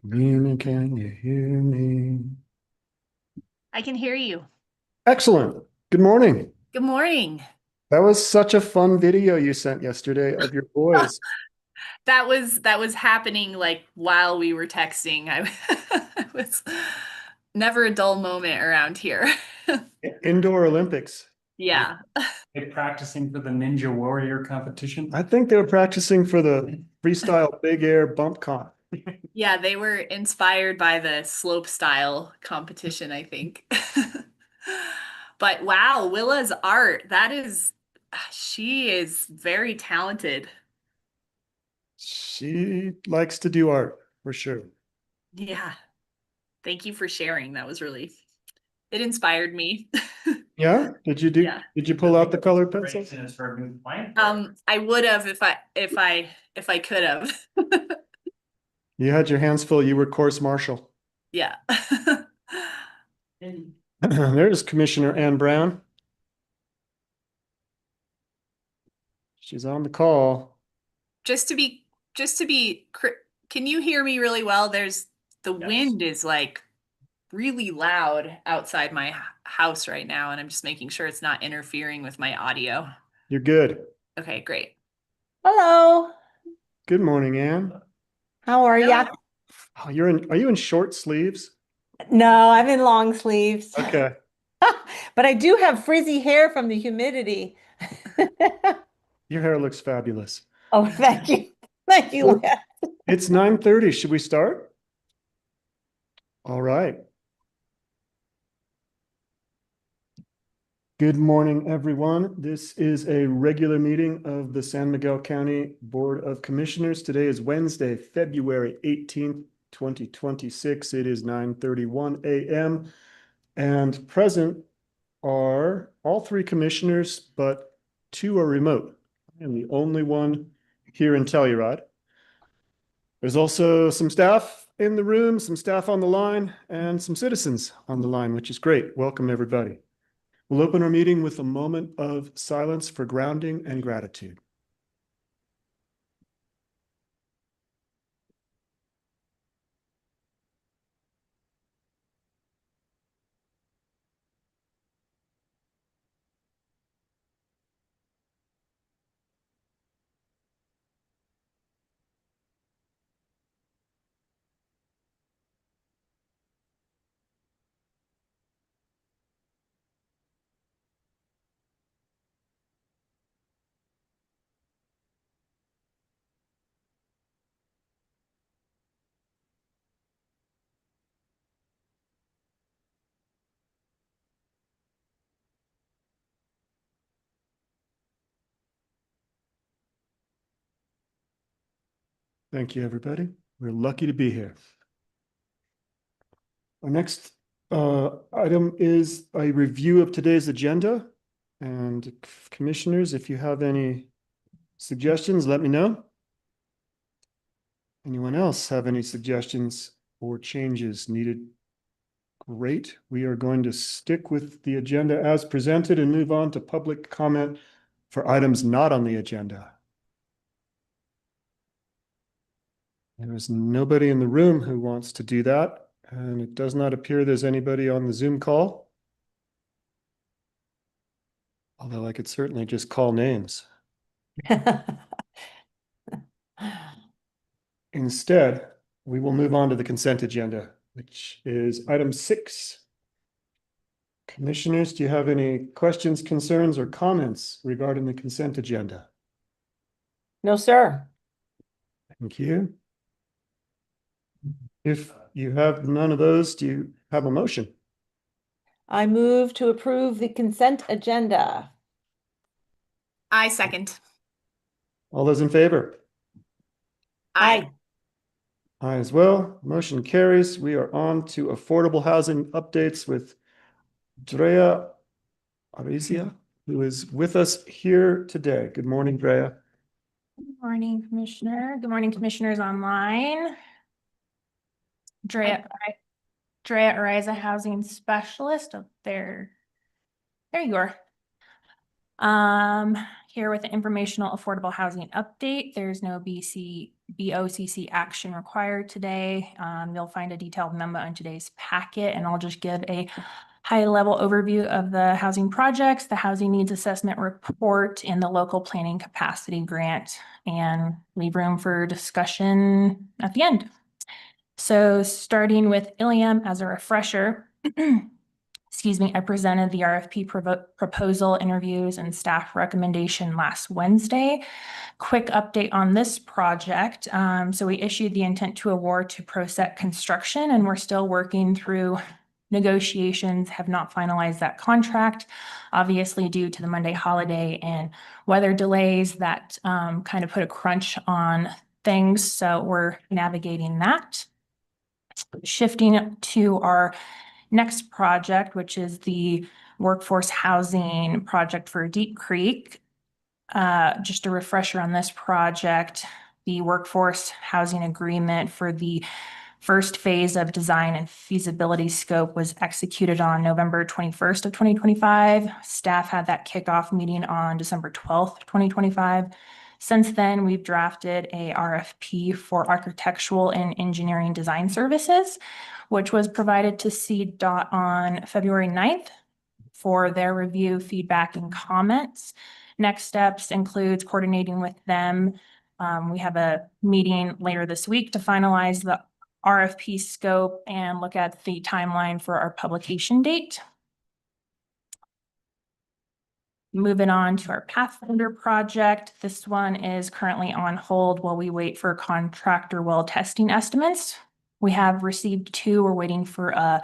Communion, can you hear me? I can hear you. Excellent. Good morning. Good morning. That was such a fun video you sent yesterday of your boys. That was happening like while we were texting. It was never a dull moment around here. Indoor Olympics. Yeah. They practicing for the Ninja Warrior competition? I think they were practicing for the freestyle big air bump con. Yeah, they were inspired by the slope style competition, I think. But wow, Willa's art, she is very talented. She likes to do art for sure. Yeah. Thank you for sharing. It inspired me. Yeah? Yeah. Did you pull out the colored pencils? Racing is for a new plan. I would have if I could have. You had your hands full. You were course marshal. Yeah. There's Commissioner Ann Brown. She's on the call. Just to be can you hear me really well? The Yes. wind is like really loud outside my house right now, and I'm just making sure it's not interfering with my audio. You're good. Okay, great. Hello, Good morning, Ann. how are ya? Oh, are you in short sleeves? No, I'm in long sleeves, Okay. but I do have frizzy hair from the humidity. Your hair looks fabulous. Oh, thank you. Thank you, Well, Leah. it's 9:30. Should we start? All right. Good morning, everyone. This is a regular meeting of the San Miguel County Board of Commissioners. Today is Wednesday, February 18th, 2026. It is 9:31 a.m. and present are all three commissioners, but two are remote. I am the only one here in Telluride. There's also some staff in the room, some staff on the line, and some citizens on the line, which is great. Welcome, everybody. We'll open our meeting with a moment of silence for grounding and gratitude. Thank you, everybody. We're lucky to be here. Our next item is a review of today's agenda. And commissioners, if you have any suggestions, let me know. Anyone else have any suggestions or changes needed? Great. We are going to stick with the agenda as presented and move on to public comment for items not on the agenda. There is nobody in the room who wants to do that, and it does not appear there's anybody on the Zoom call. Although I could certainly just call names. Instead, we will move on to the consent agenda. which is item 6. Commissioners, do you have any questions, concerns, or comments regarding the consent agenda? No, sir. Thank you. If you have none of those, do you have a motion? I move to approve the consent agenda. I second. All those in favor? Aye. Aye as well. Motion carries. We are on to affordable housing updates with Drea Arisia, who is with us here today. Good morning, Drea. Good morning, Commissioner. Good morning, Commissioners online. Drea Ariza Housing Specialist up there. There you are. Here with the informational affordable housing update. There's no BOCC action required today. You'll find a detailed memo in today's packet, and I'll just give a high-level overview of the housing projects, the housing needs assessment report, and the local planning capacity grant, and leave room for discussion at the end. So starting with Ilium as a refresher, excuse me, I presented the RFP proposal interviews and staff recommendation last Wednesday. Quick update on this project. So we issued the intent to award to ProSet Construction, and we're still working through negotiations, have not finalized that contract, obviously due to the Monday holiday and weather delays that kind of put a crunch on things. So we're navigating that. Shifting to our next project, which is the workforce housing project for Deep Creek. Just a refresher on this project, the workforce housing agreement for the first phase of design and feasibility scope was executed on November 21st of 2025. Staff had that kickoff meeting on December 12th, 2025. Since then, we've drafted a RFP for architectural and engineering design services, which was provided to CDOT on February 9th for their review, feedback, and comments. Next steps includes coordinating with them. We have a meeting later this week to finalize the RFP scope and look at the timeline for our publication date. Moving on to our Pathfinder project. This one is currently on hold while we wait for contractor well testing estimates. We have received 2. We're waiting for a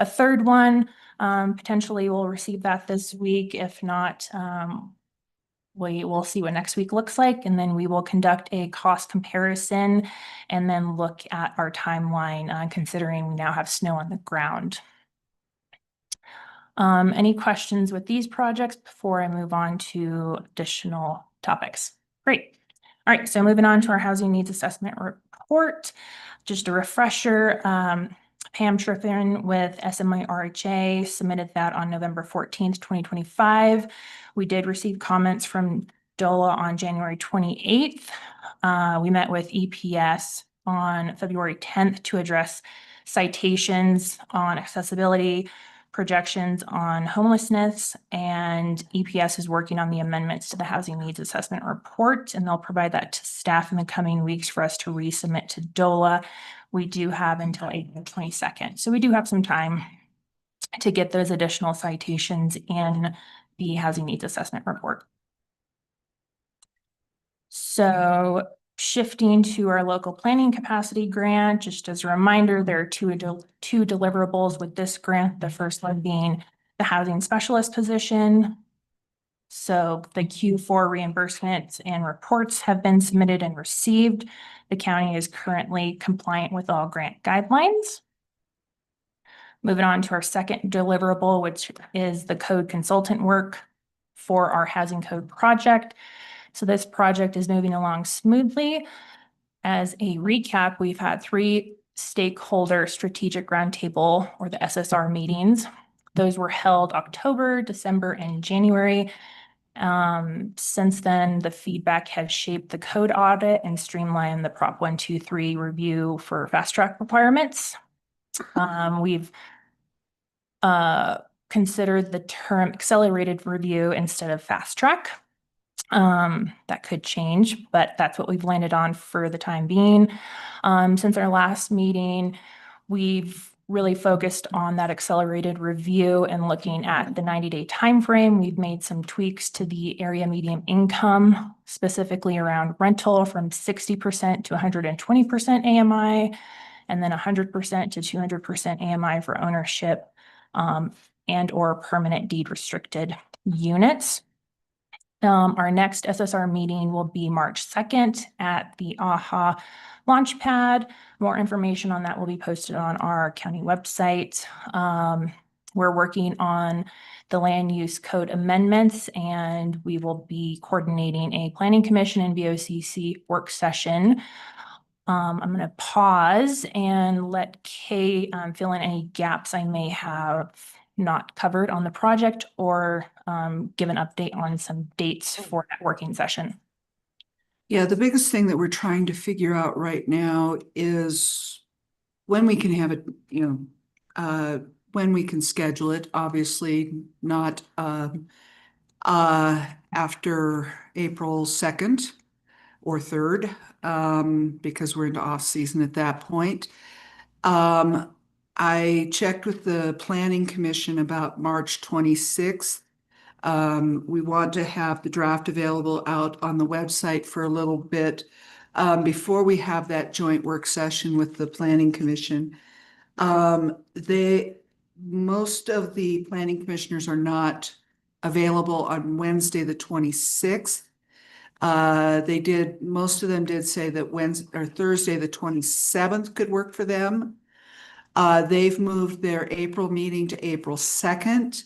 third one. Potentially we'll receive that this week. If not, we will see what next week looks like, and then we will conduct a cost comparison and then look at our timeline, considering we now have snow on the ground. Any questions with these projects before I move on to additional topics? Great. All right, so moving on to our housing needs assessment report. Just a refresher, Pam Triffin with SMA RHA submitted that on November 14th, 2025. We did receive comments from DOLA on January 28th. We met with EPS on February 10th to address citations on accessibility, projections on homelessness, and EPS is working on the amendments to the housing needs assessment report, and they'll provide that to staff in the coming weeks for us to resubmit to DOLA. We do have until April 22nd. So we do have some time to get those additional citations in the housing needs assessment report. So shifting to our local planning capacity grant, just as a reminder, there are two deliverables with this grant. The first one being the housing specialist position. So the Q4 reimbursements and reports have been submitted and received. The county is currently compliant with all grant guidelines. Moving on to our second deliverable, which is the code consultant work for our housing code project. So this project is moving along smoothly. As a recap, we've had 3 stakeholder strategic roundtable, or the SSR meetings. Those were held October, December, and January. Since then, the feedback has shaped the code audit and streamlined the Prop 123 review for fast track requirements. We've considered the term accelerated review instead of fast track. That could change, but that's what we've landed on for the time being. Since our last meeting, we've really focused on that accelerated review and looking at the 90-day timeframe. We've made some tweaks to the area median income, specifically around rental from 60% to 120% AMI, and then 100% to 200% AMI for ownership and or permanent deed restricted units. Our next SSR meeting will be March 2nd at the AHA Launchpad. More information on that will be posted on our county website. We're working on the land use code amendments, and we will be coordinating a planning commission and BOCC work session. I'm going to pause and let Kay fill in any gaps I may have not covered on the project, or give an update on some dates for that working session. Yeah, the biggest thing that we're trying to figure out right now is when we can have it, when we can schedule it, obviously not after April 2nd or 3rd, because we're into off season at that point. I checked with the Planning Commission about March 26th. We want to have the draft available out on the website for a little bit before we have that joint work session with the Planning Commission. Most of the planning commissioners are not available on Wednesday, the 26th. Most of them did say that Wednesday or Thursday, the 27th could work for them. They've moved their April meeting to April 2nd.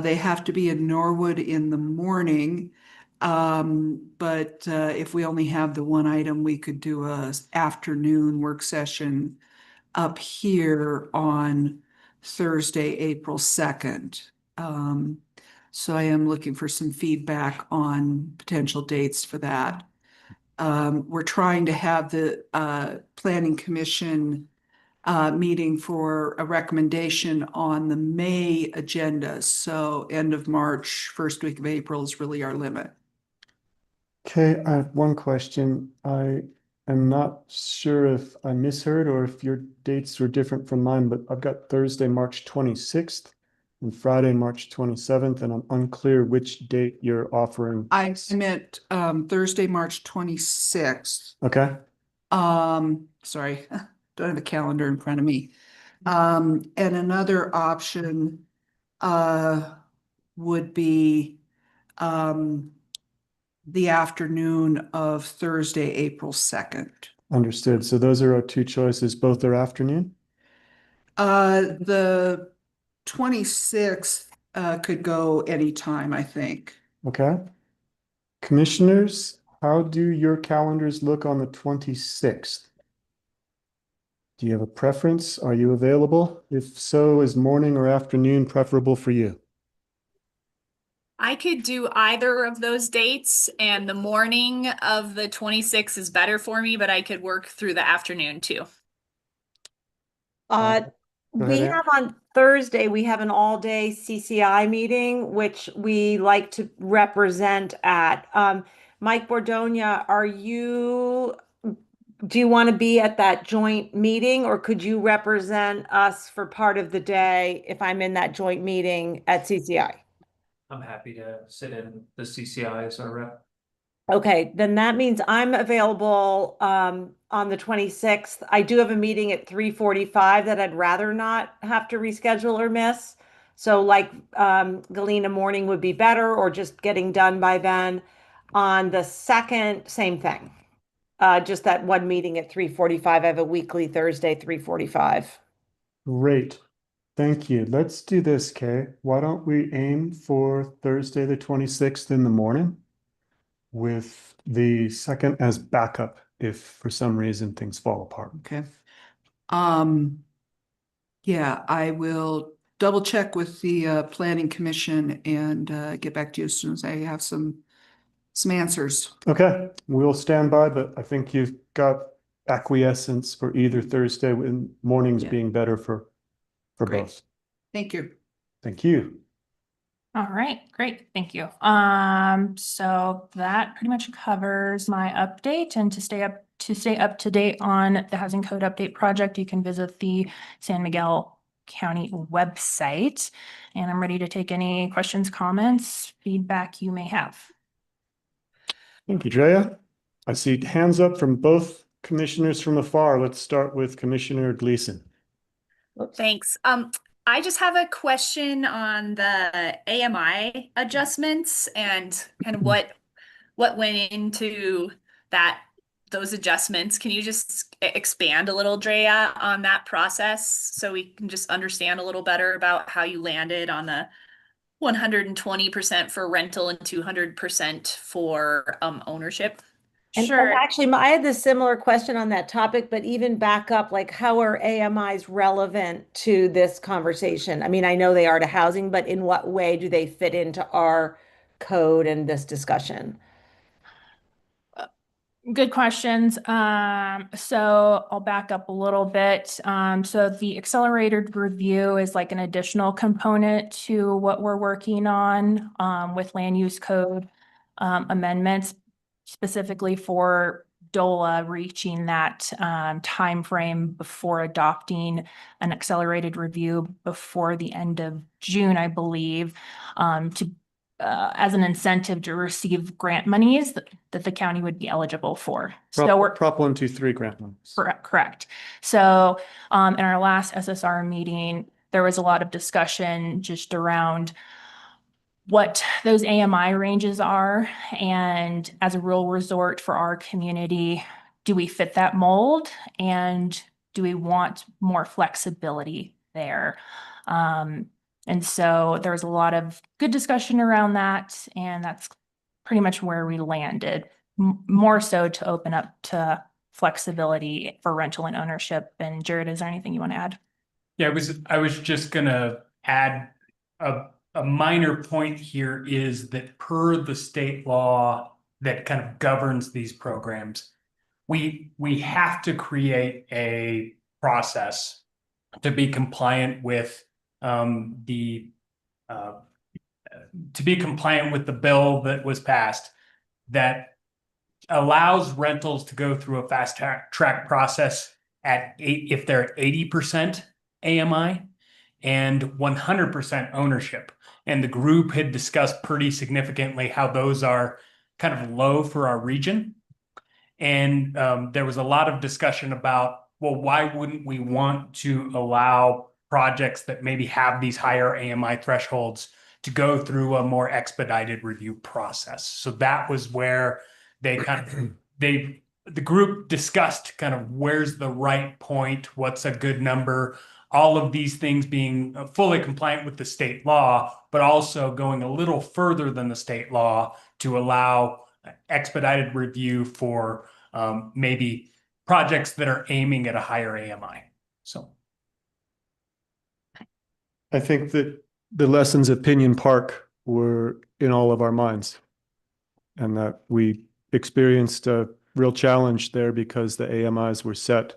They have to be in Norwood in the morning. But if we only have the one item, we could do a afternoon work session up here on Thursday, April 2nd. So I am looking for some feedback on potential dates for that. We're trying to have the Planning Commission meeting for a recommendation on the May agenda. So end of March, first week of April is really our limit. Okay, I have one question. I am not sure if I misheard or if your dates were different from mine, but I've got Thursday, March 26th and Friday, March 27th, and I'm unclear which date you're offering. I meant Thursday, March 26th. Okay, Sorry, don't have a calendar in front of me. And another option would be the afternoon of Thursday, April 2nd. understood. So those are our two choices. Both are afternoon? The 26th could go anytime, I think. Okay. Commissioners, how do your calendars look on the 26th? Do you have a preference? Are you available? If so, is morning or afternoon preferable for you? I could do either of those dates, and the morning of the 26th is better for me, but I could work through the afternoon too. Go We ahead, Ann. have on Thursday, we have an all-day CCI meeting, which we like to represent at. Mike Bordonia, do you want to be at that joint meeting, or could you represent us for part of the day if I'm in that joint meeting at CCI? I'm happy to sit in the CCI as our rep. Okay, then that means I'm available on the 26th. I do have a meeting at 3:45 that I'd rather not have to reschedule or miss. So like Galena morning would be better, or just getting done by then. On the 2nd, same thing. Just that one meeting at 3:45. I have a weekly Thursday, 3:45. Great. Thank you. Let's do this, Kay. Why don't we aim for Thursday, the 26th in the morning with the 2nd as backup if for some reason things fall apart. Okay. Yeah, I will double check with the Planning Commission and get back to you as soon as I have some answers. Okay, we'll stand by, but I think you've got acquiescence for either Thursday and mornings Yeah. being better for Great. both. Thank you. Thank you. All right, great, thank you. So that pretty much covers my update, and to stay up to date on the Housing Code Update project, you can visit the San Miguel County website. And I'm ready to take any questions, comments, feedback you may have. Thank you, Drea. I see hands up from both commissioners from afar. Let's start with Commissioner Gleason. Thanks. I just have a question on the AMI adjustments and kind of what went into those adjustments. Can you just expand a little, Drea, on that process so we can just understand a little better about how you landed on the 120% for rental and 200% for ownership? And actually, I had this similar question on that topic, but even back up, like how are AMIs relevant to this conversation? I mean, I know they are to housing, but in what way do they fit into our code and this discussion? Good questions. So I'll back up a little bit. So the accelerated review is like an additional component to what we're working on with land use code amendments, specifically for DOLA reaching that time frame before adopting an accelerated review before the end of June, I believe, to as an incentive to receive grant monies that the county would be eligible for. So we're Prop 123 grant loans. correct. So in our last SSR meeting, there was a lot of discussion just around what those AMI ranges are. And as a real resort for our community, do we fit that mold? And do we want more flexibility there? And so there was a lot of good discussion around that, and that's pretty much where we landed, more so to open up to flexibility for rental and ownership. And Jared, is there anything you want to add? Yeah, I was just gonna add a minor point here is that per the state law that kind of governs these programs, we have to create a process to be compliant with the bill that was passed that allows rentals to go through a fast track process if they're at 80% AMI and 100% ownership. And the group had discussed pretty significantly how those are kind of low for our region. And there was a lot of discussion about, well, why wouldn't we want to allow projects that maybe have these higher AMI thresholds to go through a more expedited review process? So that was where they the group discussed kind of where's the right point, what's a good number, all of these things being fully compliant with the state law, but also going a little further than the state law to allow expedited review for maybe projects that are aiming at a higher AMI. So I think that the lessons at Pinion Park were in all of our minds, and that we experienced a real challenge there because the AMIs were set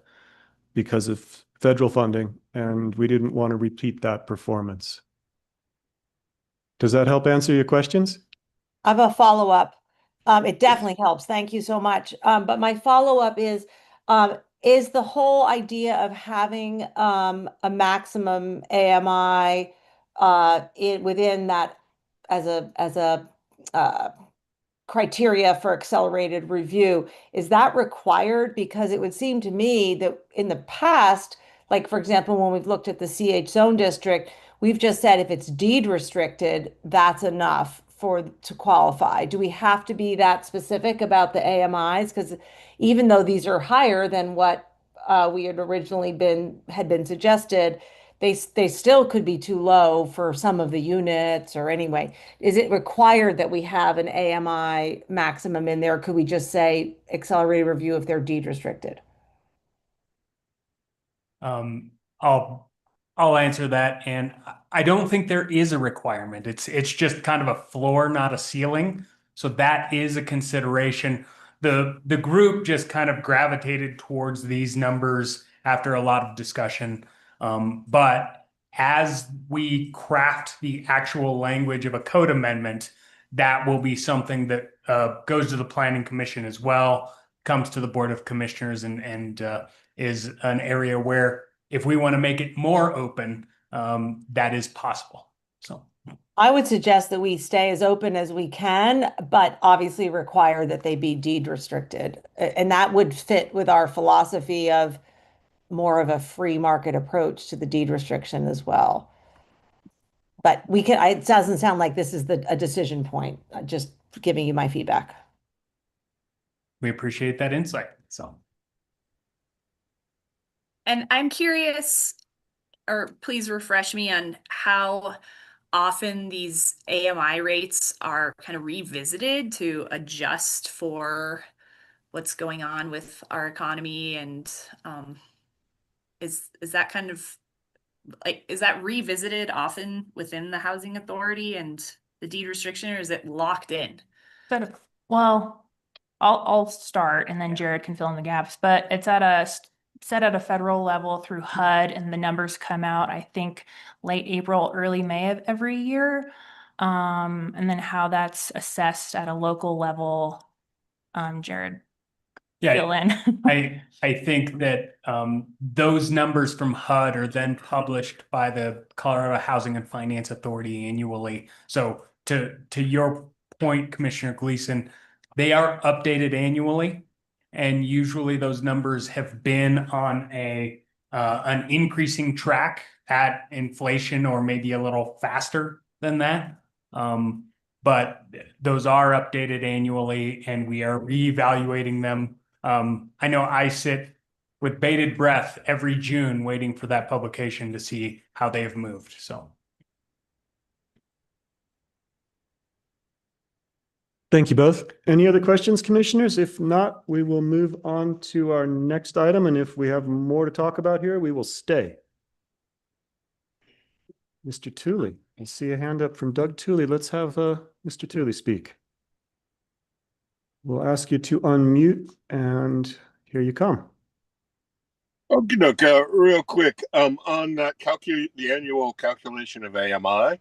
because of federal funding, and we didn't want to repeat that performance. Does that help answer your questions? I have a follow-up. It definitely helps. Thank you so much. But my follow-up is the whole idea of having a maximum AMI within that as a criteria for accelerated review, is that required? Because it would seem to me that in the past, like for example, when we've looked at the CH zone district, we've just said if it's deed restricted, that's enough to qualify. Do we have to be that specific about the AMIs? Because even though these are higher than what we had originally been suggested, they still could be too low for some of the units. Or anyway, is it required that we have an AMI maximum in there? Could we just say accelerated review if they're deed restricted? I'll answer that, and I don't think there is a requirement. It's just kind of a floor, not a ceiling. So that is a consideration. The group just kind of gravitated towards these numbers after a lot of discussion. But as we craft the actual language of a code amendment, that will be something that goes to the Planning Commission as well, comes to the Board of Commissioners, and is an area where if we want to make it more open, that is possible. So I would suggest that we stay as open as we can, but obviously require that they be deed restricted. And that would fit with our philosophy of more of a free market approach to the deed restriction as well. But we can, it doesn't sound like this is a decision point, just giving you my feedback. we appreciate that insight. So And I'm curious, or please refresh me on how often these AMI rates are kind of revisited to adjust for what's going on with our economy, and is that kind of like, is that revisited often within the housing authority and the deed restriction, or is it locked in? Well, I'll start and then Jared can fill in the gaps, but it's set at a federal level through HUD, and the numbers come out, I think, late April, early May of every year. And then how that's assessed at a local level, Jared, fill in. I think that those numbers from HUD are then published by the Colorado Housing and Finance Authority annually. So to your point, Commissioner Gleason, they are updated annually. And usually those numbers have been on an increasing track at inflation, or maybe a little faster than that. But those are updated annually, and we are reevaluating them. I know I sit with bated breath every June waiting for that publication to see how they have moved. So Thank you both. Any other questions, commissioners? If not, we will move on to our next item. And if we have more to talk about here, we will stay. Mr. Tooley, I see a hand up from Doug Tooley. Let's have Mr. Tooley speak. We'll ask you to unmute, and here you come. Okay, real quick, on that the annual calculation of AMI,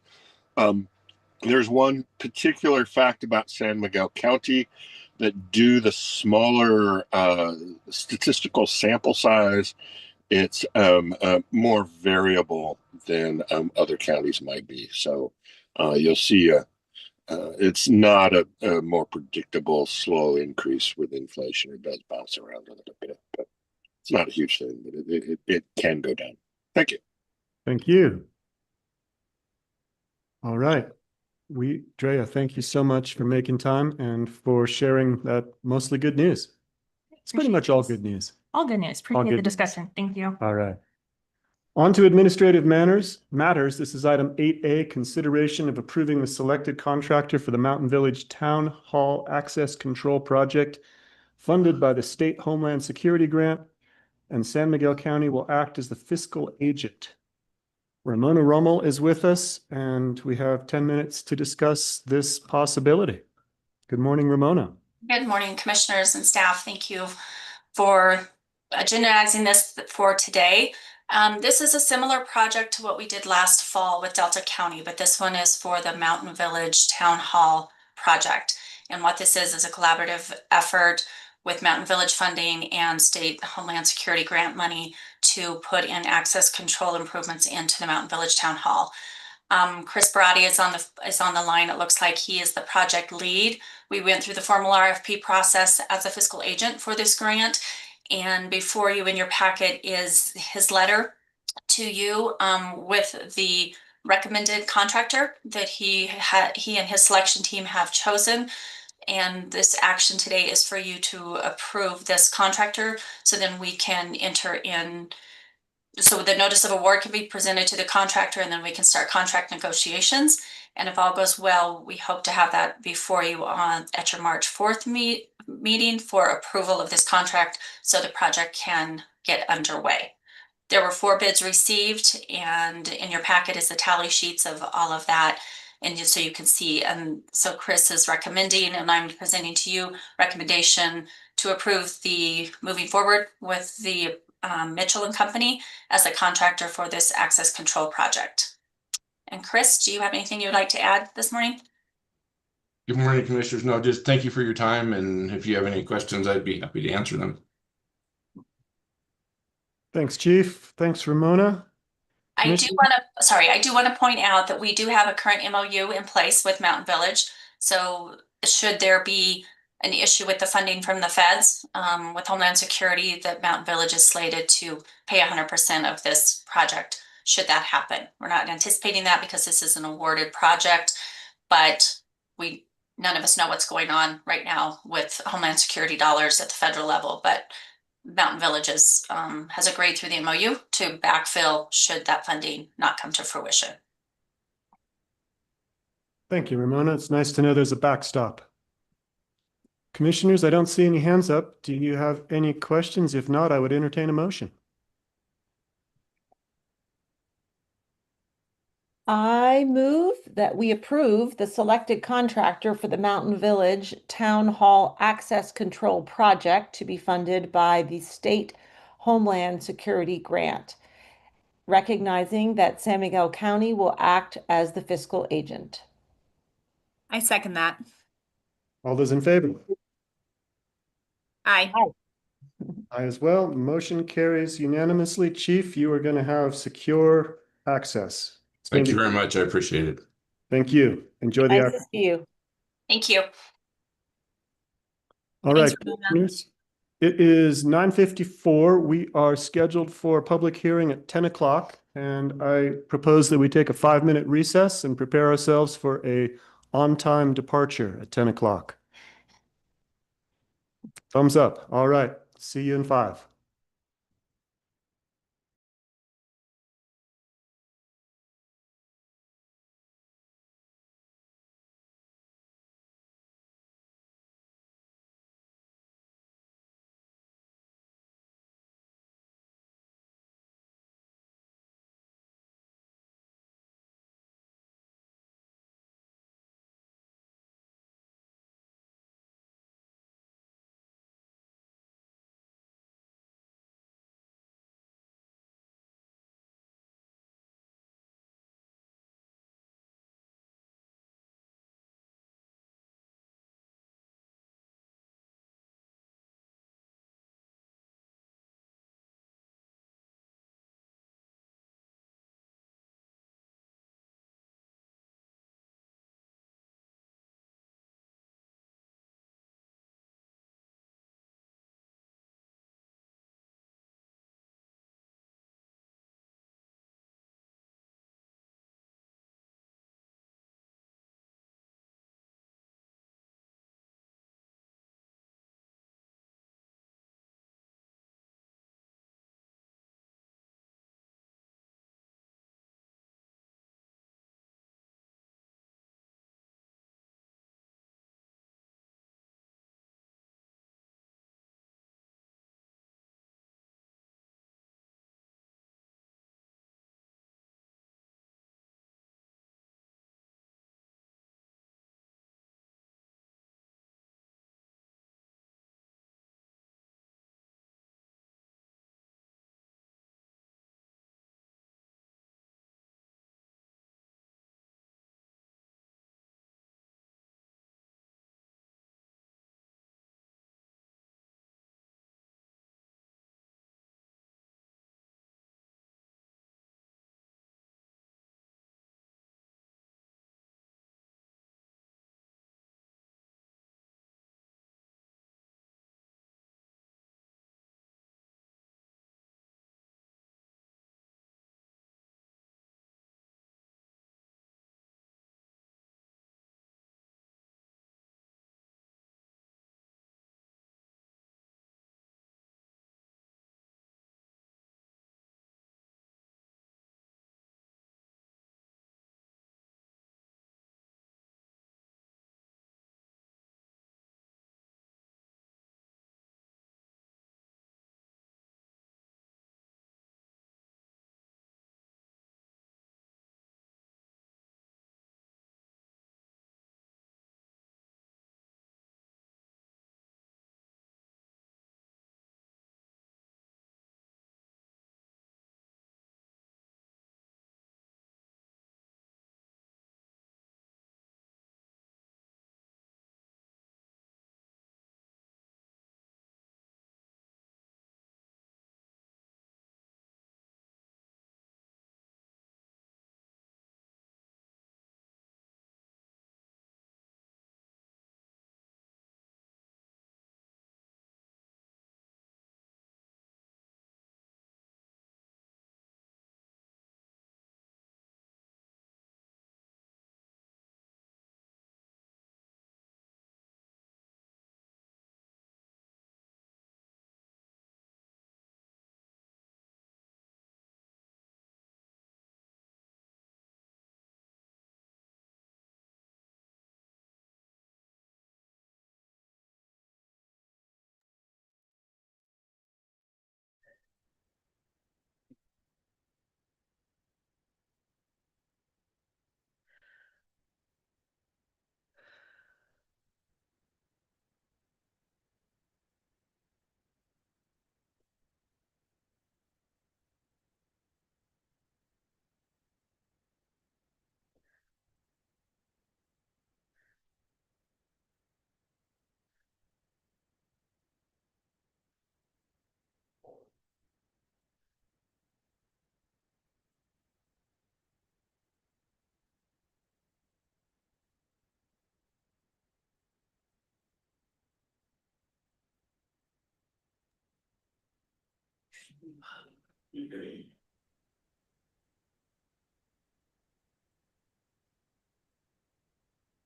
there's one particular fact about San Miguel County that due the smaller statistical sample size, it's more variable than other counties might be. So you'll see it's not a more predictable slow increase with inflation. It does bounce around a little bit, but it's not a huge thing, but it can go down. Thank you. Thank you. All right. Drea, thank you so much for making time and for sharing that mostly good news. It's pretty much all good news. All good news. Appreciate good the news. discussion. Thank you. All right. On to administrative matters. This is item 8A, consideration of approving the selected contractor for the Mountain Village Town Hall Access Control Project funded by the State Homeland Security Grant, and San Miguel County will act as the fiscal agent. Ramona Rommel is with us, and we have 10 minutes to discuss this possibility. Good morning, Ramona. Good morning, commissioners and staff. Thank you for agendizing this for today. This is a similar project to what we did last fall with Delta County, but this one is for the Mountain Village Town Hall project. And what this is a collaborative effort with Mountain Village funding and State Homeland Security Grant money to put in access control improvements into the Mountain Village Town Hall. Chris Barati is on the line. It looks like he is the project lead. We went through the formal RFP process as a fiscal agent for this grant. And before you in your packet is his letter to you with the recommended contractor that he and his selection team have chosen. And this action today is for you to approve this contractor, so then we can enter in. So the notice of award can be presented to the contractor, and then we can start contract negotiations. And if all goes well, we hope to have that before you at your March 4th meeting for approval of this contract, so the project can get underway. There were 4 bids received, and in your packet is the tally sheets of all of that. And just so you can see, and so Chris is recommending, and I'm presenting to you recommendation to approve the moving forward with the Mitchell and Company as the contractor for this access control project. And Chris, do you have anything you'd like to add this morning? Good morning, Commissioners. No, just thank you for your time, and if you have any questions, I'd be happy to answer them. Thanks, Chief. Thanks, Ramona. I do Commissioner? want to point out that we do have a current MOU in place with Mountain Village. So should there be an issue with the funding from the feds, with Homeland Security, that Mountain Village is slated to pay 100% of this project, should that happen. We're not anticipating that because this is an awarded project, but none of us know what's going on right now with Homeland Security dollars at the federal level, but Mountain Villages has agreed through the MOU to backfill should that funding not come to fruition. Thank you, Ramona. It's nice to know there's a backstop. Commissioners, I don't see any hands up. Do you have any questions? If not, I would entertain a motion. I move that we approve the selected contractor for the Mountain Village Town Hall Access Control Project to be funded by the State Homeland Security Grant, recognizing that San Miguel County will act as the fiscal agent. I second that. All those in favor? Aye. I as well. Motion carries unanimously. Chief, you are going to have secure access. It's gonna Thank you be- very much. I appreciate it. Thank you. Enjoy the. Nice to see you. Thank you. All right, Thanks, Ramona. commissioners. It is 9:54. We are scheduled for a public hearing at 10 o'clock, and I propose that we take a 5-minute recess and prepare ourselves for a on-time departure at 10 o'clock. Thumbs up. All right. See you in 5.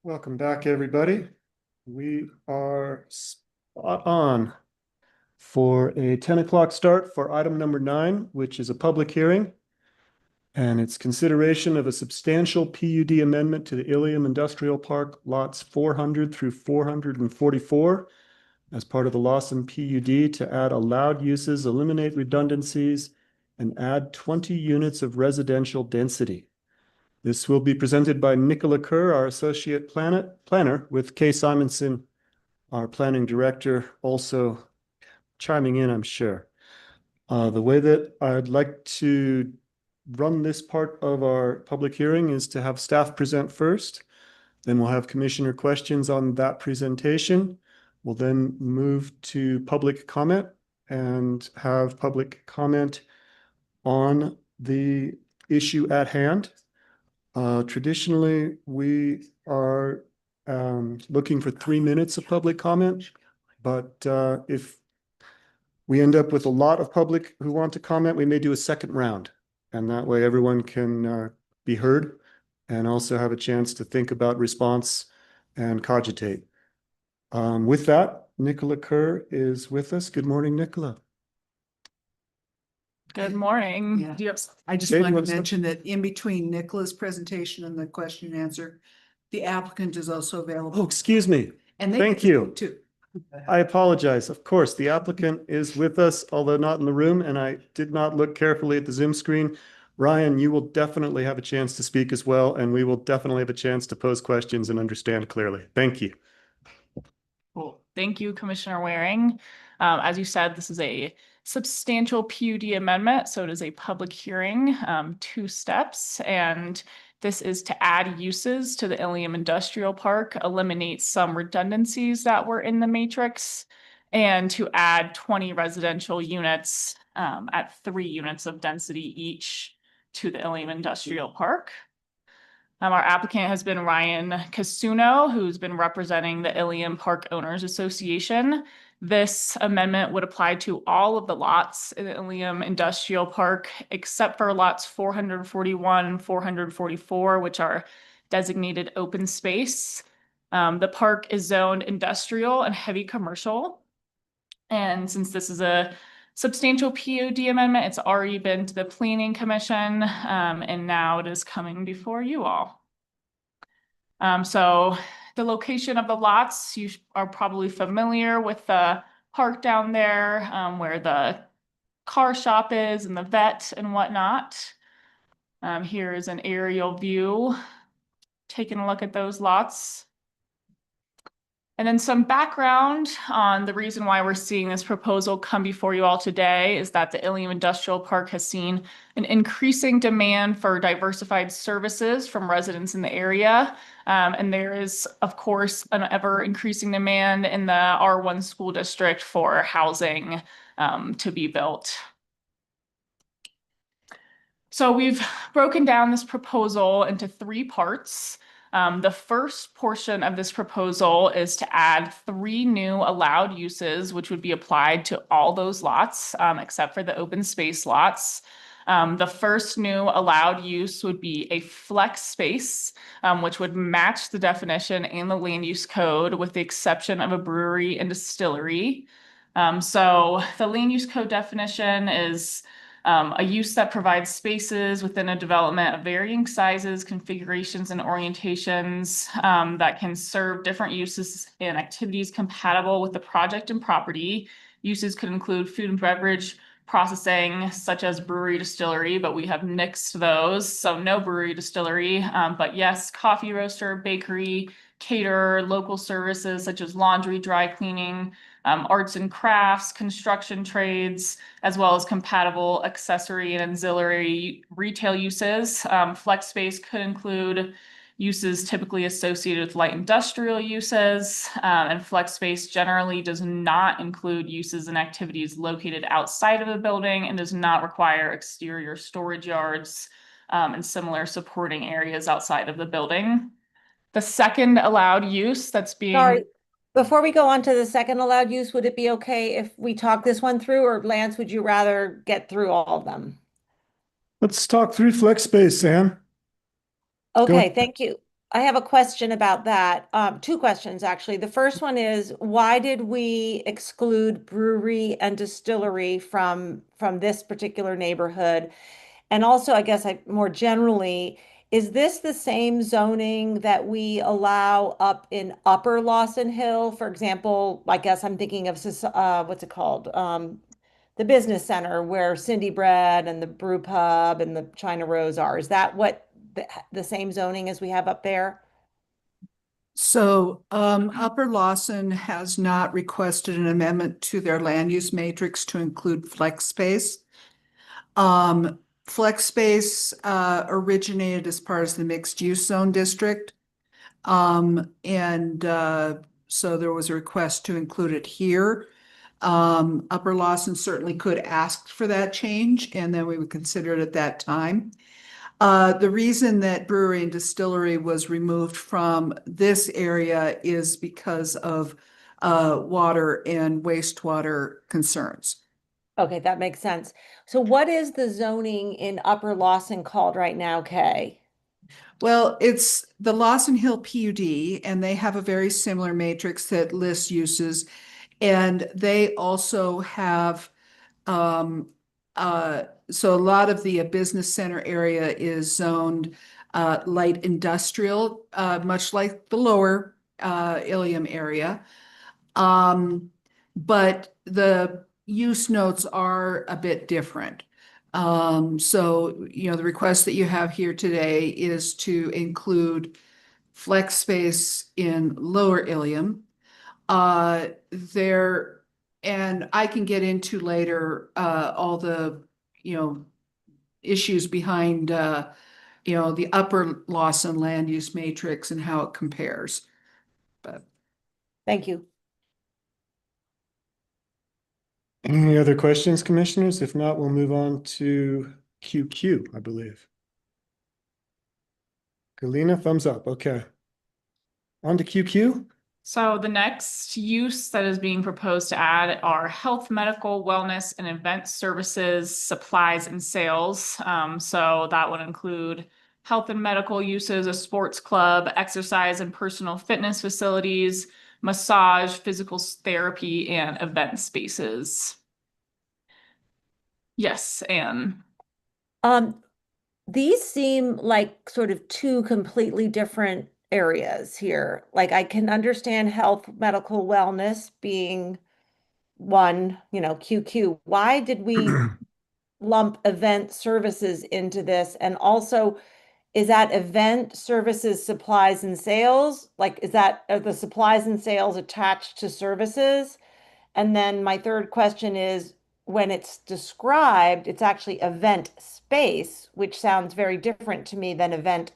Welcome back, everybody. We are spot on for a 10 o'clock start for item number 9, which is a public hearing. And it's consideration of a substantial PUD amendment to the Ilium Industrial Park lots 400 through 444 as part of the Lawson PUD to add allowed uses, eliminate redundancies, and add 20 units of residential density. This will be presented by Nicola Kerr, our associate planner, with Kay Simonson, our planning director, also chiming in, I'm sure. The way that I'd like to run this part of our public hearing is to have staff present first. Then we'll have commissioner questions on that presentation. We'll then move to public comment and have public comment on the issue at hand. Traditionally, we are looking for 3 minutes of public comment, but if we end up with a lot of public who want to comment, we may do a second round. And that way everyone can be heard and also have a chance to think about response and cogitate. With that, Nicola Kerr is with us. Good morning, Nicola. Good morning. Yeah. Do you have? I just Dave, you wanted want to to mention that in between Nicola's presentation and the question and answer, the applicant is also available. Oh, excuse me. And they thank get to you. speak too. I apologize. Of course, the applicant is with us, although not in the room, and I did not look carefully at the Zoom screen. Ryan, you will definitely have a chance to speak as well, and we will definitely have a chance to pose questions and understand clearly. Thank you. Cool. Thank you, Commissioner Waring. As you said, this is a substantial PUD amendment, so it is a public hearing, 2 steps, and this is to add uses to the Ilium Industrial Park, eliminate some redundancies that were in the matrix, and to add 20 residential units at 3 units of density each to the Ilium Industrial Park. Our applicant has been Ryan Casuno, who's been representing the Ilium Park Owners Association. This amendment would apply to all of the lots in the Ilium Industrial Park, except for lots 441 and 444, which are designated open space. The park is zoned industrial and heavy commercial. And since this is a substantial PUD amendment, it's already been to the Planning Commission, and now it is coming before you all. So the location of the lots, you are probably familiar with the park down there, where the car shop is and the vet and whatnot. Here is an aerial view, taking a look at those lots. And then some background on the reason why we're seeing this proposal come before you all today is that the Ilium Industrial Park has seen an increasing demand for diversified services from residents in the area. And there is, of course, an ever increasing demand in the R1 school district for housing to be built. So we've broken down this proposal into 3 parts. The first portion of this proposal is to add 3 new allowed uses, which would be applied to all those lots, except for the open space lots. The first new allowed use would be a flex space, which would match the definition in the land use code with the exception of a brewery and distillery. So the land use code definition is a use that provides spaces within a development of varying sizes, configurations, and orientations that can serve different uses and activities compatible with the project and property. Uses could include food and beverage processing, such as brewery, distillery, but we have nixed those, so no brewery, distillery. But yes, coffee roaster, bakery, caterer, local services such as laundry, dry cleaning, arts and crafts, construction trades, as well as compatible accessory and auxiliary retail uses. Flex space could include uses typically associated with light industrial uses, and flex space generally does not include uses and activities located outside of the building and does not require exterior storage yards and similar supporting areas outside of the building. The second allowed use that's being... Before we go on to the second allowed use, would it be okay if we talk this one through, or Lance, would you rather get through all of them? Let's talk through flex space, Sam. Okay, thank you. I have a question about that. Two questions, actually. The first one is, why did we exclude brewery and distillery from this particular neighborhood? And also, I guess more generally, is this the same zoning that we allow up in Upper Lawson Hill? For example, I guess I'm thinking of what's it called? The business center where Cindy Bread and the Brew Pub and the China Rose are. Is that what the same zoning as we have up there? So Upper Lawson has not requested an amendment to their land use matrix to include flex space. Flex space originated as part of the mixed use zone district. So there was a request to include it here. Upper Lawson certainly could ask for that change, and then we would consider it at that time. The reason that brewery and distillery was removed from this area is because of water and wastewater concerns. Okay, that makes sense. So what is the zoning in Upper Lawson called right now, Kay? Well, it's the Lawson Hill PUD, and they have a very similar matrix that lists uses. And they also have, so a lot of the business center area is zoned light industrial, much like the lower Ilium area. But the use notes are a bit different. So, the request that you have here today is to include flex space in lower Ilium. And I can get into later all the, issues behind, the Upper Lawson land use matrix and how it compares. But Thank you. Any other questions, commissioners? If not, we'll move on to QQ, I believe. Galena, thumbs up. Okay. On to QQ. So the next use that is being proposed to add are health, medical, wellness, and event services, supplies, and sales. So that would include health and medical uses, a sports club, exercise and personal fitness facilities, massage, physical therapy, and event spaces. Yes, Anne. These seem like sort of two completely different areas here. Like, I can understand health, medical, wellness being one, QQ. Why did we lump event services into this? And also, is that event services, supplies, and sales? Like, are the supplies and sales attached to services? And then my third question is, when it's described, it's actually event space, which sounds very different to me than event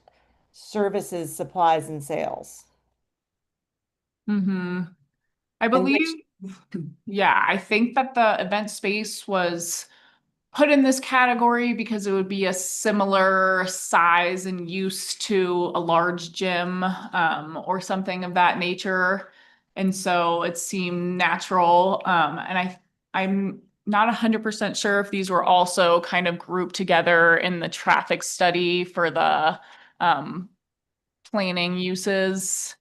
services, supplies, and sales. I believe, yeah, I think that the event space was put in this category because it would be a similar size and use to a large gym or something of that nature. And so it seemed natural. And I'm not 100% sure if these were also kind of grouped together in the traffic study for the planning uses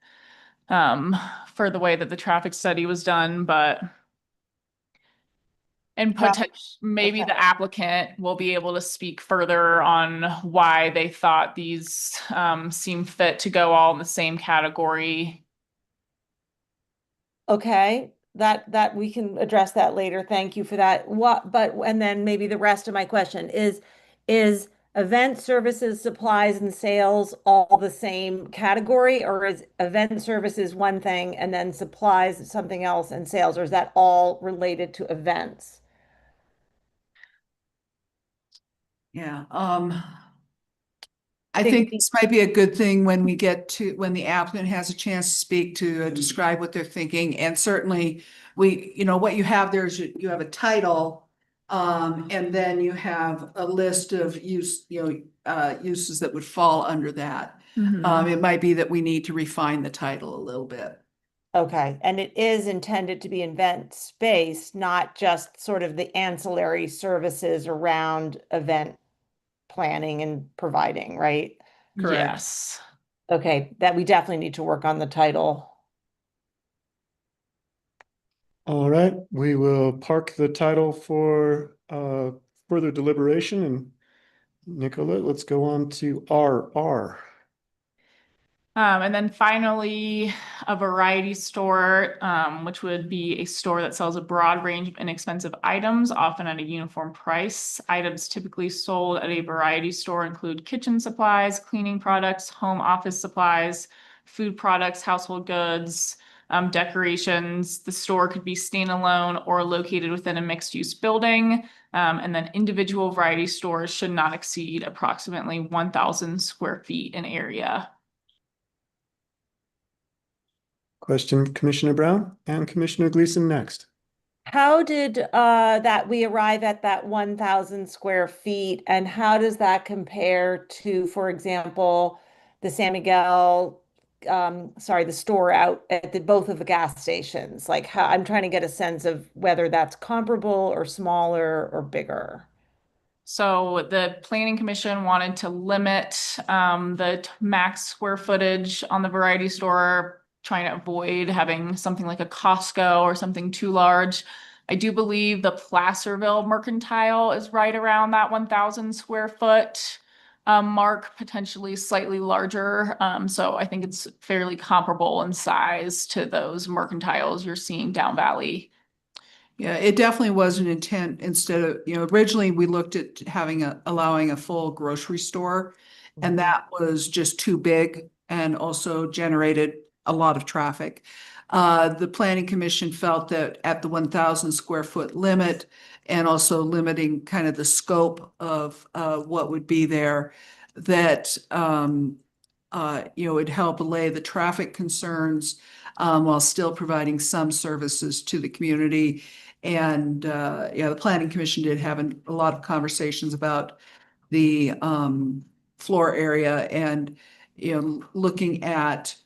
for the way that the traffic study was done, but maybe the applicant will be able to speak further on why they thought these seem fit to go all in the same category. Okay, that we can address that later. Thank you for that. And then maybe the rest of my question is event services, supplies, and sales all the same category, or is event services one thing and then supplies something else and sales, or is that all related to events? yeah, I think this might be a good thing when the applicant has a chance to speak to describe what they're thinking. And certainly what you have there is you have a title, and then you have a list of uses that would fall under that. It might be that we need to refine the title a little bit. Okay, and it is intended to be event space, not just sort of the ancillary services around event planning and providing, right? Correct. Yes. Okay, that we definitely need to work on the title. All right, we will park the title for further deliberation, and Nicola, let's go on to RR. And then finally, a variety store, which would be a store that sells a broad range of inexpensive items, often at a uniform price. Items typically sold at a variety store include kitchen supplies, cleaning products, home office supplies, food products, household goods, decorations. The store could be standalone or located within a mixed-use building. And then individual variety stores should not exceed approximately 1,000 square feet in area. Question, Commissioner Brown and Commissioner Gleason next. How did that we arrive at that 1,000 square feet, and how does that compare to, for example, the San Miguel, the store out at both of the gas stations? Like, how, I'm trying to get a sense of whether that's comparable or smaller or bigger. So the planning commission wanted to limit the max square footage on the variety store, trying to avoid having something like a Costco or something too large. I do believe the Placerville Mercantile is right around that 1,000 square foot mark, potentially slightly larger. So I think it's fairly comparable in size to those mercantiles you're seeing down Valley. Yeah, it definitely was an intent instead of, originally we looked at allowing a full grocery store. And that was just too big and also generated a lot of traffic. The planning commission felt that at the 1,000 square foot limit and also limiting kind of the scope of what would be there, that it'd help allay the traffic concerns while still providing some services to the community. And the planning commission did have a lot of conversations about the floor area and looking at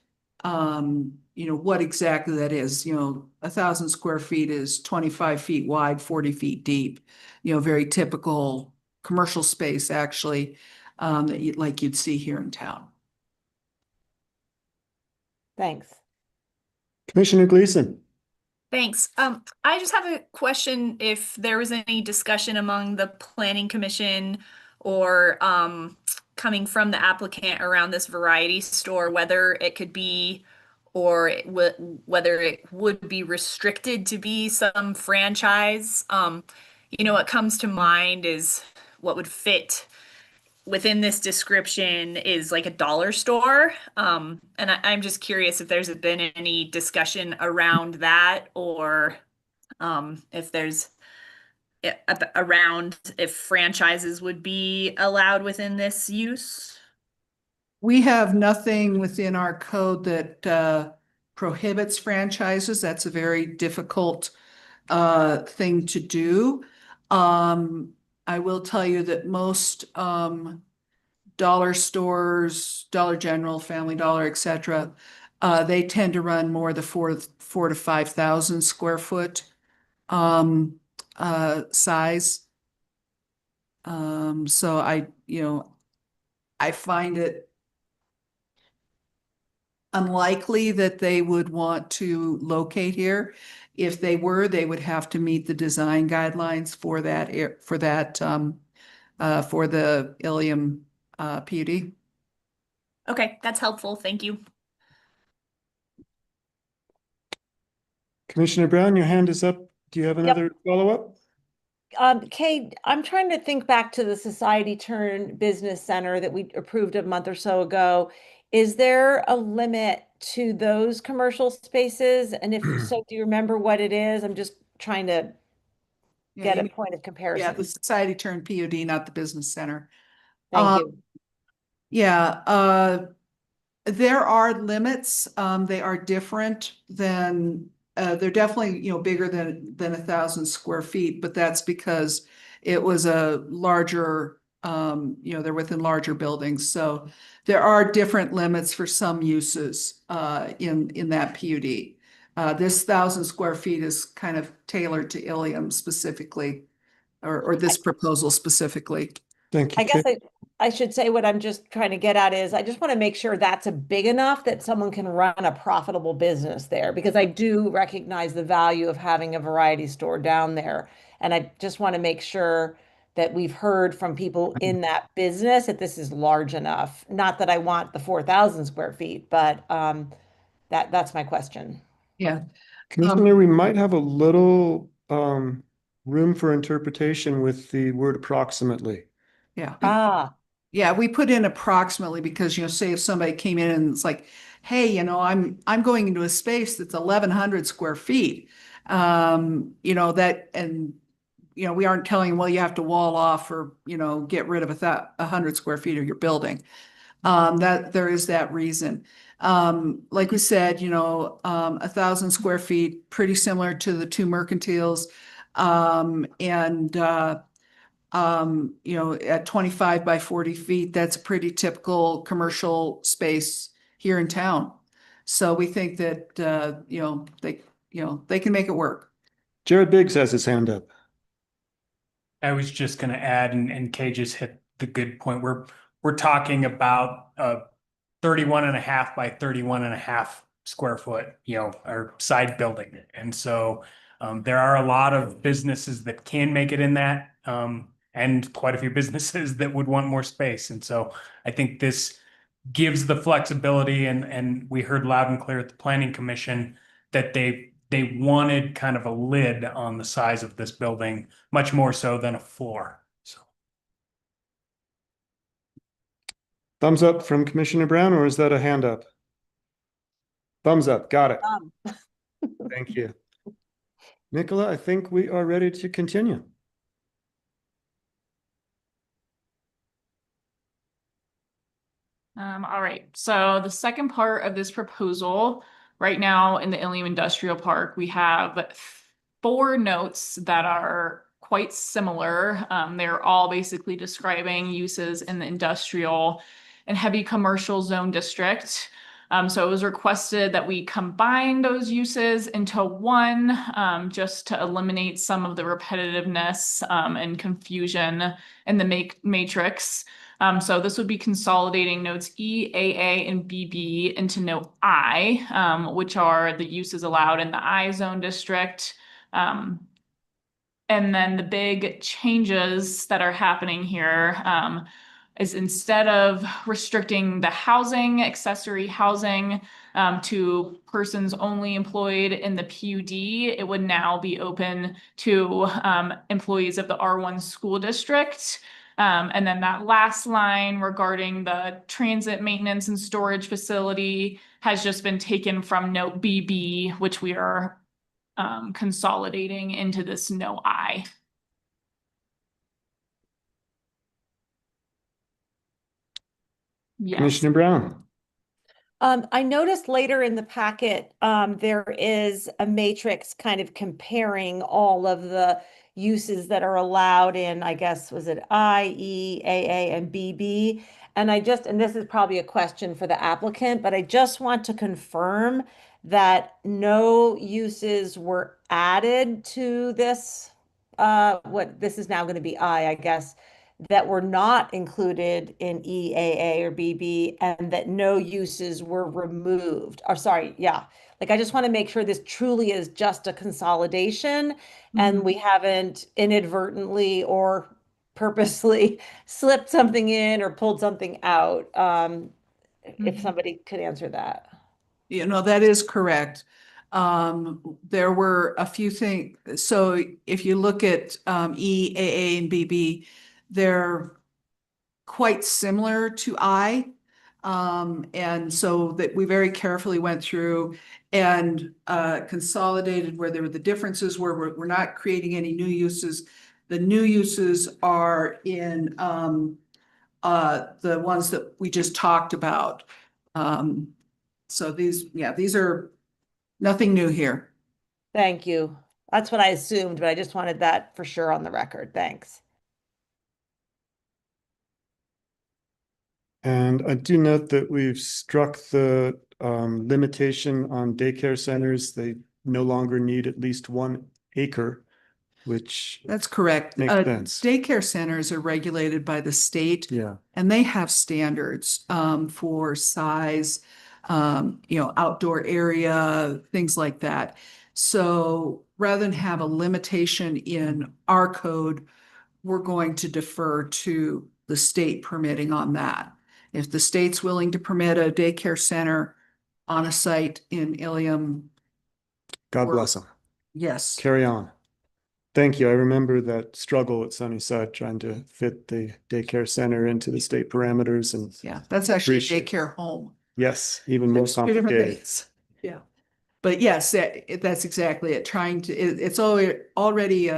what exactly that is. 1,000 square feet is 25 feet wide, 40 feet deep. Very typical commercial space actually, that you'd see here in town. Thanks. Commissioner Gleason. Thanks. I just have a question if there was any discussion among the planning commission or coming from the applicant around this variety store, whether it could be or whether it would be restricted to be some franchise. What comes to mind is what would fit within this description is like a dollar store. And I'm just curious if there's been any discussion around that or if there's around if franchises would be allowed within this use. We have nothing within our code that prohibits franchises. That's a very difficult thing to do. I will tell you that most dollar stores, Dollar General, Family Dollar, etc., they tend to run more the 4 to 5,000 square foot size. So I find it unlikely that they would want to locate here. If they were, they would have to meet the design guidelines for the Ilium PUD. Okay, that's helpful. Thank you. Commissioner Brown, your hand is up. Do you have another follow-up? Kate, I'm trying to think back to the Society Turn Business Center that we approved a month or so ago. Is there a limit to those commercial spaces? And if so, do you remember what it is? I'm just trying to get a point of comparison. Yeah, the Society Turn PUD, not the business center. Thank you. Yeah, there are limits. They are different than they're definitely bigger than 1,000 square feet, but that's because it was a larger they're within larger buildings. So there are different limits for some uses in that PUD. This 1,000 square feet is kind of tailored to Ilium specifically, or this proposal specifically. Thank you, I guess Kate. I should say what I'm just trying to get at is I just want to make sure that's a big enough that someone can run a profitable business there, because I do recognize the value of having a variety store down there. And I just want to make sure that we've heard from people in that business that this is large enough. Not that I want the 4,000 square feet, but that's my question. Yeah. Commissioner, we might have a little room for interpretation with the word approximately. Yeah. Ah, Yeah, we put in approximately because, say if somebody came in and it's like, hey, I'm going into a space that's 1,100 square feet. We aren't telling them, well, you have to wall off or, get rid of 100 square feet of your building. That there is that reason. Like we said, 1,000 square feet, pretty similar to the two mercantiles. At 25 by 40 feet, that's a pretty typical commercial space here in town. So we think that, they can make it work. Jared Biggs has his hand up. I was just going to add, and Kay just hit the good point. We're talking about 31.5 by 31.5 square foot, our side building. And so there are a lot of businesses that can make it in that, and quite a few businesses that would want more space. And so I think this gives the flexibility, and we heard loud and clear at the Planning Commission that they wanted kind of a lid on the size of this building, much more so than a floor. So Thumbs up from Commissioner Brown, or is that a hand up? Thumbs up, got it. Thank you. Nicola, I think we are ready to continue. All right, so the second part of this proposal, right now in the Ilium Industrial Park, we have 4 notes that are quite similar. They're all basically describing uses in the industrial and heavy commercial zone district. So it was requested that we combine those uses into one, just to eliminate some of the repetitiveness and confusion in the matrix. So this would be consolidating notes E, AA, and BB into note I, which are the uses allowed in the I zone district. And then the big changes that are happening here is instead of restricting the housing, accessory housing, to persons only employed in the PUD, it would now be open to employees of the R1 school district. And then that last line regarding the transit maintenance and storage facility has just been taken from note BB, which we are consolidating into this note I. Yes. Commissioner Brown. I noticed later in the packet, there is a matrix kind of comparing all of the uses that are allowed in, I guess, was it I, E, AA, and BB? And this is probably a question for the applicant, but I just want to confirm that no uses were added to this, what this is now going to be I guess, that were not included in EAA or BB, and that no uses were removed. Or sorry, yeah. Like I just want to make sure this truly is just a consolidation and we haven't inadvertently or purposely slipped something in or pulled something out. If somebody could answer that. That is correct. There were a few things. So if you look at E, AA, and BB, they're quite similar to I. And so that we very carefully went through and consolidated where there were the differences where we're not creating any new uses. The new uses are in the ones that we just talked about. So these are nothing new here. Thank you. That's what I assumed, but I just wanted that for sure on the record. Thanks. And I do note that we've struck the limitation on daycare centers. They no longer need at least 1 acre, which, That's correct. Makes sense. Daycare centers are regulated by the state. yeah, And they have standards for size, outdoor area, things like that. So rather than have a limitation in our code, we're going to defer to the state permitting on that. If the state's willing to permit a daycare center on a site in Ilium, God We're- bless them. yes. Carry on. Thank you. I remember that struggle at Sunnyside trying to fit the daycare center into the state parameters, and Yeah, that's actually a Appreciate- daycare home. yes, even more Two different complicated. things. Yeah. But yes, that's exactly it. It's already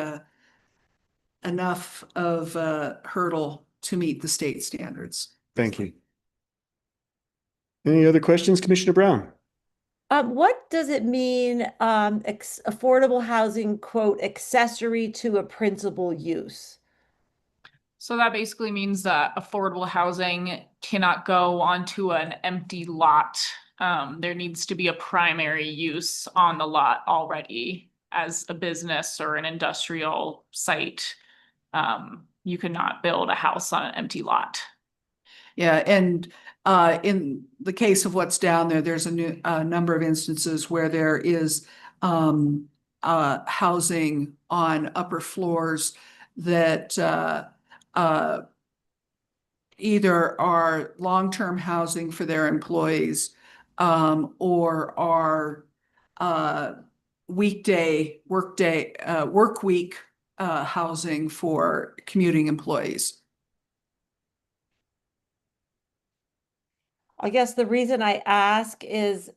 enough of a hurdle to meet the state standards. Thank you. Any other questions, Commissioner Brown? What does it mean, affordable housing, quote, accessory to a principal use? So that basically means that affordable housing cannot go onto an empty lot. There needs to be a primary use on the lot already as a business or an industrial site. You cannot build a house on an empty lot. Yeah, and in the case of what's down there, there's a number of instances where there is housing on upper floors that either are long-term housing for their employees or are work week housing for commuting employees. I guess the reason I ask is,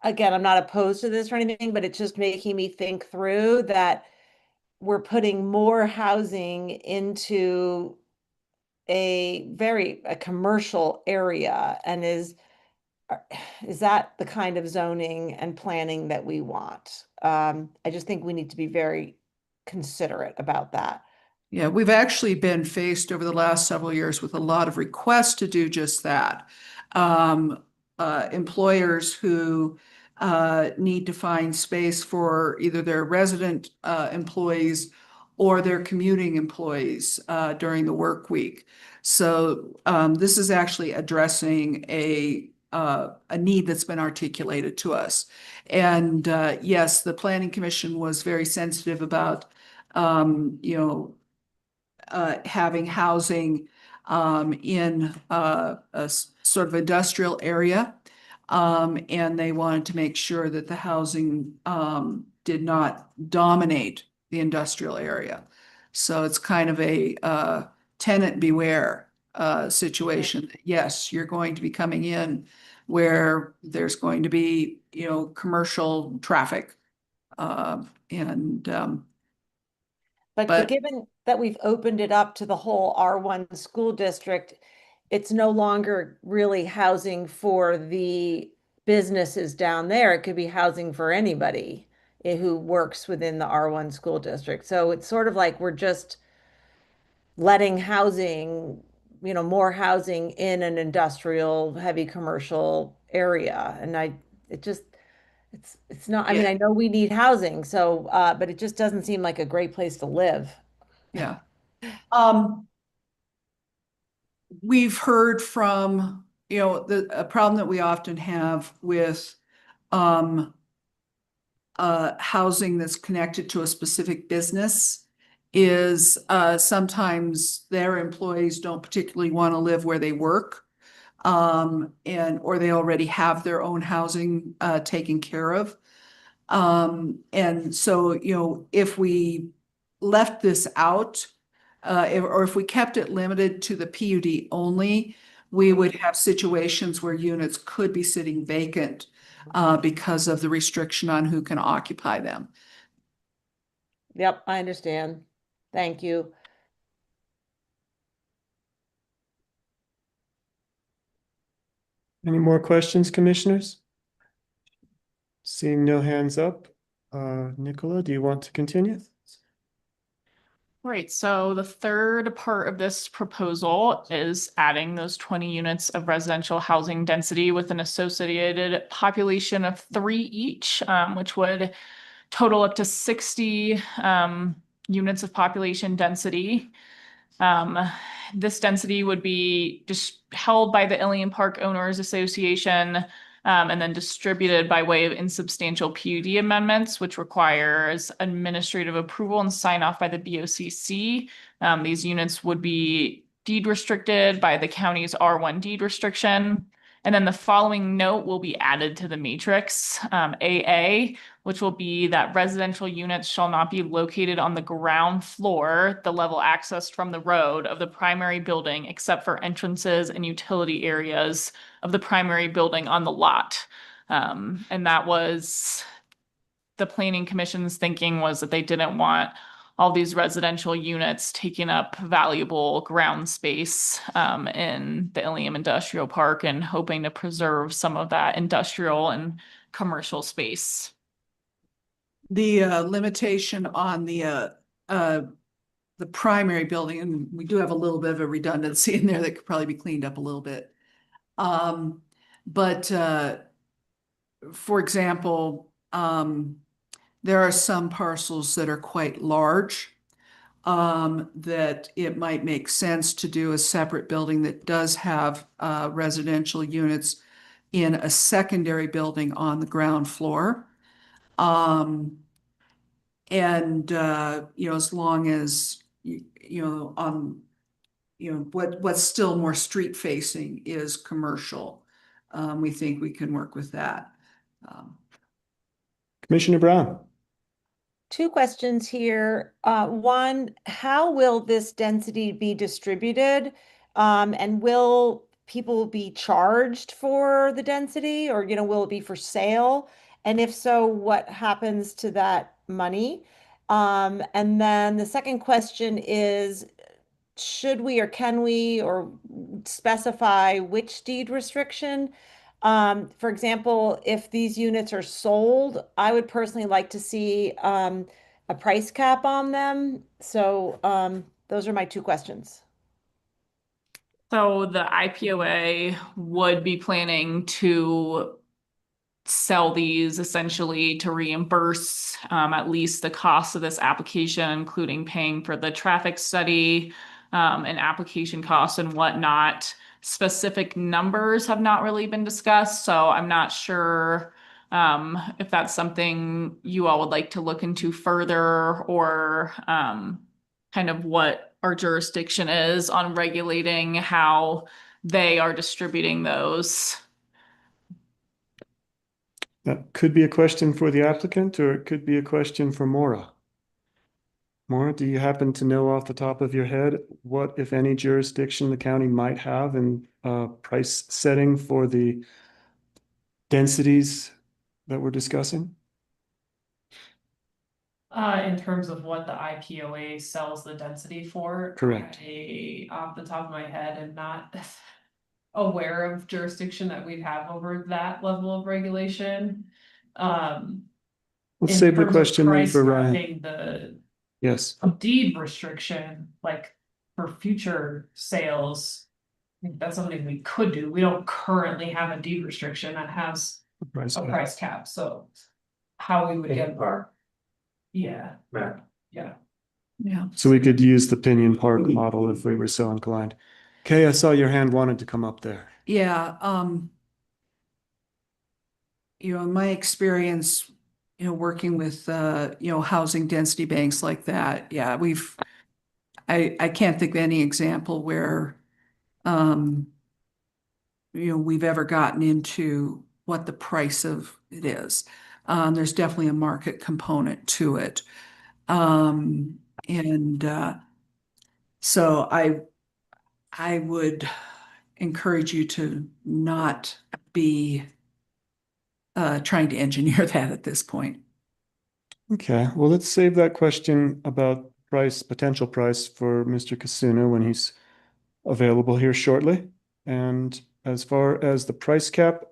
again, I'm not opposed to this or anything, but it's just making me think through that we're putting more housing into a commercial area, and is that the kind of zoning and planning that we want? I just think we need to be very considerate about that. Yeah, we've actually been faced over the last several years with a lot of requests to do just that. Employers who need to find space for either their resident employees or their commuting employees during the work week. So this is actually addressing a need that's been articulated to us. And yes, the Planning Commission was very sensitive about having housing in a sort of industrial area. And they wanted to make sure that the housing did not dominate the industrial area. So it's kind of a tenant beware situation. Yes, you're going to be coming in where there's going to be, commercial traffic. But given that we've opened it up to the whole R1 school district, it's no longer really housing for the businesses down there. It could be housing for anybody who works within the R1 school district. So it's sort of like we're just letting housing, more housing in an industrial, heavy commercial area. And it's not, I mean, I know we need housing, so, but it just doesn't seem like a great place to live. Yeah. We've heard from, a problem that we often have with housing that's connected to a specific business is sometimes their employees don't particularly want to live where they work. Or they already have their own housing taken care of. And so, if we left this out, or if we kept it limited to the PUD only, we would have situations where units could be sitting vacant because of the restriction on who can occupy them. Yep, I understand. Thank you. Any more questions, commissioners? Seeing no hands up, Nicola, do you want to continue? Right, so the third part of this proposal is adding those 20 units of residential housing density with an associated population of 3 each, which would total up to 60 units of population density. This density would be just held by the Ilion Park Owners Association, and then distributed by way of insubstantial PUD amendments, which requires administrative approval and sign off by the BOCC. These units would be deed restricted by the county's R1 deed restriction. And then the following note will be added to the matrix, AA, which will be that residential units shall not be located on the ground floor, the level accessed from the road of the primary building, except for entrances and utility areas of the primary building on the lot. And that was the Planning Commission's thinking, was that they didn't want all these residential units taking up valuable ground space in the Ilium Industrial Park, and hoping to preserve some of that industrial and commercial space. The limitation on the primary building, and we do have a little bit of a redundancy in there that could probably be cleaned up a little bit. But for example, there are some parcels that are quite large, that it might make sense to do a separate building that does have residential units in a secondary building on the ground floor. And as long as what's still more street facing is commercial, we think we can work with that. Commissioner Brown. Two questions here. One, how will this density be distributed? And will people be charged for the density, or, will it be for sale? And if so, what happens to that money? And then the second question is, should we or can we or specify which deed restriction? For example, if these units are sold, I would personally like to see a price cap on them. So those are my two questions. So the IPOA would be planning to sell these essentially to reimburse at least the cost of this application, including paying for the traffic study and application costs and whatnot. Specific numbers have not really been discussed, so I'm not sure if that's something you all would like to look into further, or kind of what our jurisdiction is on regulating how they are distributing those. That could be a question for the applicant, or it could be a question for Maura. Maura, do you happen to know off the top of your head what, if any, jurisdiction the county might have in price setting for the densities that we're discussing? In terms of what the IPOA sells the density for? Correct. Off the top of my head, and not aware of jurisdiction that we'd have over that level of regulation. Let's save the question then for Ryan. Yes. Deed restriction, like for future sales, I think that's something we could do. We don't currently have a deed restriction that has a price cap, so how we would get our, yeah. So we could use the Pinion Park model if we were so inclined. Kay, I saw your hand wanted to come up there. Yeah, in my experience, working with, housing density banks like that, yeah, I can't think of any example where, we've ever gotten into what the price of it is. There's definitely a market component to it. So I would encourage you to not be trying to engineer that at this point. Okay, well, let's save that question about potential price for Mr. Kasuna when he's available here shortly. And as far as the price cap,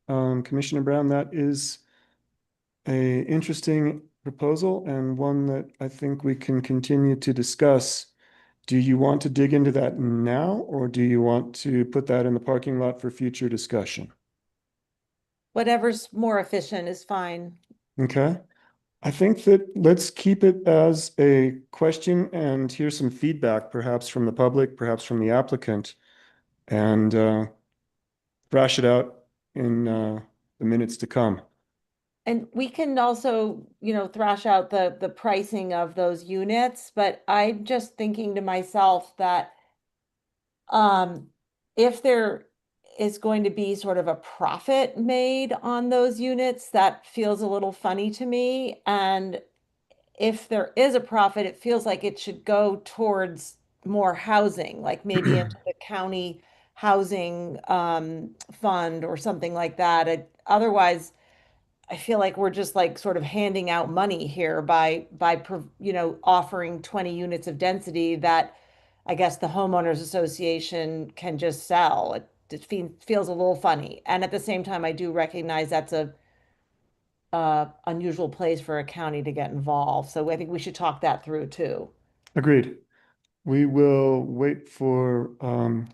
Commissioner Brown, that is an interesting proposal and one that I think we can continue to discuss. Do you want to dig into that now, or do you want to put that in the parking lot for future discussion? Whatever's more efficient is fine. Okay. I think that let's keep it as a question and hear some feedback, perhaps from the public, perhaps from the applicant, and thrash it out in the minutes to come. And we can also, thrash out the pricing of those units, but I'm just thinking to myself that if there is going to be sort of a profit made on those units, that feels a little funny to me. And if there is a profit, it feels like it should go towards more housing, like maybe into the county housing fund or something like that. Otherwise, I feel like we're just like sort of handing out money here by offering 20 units of density that I guess the homeowners association can just sell. It just feels a little funny. And at the same time, I do recognize that's a unusual place for a county to get involved. So I think we should talk that through too. Agreed. We will wait for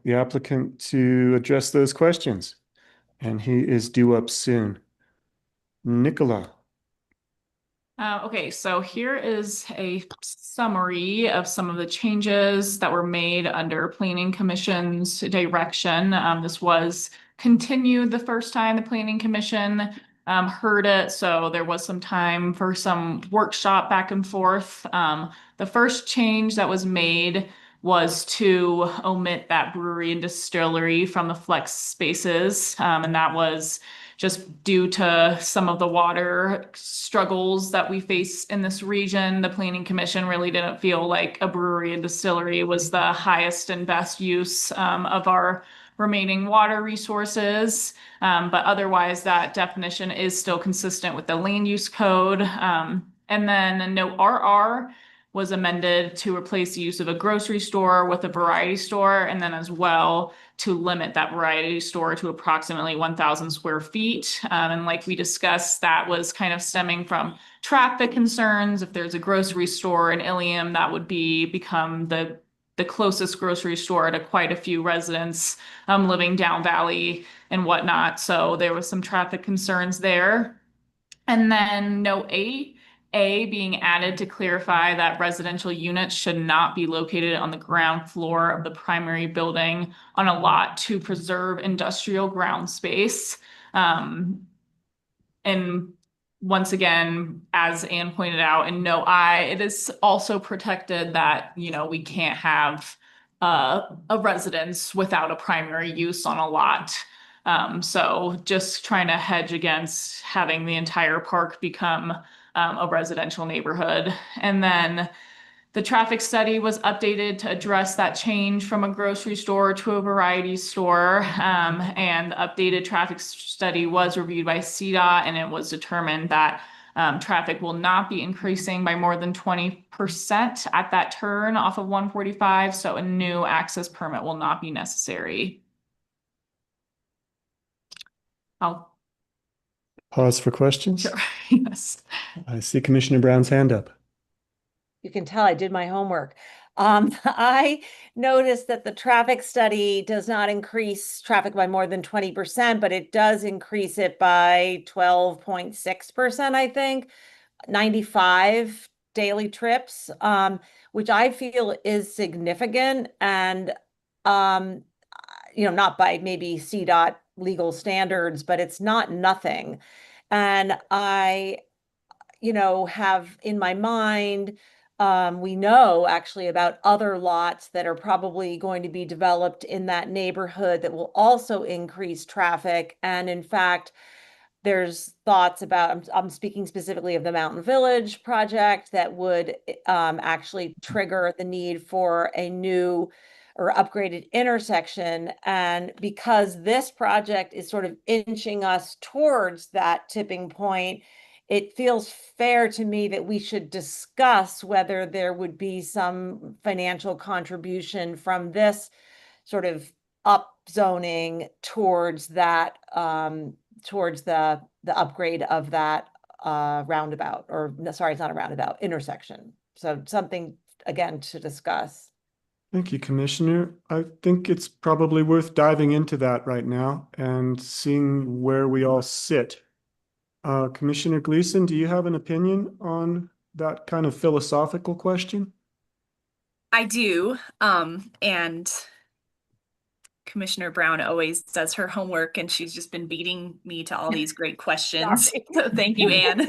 the applicant to address those questions, and he is due up soon. Nicola. Okay, so here is a summary of some of the changes that were made under Planning Commission's direction. This was continued the first time the Planning Commission heard it, so there was some time for some workshop back and forth. The first change that was made was to omit that brewery and distillery from the flex spaces, and that was just due to some of the water struggles that we face in this region. The Planning Commission really didn't feel like a brewery and distillery was the highest and best use of our remaining water resources. But otherwise, that definition is still consistent with the land use code. And then note RR was amended to replace the use of a grocery store with a variety store, and then as well to limit that variety store to approximately 1,000 square feet. And like we discussed, that was kind of stemming from traffic concerns. If there's a grocery store in Ilium, that would become the closest grocery store to quite a few residents living down valley and whatnot. So there was some traffic concerns there. And then note A being added to clarify that residential units should not be located on the ground floor of the primary building on a lot to preserve industrial ground space. And once again, as Anne pointed out in note I, it is also protected that, we can't have a residence without a primary use on a lot. So just trying to hedge against having the entire park become a residential neighborhood. And then the traffic study was updated to address that change from a grocery store to a variety store. And the updated traffic study was reviewed by CDOT, and it was determined that traffic will not be increasing by more than 20% at that turn off of 145. So a new access permit will not be necessary. I'll Pause for questions. Sure. Yes. I see Commissioner Brown's hand up. You can tell I did my homework. I noticed that the traffic study does not increase traffic by more than 20%, but it does increase it by 12.6%, I think, 95 daily trips, which I feel is significant. And, not by maybe CDOT legal standards, but it's not nothing. And I, have in my mind, we know actually about other lots that are probably going to be developed in that neighborhood that will also increase traffic. And in fact, there's thoughts about, I'm speaking specifically of the Mountain Village project that would actually trigger the need for a new or upgraded intersection. And because this project is sort of inching us towards that tipping point, it feels fair to me that we should discuss whether there would be some financial contribution from this sort of upzoning towards that, towards the upgrade of that roundabout, or sorry, it's not a roundabout, intersection. So something, again, to discuss. Thank you, Commissioner. I think it's probably worth diving into that right now and seeing where we all sit. Commissioner Gleason, do you have an opinion on that kind of philosophical question? I do. And Commissioner Brown always does her homework, and she's just been beating me to all these great questions. Sorry. So thank you, Anne.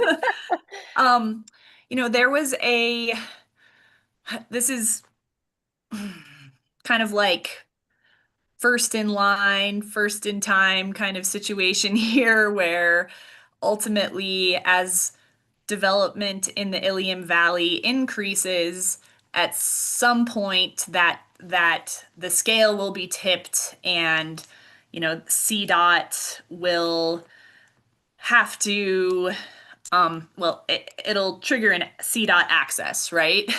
There was this is kind of like first in line, first in time kind of situation here, where ultimately, as development in the Ilium Valley increases, at some point that the scale will be tipped, and CDOT will have to it'll trigger an CDOT access, right?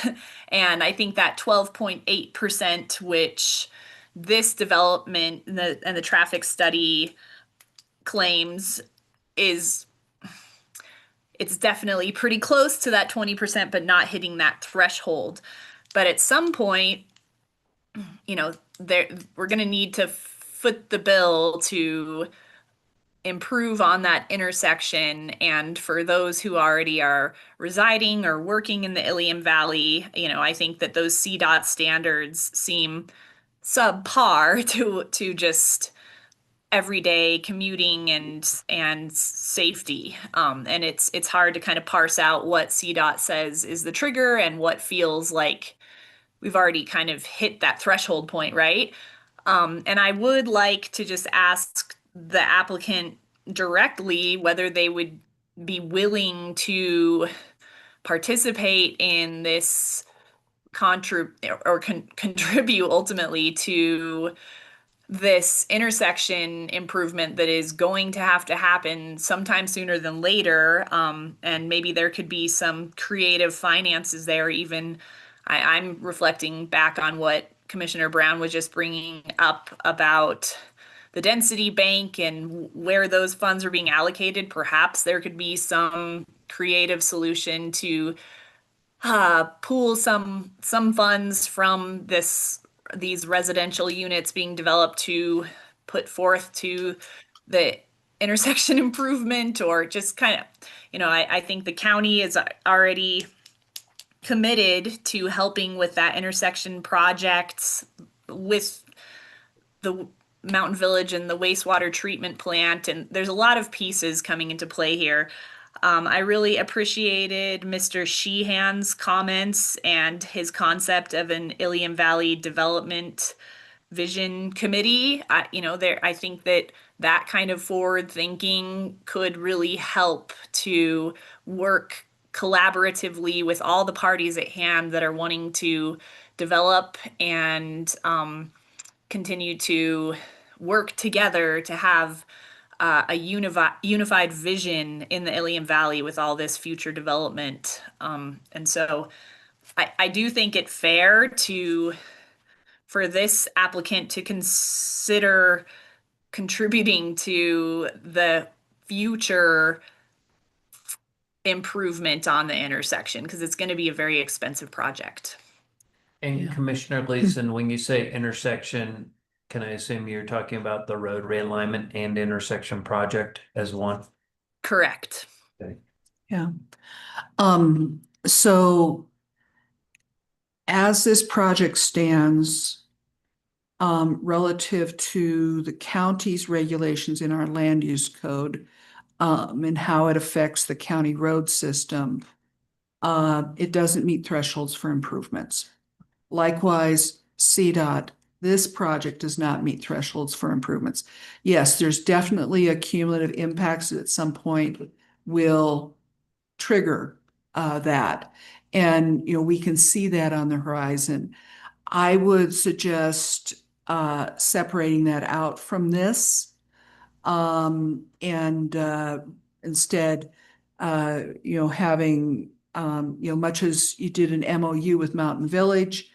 And I think that 12.8%, which this development and the traffic study claims, it's definitely pretty close to that 20%, but not hitting that threshold. But at some point, we're going to need to foot the bill to improve on that intersection. And for those who already are residing or working in the Ilium Valley, I think that those CDOT standards seem subpar to just everyday commuting and safety. And it's hard to kind of parse out what CDOT says is the trigger and what feels like we've already kind of hit that threshold point, right? And I would like to just ask the applicant directly whether they would be willing to participate in this contribute ultimately to this intersection improvement that is going to have to happen sometime sooner than later. And maybe there could be some creative finances there. Even I'm reflecting back on what Commissioner Brown was just bringing up about the density bank and where those funds are being allocated. Perhaps there could be some creative solution to pool some funds from these residential units being developed to put forth to the intersection improvement, or just kind of, I think the county is already committed to helping with that intersection project with the Mountain Village and the wastewater treatment plant. And there's a lot of pieces coming into play here. I really appreciated Mr. Sheehan's comments and his concept of an Ilium Valley Development Vision Committee. I think that kind of forward thinking could really help to work collaboratively with all the parties at hand that are wanting to develop and continue to work together to have a unified vision in the Ilium Valley with all this future development. And so I do think it fair for this applicant to consider contributing to the future improvement on the intersection, because it's going to be a very expensive project. And Commissioner Gleason, when you say intersection, can I assume you're talking about the road realignment and intersection project as one? Correct. Okay. Yeah. So as this project stands, relative to the county's regulations in our land use code, and how it affects the county road system, it doesn't meet thresholds for improvements. Likewise, CDOT, this project does not meet thresholds for improvements. Yes, there's definitely a cumulative impacts that at some point will trigger that. And, we can see that on the horizon. I would suggest separating that out from this, and instead, having, much as you did an MOU with Mountain Village,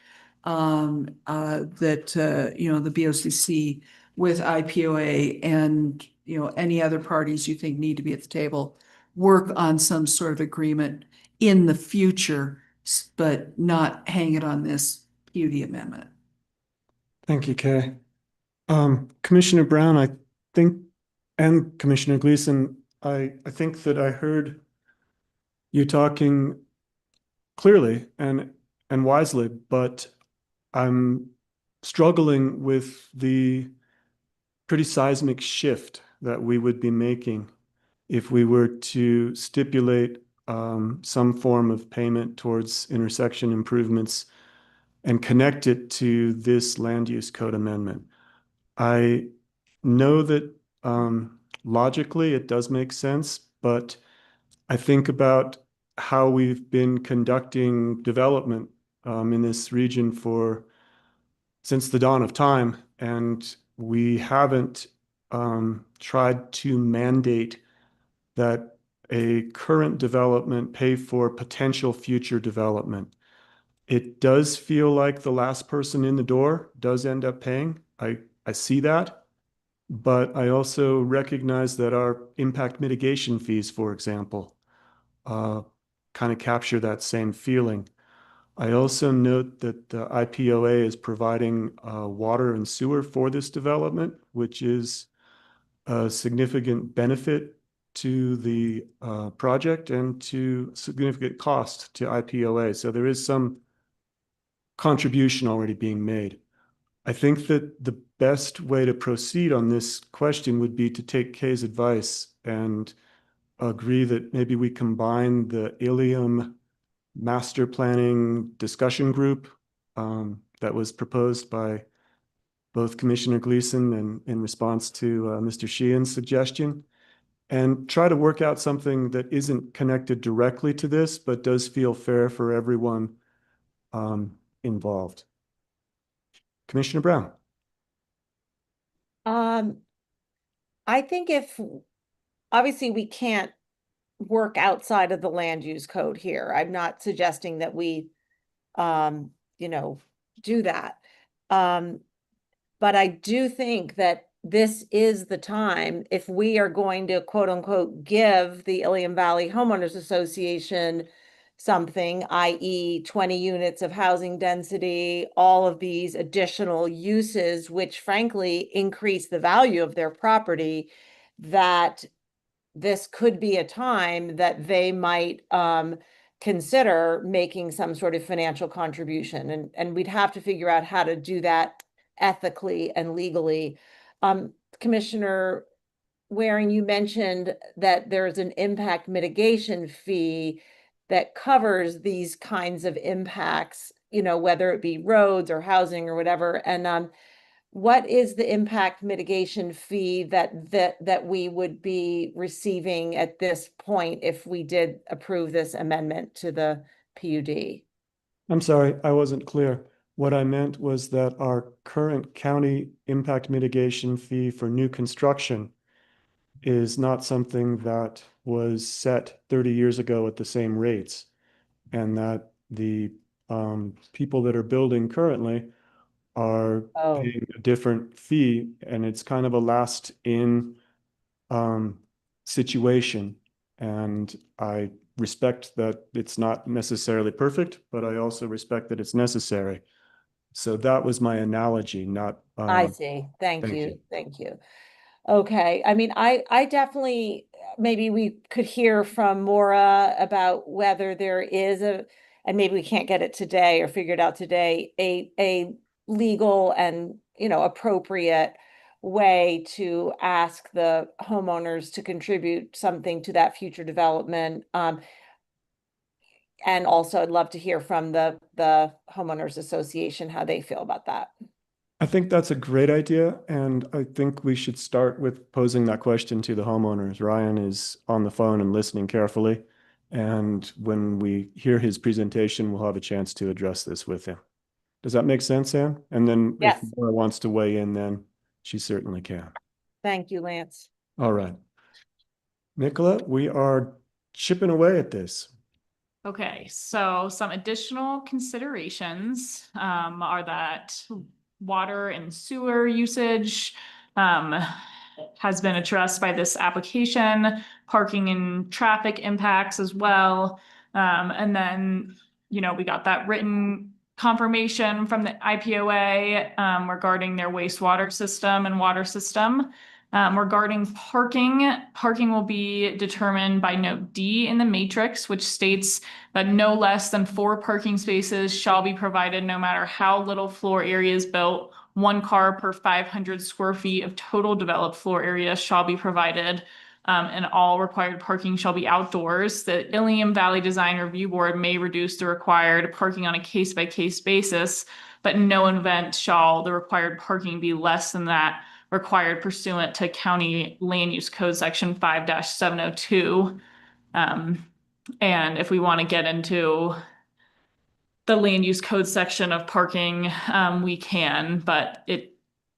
that, the BOCC with IPOA and, any other parties you think need to be at the table, work on some sort of agreement in the future, but not hang it on this PUD amendment. Thank you, Kay. Commissioner Brown, I think, and Commissioner Gleason, I think that I heard you talking clearly and wisely, but I'm struggling with the pretty seismic shift that we would be making if we were to stipulate some form of payment towards intersection improvements and connect it to this land use code amendment. I know that logically it does make sense, but I think about how we've been conducting development in this region since the dawn of time, and we haven't tried to mandate that a current development pay for potential future development. It does feel like the last person in the door does end up paying. I see that, but I also recognize that our impact mitigation fees, for example, kind of capture that same feeling. I also note that the IPOA is providing water and sewer for this development, which is a significant benefit to the project and to significant cost to IPOA. So there is some contribution already being made. I think that the best way to proceed on this question would be to take Kay's advice and agree that maybe we combine the Ilium master planning discussion group that was proposed by both Commissioner Gleason and in response to Mr. Sheehan's suggestion, and try to work out something that isn't connected directly to this, but does feel fair for everyone involved. Commissioner Brown. I think obviously we can't work outside of the land use code here. I'm not suggesting that we, do that. But I do think that this is the time, if we are going to quote unquote give the Ilium Valley Homeowners Association something, i.e. 20 units of housing density, all of these additional uses, which frankly increase the value of their property, that this could be a time that they might consider making some sort of financial contribution. And we'd have to figure out how to do that ethically and legally. Commissioner Waring, you mentioned that there's an impact mitigation fee that covers these kinds of impacts, whether it be roads or housing or whatever. And what is the impact mitigation fee that we would be receiving at this point if we did approve this amendment to the PUD? I'm sorry, I wasn't clear. What I meant was that our current county impact mitigation fee for new construction is not something that was set 30 years ago at the same rates, and that the people that are building currently are paying a different fee, and it's kind of a last in situation. And I respect that it's not necessarily perfect, but I also respect that it's necessary. So that was my analogy, not. I see. Thank you. Thank you. Okay. I mean, I definitely, maybe we could hear from Maura about whether there is and maybe we can't get it today or figure it out today, a legal and, appropriate way to ask the homeowners to contribute something to that future development. And also I'd love to hear from the homeowners association, how they feel about that. I think that's a great idea, and I think we should start with posing that question to the homeowners. Ryan is on the phone and listening carefully, and when we hear his presentation, we'll have a chance to address this with him. Does that make sense, Sam? And then yes, if Maura wants to weigh in, then she certainly can. Thank you, Lance. All right. Nicola, we are chipping away at this. Okay, so some additional considerations are that water and sewer usage has been addressed by this application, parking and traffic impacts as well. And then, we got that written confirmation from the IPOA regarding their wastewater system and water system. Regarding parking will be determined by note D in the matrix, which states that no less than 4 parking spaces shall be provided no matter how little floor area is built. 1 car per 500 square feet of total developed floor area shall be provided. And all required parking shall be outdoors. The Ilium Valley Design Review Board may reduce the required parking on a case-by-case basis, but in no event shall the required parking be less than that required pursuant to County Land Use Code Section 5-702. And if we want to get into the land use code section of parking, we can, but it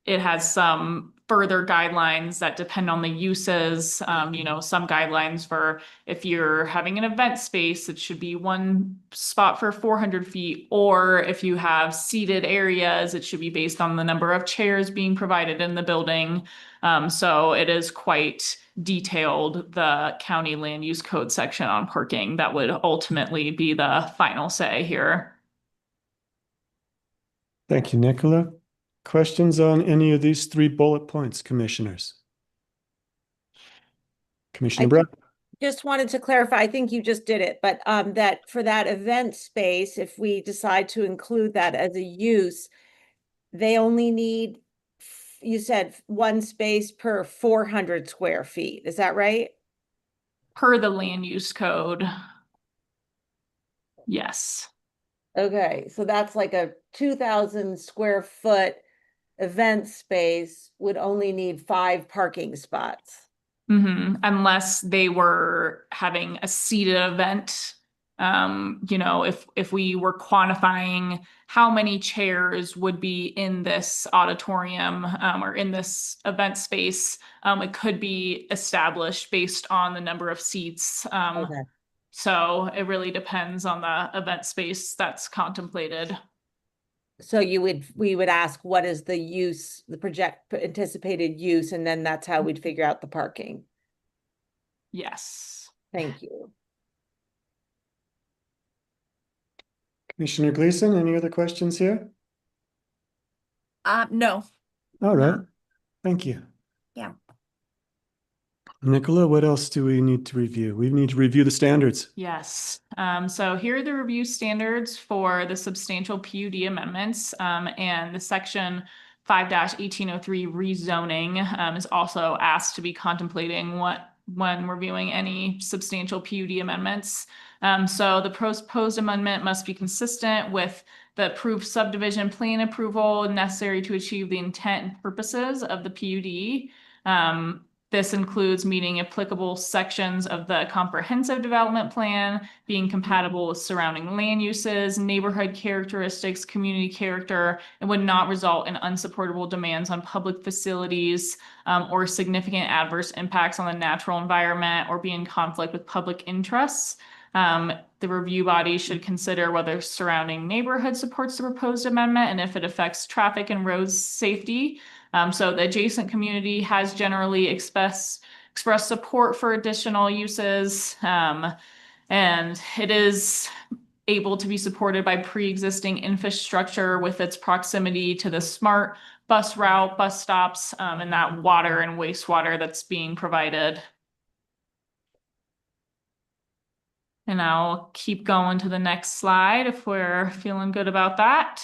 has some further guidelines that depend on the uses. Some guidelines for if you're having an event space, it should be 1 spot for 400 feet, or if you have seated areas, it should be based on the number of chairs being provided in the building. So it is quite detailed, the county land use code section on parking that would ultimately be the final say here. Thank you, Nicola. Questions on any of these 3 bullet points, commissioners? Commissioner Brown? Just wanted to clarify, I think you just did it, but that for that event space, if we decide to include that as a use, they only need, you said 1 space per 400 square feet. Is that right? Per the land use code. Yes. Okay, so that's like a 2,000 square foot event space would only need 5 parking spots. Unless they were having a seated event. If we were quantifying how many chairs would be in this auditorium or in this event space, it could be established based on the number of seats. Okay. So it really depends on the event space that's contemplated. So we would ask, what is the use, the anticipated use, and then that's how we'd figure out the parking. Yes. Thank you. Commissioner Gleason, any other questions here? No. All right. Thank you. Yeah. Nicola, what else do we need to review? We need to review the standards. Yes. So here are the review standards for the substantial PUD amendments, and the section 5-1803 rezoning is also asked to be contemplating when reviewing any substantial PUD amendments. So the proposed amendment must be consistent with the approved subdivision plan approval necessary to achieve the intent and purposes of the PUD. This includes meeting applicable sections of the comprehensive development plan, being compatible with surrounding land uses, neighborhood characteristics, community character, and would not result in unsupportable demands on public facilities or significant adverse impacts on the natural environment or be in conflict with public interests. The review body should consider whether surrounding neighborhood supports the proposed amendment and if it affects traffic and road safety. So the adjacent community has generally expressed support for additional uses, and it is able to be supported by pre-existing infrastructure with its proximity to the smart bus route, bus stops, and that water and wastewater that's being provided. And I'll keep going to the next slide if we're feeling good about that.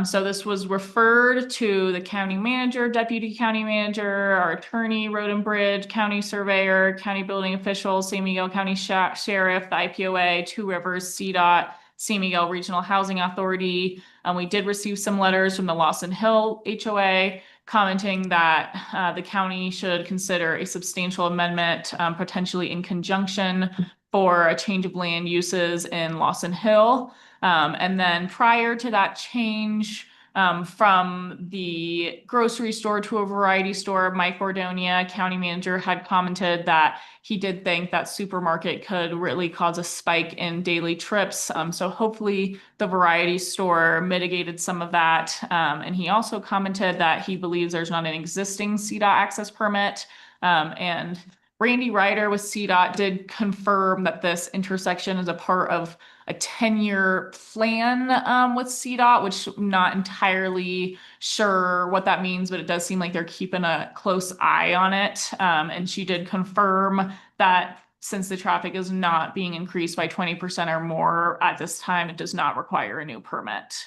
So this was referred to the county manager, deputy county manager, our attorney, road and bridge, county surveyor, county building official, San Miguel County Sheriff, the IPOA, Two Rivers, CDOT, San Miguel Regional Housing Authority. We did receive some letters from the Lawson Hill HOA commenting that the county should consider a substantial amendment, potentially in conjunction for a change of land uses in Lawson Hill. And then prior to that change, from the grocery store to a variety store, Mike Ordonia, county manager, had commented that he did think that supermarket could really cause a spike in daily trips. So hopefully the variety store mitigated some of that. And he also commented that he believes there's not an existing CDOT access permit. And Randy Ryder with CDOT did confirm that this intersection is a part of a 10-year plan with CDOT, which I'm not entirely sure what that means, but it does seem like they're keeping a close eye on it. And she did confirm that since the traffic is not being increased by 20% or more at this time, it does not require a new permit.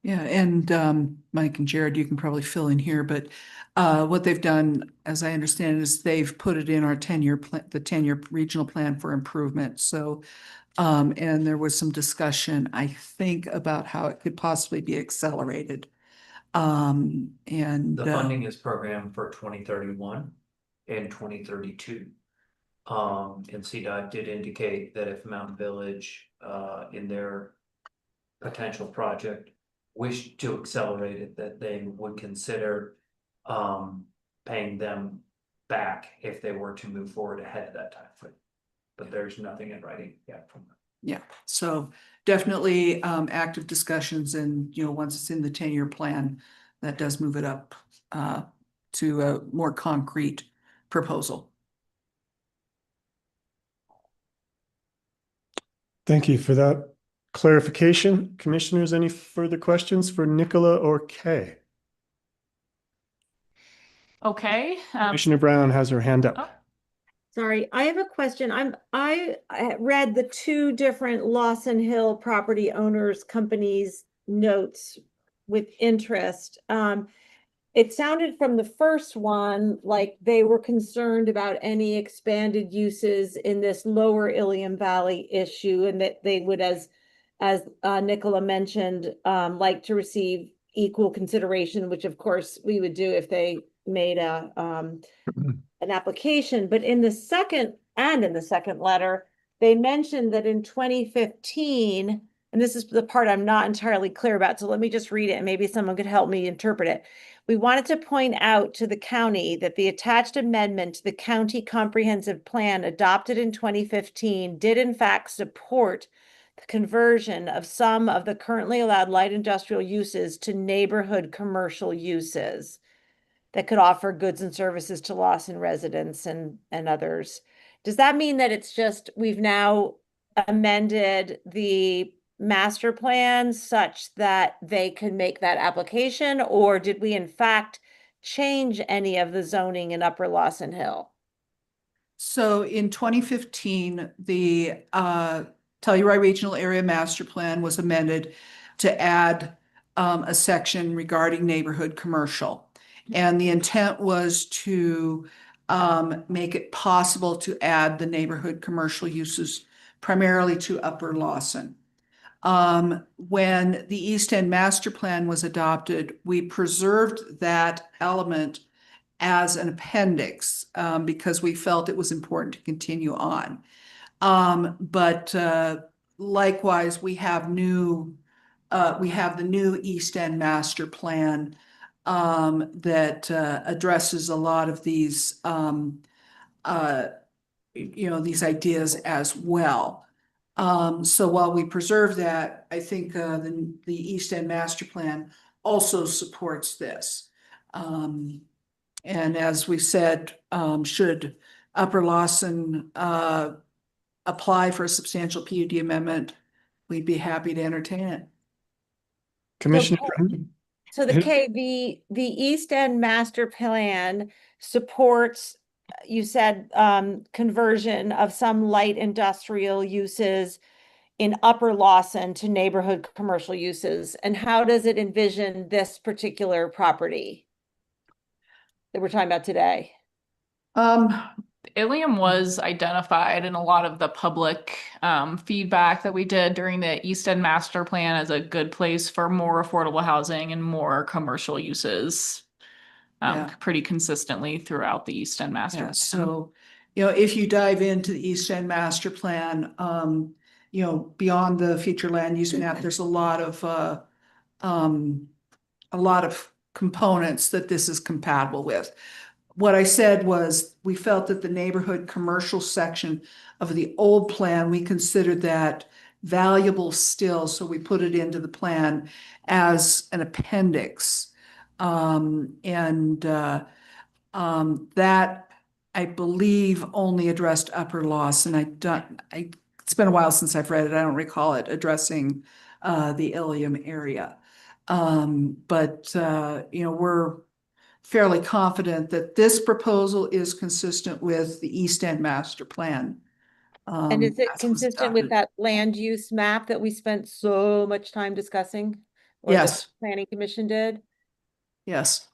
Yeah, and Mike and Jared, you can probably fill in here, but what they've done, as I understand, is they've put it in our 10-year plan, the 10-year regional plan for improvement. So, and there was some discussion, I think, about how it could possibly be accelerated. And The funding is programmed for 2031 and 2032. And CDOT did indicate that if Mountain Village, in their potential project, wished to accelerate it, that they would consider paying them back if they were to move forward ahead of that time frame. But there's nothing in writing yet from them. yeah, so definitely active discussions, and once it's in the 10-year plan, that does move it up to a more concrete proposal. Thank you for that clarification. Commissioners, any further questions for Nicola or Kay? Okay. Commissioner Brown has her hand up. Sorry, I have a question. I read the two different Lawson Hill property owners companies notes with interest. It sounded from the first one like they were concerned about any expanded uses in this lower Ilium Valley issue, and that they would, as Nicola mentioned, like to receive equal consideration, which of course we would do if they made an application. But in the second letter, they mentioned that in 2015, and this is the part I'm not entirely clear about, so let me just read it and maybe someone could help me interpret it. We wanted to point out to the county that the attached amendment to the county comprehensive plan adopted in 2015 did in fact support the conversion of some of the currently allowed light industrial uses to neighborhood commercial uses that could offer goods and services to Lawson residents and others. Does that mean that it's just we've now amended the master plan such that they can make that application, or did we in fact change any of the zoning in Upper Lawson Hill? So in 2015, the Telluride Regional Area Master Plan was amended to add a section regarding neighborhood commercial. And the intent was to make it possible to add the neighborhood commercial uses primarily to Upper Lawson. When the East End Master Plan was adopted, we preserved that element as an appendix because we felt it was important to continue on. But likewise, we have the new East End Master Plan that addresses a lot of these these ideas as well. So while we preserve that, I think the East End Master Plan also supports this. And as we said, should Upper Lawson apply for a substantial PUD amendment, we'd be happy to entertain it. Commissioner So the East End Master Plan supports, you said, conversion of some light industrial uses in Upper Lawson to neighborhood commercial uses. And how does it envision this particular property that we're talking about today? Ilium was identified in a lot of the public feedback that we did during the East End Master Plan as a good place for more affordable housing and more commercial uses. Pretty consistently throughout the East End Master Plan. So, if you dive into the East End Master Plan, beyond the future land use map, there's a lot of components that this is compatible with. What I said was we felt that the neighborhood commercial section of the old plan, we considered that valuable still, so we put it into the plan as an appendix. That I believe only addressed Upper Lawson. It's been a while since I've read it. I don't recall it addressing the Ilium area. But we're fairly confident that this proposal is consistent with the East End Master Plan. And is it as was consistent with adopted. that land use map that we spent so much time discussing? Or the Yes. Planning Commission did? Yes.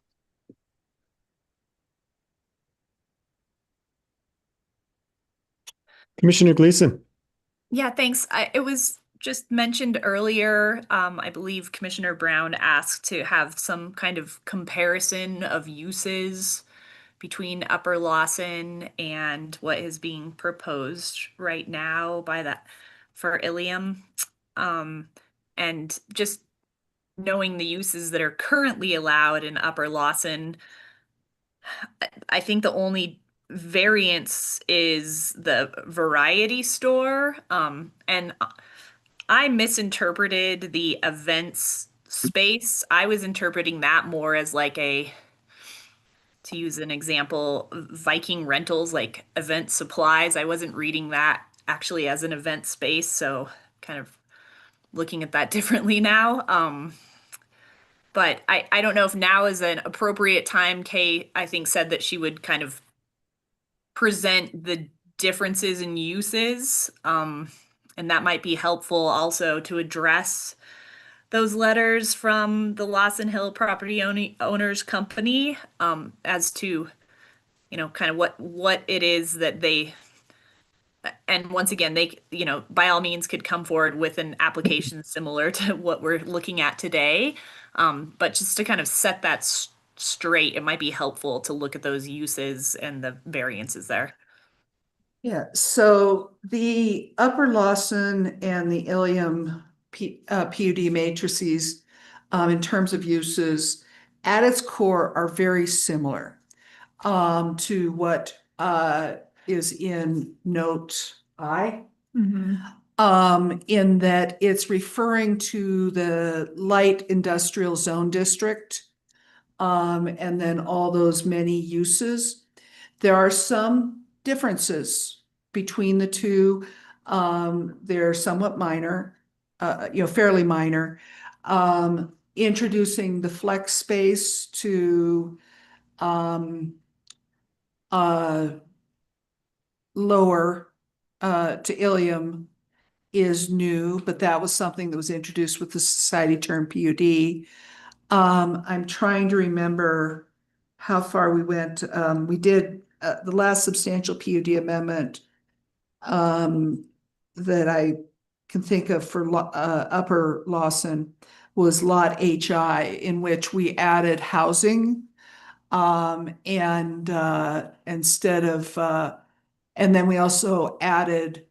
Commissioner Gleason. Yeah, thanks. It was just mentioned earlier, I believe Commissioner Brown asked to have some kind of comparison of uses between Upper Lawson and what is being proposed right now by that for Ilium. And just knowing the uses that are currently allowed in Upper Lawson, I think the only variance is the variety store. And I misinterpreted the events space. I was interpreting that more as like to use an example, Viking rentals, like event supplies. I wasn't reading that actually as an event space, so kind of looking at that differently now. But I don't know if now is an appropriate time. Kay, I think, said that she would kind of present the differences in uses. And that might be helpful also to address those letters from the Lawson Hill Property Owners Company, as to, kind of what it is that they, and once again, they, by all means could come forward with an application similar to what we're looking at today. But just to kind of set that straight, it might be helpful to look at those uses and the variances there. Yeah, so the Upper Lawson and the Ilium PUD matrices, in terms of uses, at its core are very similar to what is in note I. In that it's referring to the light industrial zone district, and then all those many uses. There are some differences between the two. They're somewhat minor, fairly minor. Introducing the flex space to lower to Ilium is new, but that was something that was introduced with the society term PUD. I'm trying to remember how far we went. We did the last substantial PUD amendment that I can think of for Upper Lawson was Lot HI, in which we added housing, and instead of and then we also added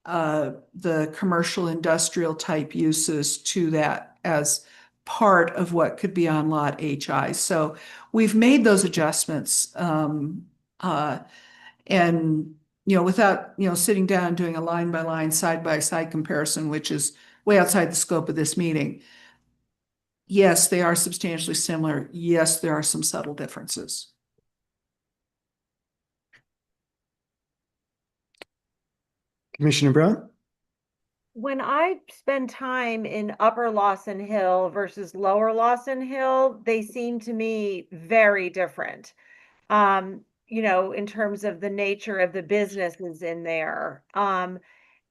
the commercial industrial type uses to that as part of what could be on Lot HI. So we've made those adjustments, and without sitting down and doing a line by line, side by side comparison, which is way outside the scope of this meeting. Yes, they are substantially similar. Yes, there are some subtle differences. Commissioner Brown? When I spend time in Upper Lawson Hill versus Lower Lawson Hill, they seem to me very different. In terms of the nature of the businesses in there. Upper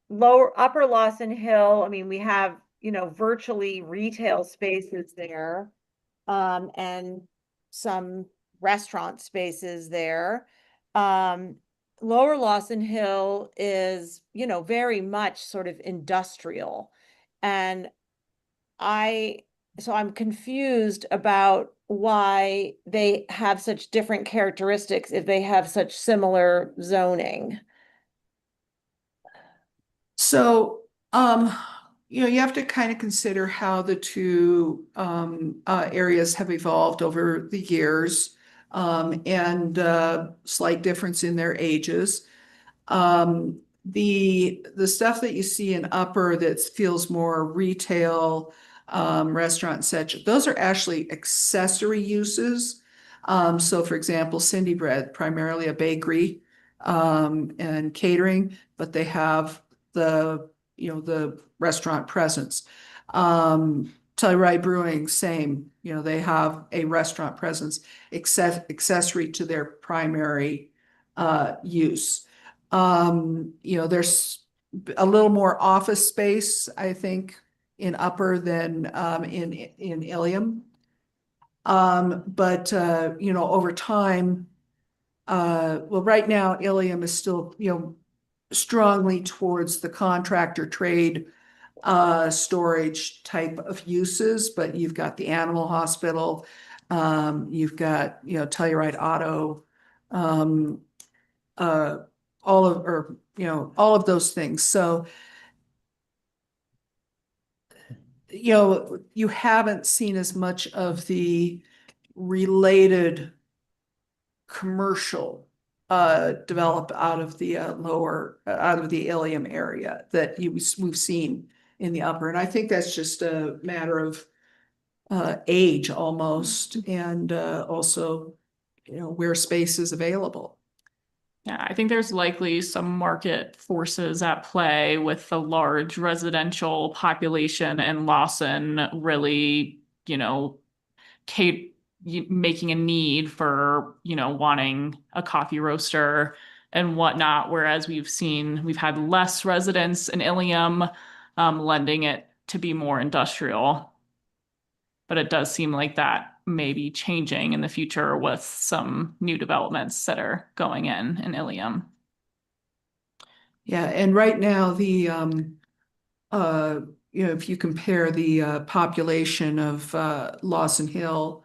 Lawson Hill, I mean, we have, virtually retail spaces there, and some restaurant spaces there. Lower Lawson Hill is, very much sort of industrial. And so I'm confused about why they have such different characteristics if they have such similar zoning. So, you have to kind of consider how the two areas have evolved over the years, and slight difference in their ages. The stuff that you see in Upper that feels more retail, restaurant, such, those are actually accessory uses. So for example, Cindy Bread, primarily a bakery and catering, but they have the, the restaurant presence. Telluride Brewing, same, they have a restaurant presence, accessory to their primary use. There's a little more office space, I think, in Upper than in Ilium. But over time, well, right now, Ilium is still, strongly towards the contractor trade storage type of uses, but you've got the animal hospital, you've got, Telluride Auto, all of those things. So, you haven't seen as much of the related commercial develop out of the out of the Ilium area that we've seen in the Upper. And I think that's just a matter of age almost, and also, where space is available. Yeah, I think there's likely some market forces at play with the large residential population in Lawson really, making a need for, wanting a coffee roaster and whatnot. Whereas we've had less residents in Ilium, lending it to be more industrial. But it does seem like that may be changing in the future with some new developments that are going in Ilium. Yeah, and right now the if you compare the population of Lawson Hill,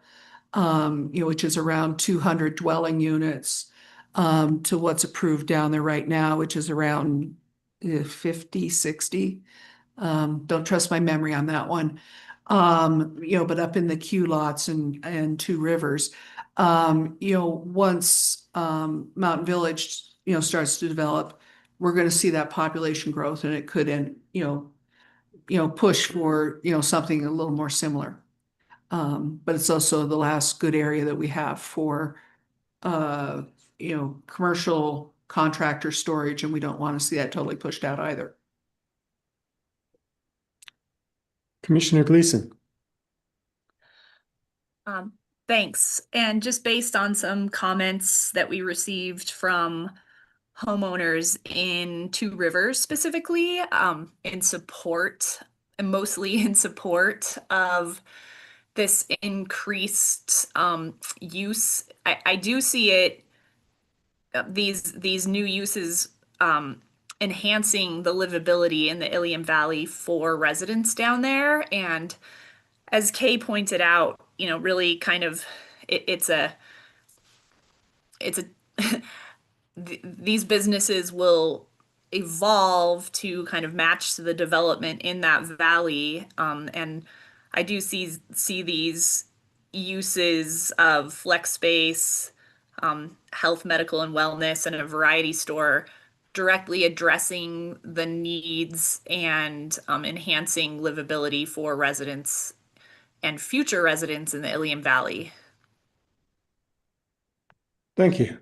which is around 200 dwelling units, to what's approved down there right now, which is around 50, 60. Don't trust my memory on that one. But up in the Q lots and Two Rivers, once Mountain Village, starts to develop, we're going to see that population growth, and it could, push for, something a little more similar. But it's also the last good area that we have for, commercial contractor storage, and we don't want to see that totally pushed out either. Commissioner Gleason. Thanks. And just based on some comments that we received from homeowners in Two Rivers specifically, in support, and mostly in support of this increased use, I do see it, these new uses enhancing the livability in the Ilium Valley for residents down there. And as Kay pointed out, really kind of it's a these businesses will evolve to kind of match the development in that valley. And I do see these uses of flex space, health, medical, and wellness, and a variety store directly addressing the needs and enhancing livability for residents and future residents in the Ilium Valley. Thank you.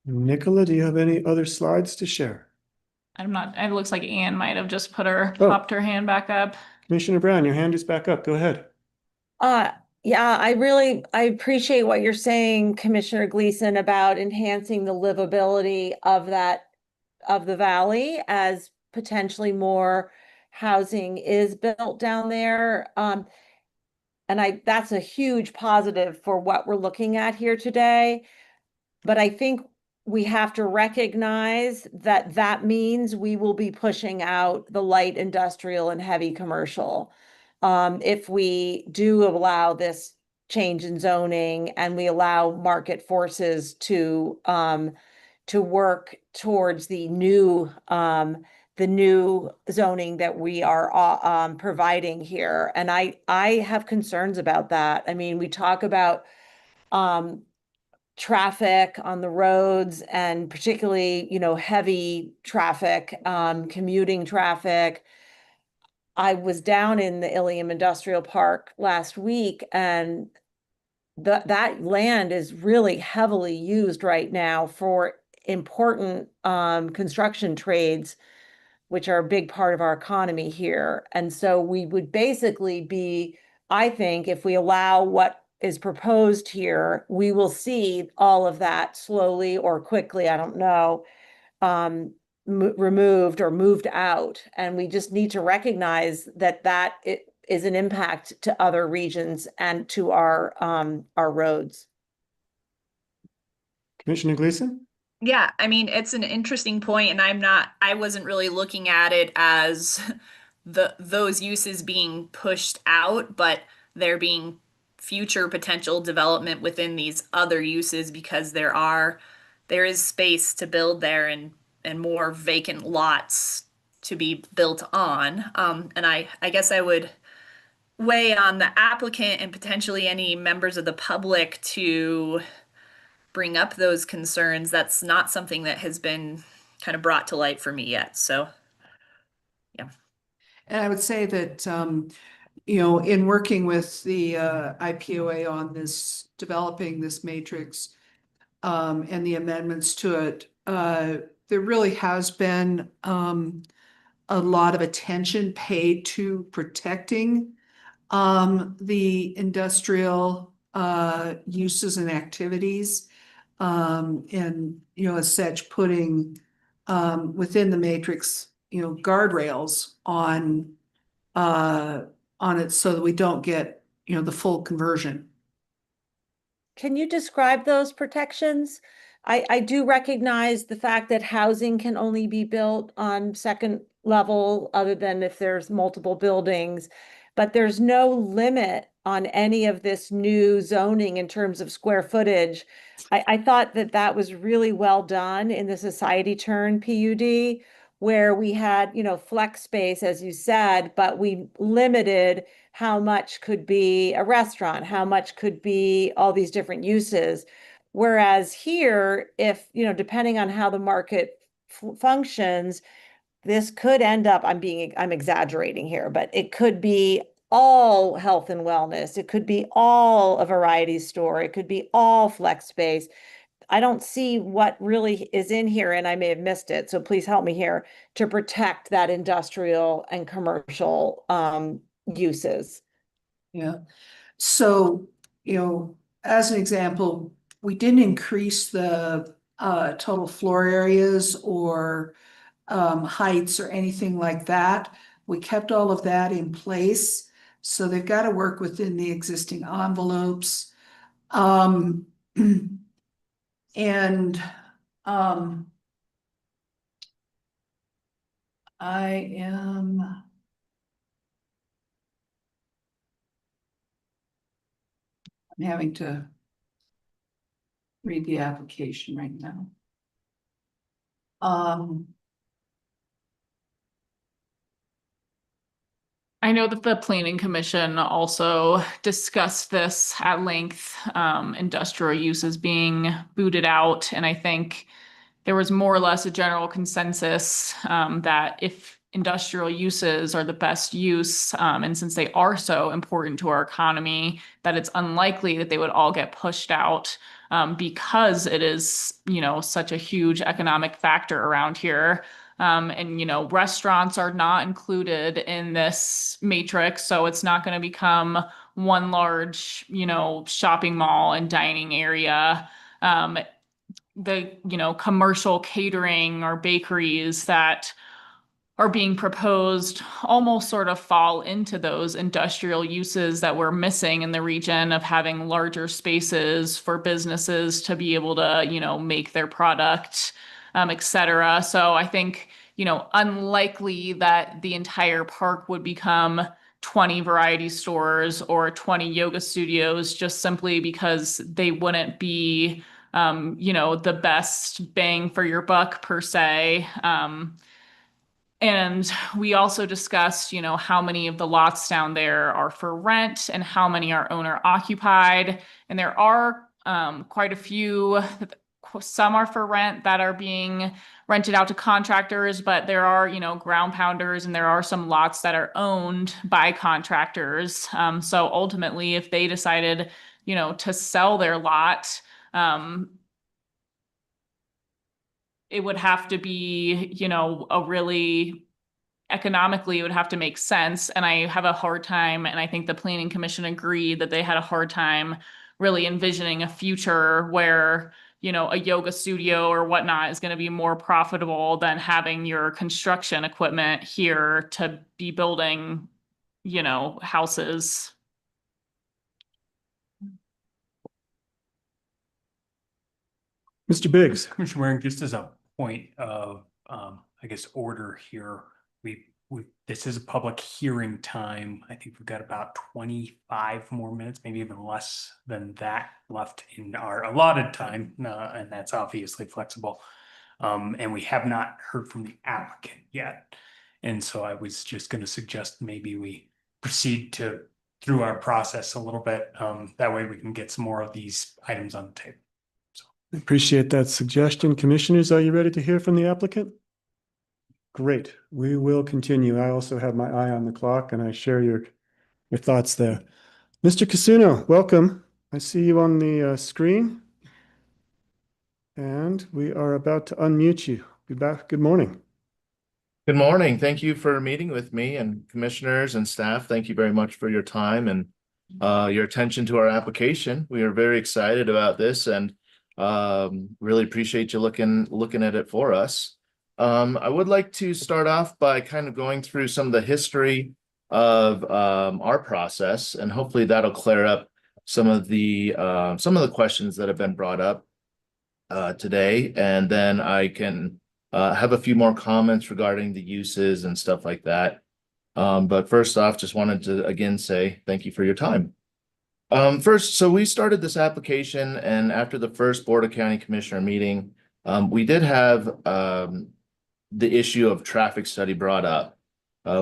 Nicola, do you have any other slides to share? It looks like Anne might have just popped her hand back up. Commissioner Brown, your hand is back up. Go ahead. Yeah, I appreciate what you're saying, Commissioner Gleason, about enhancing the livability of the valley as potentially more housing is built down there. And that's a huge positive for what we're looking at here today. But I think we have to recognize that that means we will be pushing out the light industrial and heavy commercial. If we do allow this change in zoning and we allow market forces to work towards the new zoning that we are providing here. And I have concerns about that. I mean, we talk about traffic on the roads, and particularly, heavy traffic, commuting traffic. I was down in the Ilium Industrial Park last week, and that land is really heavily used right now for important construction trades, which are a big part of our economy here. And so we would basically be, I think, if we allow what is proposed here, we will see all of that slowly or quickly, I don't know, removed or moved out. And we just need to recognize that it is an impact to other regions and to our roads. Commissioner Gleason? Yeah, I mean, it's an interesting point, and I wasn't really looking at it as those uses being pushed out, but there being future potential development within these other uses because there is space to build there and more vacant lots to be built on. And I guess I would weigh on the applicant and potentially any members of the public to bring up those concerns. That's not something that has been kind of brought to light for me yet. So, yeah. And I would say that, in working with the IPOA on this, developing this matrix and the amendments to it, there really has been a lot of attention paid to protecting the industrial uses and activities. And, as such, putting within the matrix, guardrails on it so that we don't get, the full conversion. Can you describe those protections? I do recognize the fact that housing can only be built on second level other than if there's multiple buildings, but there's no limit on any of this new zoning in terms of square footage. I thought that was really well done in the Society Turn PUD, where we had, flex space, as you said, but we limited how much could be a restaurant, how much could be all these different uses. Whereas here, if, depending on how the market functions, this could end up, I'm exaggerating here, but it could be all health and wellness. It could be all a variety store. It could be all flex space. I don't see what really is in here, and I may have missed it. So please help me here to protect that industrial and commercial uses. Yeah. So, as an example, we didn't increase the total floor areas or heights or anything like that. We kept all of that in place. So they've got to work within the existing envelopes. And I'm having to read the application right now. I know that the Planning Commission also discussed this at length, industrial uses being booted out. And I think there was more or less a general consensus that if industrial uses are the best use, and since they are so important to our economy, that it's unlikely that they would all get pushed out because it is, such a huge economic factor around here. And, restaurants are not included in this matrix, so it's not going to become one large, shopping mall and dining area. The commercial catering or bakeries that are being proposed almost sort of fall into those industrial uses that we're missing in the region of having larger spaces for businesses to be able to, make their product, et cetera. So I think, unlikely that the entire park would become 20 variety stores or 20 yoga studios just simply because they wouldn't be, the best bang for your buck per se. And we also discussed, how many of the lots down there are for rent and how many are owner occupied. And there are quite a few some are for rent that are being rented out to contractors, but there are, ground pounders and there are some lots that are owned by contractors. So ultimately, if they decided, to sell their lot, it would have to be, economically, it would have to make sense. And I have a hard time, and I think the Planning Commission agreed that they had a hard time really envisioning a future where, a yoga studio or whatnot is going to be more profitable than having your construction equipment here to be building, houses. Mr. Biggs. Commissioner Waring, just as a point of, I guess, order here, this is a public hearing time. I think we've got about 25 more minutes, maybe even less than that left in our allotted time, and that's obviously flexible. And we have not heard from the applicant yet. And so I was just going to suggest maybe we proceed through our process a little bit. That way we can get some more of these items on the table. Appreciate that suggestion. Commissioners, are you ready to hear from the applicant? Great. We will continue. I also have my eye on the clock and I share your thoughts there. Mr. Casuno, welcome. I see you on the screen. And we are about to unmute you. Be back. Good morning. Good morning. Thank you for meeting with me, and commissioners and staff. Thank you very much for your time and your attention to our application. We are very excited about this and really appreciate you looking at it for us. I would like to start off by kind of going through some of the history of our process, and hopefully that'll clear up some of the questions that have been brought up today, and then I can have a few more comments regarding the uses and stuff like that. But first off, just wanted to again say thank you for your time. First, so we started this application, and after the first Board of County Commissioner meeting, we did have the issue of traffic study brought up.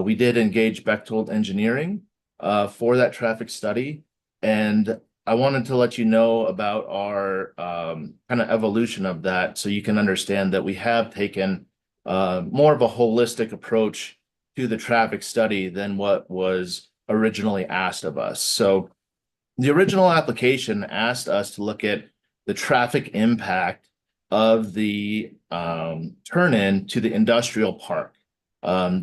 We did engage Bechtold Engineering for that traffic study, and I wanted to let you know about our kind of evolution of that so you can understand that we have taken more of a holistic approach to the traffic study than what was originally asked of us. So the original application asked us to look at the traffic impact of the turn-in to the industrial park.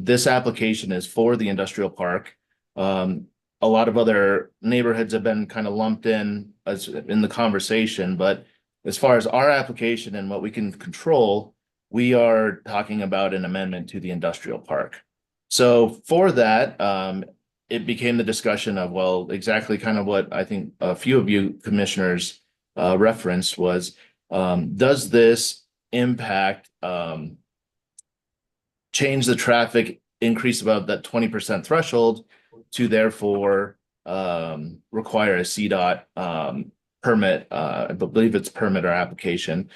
This application is for the industrial park. A lot of other neighborhoods have been kind of lumped in as in the conversation, but as far as our application and what we can control, we are talking about an amendment to the industrial park. So for that, it became the discussion of, well, exactly kind of what I think a few of you commissioners referenced was, does this impact change the traffic increase above that 20% threshold to therefore require a CDOT permit, I believe it's permit or application.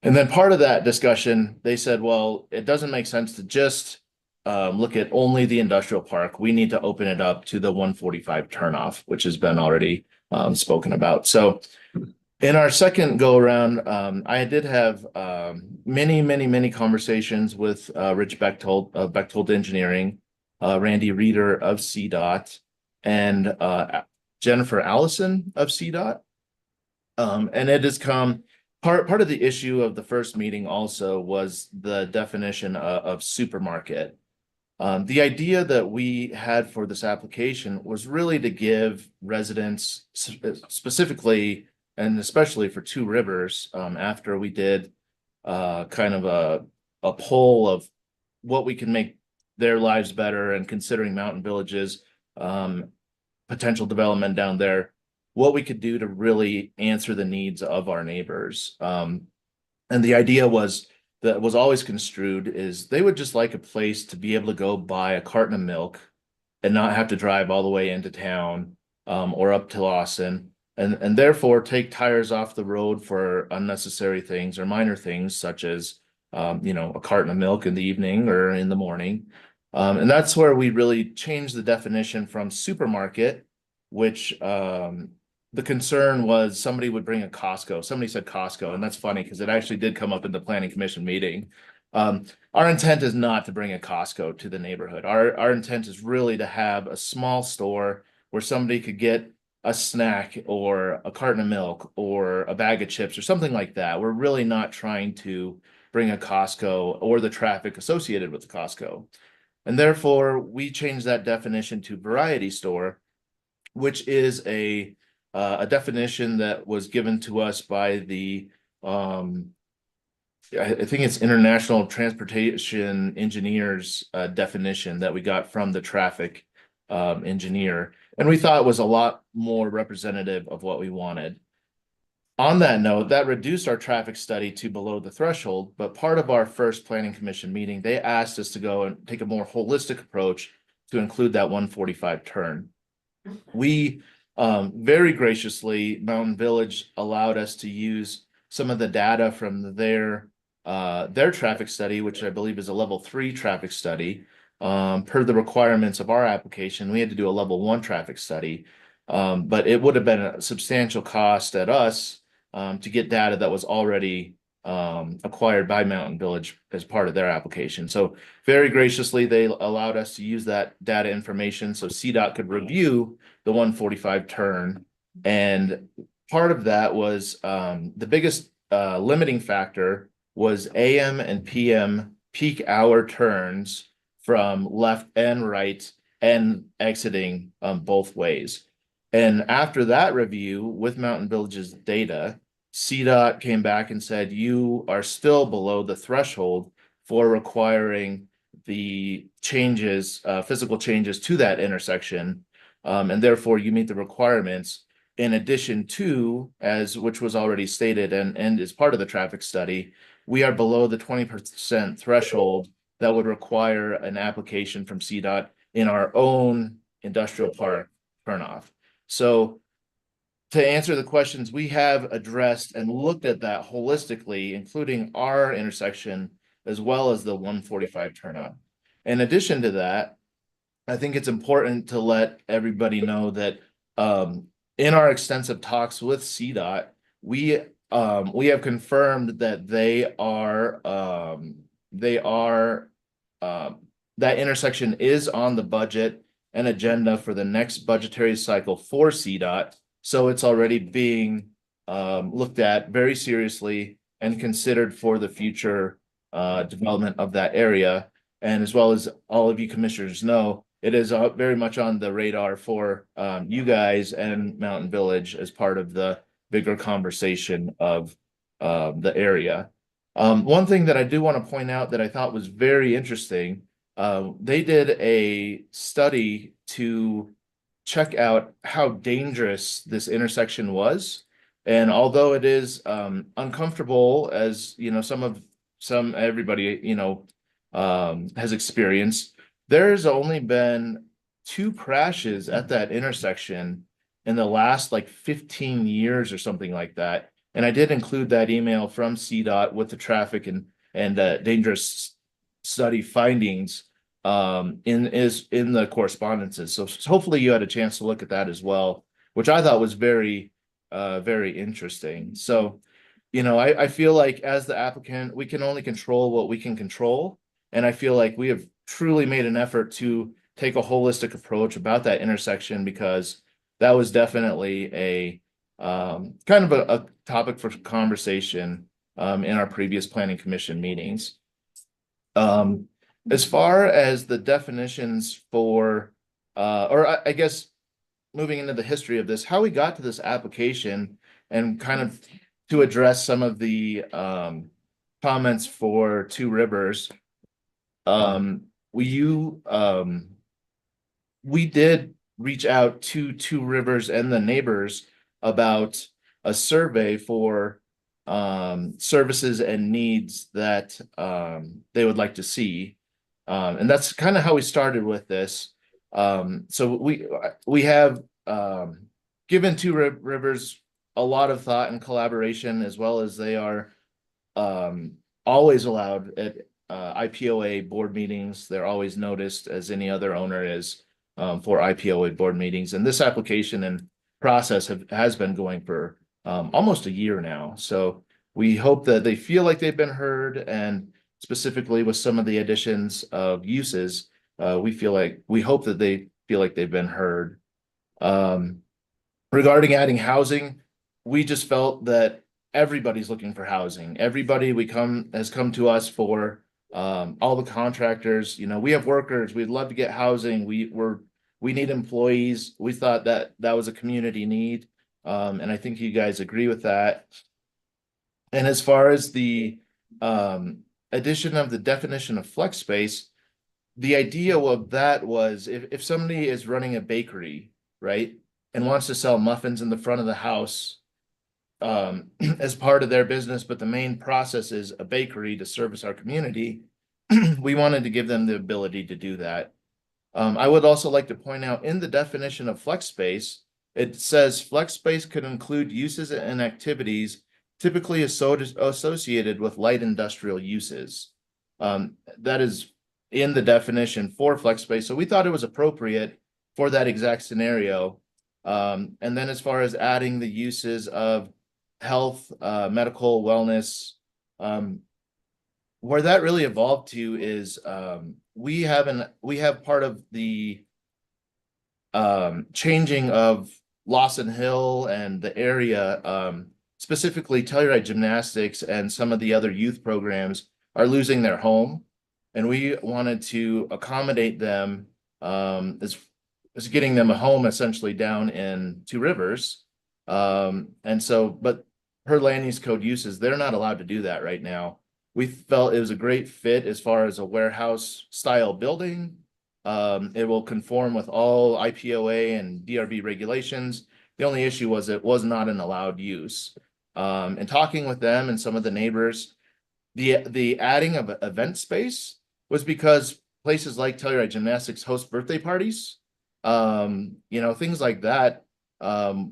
And then part of that discussion, they said, well, it doesn't make sense to just look at only the industrial park. We need to open it up to the 145 turnoff, which has been already spoken about. So in our second go around, I did have many conversations with Rich Bechtold of Bechtold Engineering, Randy Reeder of CDOT, and Jennifer Allison of CDOT. And it has come, part of the issue of the first meeting also was the definition of supermarket. The idea that we had for this application was really to give residents, specifically and especially for Two Rivers, after we did kind of a poll of what we can make their lives better, and considering Mountain Village's potential development down there, what we could do to really answer the needs of our neighbors. And the idea was that was always construed is they would just like a place to be able to go buy a carton of milk and not have to drive all the way into town or up to Lawson, and therefore take tires off the road for unnecessary things or minor things such as a carton of milk in the evening or in the morning. And that's where we really changed the definition from supermarket, which the concern was somebody would bring a Costco. Somebody said Costco, and that's funny because it actually did come up in the planning commission meeting. Our intent is not to bring a Costco to the neighborhood. Our intent is really to have a small store where somebody could get a snack or a carton of milk or a bag of chips or something like that. We're really not trying to bring a Costco or the traffic associated with the Costco. And therefore, we changed that definition to variety store, which is a definition that was given to us by the I think it's International Transportation Engineers definition that we got from the traffic engineer, and we thought it was a lot more representative of what we wanted. On that note, that reduced our traffic study to below the threshold, but part of our first planning commission meeting, they asked us to go and take a more holistic approach to include that 145 turn. We very graciously, Mountain Village allowed us to use some of the data from their traffic study, which I believe is a level 3 traffic study. Per the requirements of our application, we had to do a level 1 traffic study. But it would have been a substantial cost at us to get data that was already acquired by Mountain Village as part of their application. So very graciously, they allowed us to use that data information so CDOT could review the 145 turn. And part of that was the biggest limiting factor was AM and PM peak hour turns from left and right and exiting both ways. And after that review with Mountain Village's data, CDOT came back and said, you are still below the threshold for requiring the changes, physical changes to that intersection. And therefore you meet the requirements in addition to, which was already stated and is part of the traffic study, we are below the 20% threshold that would require an application from CDOT in our own industrial park turnoff. So to answer the questions, we have addressed and looked at that holistically, including our intersection as well as the 145 turnoff. In addition to that, I think it's important to let everybody know that in our extensive talks with CDOT, we have confirmed that that intersection is on the budget and agenda for the next budgetary cycle for CDOT. So it's already being looked at very seriously and considered for the future development of that area. And as well as all of you commissioners know, it is very much on the radar for you guys and Mountain Village as part of the bigger conversation of the area. One thing that I do want to point out that I thought was very interesting, they did a study to check out how dangerous this intersection was. And although it is uncomfortable, as you know, everybody, you know, has experienced, there's only been 2 crashes at that intersection in the last like 15 years or something like that. And I did include that email from CDOT with the traffic and dangerous study findings in the correspondences. So hopefully you had a chance to look at that as well, which I thought was very interesting. So, you know, I feel like as the applicant, we can only control what we can control. And I feel like we have truly made an effort to take a holistic approach about that intersection, because that was definitely a kind of a topic for conversation in our previous planning commission meetings. As far as the definitions for, or I guess moving into the history of this, how we got to this application and kind of to address some of the comments for Two Rivers, we did reach out to Two Rivers and the neighbors about a survey for services and needs that they would like to see. And that's kind of how we started with this. So we have given Two Rivers a lot of thought and collaboration, as well as they are always allowed at IPOA board meetings. They're always noticed, as any other owner is, for IPOA board meetings. And this application in process has been going for almost a year now. So we hope that they feel like they've been heard, and specifically with some of the additions of uses, we hope that they feel like they've been heard. Regarding adding housing, we just felt that everybody's looking for housing. Everybody has come to us for all the contractors. You know, we have workers. We'd love to get housing. We need employees. We thought that was a community need, and I think you guys agree with that. And as far as the addition of the definition of flex space, the idea of that was if somebody is running a bakery, right, and wants to sell muffins in the front of the house as part of their business, but the main process is a bakery to service our community, we wanted to give them the ability to do that. I would also like to point out in the definition of flex space, it says flex space could include uses and activities typically associated with light industrial uses. That is in the definition for flex space. So we thought it was appropriate for that exact scenario. And then as far as adding the uses of health, medical, wellness, where that really evolved to is we have part of the changing of Lawson Hill and the area, specifically Telluride Gymnastics and some of the other youth programs are losing their home, and we wanted to accommodate them as getting them a home essentially down in Two Rivers. And so, but per land use code uses, they're not allowed to do that right now. We felt it was a great fit as far as a warehouse style building. It will conform with all IPOA and DRB regulations. The only issue was it was not an allowed use. And talking with them and some of the neighbors, the adding of event space was because places like Telluride Gymnastics host birthday parties, things like that. Well,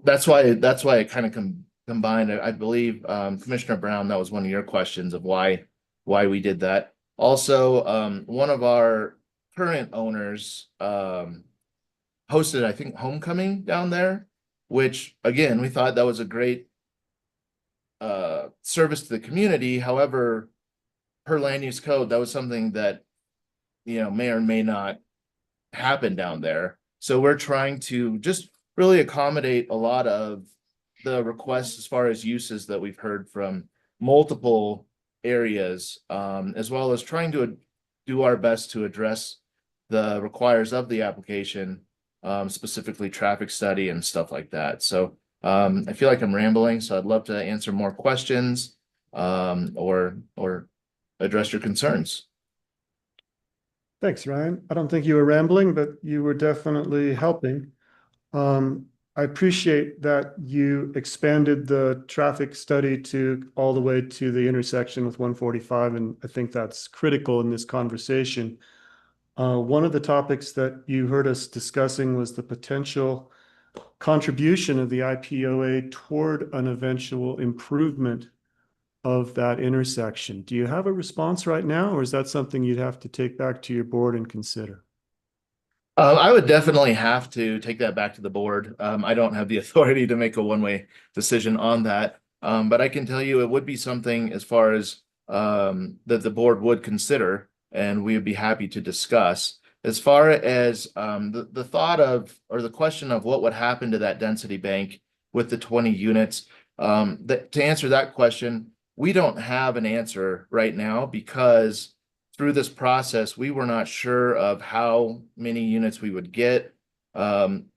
that's why it kind of combined. I believe Commissioner Brown, that was one of your questions of why we did that. Also, one of our current owners hosted, I think, homecoming down there, which again, we thought that was a great service to the community. However, per land use code, that was something that may or may not happen down there. So we're trying to just really accommodate a lot of the requests as far as uses that we've heard from multiple areas, as well as trying to do our best to address the requires of the application, specifically traffic study and stuff like that. So I feel like I'm rambling, so I'd love to answer more questions or address your concerns. Thanks, Ryan. I don't think you were rambling, but you were definitely helping. I appreciate that you expanded the traffic study to all the way to the intersection with 145, and I think that's critical in this conversation. One of the topics that you heard us discussing was the potential contribution of the IPOA toward an eventual improvement of that intersection. Do you have a response right now, or is that something you'd have to take back to your board and consider? I would definitely have to take that back to the board. I don't have the authority to make a one-way decision on that. But I can tell you it would be something as far as that the board would consider, and we would be happy to discuss. As far as the thought of, or the question of what would happen to that density bank with the 20 units, to answer that question, we don't have an answer right now because through this process, we were not sure of how many units we would get.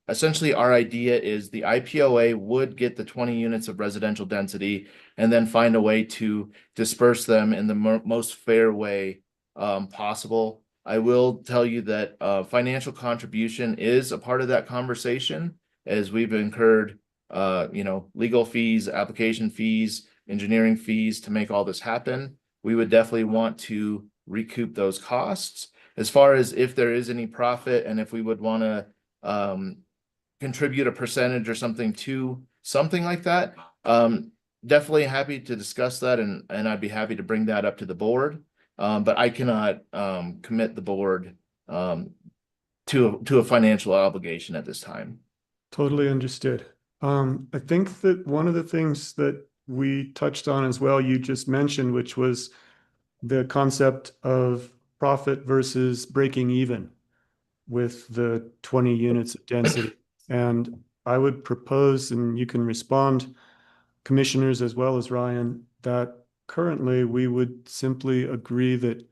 Essentially, our idea is the IPOA would get the 20 units of residential density and then find a way to disperse them in the most fair way possible. I will tell you that financial contribution is a part of that conversation, as we've incurred, legal fees, application fees, engineering fees to make all this happen. We would definitely want to recoup those costs. As far as if there is any profit and if we would want to contribute a percentage or something to something like that, definitely happy to discuss that, and I'd be happy to bring that up to the board. But I cannot commit the board to a financial obligation at this time. Totally understood. I think that one of the things that we touched on as well, you just mentioned, which was the concept of profit versus breaking even with the 20 units of density. And I would propose, and you can respond, commissioners as well as Ryan, that currently we would simply agree that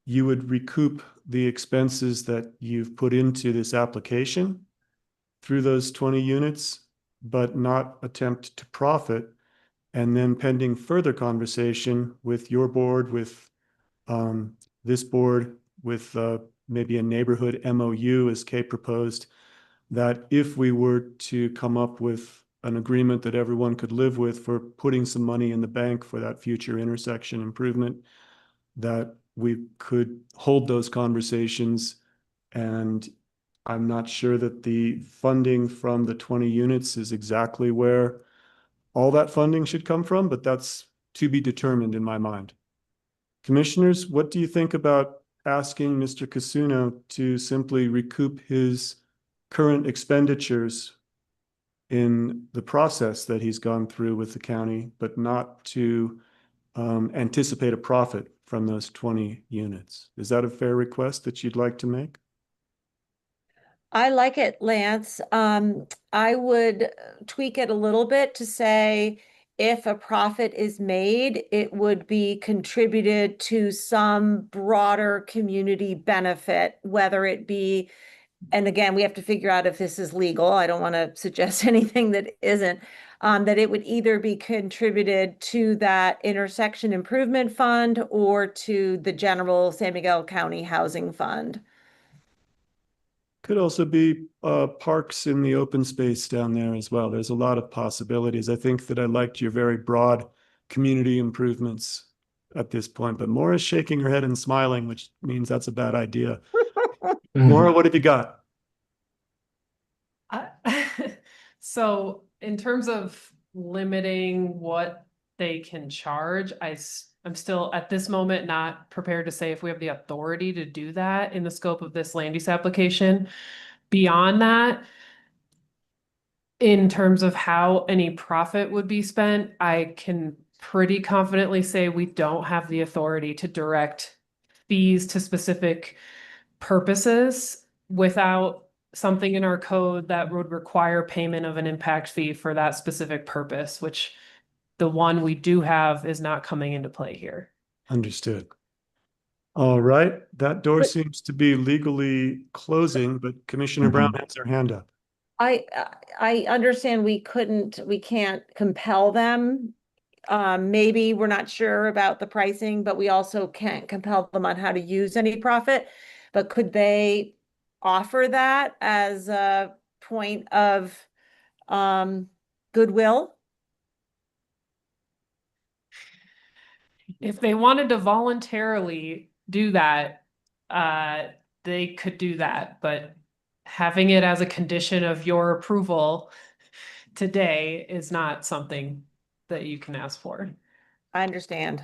you would recoup the expenses that you've put into this application through those 20 units, but not attempt to profit. And then pending further conversation with your board, with this board, with maybe a neighborhood MOU as Kay proposed, that if we were to come up with an agreement that everyone could live with for putting some money in the bank for that future intersection improvement, that we could hold those conversations. And I'm not sure that the funding from the 20 units is exactly where all that funding should come from, but that's to be determined in my mind. Commissioners, what do you think about asking Mr. Casuno to simply recoup his current expenditures in the process that he's gone through with the county, but not to anticipate a profit from those 20 units? Is that a fair request that you'd like to make? I like it, Lance. I would tweak it a little bit to say if a profit is made, it would be contributed to some broader community benefit, whether it be, and again, we have to figure out if this is legal. I don't want to suggest anything that isn't, that it would either be contributed to that intersection improvement fund or to the general San Miguel County Housing Fund. Could also be parks in the open space down there as well. There's a lot of possibilities. I think that I liked your very broad community improvements at this point, but Maura's shaking her head and smiling, which means that's a bad idea. Maura, what have you got? So in terms of limiting what they can charge, I'm still at this moment not prepared to say if we have the authority to do that in the scope of this land use application. Beyond that, in terms of how any profit would be spent, I can pretty confidently say we don't have the authority to direct fees to specific purposes without something in our code that would require payment of an impact fee for that specific purpose, which the one we do have is not coming into play here. Understood. All right, that door seems to be legally closing, but Commissioner Brown has her hand up. I understand we can't compel them. Maybe we're not sure about the pricing, but we also can't compel them on how to use any profit. But could they offer that as a point of goodwill? If they wanted to voluntarily do that, they could do that, but having it as a condition of your approval today is not something that you can ask for. I understand.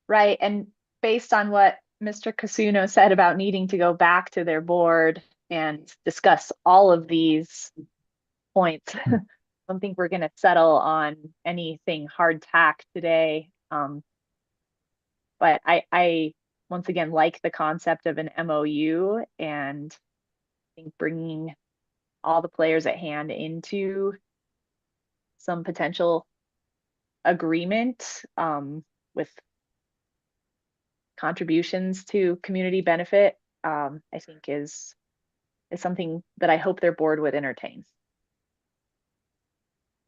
Right, and based on what Mr. Casuno said about needing to go back to their board and discuss all of these points, I don't think we're going to settle on anything hard tack today. But I once again like the concept of an MOU, and I think bringing all the players at hand into some potential agreement with contributions to community benefit, I think is something that I hope their board would entertain.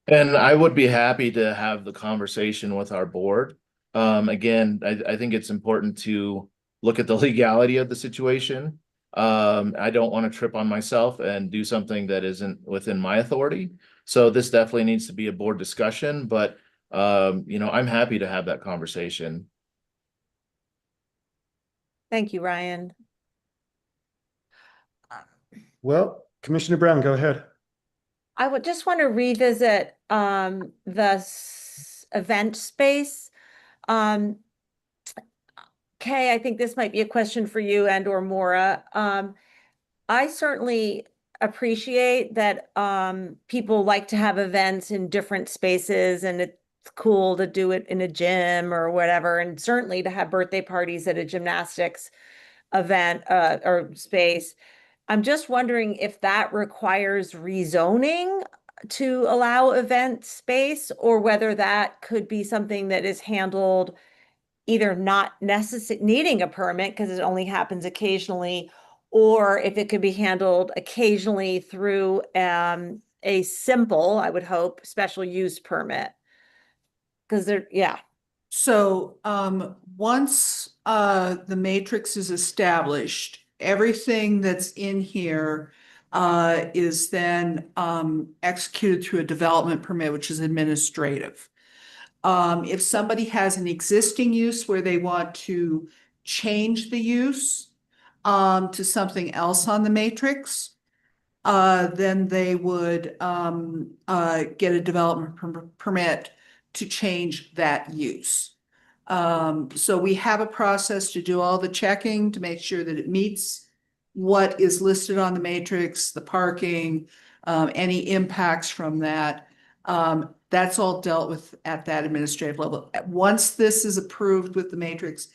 And I would be happy to have the conversation with our board. Again, I think it's important to look at the legality of the situation. I don't want to trip on myself and do something that isn't within my authority. So this definitely needs to be a board discussion, but I'm happy to have that conversation. Thank you, Ryan. Well, Commissioner Brown, go ahead. I would just want to revisit the event space. Kay, I think this might be a question for you and or Maura. I certainly appreciate that people like to have events in different spaces, and it's cool to do it in a gym or whatever, and certainly to have birthday parties at a gymnastics event or space. I'm just wondering if that requires rezoning to allow event space, or whether that could be something that is handled either not necessarily needing a permit because it only happens occasionally, or if it could be handled occasionally through a simple, I would hope, special use permit. Because yeah. So, once, the matrix is established, everything that's in here, is then, executed through a development permit, which is administrative. If somebody has an existing use where they want to change the use, to something else on the matrix, then they would, get a development permit to change that use. So we have a process to do all the checking to make sure that it meets what is listed on the matrix, the parking, any impacts from that. That's all dealt with at that administrative level. Once this is approved with the matrix,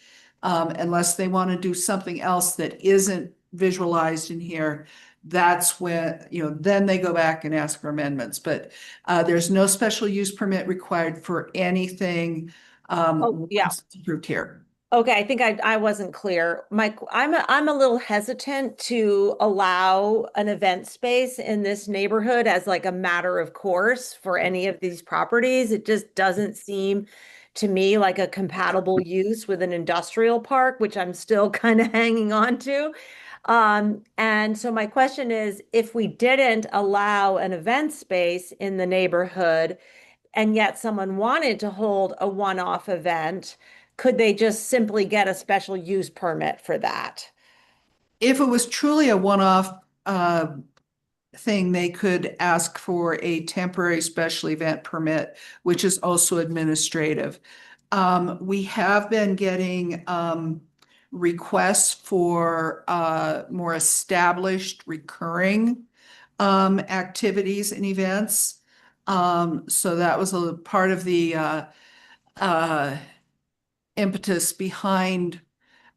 unless they want to do something else that isn't visualized in here, that's when, then they go back and ask for amendments. But there's no special use permit required for anything Yeah. once it's approved here. Okay, I think I wasn't clear. Mike, I'm a little hesitant to allow an event space in this neighborhood as like a matter of course for any of these properties. It just doesn't seem to me like a compatible use with an industrial park, which I'm still kind of hanging on to. And so my question is, if we didn't allow an event space in the neighborhood, and yet someone wanted to hold a one-off event, could they just simply get a special use permit for that? If it was truly a one-off thing, they could ask for a temporary special event permit, which is also administrative. We have been getting requests for more established recurring activities and events. So that was a part of the impetus behind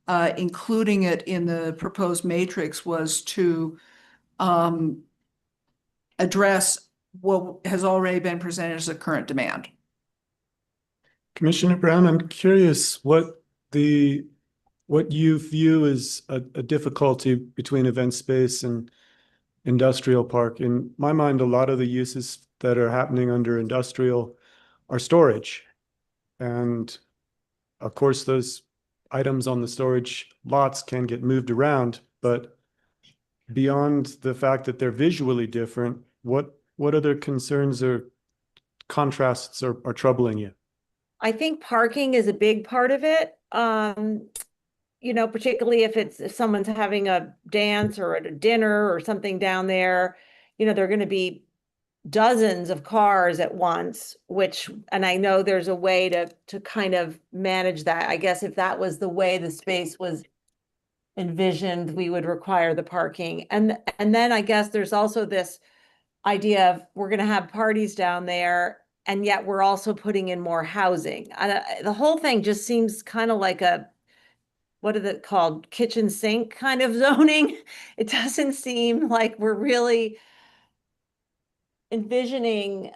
including it in the proposed matrix, was to address what has already been presented as a current demand. Commissioner Brown, I'm curious what you view as a difficulty between event space and industrial park. In my mind, a lot of the uses that are happening under industrial are storage. And of course, those items on the storage lots can get moved around, but beyond the fact that they're visually different, what other concerns or contrasts are troubling you? I think parking is a big part of it. Particularly if someone's having a dance or at a dinner or something down there, there are going to be dozens of cars at once, and I know there's a way to kind of manage that. I guess if that was the way the space was envisioned, we would require the parking. And then I guess there's also this idea of we're going to have parties down there, and yet we're also putting in more housing. The whole thing just seems kind of like what is it called? Kitchen sink kind of zoning. It doesn't seem like we're really envisioning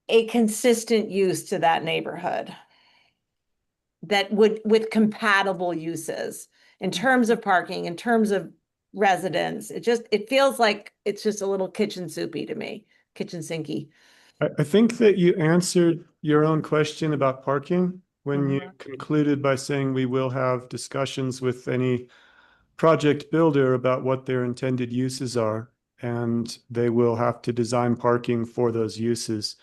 a consistent use to that neighborhood that with compatible uses in terms of parking, in terms of residents. It feels like it's just a little kitchen soupy to me, kitchen sinky. I think that you answered your own question about parking when you concluded by saying we will have discussions with any project builder about what their intended uses are, and they will have to design parking for those uses.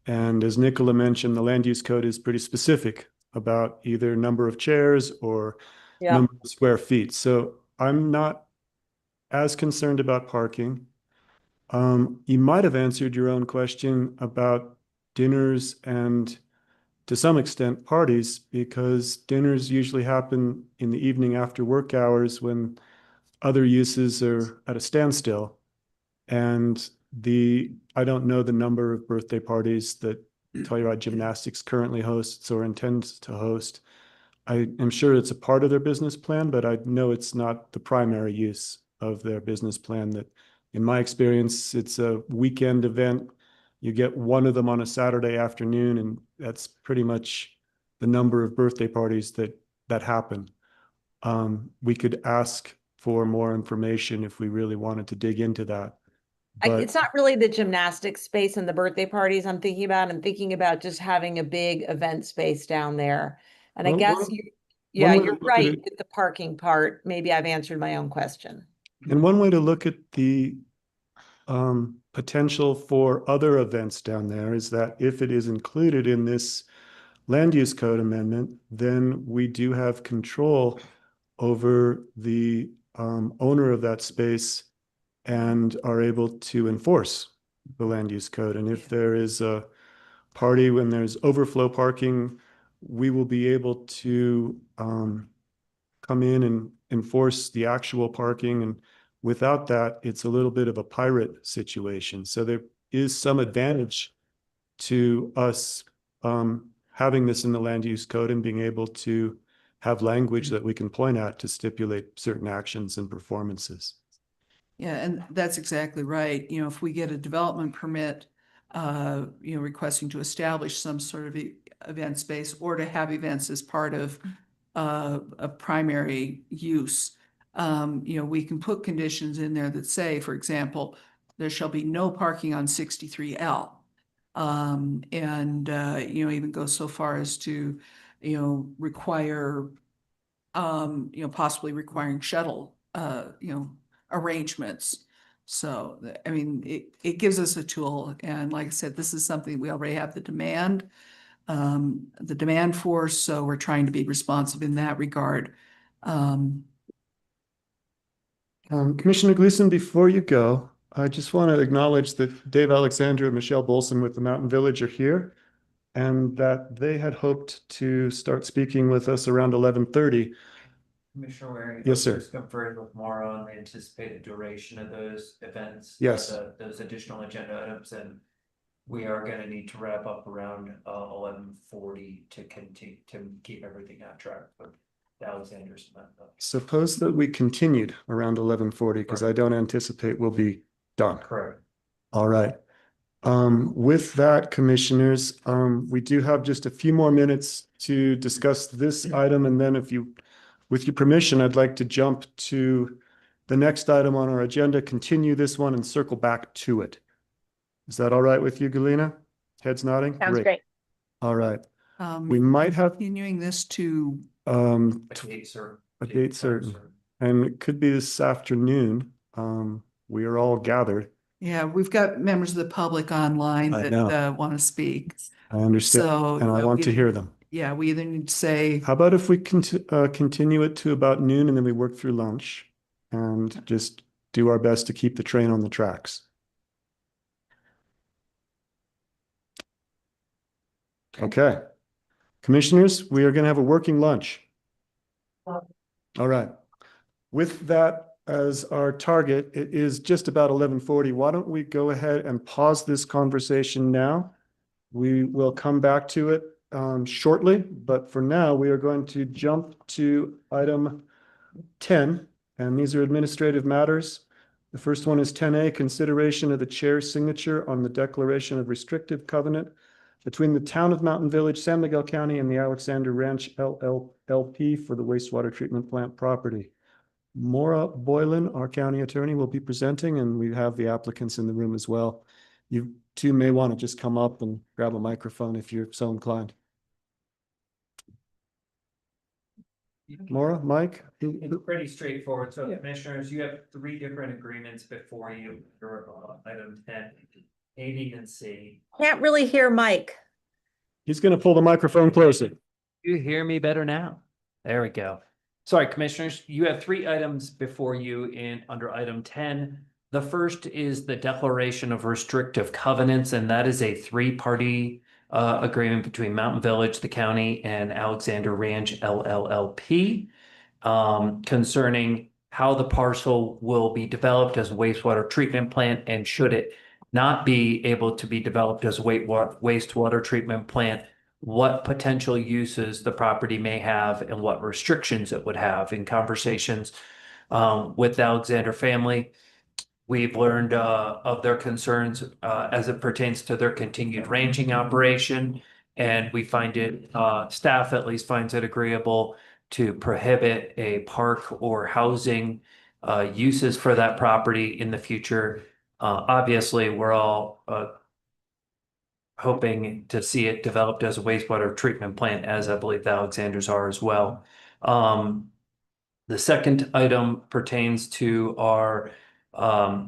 And as Nicola mentioned, the land use code is pretty specific about either number of chairs or number of square feet. So I'm not as concerned about parking. You might have answered your own question about dinners and to some extent parties, because dinners usually happen in the evening after work hours when other uses are at a standstill. And I don't know the number of birthday parties that Telluride Gymnastics currently hosts or intends to host. I am sure it's a part of their business plan, but I know it's not the primary use of their business plan. That, in my experience, it's a weekend event. You get one of them on a Saturday afternoon, and that's pretty much the number of birthday parties that happen. We could ask for more information if we really wanted to dig into that. But It's not really the gymnastics space and the birthday parties I'm thinking about. I'm thinking about just having a big event space down there. And I Well, guess one- yeah, way to you're look at right it- with the parking part. Maybe I've answered my own question. And one way to look at the potential for other events down there is that if it is included in this land use code amendment, then we do have control over the owner of that space and are able to enforce the land use code. And if there is a party when there's overflow parking, we will be able to come in and enforce the actual parking. And without that, it's a little bit of a pirate situation. So there is some advantage to us having this in the land use code and being able to have language that we can point at to stipulate certain actions and performances. Yeah, and that's exactly right. You know, if we get a development permit, requesting to establish some sort of event space or to have events as part of a primary use, we can put conditions in there that say, for example, there shall be no parking on 63L. Even go so far as to, require, possibly requiring shuttle, arrangements. So, I mean, it gives us a tool. And like I said, this is something we already have the demand for, so we're trying to be responsive in that regard. Commissioner Gleason, before you go, I just want to acknowledge that Dave Alexander and Michelle Bolson with the Mountain Village are here, and that they had hoped to start speaking with us around 11:30. Commissioner Waring. Yes, sir. Just conferred with Maura on the anticipated duration of those events. Yes. Those additional agenda items, and we are gonna need to wrap up around 11:40 to continue to keep everything on track with Alexander's. Suppose that we continued around 11:40, because I don't anticipate we'll be done. Correct. All right. With that, commissioners, we do have just a few more minutes to discuss this item, and then with your permission, I'd like to jump to the next item on our agenda, continue this one and circle back to it. Is that all right with you, Galina? Heads nodding? Sounds great. All right. We might have Continuing this to, A date certain. a date certain, and it could be this afternoon. We are all gathered. yeah, we've got members of the public online I know. that want to speak. I understand, So. and I want to hear them. Yeah, we either need to say, How about if we continue it to about noon and then we work through lunch and just do our best to keep the train on the tracks? Okay. Commissioners, we are going to have a working lunch. All right. With that as our target, it is just about 11:40. Why don't we go ahead and pause this conversation now? We will come back to it shortly, but for now, we are going to jump to item 10, and these are administrative matters. The first one is 10A, consideration of the chair's signature on the declaration of restrictive covenant between the town of Mountain Village, San Miguel County, and the Alexander Ranch LLP for the wastewater treatment plant property. Maura Boylan, our county attorney, will be presenting, and we have the applicants in the room as well. You two may want to just come up and grab a microphone if you're so inclined. Maura, Mike? It's pretty straightforward. So commissioners, you have 3 different agreements before you for item 10, A, B, and C. Can't really hear Mike. He's going to pull the microphone closer. You hear me better now? There we go. Sorry, commissioners, you have 3 items before you under item 10. The first is the declaration of restrictive covenants, and that is a 3-party agreement between Mountain Village, the county, and Alexander Ranch LLP concerning how the parcel will be developed as a wastewater treatment plant, and should it not be able to be developed as a wastewater treatment plant, what potential uses the property may have and what restrictions it would have. In conversations with the Alexander family, we've learned of their concerns as it pertains to their continued ranching operation. And we find it, staff at least finds it agreeable to prohibit a park or housing uses for that property in the future. Obviously, we're all hoping to see it developed as a wastewater treatment plant, as I believe the Alexanders are as well. The second item pertains to our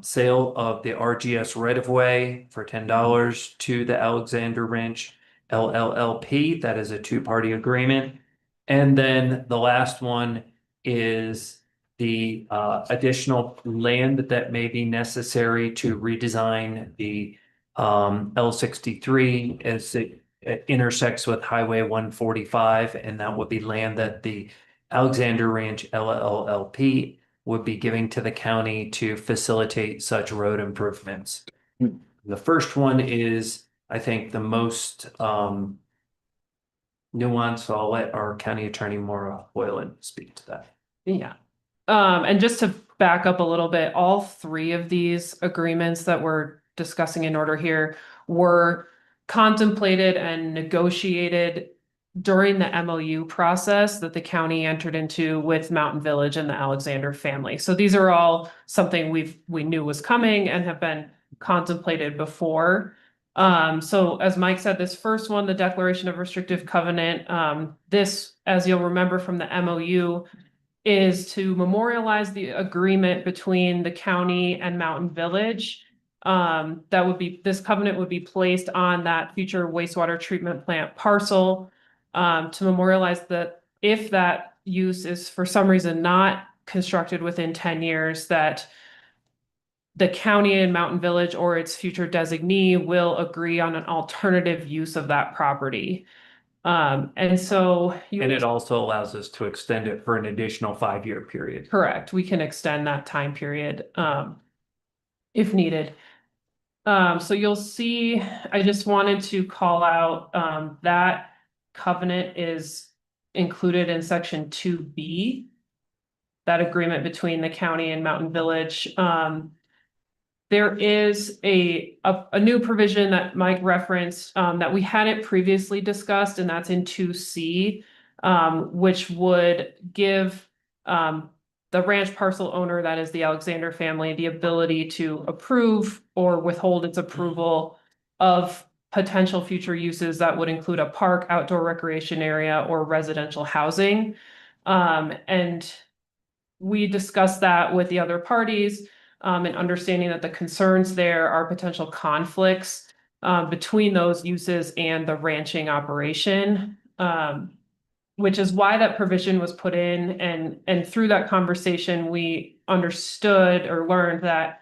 sale of the RGS right-of-way for $10 to the Alexander Ranch LLLP. That is a two-party agreement. And then the last one is the additional land that may be necessary to redesign the L63 as it intersects with Highway 145, and that would be land that the Alexander Ranch LLLP would be giving to the county to facilitate such road improvements. The first one is, I think, the most nuanced, so I'll let our county attorney, Maura Boylan, speak to that. Yeah. And just to back up a little bit, all three of these agreements that we're discussing in order here were contemplated and negotiated during the MOU process that the county entered into with Mountain Village and the Alexander family. So these are all something we knew was coming and have been contemplated before. So as Mike said, this first one, the Declaration of Restrictive Covenant, this, as you'll remember from the MOU, is to memorialize the agreement between the county and Mountain Village. This covenant would be placed on that future wastewater treatment plant parcel, to memorialize that if that use is for some reason not constructed within 10 years, that the county and Mountain Village or its future designee will agree on an alternative use of that property. And so And it also allows us to extend it for an additional 5-year period. Correct. We can extend that time period if needed. So you'll see, I just wanted to call out that covenant is included in section 2B, that agreement between the county and Mountain Village. There is a new provision that Mike referenced that we hadn't previously discussed, and that's in 2C, which would give the ranch parcel owner, that is the Alexander family, the ability to approve or withhold its approval of potential future uses that would include a park, outdoor recreation area, or residential housing. And we discussed that with the other parties, and understanding that the concerns there are potential conflicts between those uses and the ranching operation, which is why that provision was put in. And through that conversation, we understood or learned that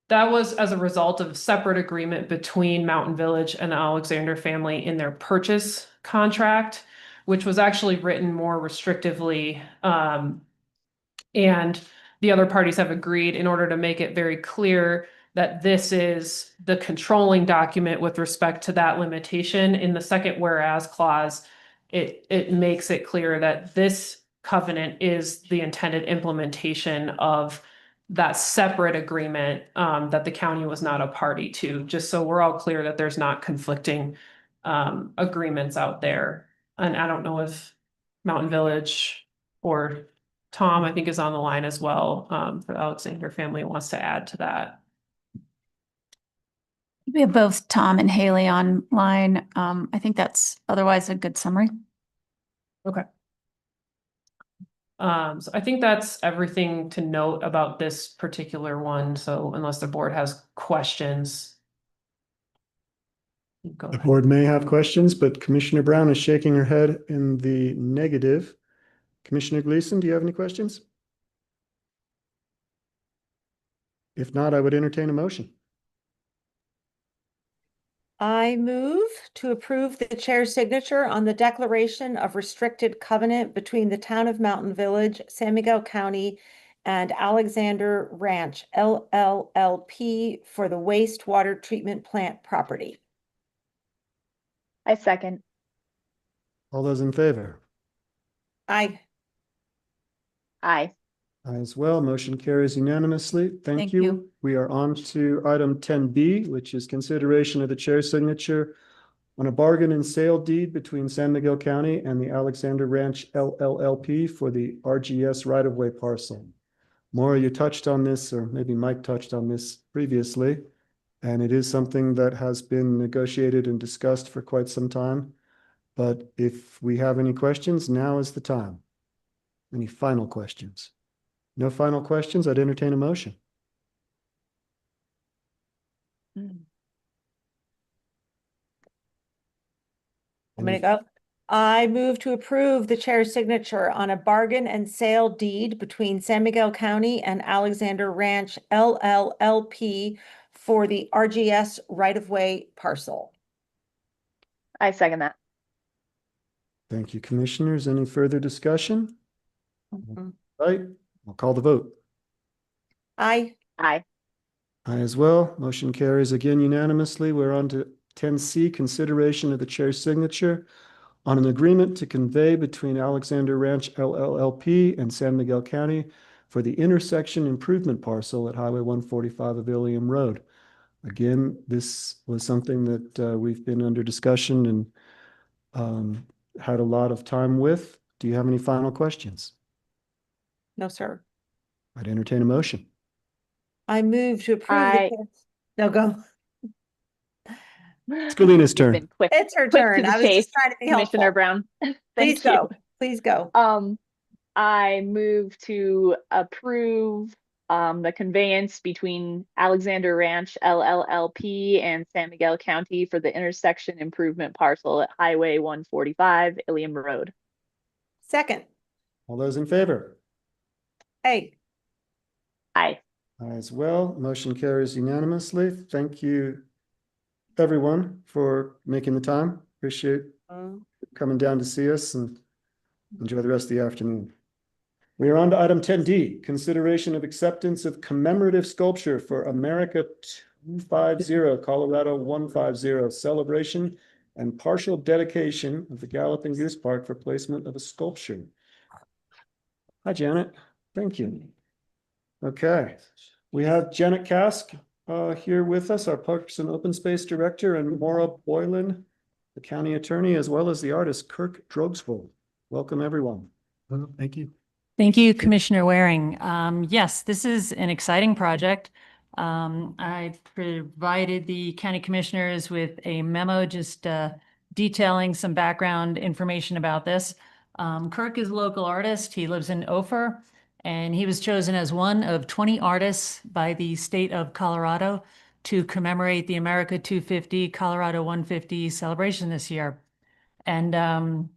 that was as a result of separate agreement between Mountain Village and the Alexander family in their purchase contract, which was actually written more restrictively. And the other parties have agreed, in order to make it very clear that this is the controlling document with respect to that limitation. In the second whereas clause, it makes it clear that this covenant is the intended implementation of that separate agreement that the county was not a party to, just so we're all clear that there's not conflicting agreements out there. And I don't know if Mountain Village or Tom, I think, is on the line as well, for the Alexander family, wants to add to that. We have both Tom and Haley online. I think that's otherwise a good summary. Okay. So I think that's everything to note about this particular one. So unless the board has questions. Go The ahead. board may have questions, but Commissioner Brown is shaking her head in the negative. Commissioner Gleason, do you have any questions? If not, I would entertain a motion. I move to approve the chair's signature on the declaration of restricted covenant between the town of Mountain Village, San Miguel County, and Alexander Ranch LLLP for the wastewater treatment plant property. I second. All those in favor? Aye. Aye. Aye as well. Motion carries unanimously. Thank Thank you. you. We are on to item 10B, which is consideration of the chair's signature on a bargain and sale deed between San Miguel County and the Alexander Ranch LLLP for the RGS right-of-way parcel. Maura, you touched on this, or maybe Mike touched on this previously, and it is something that has been negotiated and discussed for quite some time. But if we have any questions, now is the time. Any final questions? No final questions? I'd entertain a motion. I'm gonna go. I move to approve the chair's signature on a bargain and sale deed between San Miguel County and Alexander Ranch LLLP for the RGS right-of-way parcel. I second that. Thank you, commissioners. Any further discussion? Right, I'll call the vote. Aye. Aye. Aye as well. Motion carries again unanimously. We're on to 10C, consideration of the chair's signature on an agreement to convey between Alexander Ranch LLLP and San Miguel County for the intersection improvement parcel at Highway 145 of Ilium Road. Again, this was something that we've been under discussion and had a lot of time with. Do you have any final questions? No, sir. I'd entertain a motion. I move to approve. No, go. It's Galina's turn. Been quick. It's her Quick to turn. the I was chase, just trying to be Commissioner helpful. Brown. Please Thank you. go. Please go. I move to approve the conveyance between Alexander Ranch LLLP and San Miguel County for the intersection improvement parcel at Highway 145, Ilium Road. Second. All those in favor? Aye. Aye. Aye as well. Motion carries unanimously. Thank you, everyone, for making the time. Appreciate coming down to see us and enjoy the rest of the afternoon. We are on to item 10D, consideration of acceptance of commemorative sculpture for America 250, Colorado 150 celebration and partial dedication of the Galloping Goose Park for placement of a sculpture. Hi, Janet. Thank you. Okay, we have Janet Kask here with us, our Parks and Open Space Director, and Maura Boylan, the County Attorney, as well as the artist Kirk Drogsvold. Welcome, everyone. Thank you. Thank you, Commissioner Waring. Yes, this is an exciting project. I provided the county commissioners with a memo just detailing some background information about this. Kirk is a local artist. He lives in Ophir, and he was chosen as one of 20 artists by the state of Colorado to commemorate the America 250 Colorado 150 celebration this year. And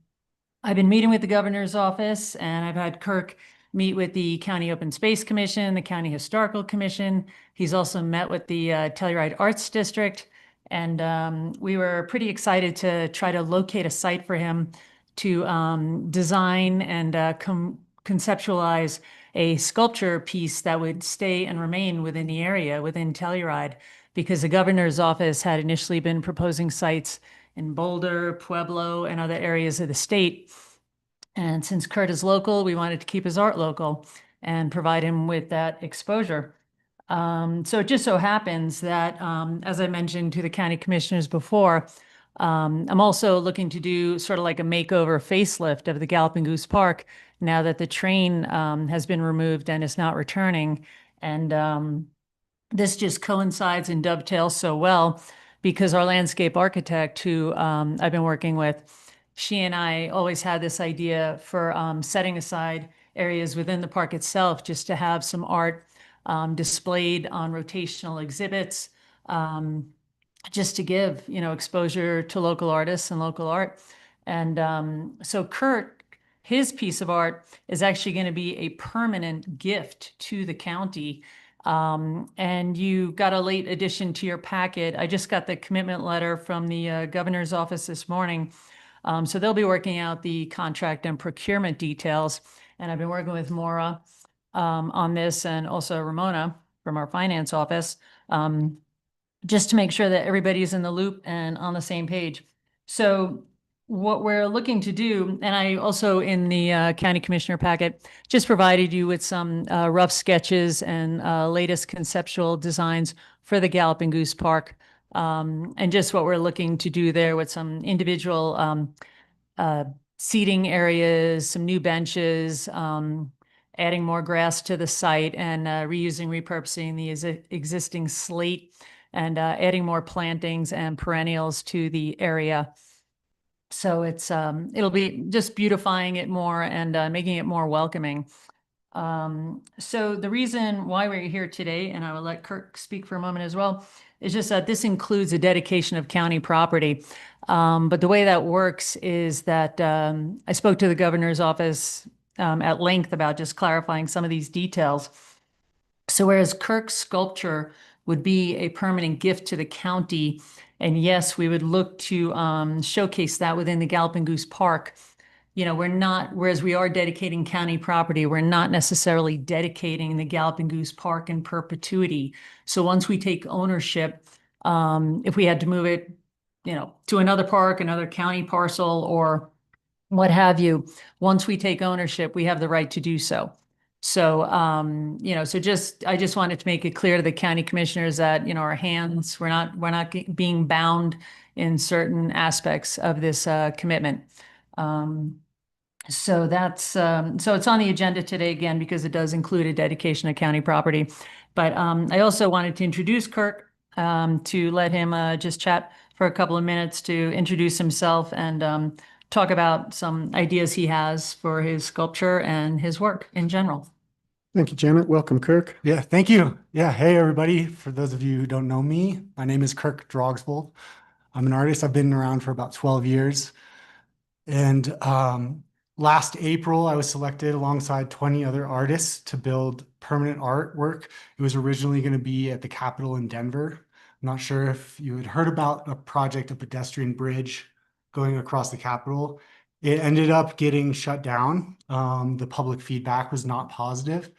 I've been meeting with the governor's office, and I've had Kirk meet with the County Open Space Commission, the County Historical Commission. He's also met with the Telluride Arts District. And we were pretty excited to try to locate a site for him to design and conceptualize a sculpture piece that would stay and remain within the area, within Telluride, because the governor's office had initially been proposing sites in Boulder, Pueblo, and other areas of the state. And since Kurt is local, we wanted to keep his art local and provide him with that exposure. So it just so happens that, as I mentioned to the county commissioners before, I'm also looking to do sort of like a makeover facelift of the Galloping Goose Park now that the train has been removed and is not returning. And this just coincides and dovetails so well because our landscape architect, who I've been working with, she and I always had this idea for setting aside areas within the park itself just to have some art displayed on rotational exhibits, just to give, exposure to local artists and local art. And so Kurt, his piece of art is actually going to be a permanent gift to the county. And you got a late addition to your packet. I just got the commitment letter from the governor's office this morning. So they'll be working out the contract and procurement details. And I've been working with Maura on this, and also Ramona from our finance office, just to make sure that everybody's in the loop and on the same page. So what we're looking to do, and I also in the county commissioner packet just provided you with some rough sketches and latest conceptual designs for the Galloping Goose Park, and just what we're looking to do there with some individual seating areas, some new benches, adding more grass to the site, and reusing, repurposing the existing slate, and adding more plantings and perennials to the area. So it's it'll be just beautifying it more and making it more welcoming. So the reason why we're here today, and I will let Kirk speak for a moment as well, is just that this includes a dedication of county property. But the way that works is that I spoke to the governor's office at length about just clarifying some of these details. So whereas Kirk's sculpture would be a permanent gift to the county, and yes, we would look to showcase that within the Galloping Goose Park, you know, we're not, whereas we are dedicating county property, we're not necessarily dedicating the Galloping Goose Park in perpetuity. So once we take ownership, if we had to move it, you know, to another park, another county parcel, or what have you, once we take ownership, we have the right to do so. So, you know, so I just wanted to make it clear to the county commissioners that, you know, our hands, we're not being bound in certain aspects of this commitment. So that's, so it's on the agenda today again, because it does include a dedication of county property. But I also wanted to introduce Kirk, to let him just chat for a couple of minutes to introduce himself and talk about some ideas he has for his sculpture and his work in general. Thank you, Janet. Welcome, Kirk. Yeah, thank you. Yeah, hey, everybody. For those of you who don't know me, my name is Kirk Drogsvold. I'm an artist. I've been around for about 12 years. And last April, I was selected alongside 20 other artists to build permanent artwork. It was originally going to be at the Capitol in Denver. I'm not sure if you had heard about a project, a pedestrian bridge going across the Capitol. It ended up getting shut down. The public feedback was not positive.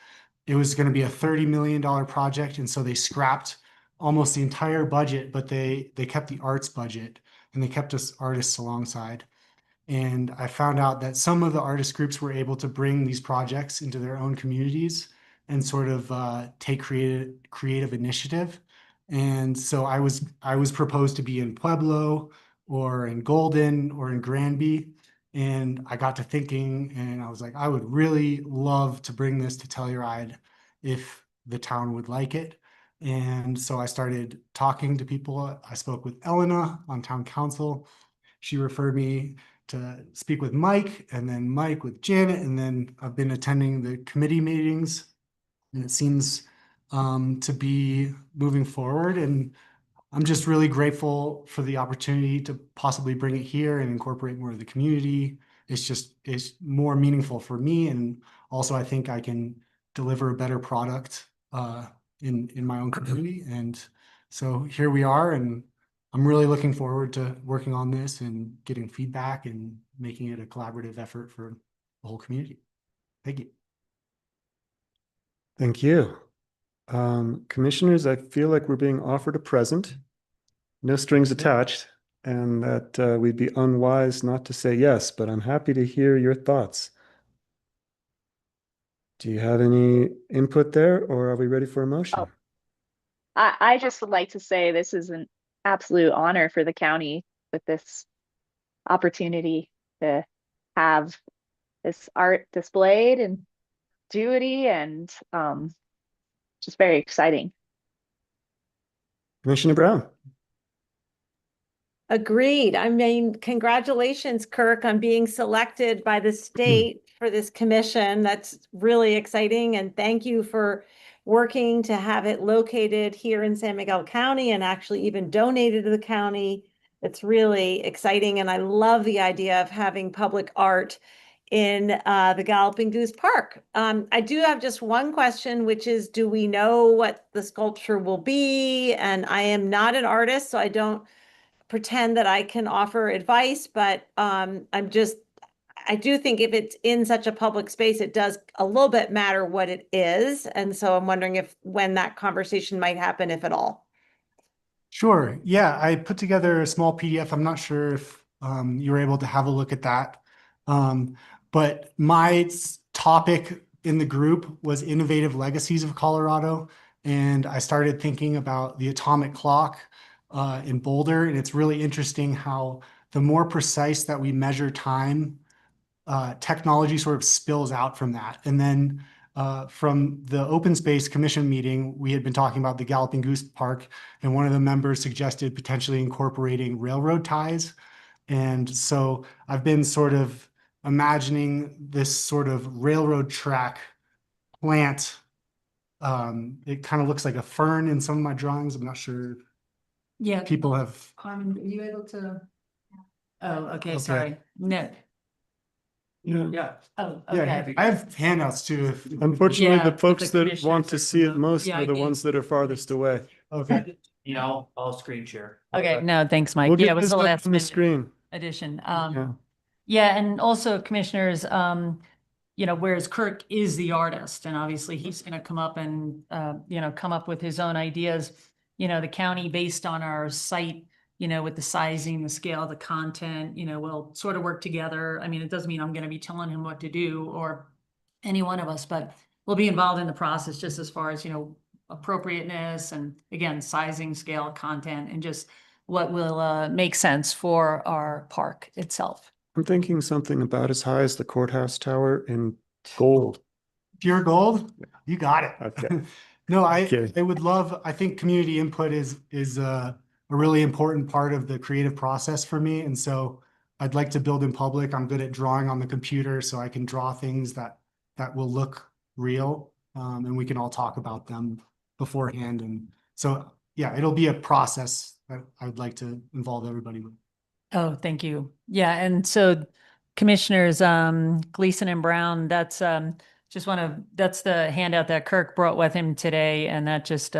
It was going to be a $30 million project, and so they scrapped almost the entire budget, but they kept the arts budget, and they kept us artists alongside. And I found out that some of the artist groups were able to bring these projects into their own communities and sort of take creative initiative. And so I was proposed to be in Pueblo or in Golden or in Granby. And I got to thinking, and I was like, I would really love to bring this to Telluride if the town would like it. And so I started talking to people. I spoke with Elena on town council. She referred me to speak with Mike, and then Mike with Janet, and then I've been attending the committee meetings, and it seems to be moving forward. And I'm just really grateful for the opportunity to possibly bring it here and incorporate more of the community. It's more meaningful for me, and also I think I can deliver a better product in my own community. And so here we are, and I'm really looking forward to working on this and getting feedback and making it a collaborative effort for the whole community. Thank you. Thank you. Commissioners, I feel like we're being offered a present, no strings attached, and that we'd be unwise not to say yes, but I'm happy to hear your thoughts. Do you have any input there, or are we ready for a motion? Oh, I just would like to say this is an absolute honor for the county with this opportunity to have this art displayed and duty, and just very exciting. Commissioner Brown. Agreed. I mean, congratulations, Kirk, on being selected by the state for this commission. That's really exciting. And thank you for working to have it located here in San Miguel County and actually even donated to the county. It's really exciting. And I love the idea of having public art in the Galloping Goose Park. I do have just one question, which is, do we know what the sculpture will be? And I am not an artist, so I don't pretend that I can offer advice, but I do think if it's in such a public space, it does a little bit matter what it is. And so I'm wondering when that conversation might happen, if at all. Sure. Yeah, I put together a small PDF. I'm not sure if you were able to have a look at that. But my topic in the group was Innovative Legacies of Colorado. And I started thinking about the atomic clock in Boulder. And it's really interesting how the more precise that we measure time, technology sort of spills out from that. And then from the Open Space Commission meeting, we had been talking about the Galloping Goose Park, and one of the members suggested potentially incorporating railroad ties. And so I've been sort of imagining this sort of railroad track plant. It kind of looks like a fern in some of my drawings. I'm not sure. Yeah. People have. Carmen, are you able to? Oh, okay, Okay. sorry. No. Yeah. Oh, Yeah, okay. I have handouts too. Unfortunately, Yeah, the but folks the that want to commissioners see it are- most Yeah, are I the did. ones that are farthest away. Okay. You know, I'll screen share. Okay, no, thanks, Mike. We'll Yeah, get it was this the up last on the minute screen. addition. Yeah. Yeah, and also commissioners, whereas Kirk is the artist and obviously he's gonna come up and, come up with his own ideas. The county, based on our site, with the sizing, the scale, the content, we'll sort of work together. I mean, it doesn't mean I'm gonna be telling him what to do or any one of us, but we'll be involved in the process just as far as, appropriateness and again, sizing, scale, content, and just what will make sense for our park itself. I'm thinking something about as high as the courthouse tower in gold. Pure gold? You got it. Okay. No, Okay. I would love, I think community input is a really important part of the creative process for me. And so I'd like to build in public. I'm good at drawing on the computer, so I can draw things that will look real. And we can all talk about them beforehand. And so, yeah, it'll be a process that I'd like to involve everybody with. Oh, thank you. Yeah, and so commissioners, Gleason and Brown, that's that's the handout that Kirk brought with him today. And that just,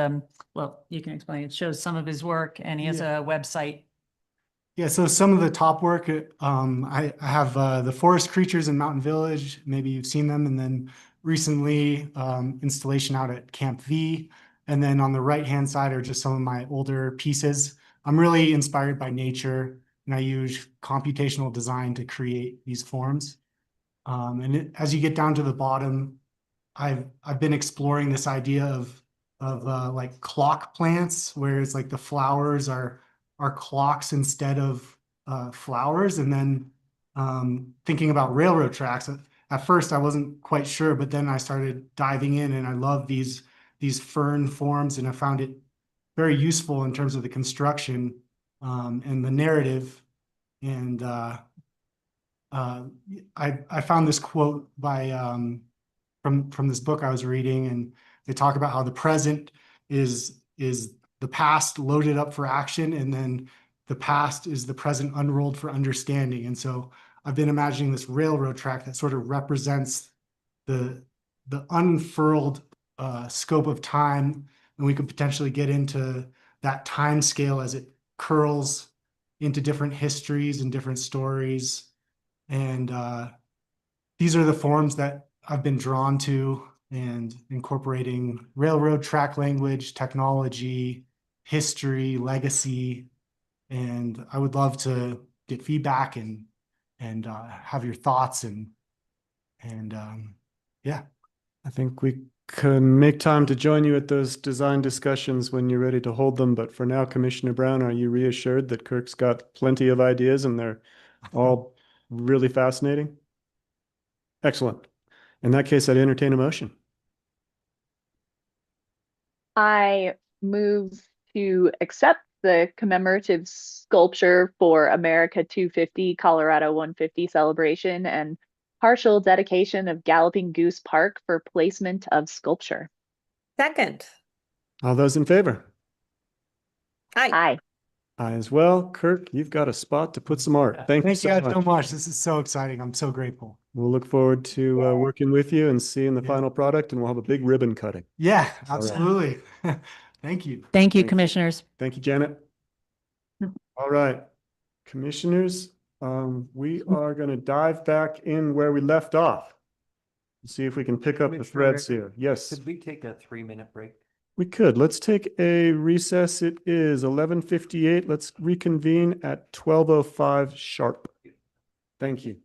well, you can explain, it shows some of his work and he has a website. Yeah, so some of the top work, I have the forest creatures in Mountain Village. Maybe you've seen them. And then recently, installation out at Camp V. And then on the right-hand side are just some of my older pieces. I'm really inspired by nature, and I use computational design to create these forms. As you get down to the bottom, I've been exploring this idea of like clock plants, where it's like the flowers are clocks instead of flowers. And then thinking about railroad tracks. At first, I wasn't quite sure, but then I started diving in, and I love these fern forms, and I found it very useful in terms of the construction and the narrative. And I found this quote by from this book I was reading, and they talk about how the present is the past loaded up for action, and then the past is the present unrolled for understanding. And so I've been imagining this railroad track that sort of represents the unfurled scope of time, and we could potentially get into that time scale as it curls into different histories and different stories. And these are the forms that I've been drawn to, and incorporating railroad track language, technology, history, legacy. And I would love to get feedback and have your thoughts and yeah. I think we can make time to join you at those design discussions when you're ready to hold them. But for now, Commissioner Brown, are you reassured that Kirk's got plenty of ideas and they're all really fascinating? Excellent. In that case, I'd entertain a motion. I move to accept the commemorative sculpture for America 250 Colorado 150 celebration and partial dedication of Galloping Goose Park for placement of sculpture. Second. All those in favor? Aye. Aye as well. Kirk, you've got a spot to put some art. Thank you Thank you guys so so much. much. This is so exciting. I'm so grateful. We'll look forward to working with you and seeing the final product, and we'll have a big ribbon cutting. Yeah, All right. absolutely. Thank you. Thank you, commissioners. Thank you, Janet. All right, commissioners, We are gonna dive back in where we left off. See if we can pick up the threads here. Yes, Could we take a 3-minute break? we could. Let's take a recess. It is 11:58. Let's reconvene at 12:05 sharp. Thank you.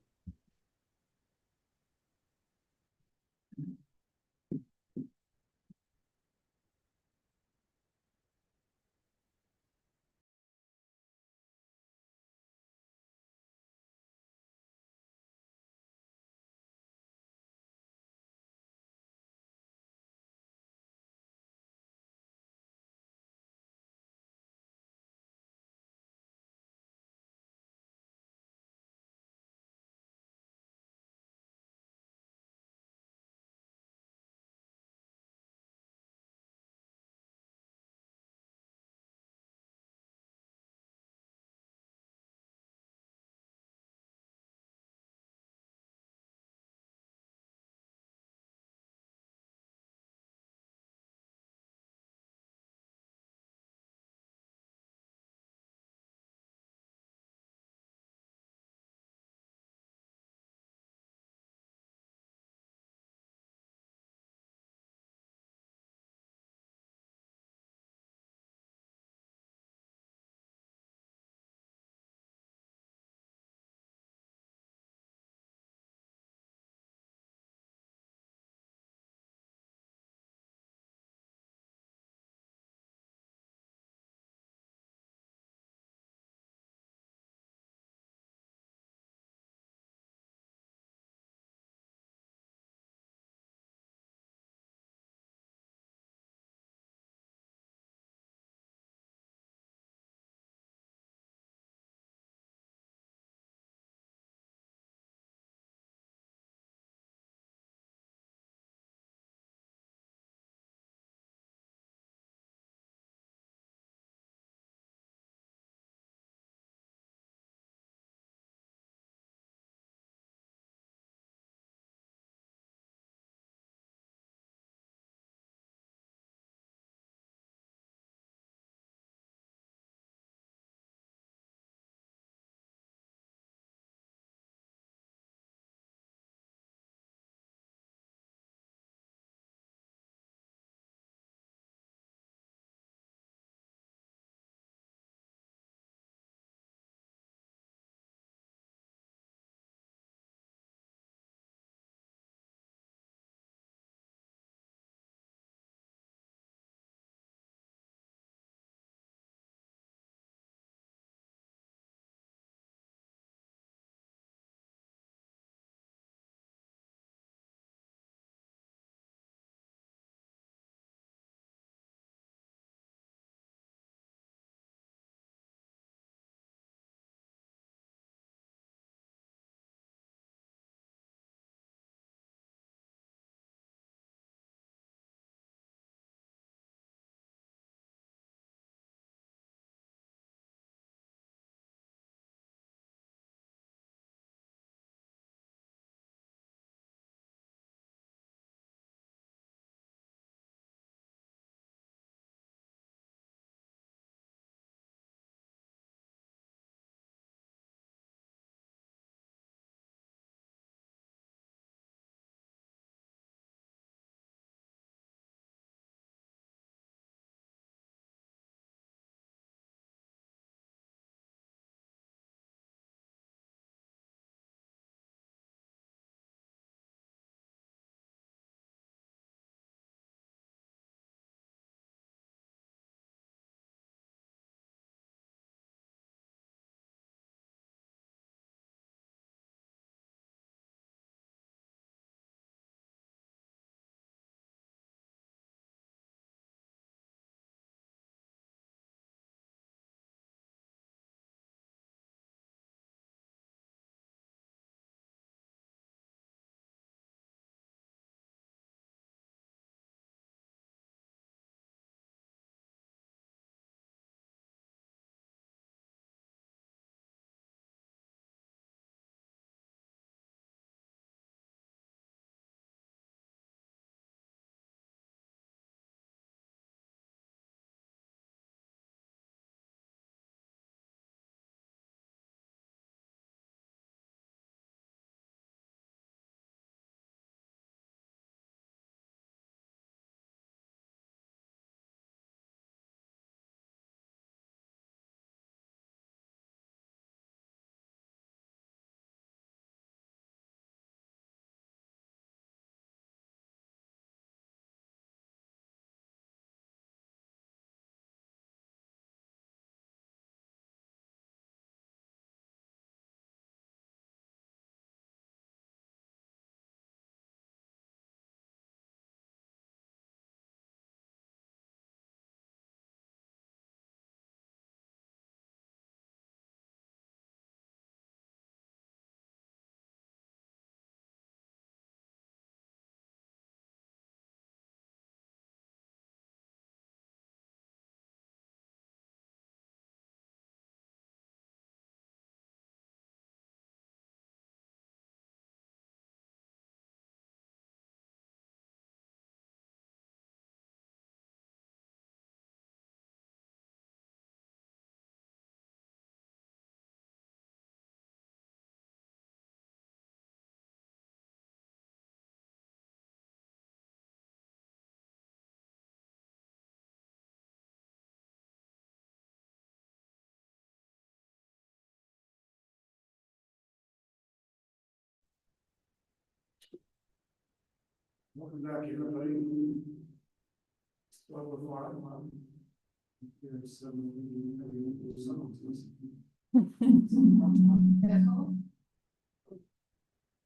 Welcome back, everybody.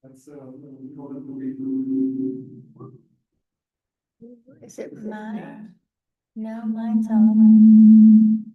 That's Is it mine? No, mine's on.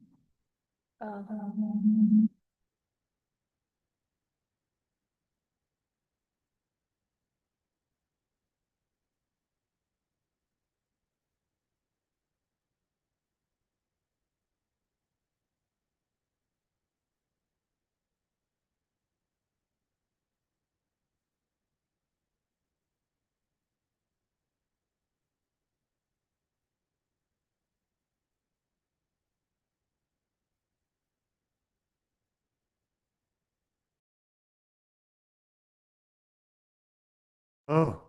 Oh.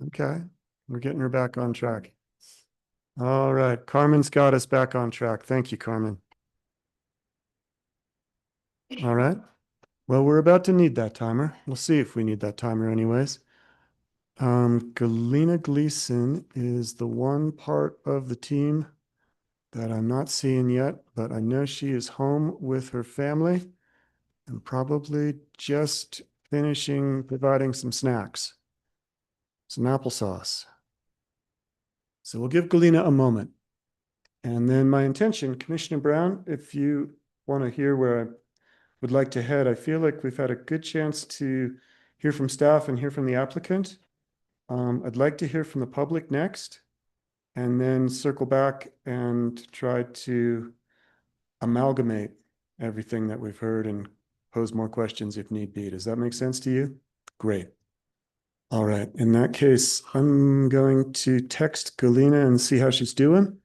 Okay, we're getting her back on track. All right, Carmen's got us back on track. Thank you, Carmen. All right. Well, we're about to need that timer. We'll see if we need that timer anyways. Galena Gleason is the one part of the team that I'm not seeing yet, but I know she is home with her family and probably just finishing providing some snacks, some applesauce. So we'll give Galena a moment. And then my intention, Commissioner Brown, if you want to hear where I would like to head, I feel like we've had a good chance to hear from staff and hear from the applicant. I'd like to hear from the public next, and then circle back and try to amalgamate everything that we've heard and pose more questions if need be. Does that make sense to you? Great. All right. In that case, I'm going to text Galena and see how she's doing.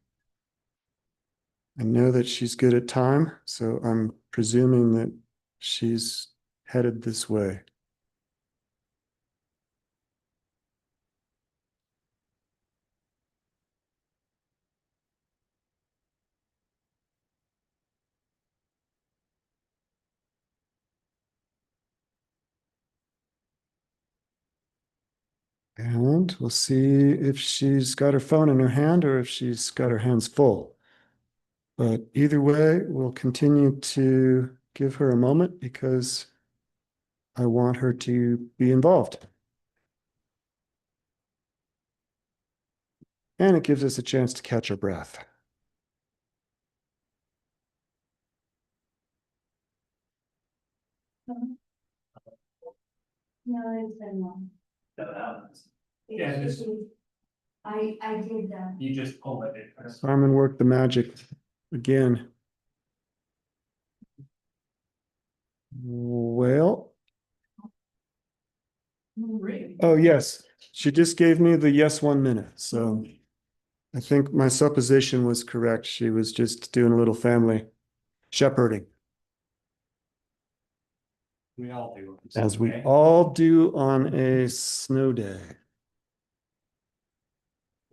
I know that she's good at time, so I'm presuming that she's headed this way. And we'll see if she's got her phone in her hand or if she's got her hands full. But either way, we'll continue to give her a moment because I want her to be involved. And it gives us a chance to catch our breath. No, it's been long. Yeah, just, I did that. you just pull it. Carmen worked the magic again. Well, oh yes, she just gave me the yes 1 minute. So I think my supposition was correct. She was just doing a little family shepherding. We all do. As we all do on a snow day.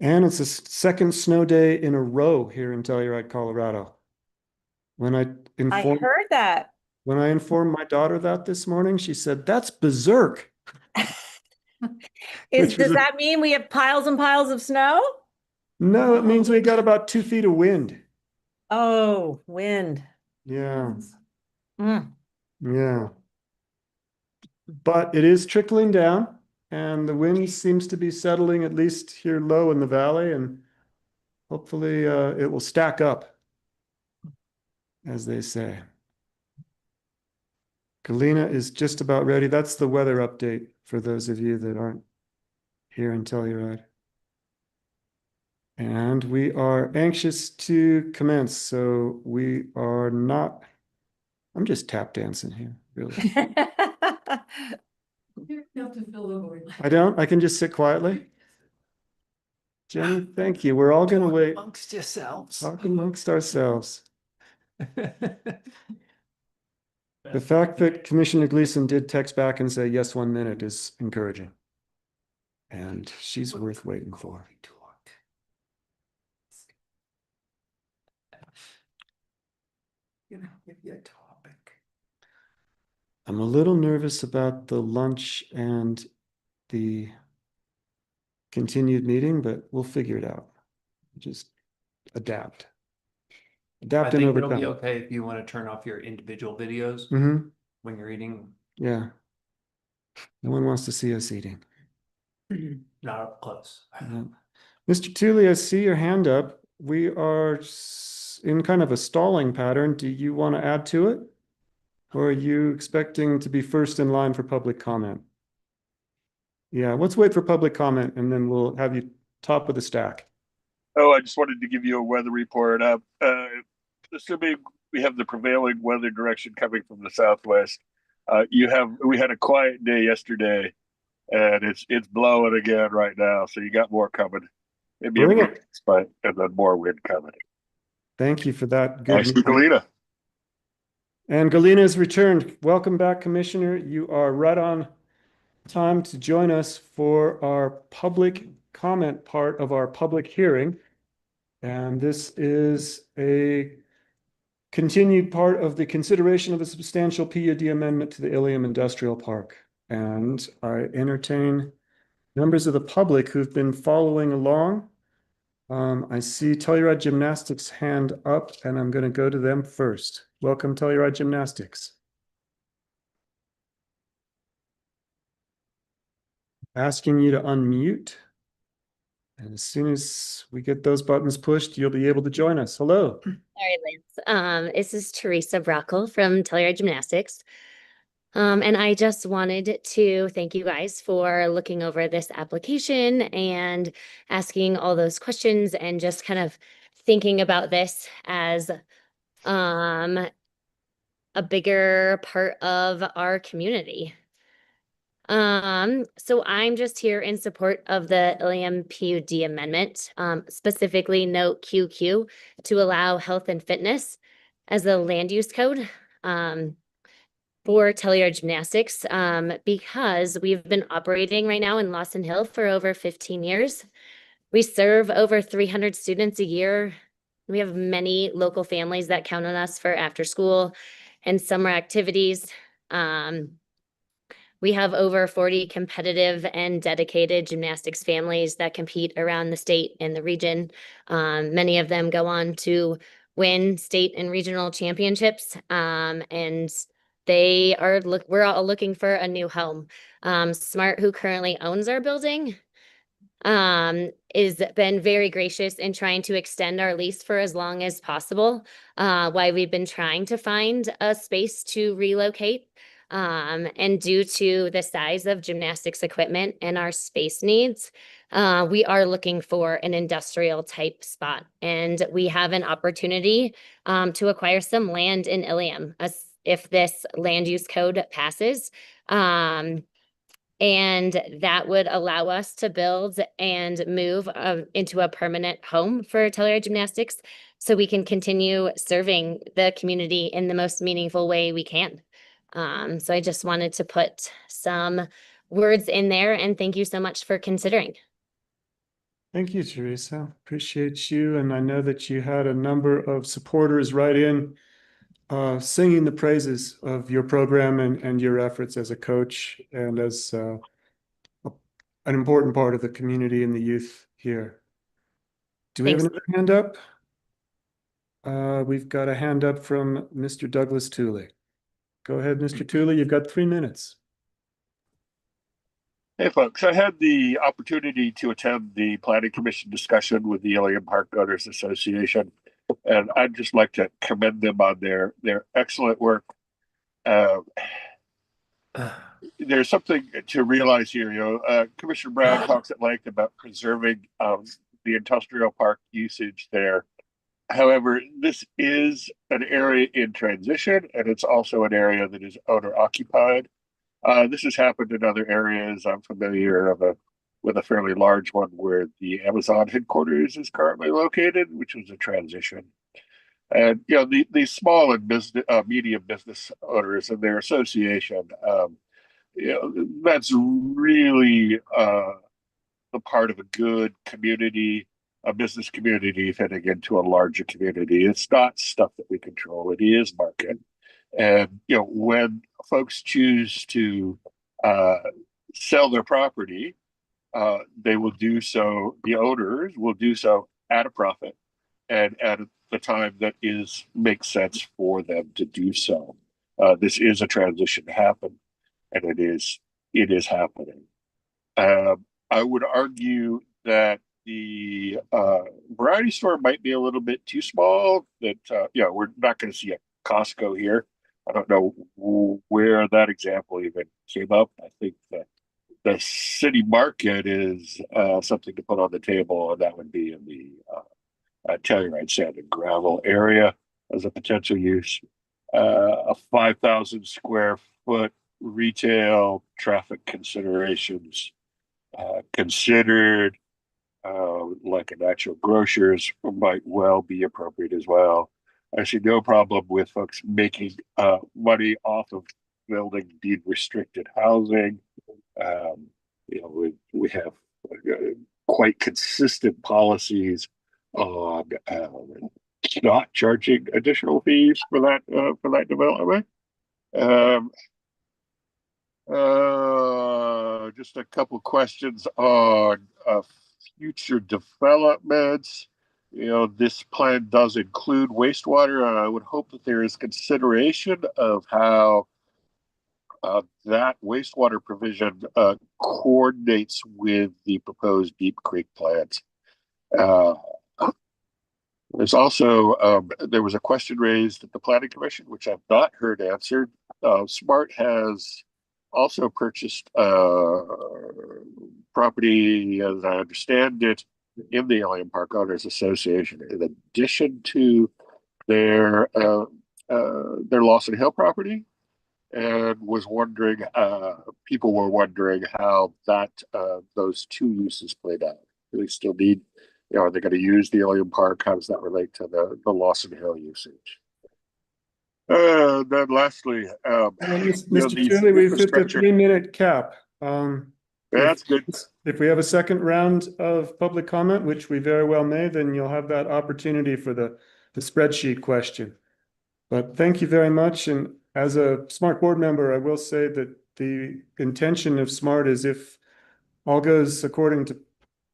And it's a second snow day in a row here in Telluride, Colorado. When I heard that. When I informed my daughter that this morning, she said, "That's berserk." Does that mean we have piles and piles of snow? No, it means we got about 2 feet of wind. Oh, wind. Yeah. Mm. Yeah. But it is trickling down and the wind seems to be settling at least here low in the valley, and hopefully it will stack up, as they say. Galena is just about ready. That's the weather update for those of you that aren't here in Telluride. And we are anxious to commence, so we are not, I'm just tap dancing here, really. I don't, I can just sit quietly. Jenny, thank you. We're all going to wait. Amongst yourselves. Talk amongst ourselves. The fact that Commissioner Gleason did text back and say, yes, 1 minute is encouraging. And she's worth waiting for. Give you a topic. I'm a little nervous about the lunch and the continued meeting, but we'll figure it out. Just adapt. I Adapt and think it'll be overcome. okay if you want to turn off your individual videos Mm-hmm. when you're eating, Yeah. No one wants to see us eating. not up close. Yeah. Mr. Tooley, I see your hand up. We are in kind of a stalling pattern. Do you want to add to it? Or are you expecting to be first in line for public comment? Yeah, let's wait for public comment and then we'll have you top of the stack. Oh, I just wanted to give you a weather report. Assuming we have the prevailing weather direction coming from the southwest, we had a quiet day yesterday, and it's blowing again right now. So you got more coming. Maybe Bring a it. spike and then more wind coming. Thank you for that. Thanks, news. Galena. And Galena has returned. Welcome back, Commissioner. You are right on time to join us for our public comment part of our public hearing. And this is a continued part of the consideration of a substantial PUD amendment to the Ilium Industrial Park. And I entertain members of the public who've been following along. I see Telluride Gymnastics hand up, and I'm going to go to them first. Welcome, Telluride Gymnastics. Asking you to unmute. And as soon as we get those buttons pushed, you'll be able to join us. Hello. All right, Lance. This is Teresa Brockel from Telluride Gymnastics. And I just wanted to thank you guys for looking over this application and asking all those questions and just kind of thinking about this as a bigger part of our community. So I'm just here in support of the Ilium PUD amendment, specifically note QQ to allow health and fitness as a land use code. For Telluride Gymnastics, because we've been operating right now in Lawson Hill for over 15 years. We serve over 300 students a year. We have many local families that count on us for after school and summer activities. We have over 40 competitive and dedicated gymnastics families that compete around the state and the region. Many of them go on to win state and regional championships, and we're all looking for a new home. Smart, who currently owns our building, is been very gracious in trying to extend our lease for as long as possible, while we've been trying to find a space to relocate. And due to the size of gymnastics equipment and our space needs, we are looking for an industrial type spot. And we have an opportunity to acquire some land in Ilium if this land use code passes. And that would allow us to build and move into a permanent home for Telluride Gymnastics so we can continue serving the community in the most meaningful way we can. So I just wanted to put some words in there, and thank you so much for considering. Thank you, Teresa. Appreciate you. And I know that you had a number of supporters write in singing the praises of your program and your efforts as a coach and as an important part of the community and the youth here. Do we have another hand up? We've got a hand up from Mr. Douglas Tooley. Go ahead, Mr. Tooley. You've got 3 minutes. Hey, folks. I had the opportunity to attend the Planning Commission discussion with the Ilium Park Owners Association, and I'd just like to commend them on their excellent work. There's something to realize here. Commissioner Brown talks at length about preserving the industrial park usage there. However, this is an area in transition, and it's also an area that is owner occupied. This has happened in other areas. I'm familiar with a fairly large one where the Amazon headquarters is currently located, which was a transition. And the small and medium business owners and their association, that's really the part of a good community, a business community fitting into a larger community. It's not stuff that we control. It is market. And when folks choose to sell their property they will do so, the owners will do so at a profit and at the time that makes sense for them to do so. This is a transition to happen, and it is happening. I would argue that the variety store might be a little bit too small. That we're not going to see a Costco here. I don't know where that example even came up. I think that the city market is something to put on the table, and that would be in the Telluride sand and gravel area as a potential use. A 5,000 square foot retail traffic considerations considered, like an actual grocer's might well be appropriate as well. I see no problem with folks making money off of building deed restricted housing. We have quite consistent policies on not charging additional fees for that development. Just a couple questions on future developments. This plan does include wastewater, and I would hope that there is consideration of how that wastewater provision coordinates with the proposed Deep Creek plant. There's also there was a question raised at the Planning Commission, which I've not heard answered. SMART has also purchased property, as I understand it, in the Alien Park Owners Association, in addition to their Lawson Hill property, and was wondering, people were wondering how that those two uses played out. Do they still need, are they going to use the Alien Park? How does that relate to the Lawson Hill usage? Then lastly, Mr. Tooley, we've hit the 3-minute cap. That's good. If we have a second round of public comment, which we very well may, then you'll have that opportunity for the spreadsheet question. But thank you very much. And as a SMART board member, I will say that the intention of SMART is, if all goes according to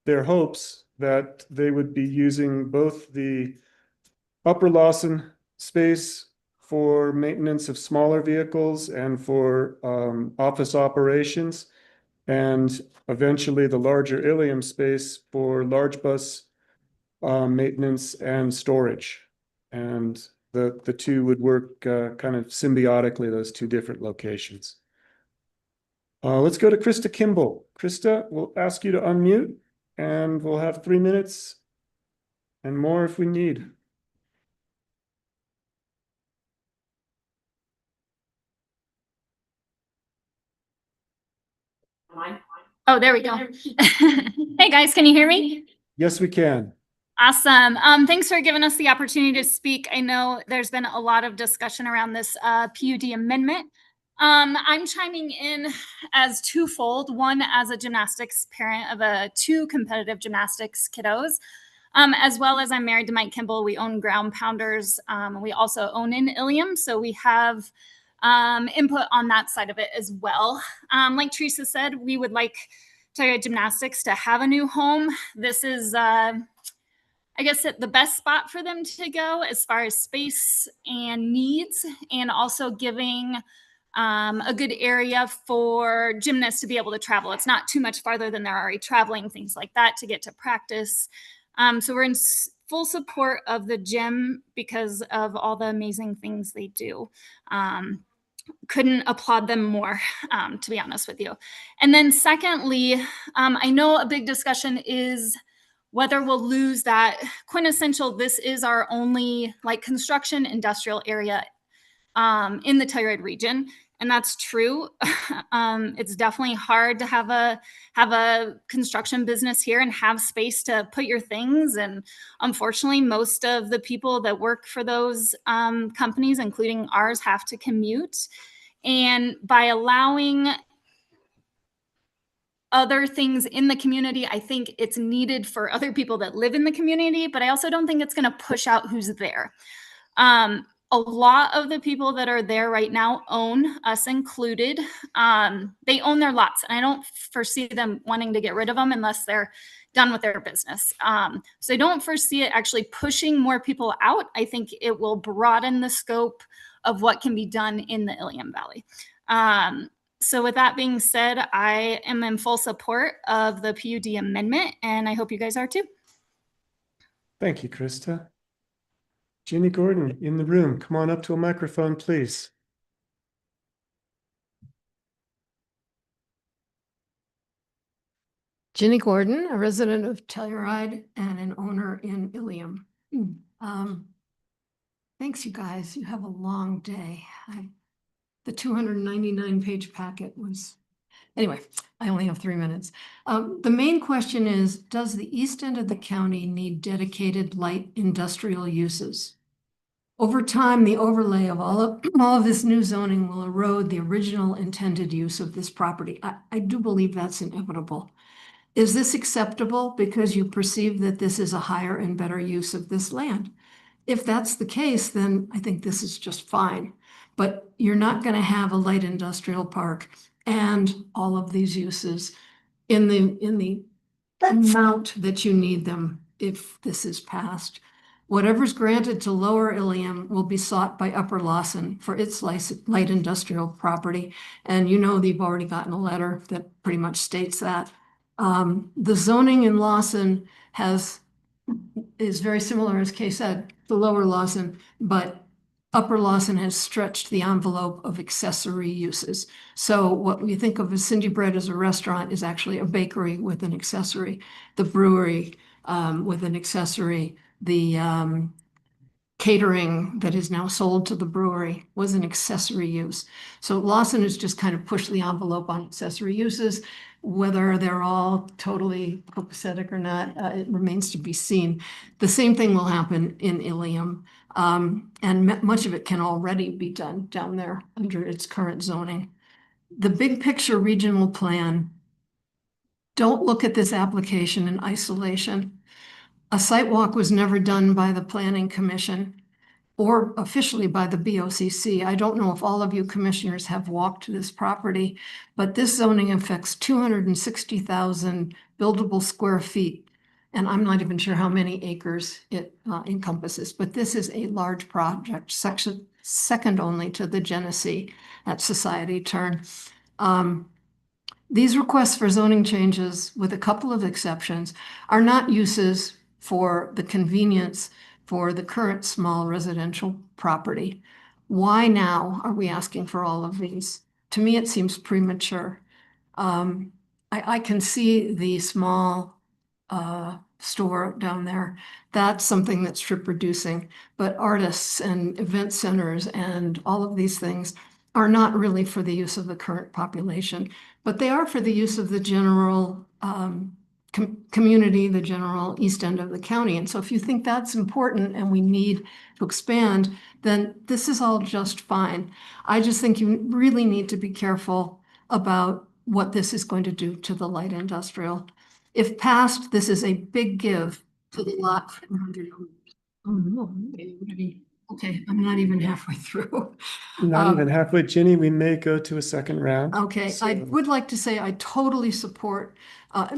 their hopes, that they would be using both the Upper Lawson space for maintenance of smaller vehicles and for office operations, and eventually the larger Ilium space for large bus maintenance and storage. And the two would work kind of symbiotically, those two different locations. Let's go to Krista Kimball. Krista, we'll ask you to unmute, and we'll have 3 minutes and more if we need. Oh, there we go. Hey guys, can you hear me? Yes, we can. Awesome. Thanks for giving us the opportunity to speak. I know there's been a lot of discussion around this PUD amendment. I'm chiming in as twofold. One, as a gymnastics parent of 2 competitive gymnastics kiddos, as well as I'm married to Mike Kimball. We own Ground Pounders. We also own in Ilium, so we have input on that side of it as well. Like Teresa said, we would like Telluride Gymnastics to have a new home. This is, I guess, the best spot for them to go as far as space and needs, and also giving a good area for gymnasts to be able to travel. It's not too much farther than they're already traveling, things like that, to get to practice. So we're in full support of the gym because of all the amazing things they do. Couldn't applaud them more, to be honest with you. And then secondly, I know a big discussion is whether we'll lose that quintessential, this is our only construction industrial area in the Telluride region. And that's true. It's definitely hard to have a construction business here and have space to put your things. And unfortunately, most of the people that work for those companies, including ours, have to commute. And by allowing other things in the community, I think it's needed for other people that live in the community, but I also don't think it's going to push out who's there. a lot of the people that are there right now own, us included. They own their lots, and I don't foresee them wanting to get rid of them unless they're done with their business. So I don't foresee it actually pushing more people out. I think it will broaden the scope of what can be done in the Ilium Valley. So with that being said, I am in full support of the PUD amendment, and I hope you guys are too. Thank you, Krista. Ginny Gordon in the room. Come on up to a microphone, please. Ginny Gordon, a resident of Telluride and an owner in Ilium. Thanks, you guys. You have a long day. The 299-page packet was, anyway, I only have 3 minutes. The main question is, does the east end of the county need dedicated light industrial uses? Over time, the overlay of all of this new zoning will erode the original intended use of this property. I do believe that's inevitable. Is this acceptable because you perceive that this is a higher and better use of this land? If that's the case, then I think this is just fine. But you're not going to have a light industrial park and all of these uses in the amount that you need them if this is passed. Whatever's granted to Lower Ilium will be sought by Upper Lawson for its light industrial property. And you know they've already gotten a letter that pretty much states that. The zoning in Lawson is very similar, as Kay said, to Lower Lawson, but Upper Lawson has stretched the envelope of accessory uses. So what we think of as Cindy Bread as a restaurant is actually a bakery with an accessory, the brewery with an accessory, the catering that is now sold to the brewery was an accessory use. So Lawson has just kind of pushed the envelope on accessory uses. Whether they're all totally copacetic or not, it remains to be seen. The same thing will happen in Ilium, and much of it can already be done down there under its current zoning. The big picture regional plan, don't look at this application in isolation. A site walk was never done by the Planning Commission or officially by the BOCC. I don't know if all of you commissioners have walked this property, but this zoning affects 260,000 buildable square feet. And I'm not even sure how many acres it encompasses, but this is a large project, second only to the Genesee at Society Turn. These requests for zoning changes, with a couple of exceptions, are not uses for the convenience for the current small residential property. Why now are we asking for all of these? To me, it seems premature. I can see the small store down there. That's something that's strip reducing, but artists and event centers and all of these things are not really for the use of the current population, but they are for the use of the general community, the general east end of the county. And so if you think that's important and we need to expand, then this is all just fine. I just think you really need to be careful about what this is going to do to the light industrial. If passed, this is a big give to the lot. Oh no, okay, I'm not even halfway through. Not even halfway, Ginny. We may go to a second round. Okay, So- I would like to say I totally support,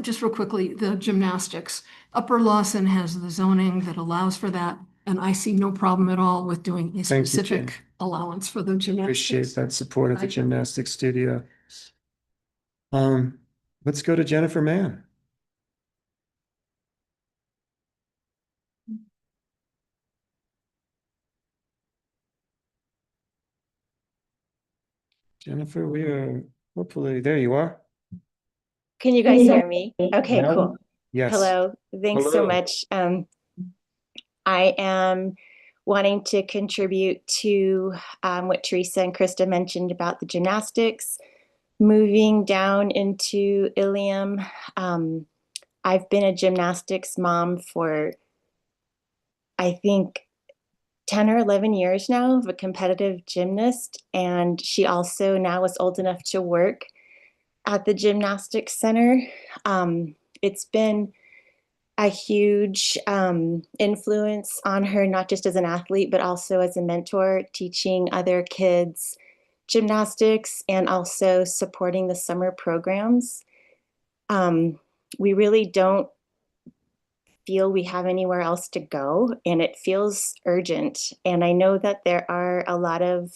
just real quickly, the gymnastics. Upper Lawson has the zoning that allows for that, and I see no problem at all with doing a Thank you, Jen. specific allowance for the Appreciate gymnastics. that support of the I do. gymnastics studio. Let's go to Jennifer Mann. Jennifer, we are hopefully, there you are. Can you guys hear me? Okay, Yeah. cool. Yes. Hello, thanks so Hello. much. I am wanting to contribute to what Teresa and Krista mentioned about the gymnastics, moving down into Ilium. I've been a gymnastics mom for, I think, 10 or 11 years now, of a competitive gymnast. And she also now is old enough to work at the gymnastics center. It's been a huge influence on her, not just as an athlete, but also as a mentor, teaching other kids gymnastics and also supporting the summer programs. We really don't feel we have anywhere else to go, and it feels urgent. And I know that there are a lot of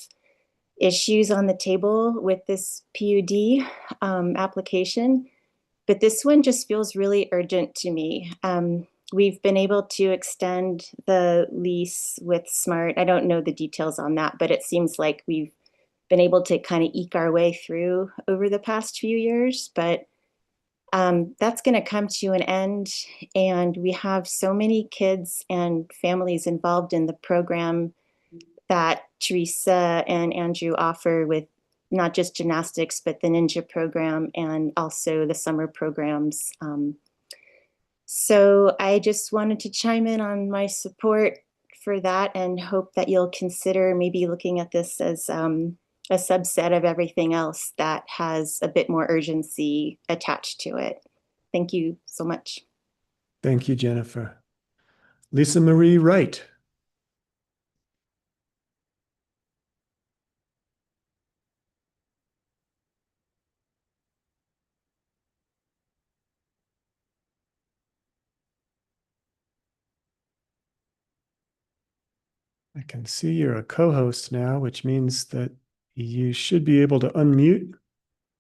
issues on the table with this PUD application, but this one just feels really urgent to me. We've been able to extend the lease with SMART. I don't know the details on that, but it seems like we've been able to kind of eke our way through over the past few years. But that's going to come to an end. And we have so many kids and families involved in the program that Teresa and Andrew offer, with not just gymnastics, but the ninja program and also the summer programs. So I just wanted to chime in on my support for that and hope that you'll consider maybe looking at this as a subset of everything else that has a bit more urgency attached to it. Thank you so much. Thank you, Jennifer. Lisa Marie Wright. I can see you're a co-host now, which means that you should be able to unmute.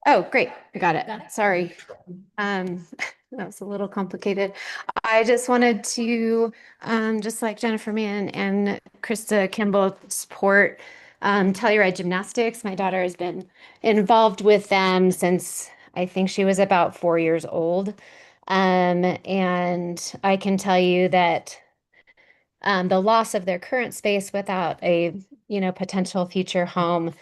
Oh, great. I got it. Sorry. That was a little complicated. I just wanted to, just like Jennifer Mann and Krista Kimball, support Telluride Gymnastics. My daughter has been involved with them since I think she was about 4 years old. And I can tell you that the loss of their current space without a, potential future home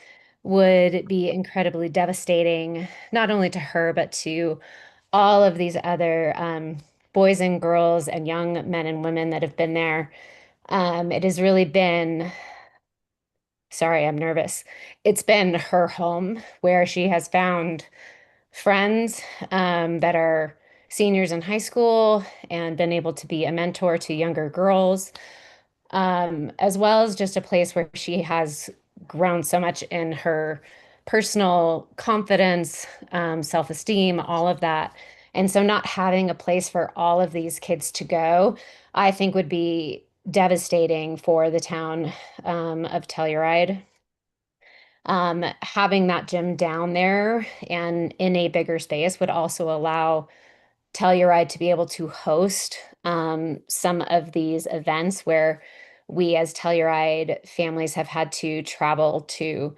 would be incredibly devastating, not only to her, but to all of these other boys and girls and young men and women that have been there. It has really been, sorry, I'm nervous. It's been her home where she has found friends that are seniors in high school and been able to be a mentor to younger girls, as well as just a place where she has grown so much in her personal confidence, self-esteem, all of that. And so not having a place for all of these kids to go, I think would be devastating for the town of Telluride. Having that gym down there and in a bigger space would also allow Telluride to be able to host some of these events where we as Telluride families have had to travel to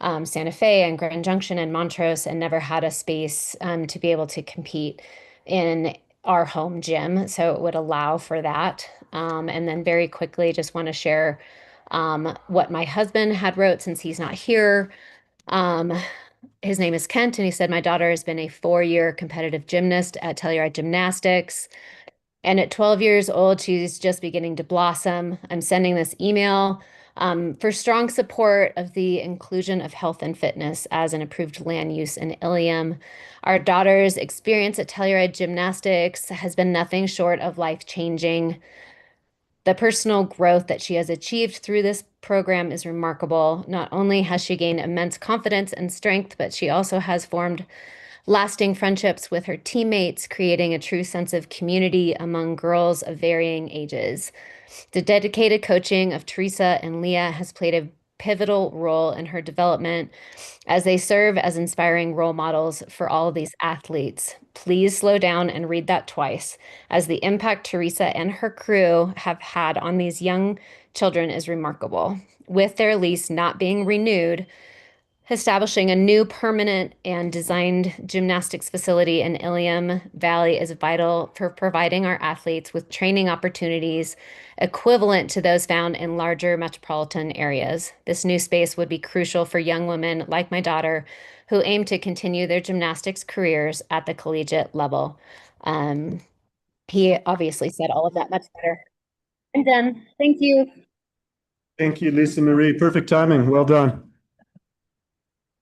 Santa Fe and Grand Junction and Montrose and never had a space to be able to compete in our home gym. So it would allow for that. And then very quickly, just want to share what my husband had wrote since he's not here. His name is Kent, and he said, my daughter has been a 4-year competitive gymnast at Telluride Gymnastics. And at 12 years old, she's just beginning to blossom. I'm sending this email for strong support of the inclusion of health and fitness as an approved land use in Ilium. Our daughter's experience at Telluride Gymnastics has been nothing short of life-changing. The personal growth that she has achieved through this program is remarkable. Not only has she gained immense confidence and strength, but she also has formed lasting friendships with her teammates, creating a true sense of community among girls of varying ages. The dedicated coaching of Teresa and Leah has played a pivotal role in her development as they serve as inspiring role models for all of these athletes. Please slow down and read that twice, as the impact Teresa and her crew have had on these young children is remarkable. With their lease not being renewed, establishing a new permanent and designed gymnastics facility in Ilium Valley is vital for providing our athletes with training opportunities equivalent to those found in larger metropolitan areas. This new space would be crucial for young women like my daughter who aim to continue their gymnastics careers at the collegiate level. He obviously said all of that much better. I'm done. Thank you. Thank you, Lisa Marie. Perfect timing. Well done.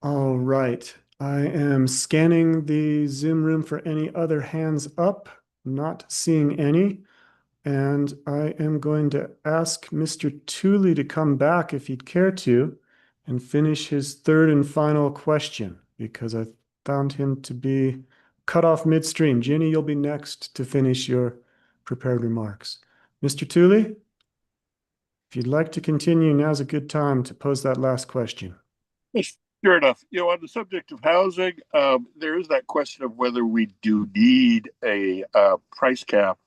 All right. I am scanning the Zoom room for any other hands up. Not seeing any. And I am going to ask Mr. Tooley to come back if he'd care to and finish his third and final question, because I found him to be cut off midstream. Ginny, you'll be next to finish your prepared remarks. Mr. Tooley, if you'd like to continue, now's a good time to pose that last question. Yes, sure enough. On the subject of housing, there is that question of whether we do need a price cap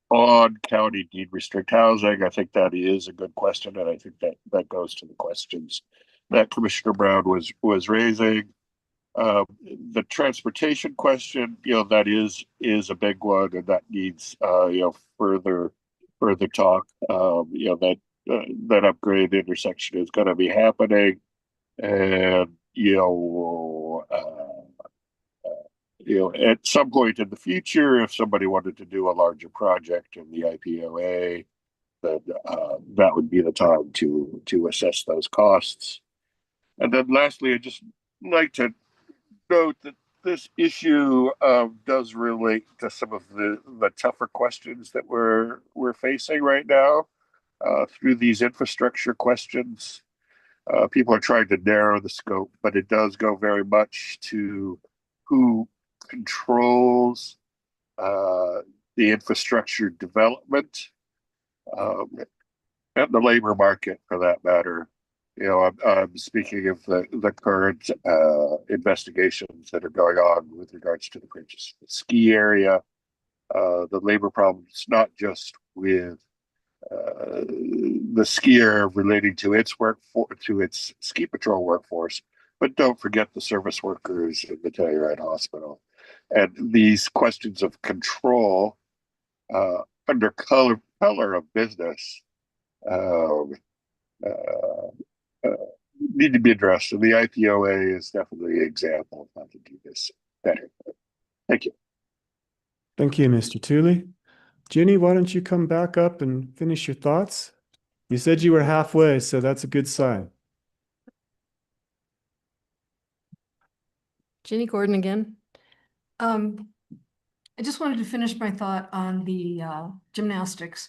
on county deed restrict housing. I think that is a good question, and I think that goes to the questions that Commissioner Brown was raising. The transportation question, that is a big one, and that needs further talk. That upgrade intersection is going to be happening, and at some point in the future, if somebody wanted to do a larger project in the IPOA, then that would be the time to assess those costs. And then lastly, I'd just like to note that this issue does relate to some of the tougher questions that we're facing right now through these infrastructure questions. People are trying to narrow the scope, but it does go very much to who controls the infrastructure development and the labor market, for that matter. I'm speaking of the current investigations that are going on with regards to the purchase of the ski area, the labor problems, not just with the skier relating to its ski patrol workforce, but don't forget the service workers in the Telluride Hospital. And these questions of control under color of business need to be addressed. And the IPOA is definitely an example of how to do this better. Thank you. Thank you, Mr. Tooley. Ginny, why don't you come back up and finish your thoughts? You said you were halfway, so that's a good sign. Ginny Gordon again. I just wanted to finish my thought on the gymnastics.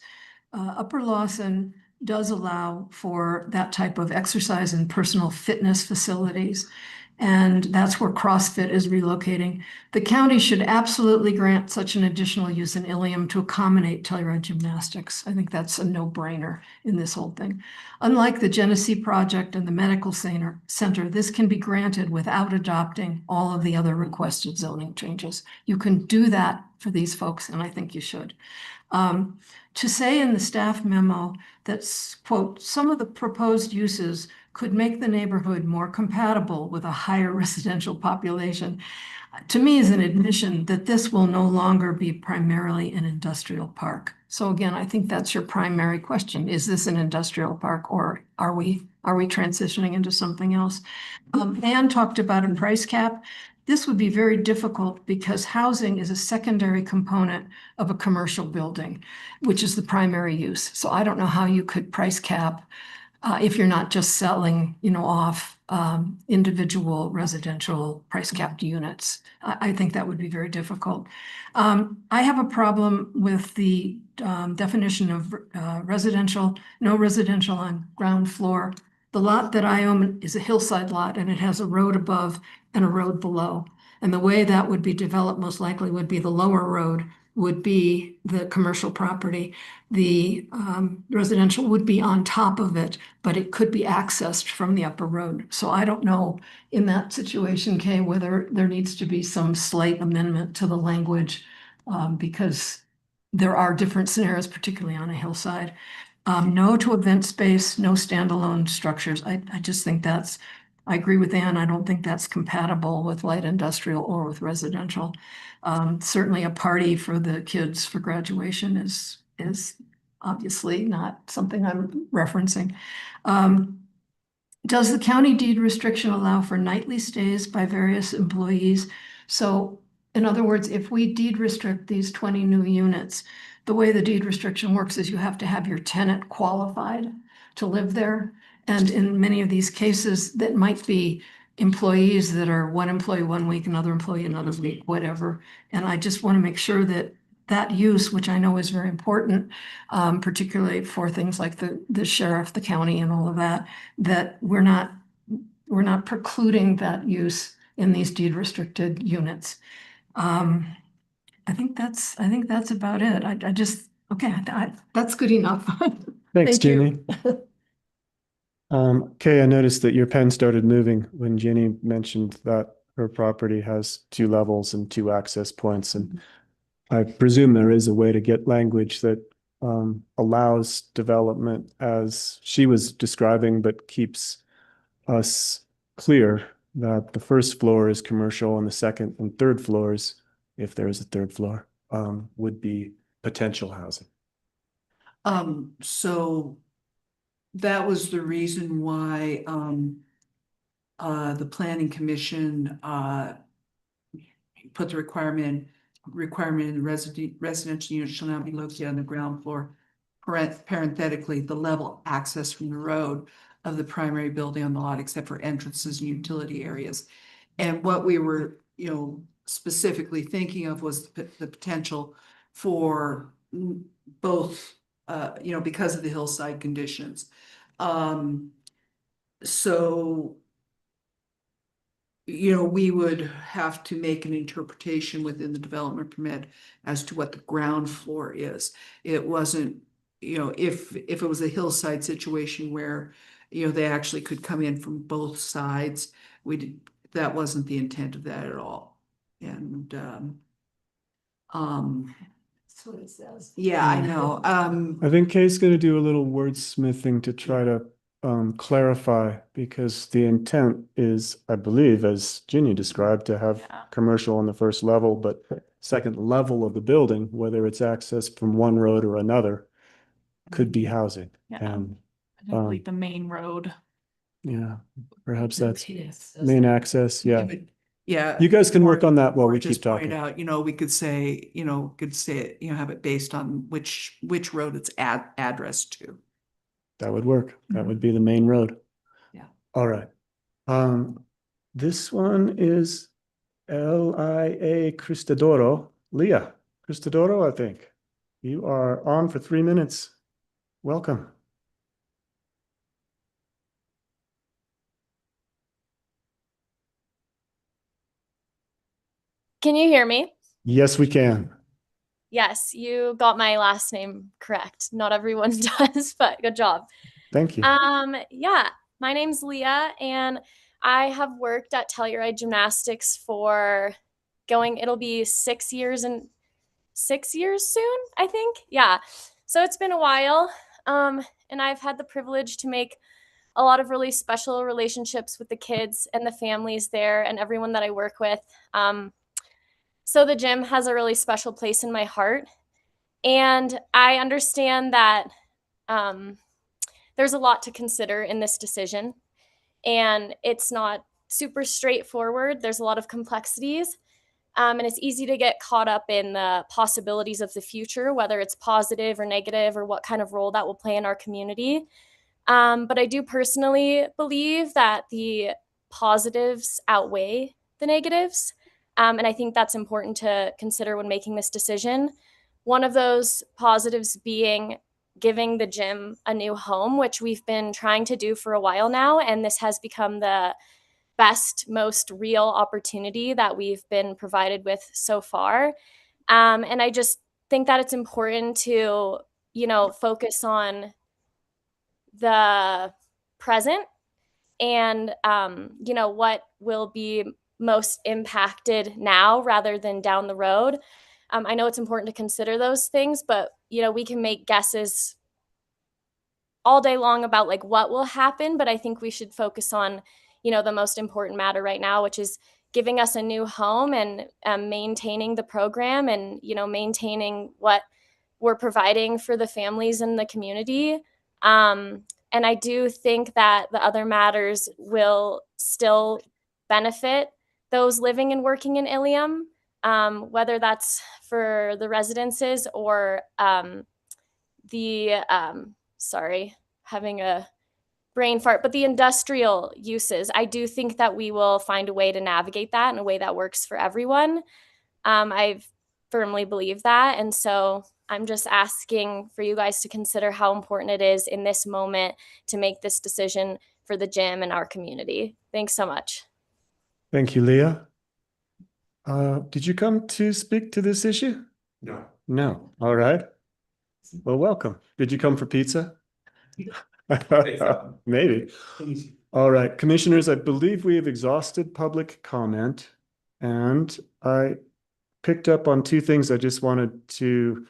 Upper Lawson does allow for that type of exercise and personal fitness facilities, and that's where CrossFit is relocating. The county should absolutely grant such an additional use in Ilium to accommodate Telluride Gymnastics. I think that's a no-brainer in this whole thing. Unlike the Genesee project and the medical center, this can be granted without adopting all of the other requested zoning changes. You can do that for these folks, and I think you should. To say in the staff memo that, quote, some of the proposed uses could make the neighborhood more compatible with a higher residential population, to me is an admission that this will no longer be primarily an industrial park. So again, I think that's your primary question. Is this an industrial park, or are we transitioning into something else? Anne talked about a price cap. This would be very difficult because housing is a secondary component of a commercial building, which is the primary use. So I don't know how you could price cap if you're not just selling, off individual residential price capped units. I think that would be very difficult. I have a problem with the definition of residential, no residential on ground floor. The lot that I own is a hillside lot, and it has a road above and a road below. And the way that would be developed most likely would be the lower road would be the commercial property. The residential would be on top of it, but it could be accessed from the upper road. So I don't know in that situation, Kay, whether there needs to be some slight amendment to the language because there are different scenarios, particularly on a hillside. No to event space, no standalone structures. I just think I agree with Anne. I don't think that's compatible with light industrial or with residential. Certainly a party for the kids for graduation is obviously not something I'm referencing. Does the county deed restriction allow for nightly stays by various employees? So in other words, if we deed restrict these 20 new units, the way the deed restriction works is you have to have your tenant qualified to live there. And in many of these cases, that might be employees that are one employee one week, another employee another week, whatever. And I just want to make sure that that use, which I know is very important, particularly for things like the sheriff, the county and all of that, that we're not precluding that use in these deed restricted units. I think that's about it. I just, okay, that's good enough. Thanks, Thank you. Jeannie. Kay, I noticed that your pen started moving when Jeannie mentioned that her property has 2 levels and 2 access points. And I presume there is a way to get language that allows development as she was describing, but keeps us clear that the first floor is commercial and the second and third floors, if there is a third floor, would be potential housing. So that was the reason why the planning commission put the requirement in residential units shall not be located on the ground floor. Parenthetically, the level access from the road of the primary building on the lot, except for entrances and utility areas. And what we were, specifically thinking of was the potential for both, because of the hillside conditions. So, we would have to make an interpretation within the development permit as to what the ground floor is. It wasn't, if it was a hillside situation where, they actually could come in from both sides, that wasn't the intent of that at all. And, That's what it says. yeah, I know. I think Kay's going to do a little wordsmithing to try to clarify, because the intent is, I believe, as Ginny described, to have commercial on the first level, but second level of the building, whether it's access from one road or another, could be housing. Yeah. And Like the main road. yeah, perhaps that's main access. Yeah. Yeah. You guys can work on that while Or we just keep talking. point out, we could say, have it based on which road it's addressed to. That would work. That would be the main road. Yeah. All right. This one is LIA Cristodoro. Leah Cristodoro, I think. You are on for 3 minutes. Welcome. Can you hear me? Yes, we can. Yes, you got my last name correct. Not everyone does, but good job. Thank you. Yeah, my name's Leah, and I have worked at Telluride Gymnastics for it'll be 6 years and 6 years soon, I think. Yeah. So it's been a while. And I've had the privilege to make a lot of really special relationships with the kids and the families there and everyone that I work with. So the gym has a really special place in my heart. And I understand that there's a lot to consider in this decision. And it's not super straightforward. There's a lot of complexities. And it's easy to get caught up in the possibilities of the future, whether it's positive or negative or what kind of role that will play in our community. But I do personally believe that the positives outweigh the negatives. And I think that's important to consider when making this decision. One of those positives being giving the gym a new home, which we've been trying to do for a while now. And this has become the best, most real opportunity that we've been provided with so far. And I just think that it's important to, focus on the present and, what will be most impacted now rather than down the road. I know it's important to consider those things, but, we can make guesses all day long about like what will happen, but I think we should focus on, the most important matter right now, which is giving us a new home and maintaining the program and, maintaining what we're providing for the families in the community. And I do think that the other matters will still benefit those living and working in Ilium, whether that's for the residences or having a brain fart, but the industrial uses, I do think that we will find a way to navigate that in a way that works for everyone. I firmly believe that. And so I'm just asking for you guys to consider how important it is in this moment to make this decision for the gym and our community. Thanks so much. Thank you, Leah. Did you come to speak to this issue? No. No. All right. Well, welcome. Did you come for pizza? Maybe. All right, commissioners, I believe we have exhausted public comment, and I picked up on two things I just wanted to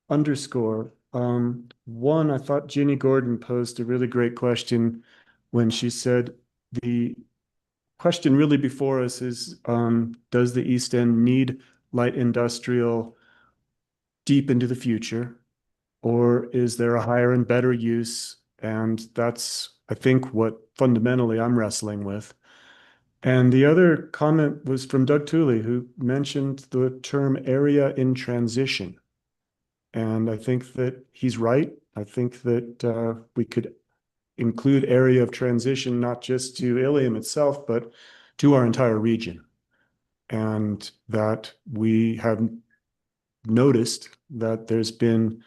underscore. One, I thought Ginny Gordon posed a really great question when she said the question really before us is, does the East End need light industrial deep into the future? Or is there a higher and better use? And that's, I think, what fundamentally I'm wrestling with. And the other comment was from Doug Tooley, who mentioned the term area in transition. And I think that he's right. I think that we could include area of transition, not just to Ilium itself, but to our entire region. And that we have noticed that there's been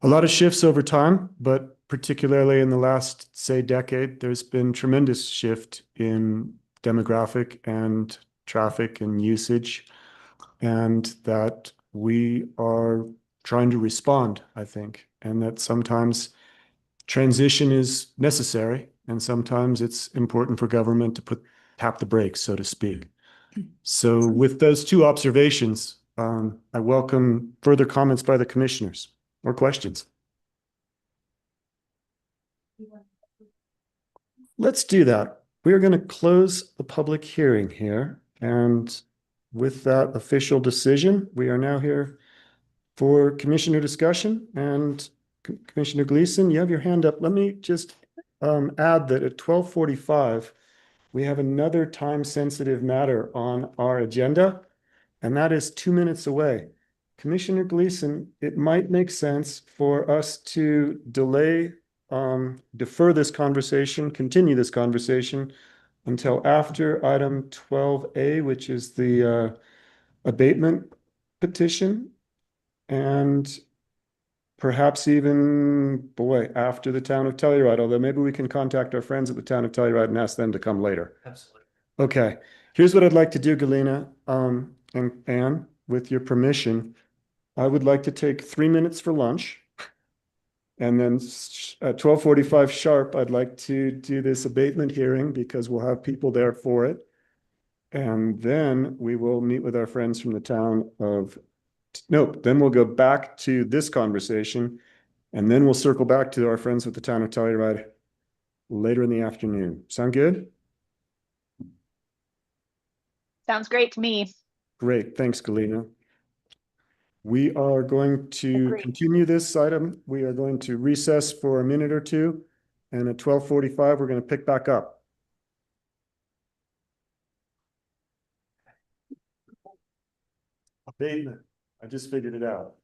a lot of shifts over time, but particularly in the last, say, decade, there's been tremendous shift in demographic and traffic and usage, and that we are trying to respond, I think, and that sometimes transition is necessary, and sometimes it's important for government to tap the brakes, so to speak. So with those two observations, I welcome further comments by the commissioners or questions. Let's do that. We are going to close the public hearing here. And with that official decision, we are now here for commissioner discussion. And Commissioner Gleason, you have your hand up. Let me just add that at 12:45, we have another time-sensitive matter on our agenda, and that is 2 minutes away. Commissioner Gleason, it might make sense for us to defer this conversation, continue this conversation until after item 12A, which is the abatement petition, and perhaps even, boy, after the town of Telluride, although maybe we can contact our friends at the town of Telluride and ask them to come later. Absolutely. Okay, here's what I'd like to do, Galina, and Anne, with your permission. I would like to take 3 minutes for lunch. And then at 12:45 sharp, I'd like to do this abatement hearing because we'll have people there for it. And then we will meet with our friends from the town of, nope, then we'll go back to this conversation, and then we'll circle back to our friends with the town of Telluride later in the afternoon. Sound good? Sounds great to me. Great, thanks, Galina. We are going to continue this item. We are going to recess for a minute or two, and at 12:45, we're going to pick back up. Abatement. I just figured it out.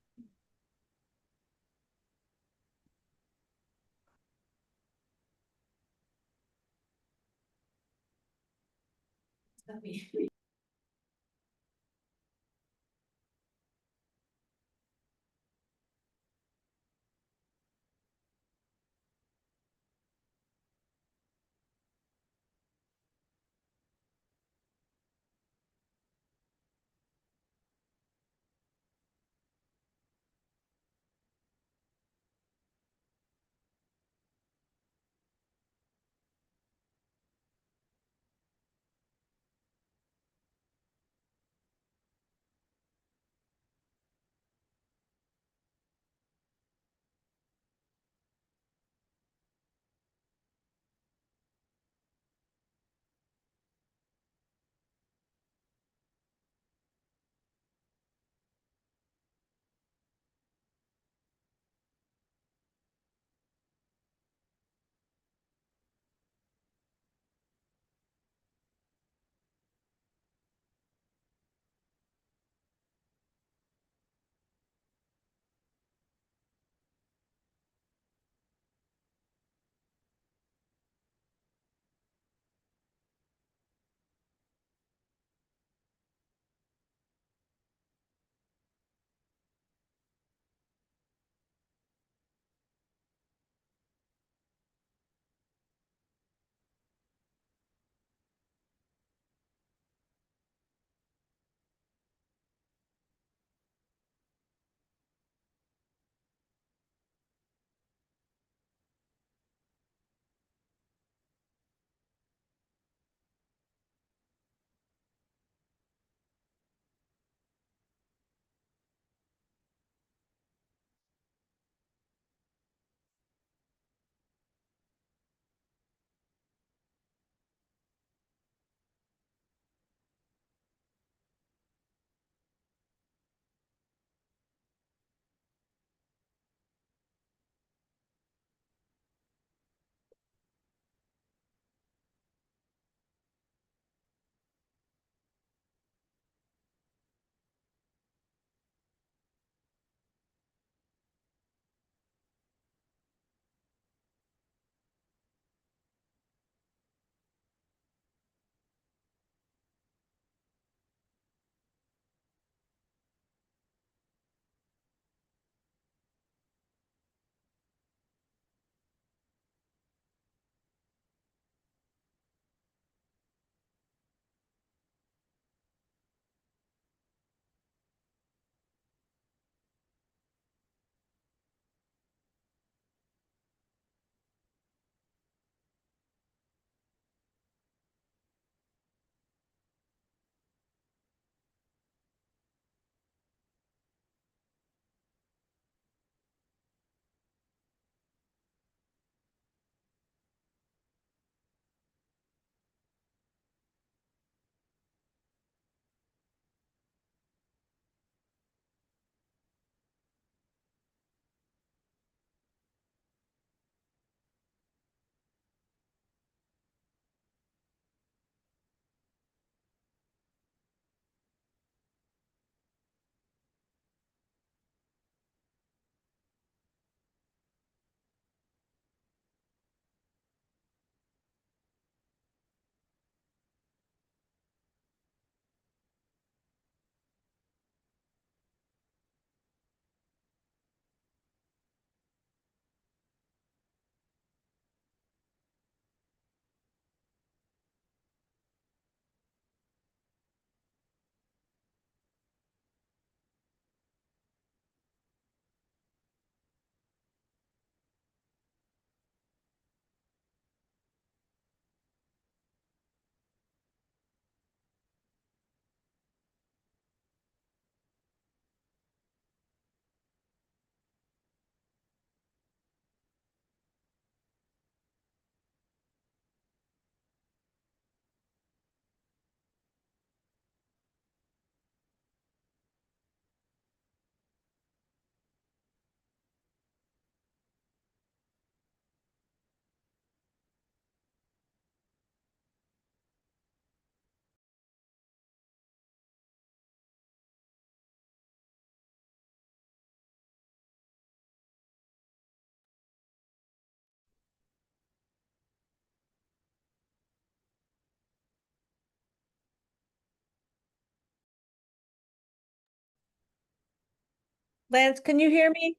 Lance, can you hear me?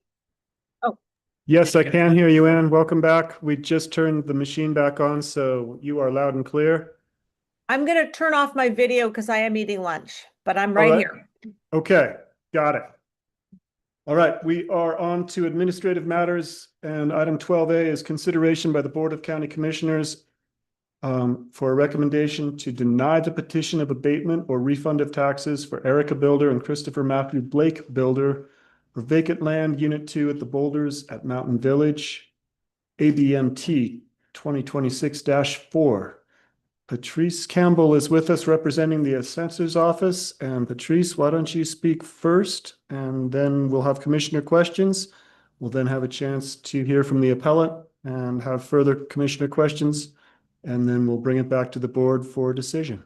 Yes, I can hear you, Ann. Welcome back. We just turned the machine back on, so you are loud and clear. I'm going to turn off my video because I am eating lunch, but I'm All right right. here. Okay, got it. All right, we are on to administrative matters, and item 12A is consideration by the Board of County Commissioners for a recommendation to deny the petition of abatement or refund of taxes for Erica Builder and Christopher Matthew Blake Builder for vacant land, Unit 2 at the Boulders at Mountain Village, ABMT 2026-4. Patrice Campbell is with us representing the Assessor's Office. And Patrice, why don't you speak first, and then we'll have commissioner questions. We'll then have a chance to hear from the appellant and have further commissioner questions, and then we'll bring it back to the board for decision.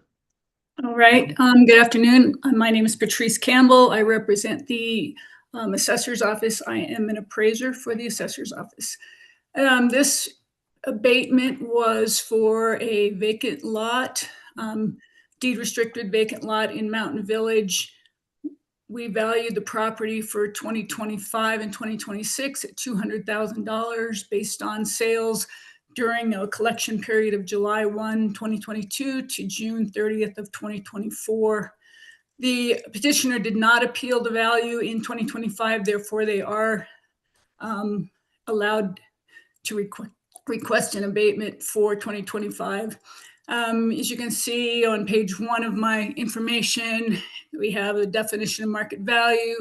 All right. Good afternoon. My name is Patrice Campbell. I represent the Assessor's Office. I am an appraiser for the Assessor's Office. This abatement was for a vacant lot, deed restricted vacant lot in Mountain Village. We valued the property for 2025 and 2026 at $200,000 based on sales during a collection period of July 1, 2022 to June 30th of 2024. The petitioner did not appeal the value in 2025, therefore they are allowed to request an abatement for 2025. As you can see on page 1 of my information, we have a definition of market value.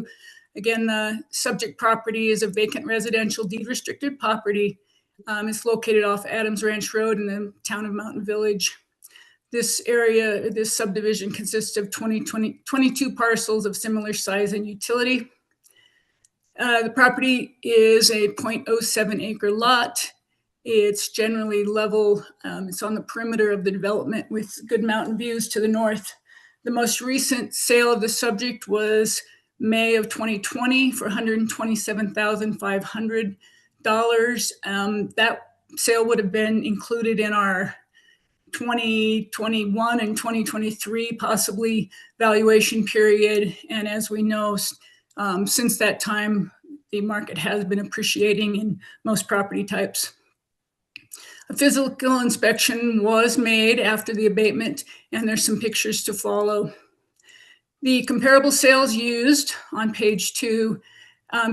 Again, the subject property is a vacant residential deed restricted property. It's located off Adams Ranch Road in the town of Mountain Village. This area, this subdivision consists of 22 parcels of similar size and utility. The property is a 0.07 acre lot. It's generally level. It's on the perimeter of the development with good mountain views to the north. The most recent sale of the subject was May of 2020 for $127,500. That sale would have been included in our 2021 and 2023 possibly valuation period. And as we know, since that time, the market has been appreciating in most property types. A physical inspection was made after the abatement, and there's some pictures to follow. The comparable sales used on page 2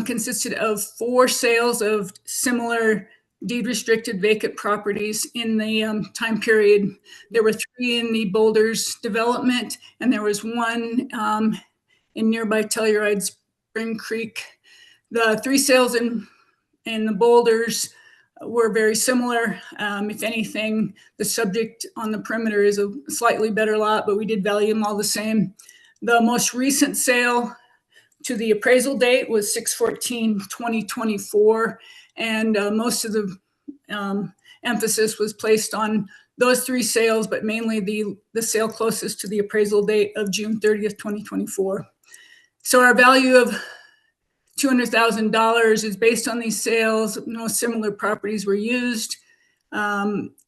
consisted of 4 sales of similar deed restricted vacant properties in the time period. There were 3 in the Boulders development, and there was 1 in nearby Telluride Spring Creek. The 3 sales in the Boulders were very similar. If anything, the subject on the perimeter is a slightly better lot, but we did value them all the same. The most recent sale to the appraisal date was 6/14/2024, and most of the emphasis was placed on those 3 sales, but mainly the sale closest to the appraisal date of June 30th, 2024. So our value of $200,000 is based on these sales. No similar properties were used.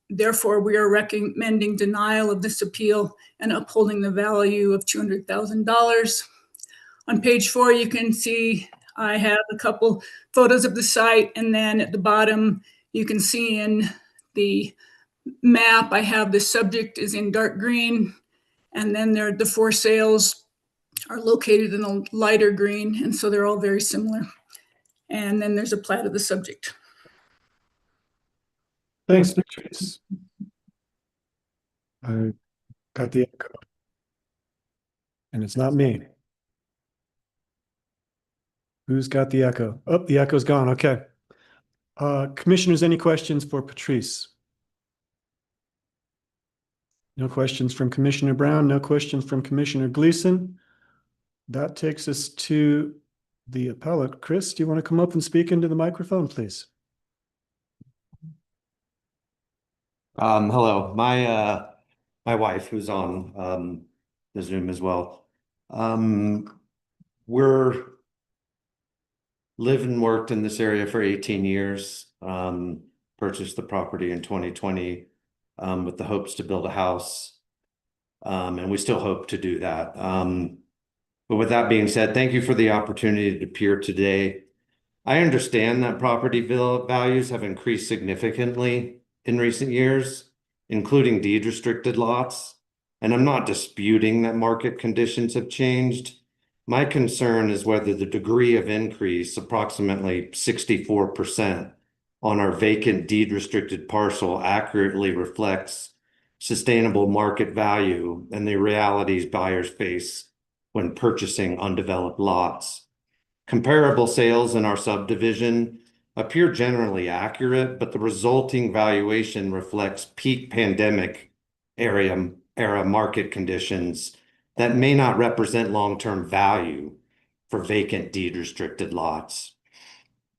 Therefore, we are recommending denial of this appeal and upholding the value of $200,000. On page 4, you can see I have a couple photos of the site, and then at the bottom, you can see in the map, I have the subject is in dark green, and then the 4 sales are located in a lighter green, and so they're all very similar. And then there's a plat of the subject. Thanks, Patrice. I got the echo. And it's not me. Who's got the echo? Oh, the echo's gone. Okay. Commissioners, any questions for Patrice? No questions from Commissioner Brown. No questions from Commissioner Gleason. That takes us to the appellate. Chris, do you want to come up and speak into the microphone, please? Hello, my wife, who's on the Zoom as well. We're lived and worked in this area for 18 years. Purchased the property in 2020 with the hopes to build a house, and we still hope to do that. But with that being said, thank you for the opportunity to appear today. I understand that property values have increased significantly in recent years, including deed restricted lots. And I'm not disputing that market conditions have changed. My concern is whether the degree of increase, approximately 64%, on our vacant deed restricted parcel accurately reflects sustainable market value and the realities buyers face when purchasing undeveloped lots. Comparable sales in our subdivision appear generally accurate, but the resulting valuation reflects peak pandemic era market conditions that may not represent long-term value for vacant deed restricted lots.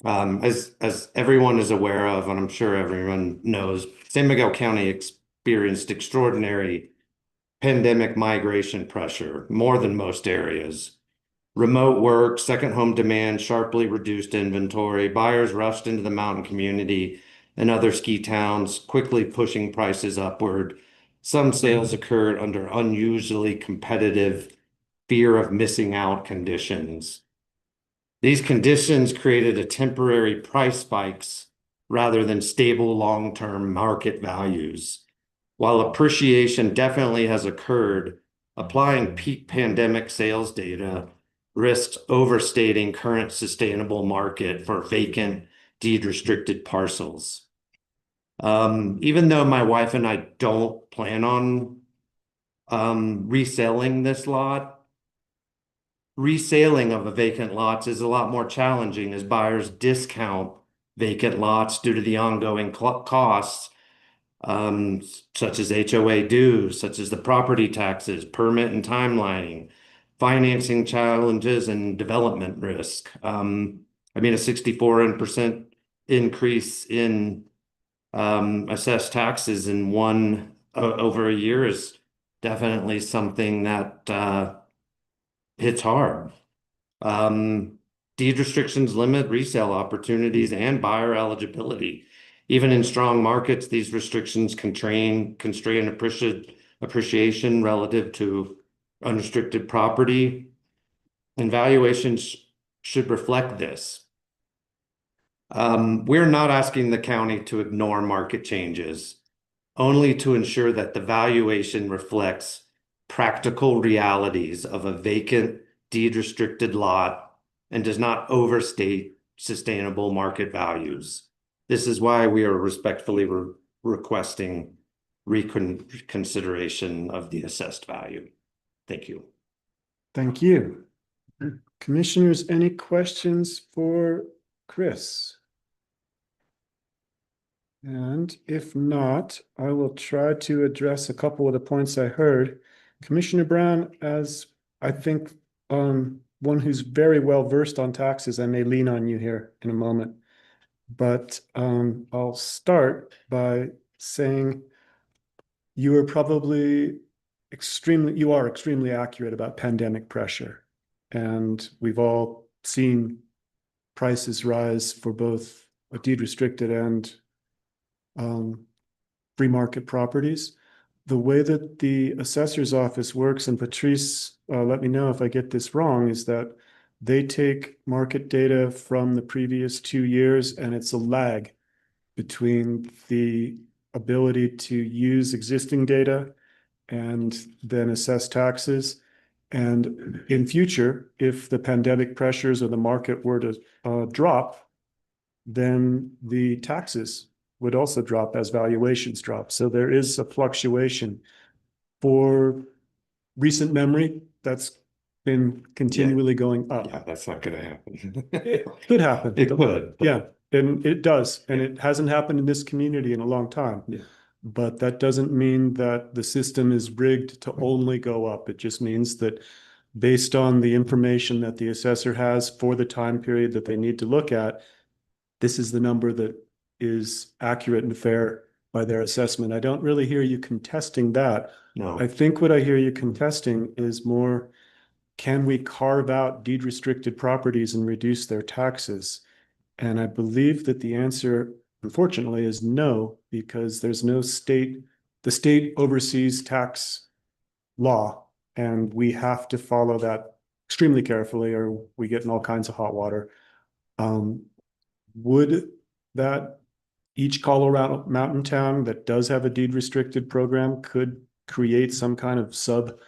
As everyone is aware of, and I'm sure everyone knows, San Miguel County experienced extraordinary pandemic migration pressure, more than most areas. Remote work, second home demand, sharply reduced inventory, buyers rushed into the mountain community and other ski towns, quickly pushing prices upward. Some sales occurred under unusually competitive, fear of missing out conditions. These conditions created a temporary price spikes rather than stable long-term market values. While appreciation definitely has occurred, applying peak pandemic sales data risks overstating current sustainable market for vacant deed restricted parcels. Even though my wife and I don't plan on reselling this lot, reselling of a vacant lots is a lot more challenging as buyers discount vacant lots due to the ongoing costs, such as HOA dues, such as the property taxes, permit and timelining, financing challenges, and development risk. I mean, a 64% increase in assessed taxes in over a year is definitely something that hits hard. Deed restrictions limit resale opportunities and buyer eligibility. Even in strong markets, these restrictions constrain appreciation relative to unrestricted property, and valuations should reflect this. We're not asking the county to ignore market changes, only to ensure that the valuation reflects practical realities of a vacant deed restricted lot and does not overstate sustainable market values. This is why we are respectfully requesting reconsideration of the assessed value. Thank you. Thank you. Commissioners, any questions for Chris? And if not, I will try to address a couple of the points I heard. Commissioner Brown, as I think one who's very well versed on taxes, I may lean on you here in a moment. But I'll start by saying you are extremely accurate about pandemic pressure. And we've all seen prices rise for both a deed restricted and free market properties. The way that the assessor's office works, and Patrice, let me know if I get this wrong, is that they take market data from the previous 2 years, and it's a lag between the ability to use existing data and then assess taxes. And in future, if the pandemic pressures or the market were to drop, then the taxes would also drop as valuations drop. So there is a fluctuation. For recent memory, that's been continually going up. Yeah, that's not going to happen. It could happen. It could. Yeah, and it does. And it hasn't happened in this community in a long time. Yeah. But that doesn't mean that the system is rigged to only go up. It just means that based on the information that the assessor has for the time period that they need to look at, this is the number that is accurate and fair by their assessment. I don't really hear you contesting that. No. I think what I hear you contesting is more, can we carve out deed restricted properties and reduce their taxes? And I believe that the answer, unfortunately, is no, because there's no state, the state oversees tax law, and we have to follow that extremely carefully or we get in all kinds of hot water. Would that each Colorado mountain town that does have a deed restricted program could create some kind of sub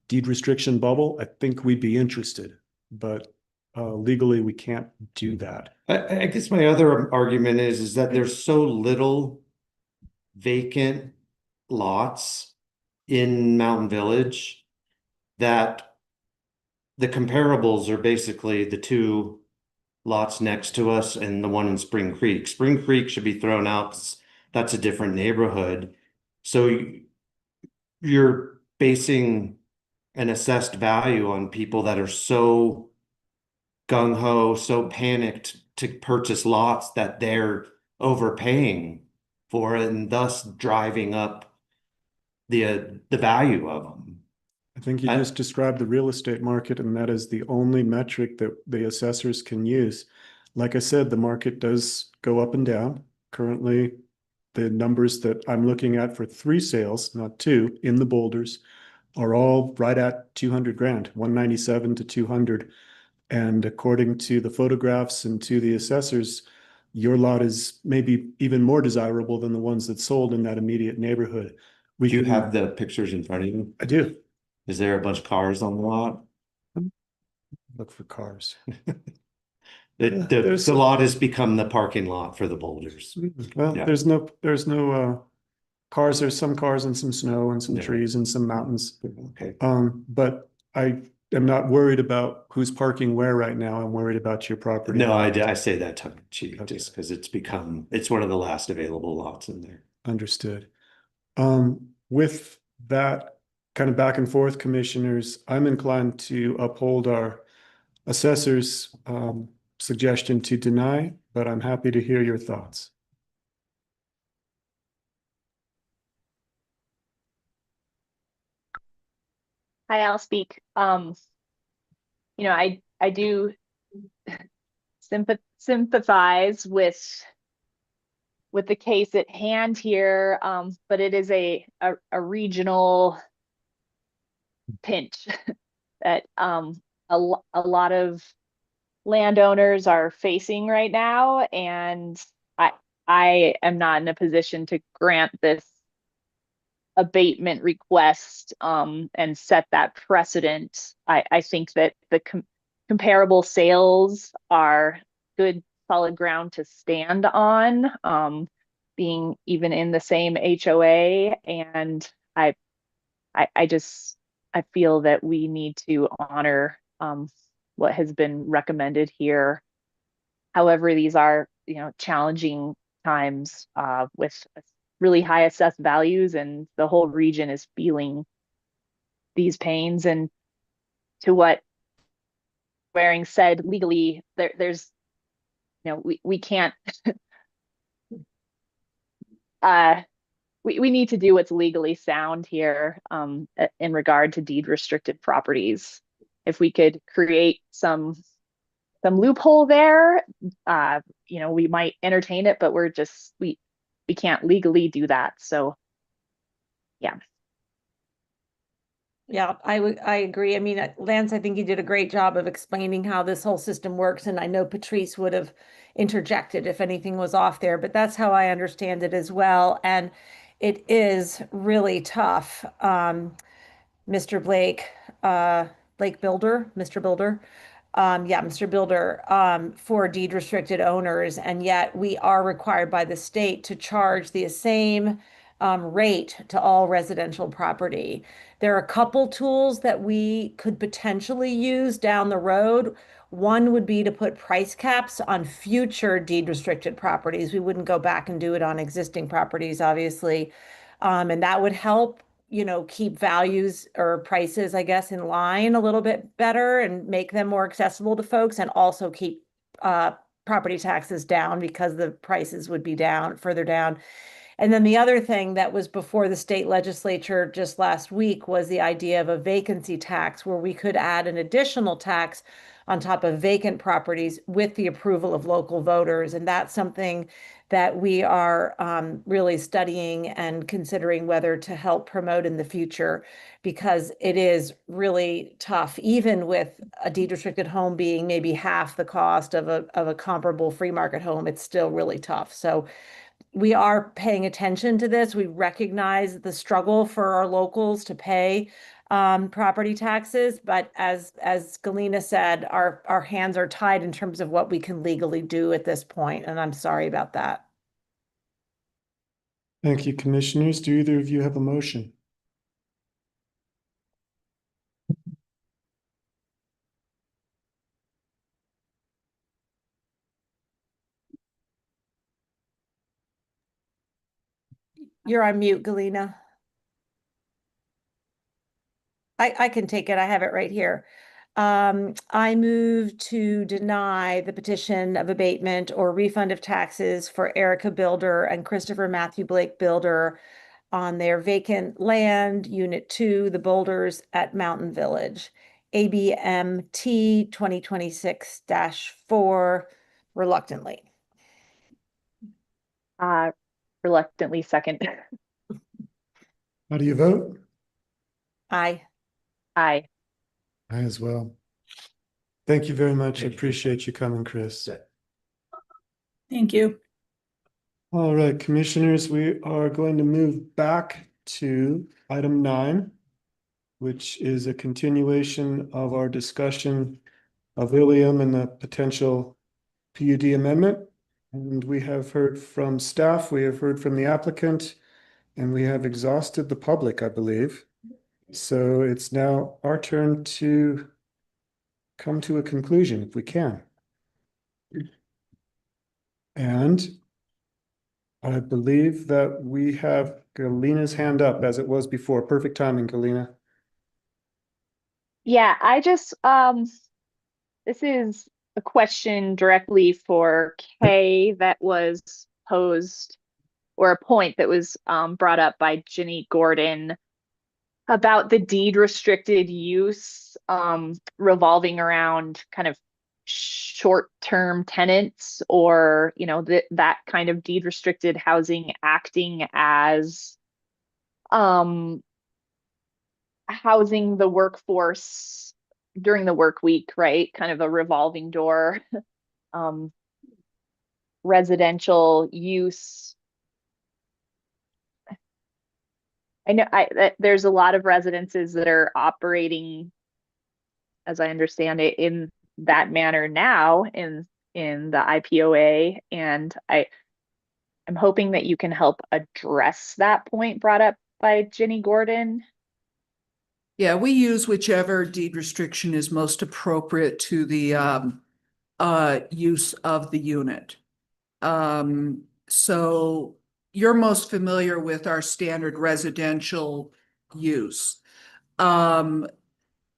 deed restriction bubble? I think we'd be interested, but legally we can't do that. I guess my other argument is that there's so little vacant lots in Mountain Village that the comparables are basically the two lots next to us and the one in Spring Creek. Spring Creek should be thrown out 'cause that's a different neighborhood. So you're basing an assessed value on people that are so gung-ho, so panicked to purchase lots that they're overpaying for it and thus driving up the value of them. I think you just described the real estate market, and that is the only metric that the assessors can use. Like I said, the market does go up and down. Currently, the numbers that I'm looking at for 3 sales, not 2, in the boulders, are all right at 200 grand, 197 to 200. And according to the photographs and to the assessors, your lot is maybe even more desirable than the ones that sold in that immediate neighborhood. Do you have the pictures in front of you? I do. Is there a bunch of cars on the lot? Look for cars. The lot has become the parking lot for the boulders. Well, Yeah. there's no cars. There's some cars and some snow and some Yeah. trees and some mountains. Okay. But I am not worried about who's parking where right now. I'm worried about your property. No, I say that tongue in cheek just because it's one of the last available lots in there. Understood. With that kind of back and forth, commissioners, I'm inclined to uphold our assessor's suggestion to deny, but I'm happy to hear your thoughts. Hi, I'll speak. You know, I do sympathize with the case at hand here, but it is a regional pinch that a lot of landowners are facing right now, and I am not in a position to grant this abatement request and set that precedent. I think that the comparable sales are good solid ground to stand on, being even in the same HOA, and I feel that we need to honor what has been recommended here. However, these are, you know, challenging times with really high assessed values, and the whole region is feeling these pains. And to what Waring said, legally, there's, you know, we can't we need to do what's legally sound here in regard to deed restricted properties. If we could create some loophole there, you know, we might entertain it, but we can't legally do that. So yeah. Yeah, I agree. I mean, Lance, I think you did a great job of explaining how this whole system works. And I know Patrice would have interjected if anything was off there, but that's how I understand it as well. And it is really tough. Mr. Blake, Blake Builder, Mr. Builder. Mr. Builder, for deed restricted owners. And yet we are required by the state to charge the same rate to all residential property. There are a couple tools that we could potentially use down the road. One would be to put price caps on future deed restricted properties. We wouldn't go back and do it on existing properties, obviously. And that would help, you know, keep values or prices, I guess, in line a little bit better and make them more accessible to folks, and also keep property taxes down because the prices would be down further down. And then the other thing that was before the state legislature just last week was the idea of a vacancy tax, where we could add an additional tax on top of vacant properties with the approval of local voters. And that's something that we are really studying and considering whether to help promote in the future, because it is really tough, even with a deed restricted home being maybe half the cost of a comparable free market home. It's still really tough. So we are paying attention to this. We recognize the struggle for our locals to pay property taxes, but as Galina said, our hands are tied in terms of what we can legally do at this point, and I'm sorry about that. Thank you, commissioners. Do either of you have a motion? You're on mute, Galina. I can take it. I have it right here. I move to deny the petition of abatement or refund of taxes for Erica Builder and Christopher Matthew Blake Builder on their vacant land, Unit 2, the Boulders at Mountain Village, ABMT 2026-4, reluctantly. Reluctantly second. How do you vote? Aye. Aye. I as well. Thank you very much. I appreciate you coming, Chris. Thank you. All right, commissioners, we are going to move back to item 9, which is a continuation of our discussion of Ilium and the potential PUD amendment. And we have heard from staff, we have heard from the applicant, and we have exhausted the public, I believe. So it's now our turn to come to a conclusion if we can. And I believe that we have Galina's hand up as it was before. Perfect timing, Galina. Yeah, I just, this is a question directly for Kay that was posed, or a point that was brought up by Ginny Gordon about the deed restricted use revolving around kind of short-term tenants, or that kind of deed restricted housing acting as housing the workforce during the work week, right? Kind of a revolving door residential use. I know there's a lot of residences that are operating, as I understand it, in that manner now in the IPOA, and I'm hoping that you can help address that point brought up by Ginny Gordon. Yeah, we use whichever deed restriction is most appropriate to the use of the unit. So you're most familiar with our standard residential use.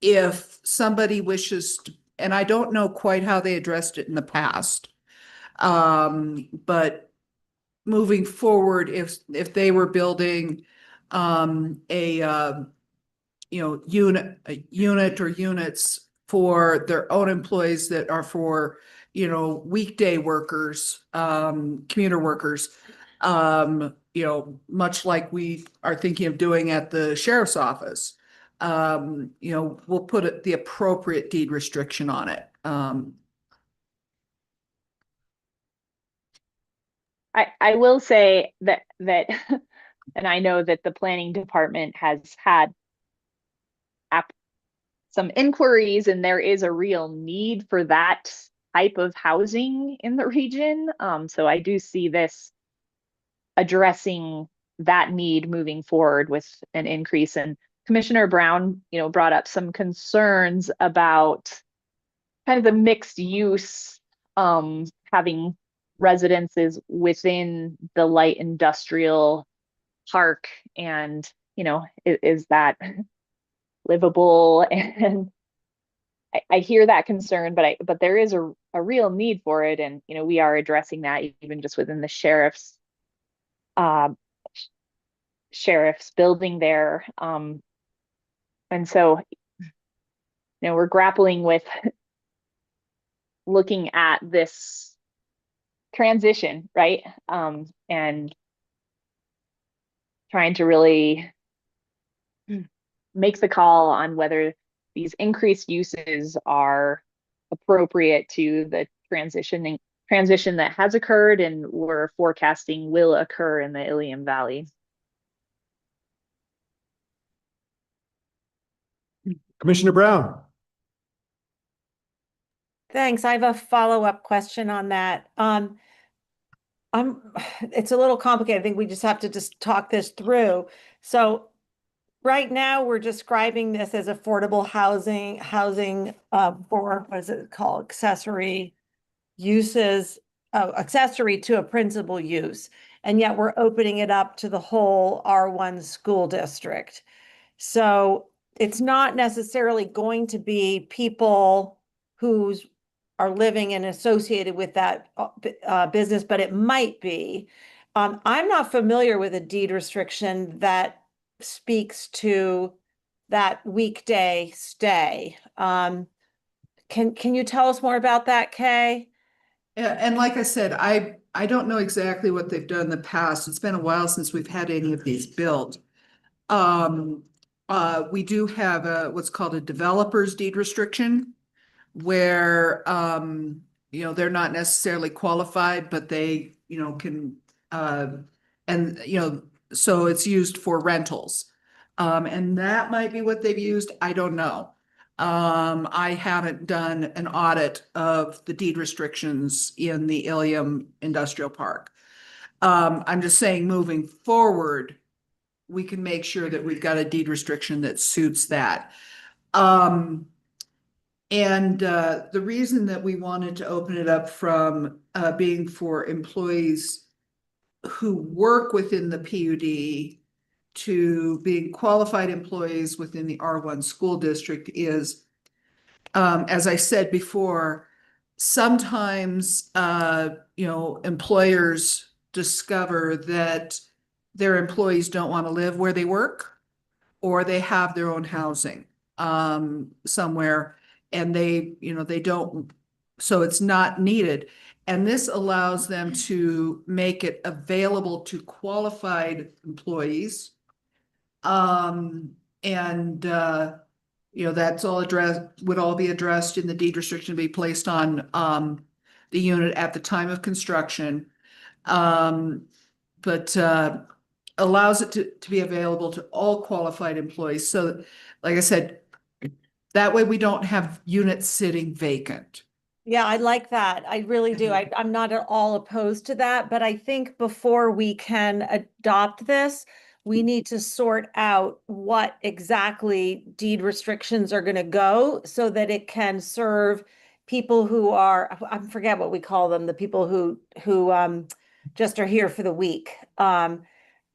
If somebody wishes to, and I don't know quite how they addressed it in the past, but moving forward, if they were building a unit or units for their own employees that are for weekday workers, commuter workers, much like we are thinking of doing at the sheriff's office, we'll put the appropriate deed restriction on it. I will say that and I know that the planning department has had some inquiries, and there is a real need for that type of housing in the region. So I do see this addressing that need moving forward with an increase. And Commissioner Brown, brought up some concerns about kind of the mixed use, having residences within the light industrial park, and is that livable? And I hear that concern, but there is a real need for it, and we are addressing that even just within the sheriff's sheriff's building there. And so, we're grappling with looking at this transition, right? And trying to really make the call on whether these increased uses are appropriate to the transition that has occurred and we're forecasting will occur in the Ilium Valley. Commissioner Brown. Thanks. I have a follow-up question on that. It's a little complicated. I think we just have to just talk this through. So right now we're describing this as affordable housing for, what is it called? Accessory uses, accessory to a principal use. And yet we're opening it up to the whole R1 school district. So it's not necessarily going to be people who are living and associated with that business, but it might be. I'm not familiar with a deed restriction that speaks to that weekday stay. Can you tell us more about that, Kay? Yeah, and like I said, I don't know exactly what they've done in the past. It's been a while since we've had any of these built. We do have what's called a developer's deed restriction, where they're not necessarily qualified, but they can so it's used for rentals, and that might be what they've used. I don't know. I haven't done an audit of the deed restrictions in the Ilium Industrial Park. I'm just saying, moving forward, we can make sure that we've got a deed restriction that suits that. And the reason that we wanted to open it up from being for employees who work within the PUD to being qualified employees within the R1 school district is, as I said before, sometimes, employers discover that their employees don't want to live where they work, or they have their own housing somewhere, and they don't, so it's not needed. And this allows them to make it available to qualified employees. That's all would all be addressed in the deed restriction, to be placed on the unit at the time of construction. But allows it to be available to all qualified employees. So like I said, that way we don't have units sitting vacant. Yeah, I like that. I really do. I'm not at all opposed to that, but I think before we can adopt this, we need to sort out what exactly deed restrictions are going to go so that it can serve people who are, I forget what we call them, the people who just are here for the week.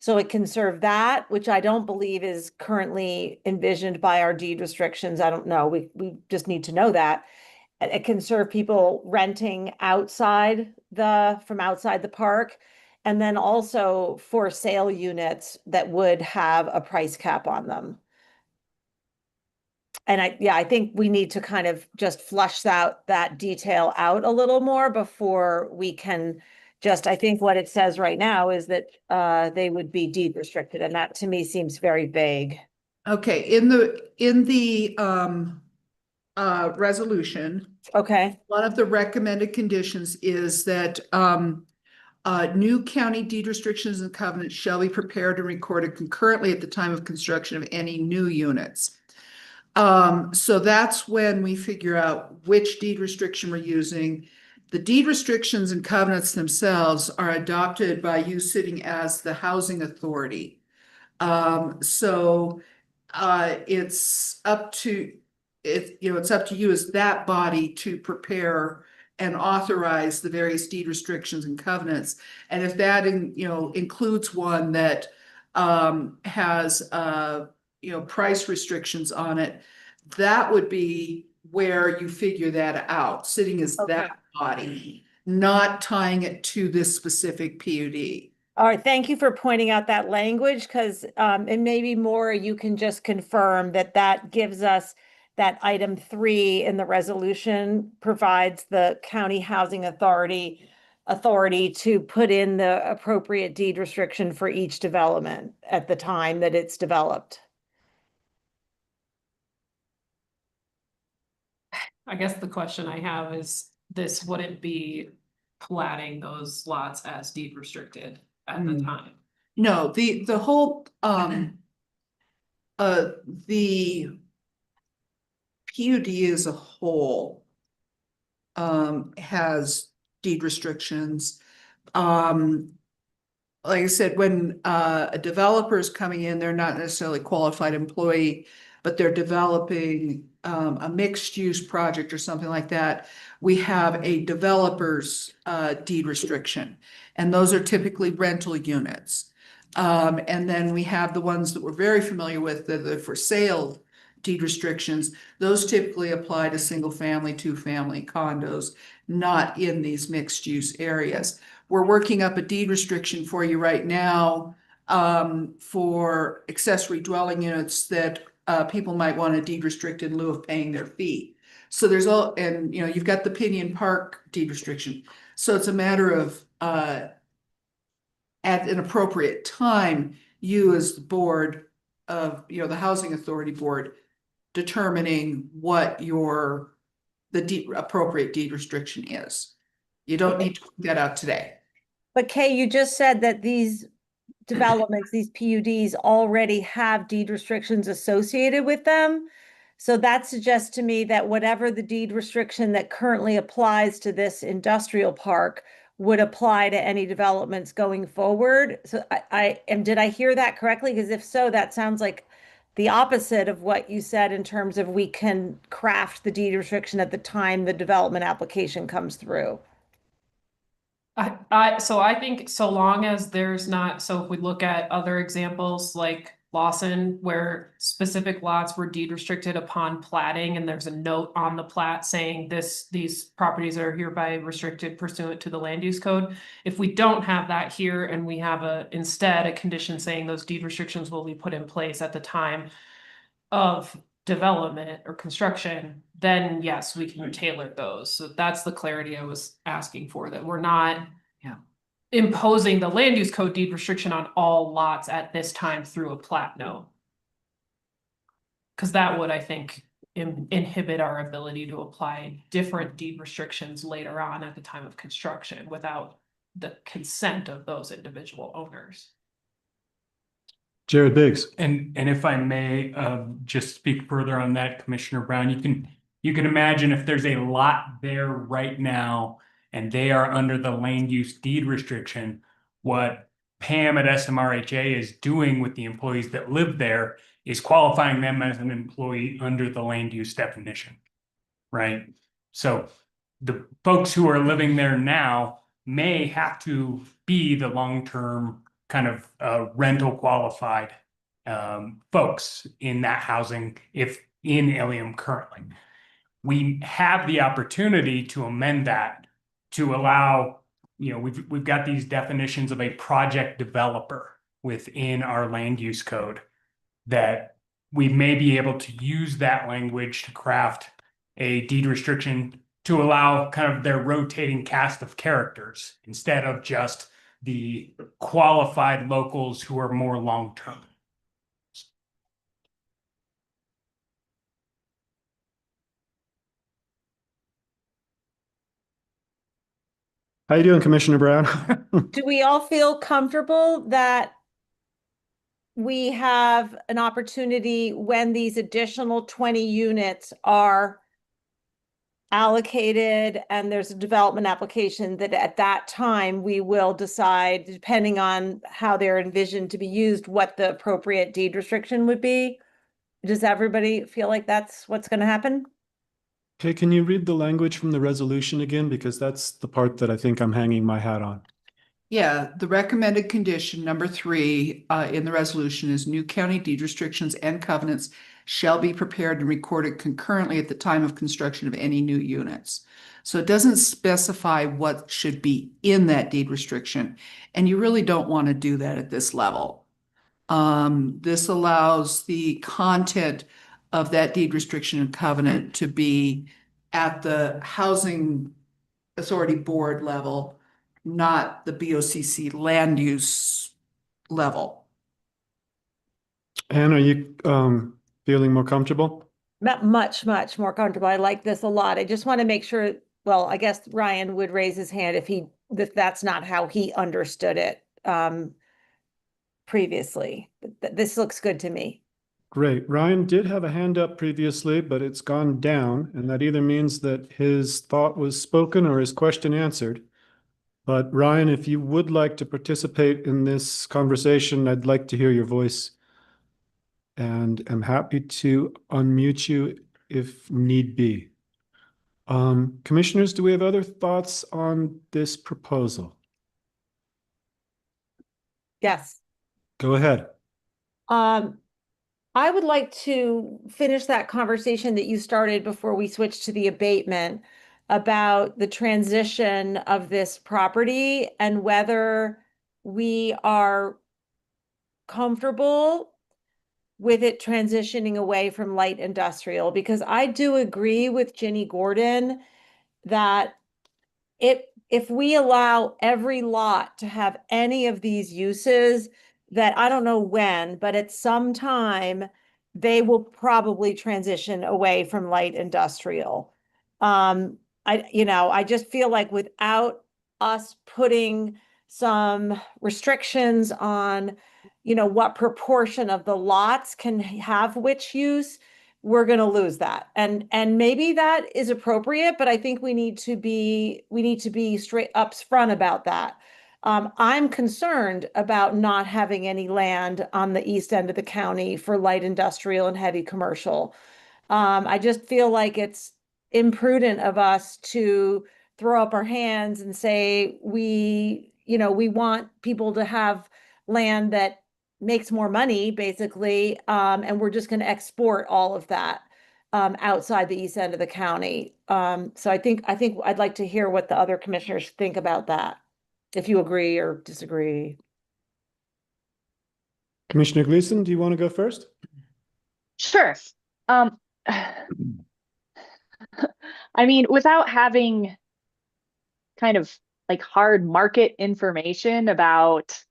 So it can serve that, which I don't believe is currently envisioned by our deed restrictions. I don't know. We just need to know that. It can serve people renting from outside the park, and then also for sale units that would have a price cap on them. And I think we need to kind of just flush that detail out a little more before we can I think what it says right now is that they would be deed restricted, and that to me seems very vague. Okay, in the resolution, okay, one of the recommended conditions is that new county deed restrictions and covenants shall be prepared and recorded concurrently at the time of construction of any new units. So that's when we figure out which deed restriction we're using. The deed restrictions and covenants themselves are adopted by you sitting as the housing authority. So it's up to you as that body to prepare and authorize the various deed restrictions and covenants. And if that includes one that has price restrictions on it, that would be where you figure that out, sitting as that body, not tying it to this specific PUD. All right, thank you for pointing out that language, because and maybe more, you can just confirm that that gives us that item 3 in the resolution provides the county housing authority to put in the appropriate deed restriction for each development at the time that it's developed. I guess the question I have is this wouldn't be platting those lots as deed restricted at the time. No, the whole, the PUD as a whole has deed restrictions. Like I said, when a developer is coming in, they're not necessarily a qualified employee, but they're developing a mixed use project or something like that. We have a developer's deed restriction, and those are typically rental units. And then we have the ones that we're very familiar with, the for sale deed restrictions. Those typically apply to single family, 2-family condos, not in these mixed use areas. We're working up a deed restriction for you right now for accessory dwelling units that people might want a deed restricted in lieu of paying their fee. So there's all, and you know, you've got the Pinion Park deed restriction. So it's a matter of at an appropriate time, you as the board of, you know, the Housing Authority Board, determining what the appropriate deed restriction is. You don't need to put that out today. But Kay, you just said that these developments, these PUDs already have deed restrictions associated with them. So that suggests to me that whatever the deed restriction that currently applies to this industrial park would apply to any developments going forward. So did I hear that correctly? Because if so, that sounds like the opposite of what you said in terms of we can craft the deed restriction at the time the development application comes through. So I think so long as there's not, so if we look at other examples like Lawson, where specific lots were deed restricted upon platting, and there's a note on the plat saying these properties are hereby restricted pursuant to the land use code. If we don't have that here and we have instead a condition saying those deed restrictions will be put in place at the time of development or construction, then yes, we can tailor those. So that's the clarity I was asking for, that we're not imposing the land use code deed restriction on all lots at this time through a plat note. Because that would, I think, inhibit our ability to apply different deed restrictions later on at the time of construction without the consent of those individual owners. Jared Biggs. And if I may just speak further on that, Commissioner Brown, you can imagine if there's a lot there right now and they are under the land use deed restriction, what Pam at SMRHA is doing with the employees that live there is qualifying them as an employee under the land use definition, right? So the folks who are living there now may have to be the long-term kind of rental qualified folks in that housing if in Ilium currently. We have the opportunity to amend that to allow, you know, we've got these definitions of a project developer within our land use code that we may be able to use that language to craft a deed restriction to allow kind of their rotating cast of characters instead of just the qualified locals who are more long-term. How you doing, Commissioner Brown? Do we all feel comfortable that we have an opportunity when these additional 20 units are allocated and there's a development application, that at that time we will decide, depending on how they're envisioned to be used, what the appropriate deed restriction would be? Does everybody feel like that's what's going to happen? Okay, can you read the language from the resolution again? Because that's the part that I think I'm hanging my hat on. Yeah, the recommended condition number 3 in the resolution is new county deed restrictions and covenants shall be prepared and recorded concurrently at the time of construction of any new units. So it doesn't specify what should be in that deed restriction, and you really don't want to do that at this level. This allows the content of that deed restriction and covenant to be at the Housing Authority Board level, not the BOCC land use level. Anne, are you feeling more comfortable? Much more comfortable. I like this a lot. I just want to make sure, well, I guess Ryan would raise his hand if that's not how he understood it previously. This looks good to me. Great. Ryan did have a hand up previously, but it's gone down, and that either means that his thought was spoken or his question answered. But Ryan, if you would like to participate in this conversation, I'd like to hear your voice. And I'm happy to unmute you if need be. Commissioners, do we have other thoughts on this proposal? Yes. Go ahead. I would like to finish that conversation that you started before we switched to the abatement about the transition of this property and whether we are comfortable with it transitioning away from light industrial, because I do agree with Ginny Gordon that if we allow every lot to have any of these uses, that I don't know when, but at some time they will probably transition away from light industrial. I just feel like without us putting some restrictions on, what proportion of the lots can have which use, we're going to lose that. And maybe that is appropriate, but I think we need to be straight up front about that. I'm concerned about not having any land on the east end of the county for light industrial and heavy commercial. I just feel like it's imprudent of us to throw up our hands and say we want people to have land that makes more money, basically, and we're just going to export all of that outside the east end of the county. So I think I'd like to hear what the other commissioners think about that, if you agree or disagree. Commissioner Gleason, do you want to go first? Sure. I mean, without having kind of like hard market information about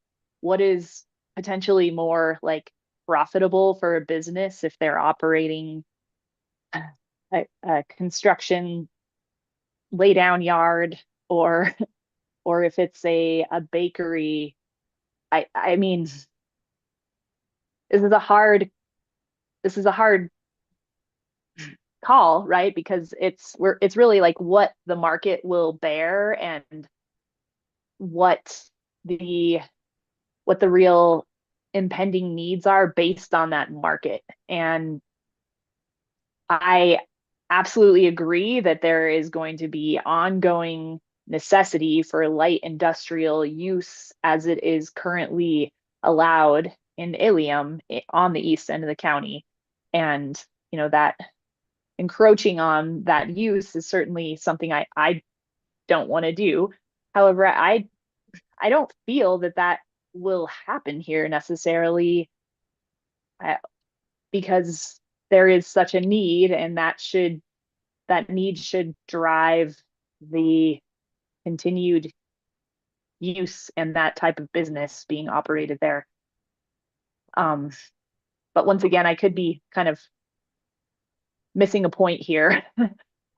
what is potentially more like profitable for a business if they're operating a construction lay down yard or if it's a bakery. I mean, this is a hard call, right? Because it's really like what the market will bear and what the real impending needs are based on that market. And I absolutely agree that there is going to be ongoing necessity for light industrial use as it is currently allowed in Ilium on the east end of the county. And, that encroaching on that use is certainly something I don't want to do. However, I don't feel that will happen here necessarily, because there is such a need, and that need should drive the continued use and that type of business being operated there. But once again, I could be kind of missing a point here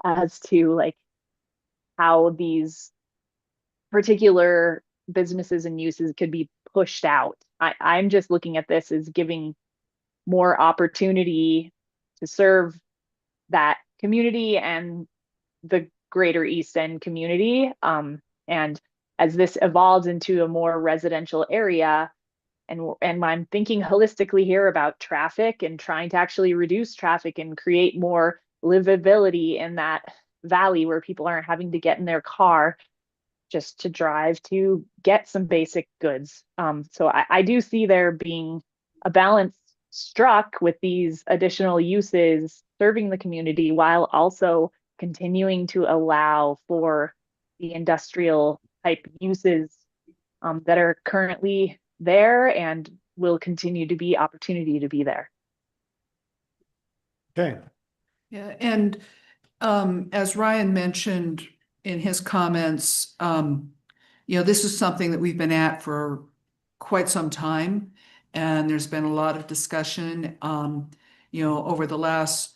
as to like how these particular businesses and uses could be pushed out. I'm just looking at this as giving more opportunity to serve that community and the greater East End community. And as this evolves into a more residential area, and I'm thinking holistically here about traffic and trying to actually reduce traffic and create more livability in that valley where people aren't having to get in their car just to drive to get some basic goods. So I do see there being a balance struck with these additional uses serving the community while also continuing to allow for the industrial type uses that are currently there and will continue to be opportunity to be there. Okay. Yeah, and as Ryan mentioned in his comments, this is something that we've been at for quite some time, and there's been a lot of discussion. Over the last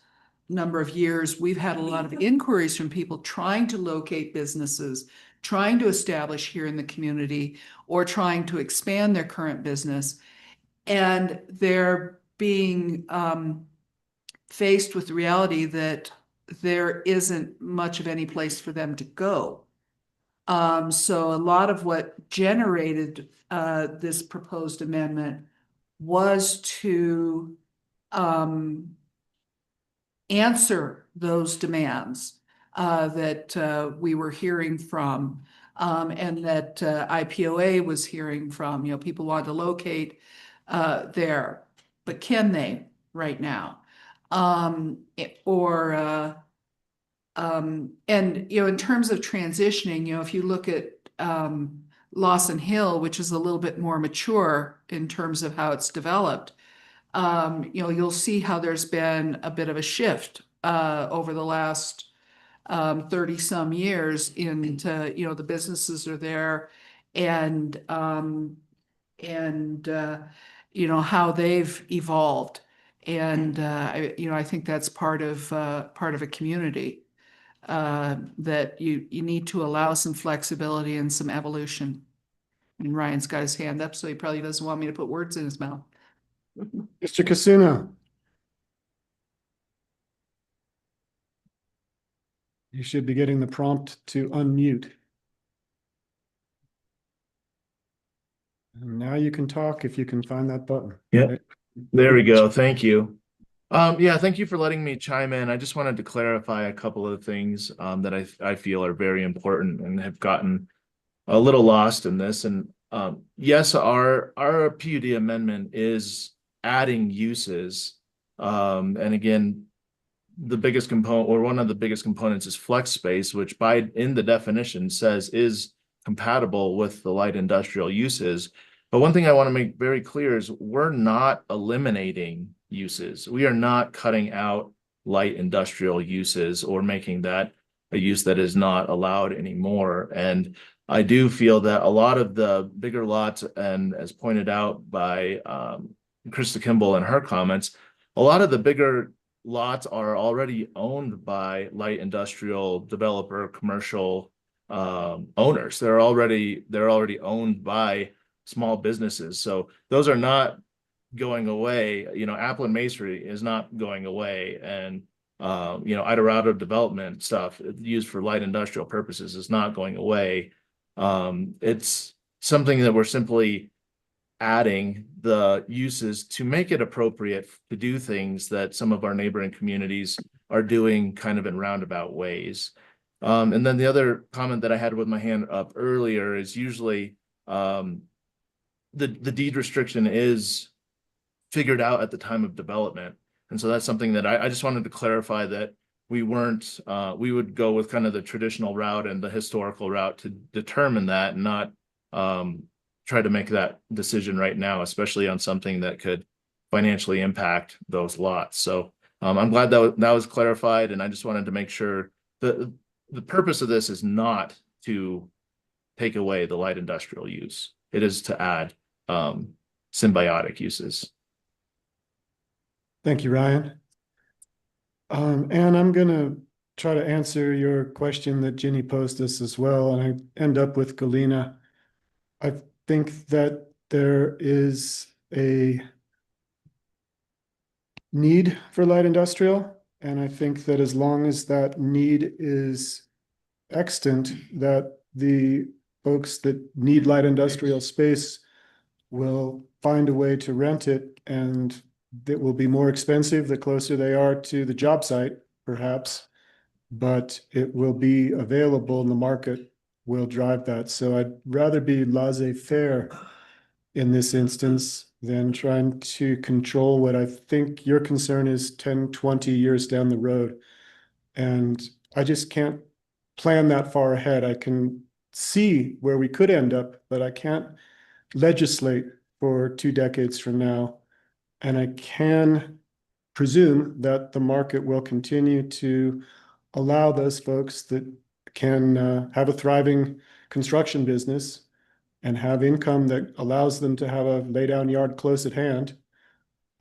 number of years, we've had a lot of inquiries from people trying to locate businesses, trying to establish here in the community, or trying to expand their current business, and they're being faced with the reality that there isn't much of any place for them to go. So a lot of what generated this proposed amendment was to answer those demands that we were hearing from, and that IPOA was hearing from. People want to locate there, but can they right now? And in terms of transitioning, if you look at Lawson Hill, which is a little bit more mature in terms of how it's developed, you'll see how there's been a bit of a shift over the last 30 some years into, the businesses are there, and how they've evolved. And I think that's part of a community that you need to allow some flexibility and some evolution. And Ryan's got his hand up, so he probably doesn't want me to put words in his mouth. Mr. Casino. You should be getting the prompt to unmute. And now you can talk if you can find that button. Yep. There we go. Thank you. Thank you for letting me chime in. I just wanted to clarify a couple of things that I feel are very important and have gotten a little lost in this. And yes, our PUD amendment is adding uses. And again, the biggest component, or one of the biggest components, is flex space, which in the definition says is compatible with the light industrial uses. But one thing I want to make very clear is we're not eliminating uses. We are not cutting out light industrial uses or making that a use that is not allowed anymore. And I do feel that a lot of the bigger lots, and as pointed out by Krista Kimball in her comments, a lot of the bigger lots are already owned by light industrial developer commercial owners. They're already owned by small businesses. So those are not going away. Appleton Masonry is not going away. And, Idorado development stuff used for light industrial purposes is not going away. It's something that we're simply adding the uses to make it appropriate to do things that some of our neighboring communities are doing kind of in roundabout ways. And then the other comment that I had with my hand up earlier is usually the deed restriction is figured out at the time of development. And so that's something that I just wanted to clarify, that we would go with kind of the traditional route and the historical route to determine that, and not try to make that decision right now, especially on something that could financially impact those lots. So I'm glad that was clarified, and I just wanted to make sure that the purpose of this is not to take away the light industrial use. It is to add symbiotic uses. Thank you, Ryan. And I'm going to try to answer your question that Ginny posed us as well, and I end up with Galena. I think that there is a need for light industrial, and I think that as long as that need is extant, that the folks that need light industrial space will find a way to rent it, and that will be more expensive the closer they are to the job site, perhaps, but it will be available in the market will drive that. So I'd rather be laissez-faire in this instance than trying to control what I think your concern is 10, 20 years down the road. And I just can't plan that far ahead. I can see where we could end up, but I can't legislate for 2 decades from now. And I can presume that the market will continue to allow those folks that can have a thriving construction business and have income that allows them to have a lay down yard close at hand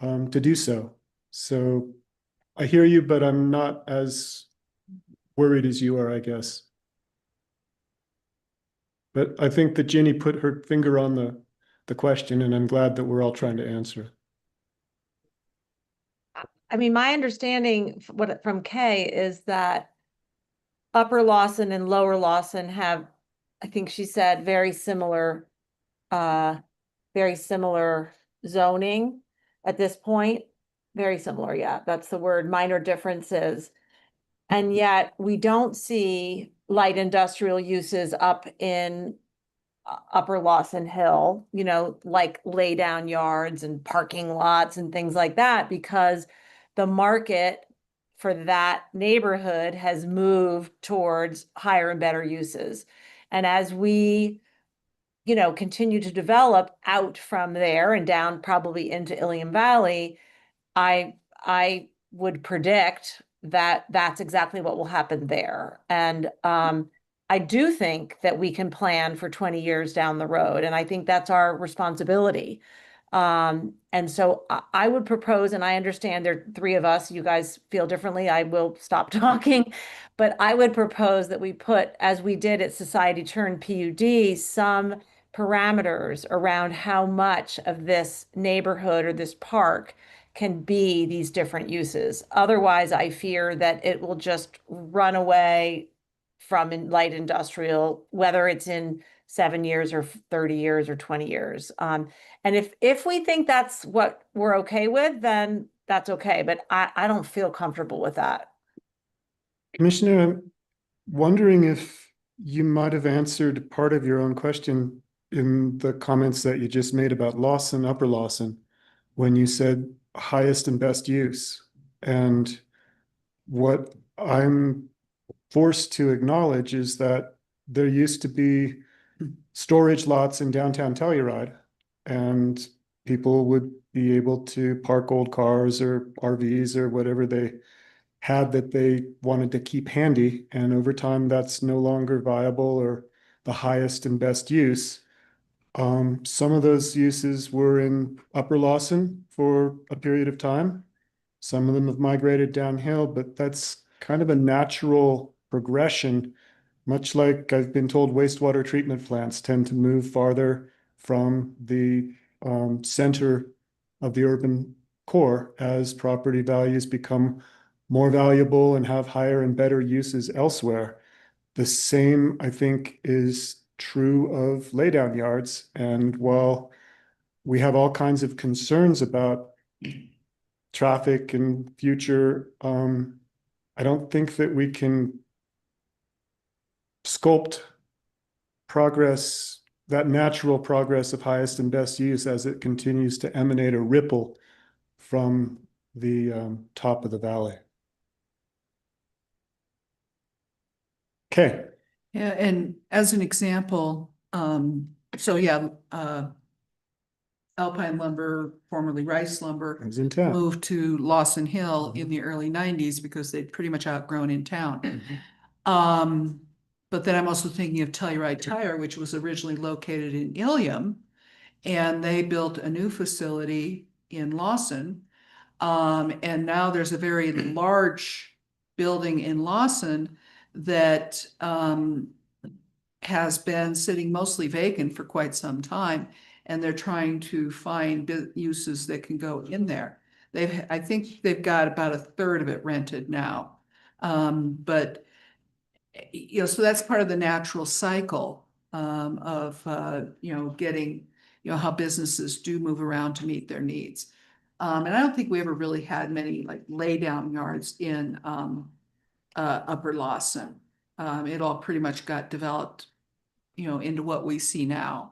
to do so. So I hear you, but I'm not as worried as you are, I guess. But I think that Ginny put her finger on the question, and I'm glad that we're all trying to answer. I mean, my understanding from Kay is that Upper Lawson and Lower Lawson have, I think she said, very similar zoning at this point. Very similar, yeah, that's the word, minor differences. And yet we don't see light industrial uses up in Upper Lawson Hill, you know, like lay down yards and parking lots and things like that, because the market for that neighborhood has moved towards higher and better uses. And as we, you know, continue to develop out from there and down probably into Ilium Valley, I would predict that that's exactly what will happen there. And I do think that we can plan for 20 years down the road, and I think that's our responsibility. And so I would propose, and I understand there are 3 of us, you guys feel differently, I will stop talking, but I would propose that we put, as we did at Society Turn PUD, some parameters around how much of this neighborhood or this park can be these different uses. Otherwise, I fear that it will just run away from light industrial, whether it's in 7 years or 30 years or 20 years. And if we think that's what we're okay with, then that's okay. But I don't feel comfortable with that. Commissioner, I'm wondering if you might have answered part of your own question in the comments that you just made about Lawson, Upper Lawson, when you said highest and best use. And what I'm forced to acknowledge is that there used to be storage lots in downtown Telluride, and people would be able to park old cars or RVs or whatever they had that they wanted to keep handy. And over time, that's no longer viable or the highest and best use. Some of those uses were in Upper Lawson for a period of time. Some of them have migrated downhill, but that's kind of a natural progression, much like I've been told wastewater treatment plants tend to move farther from the center of the urban core as property values become more valuable and have higher and better uses elsewhere. The same, I think, is true of laydown yards. And while we have all kinds of concerns about traffic and future, I don't think that we can sculpt progress, that natural progress of highest and best use, as it continues to emanate a ripple from the top of the valley. Okay. Yeah, and as an example, so yeah, Alpine Lumber, formerly Rice Lumber, I was in town. moved to Lawson Hill in the early 90s because they'd pretty much outgrown in town. But then I'm also thinking of Telluride Tire, which was originally located in Ilium, and they built a new facility in Lawson. And now there's a very large building in Lawson that has been sitting mostly vacant for quite some time, and they're trying to find uses that can go in there. I think they've got about a third of it rented now. But you know, so that's part of the natural cycle of you know, getting, you know, how businesses do move around to meet their needs. And I don't think we ever really had many like lay down yards in Upper Lawson. It all pretty much got developed into what we see now.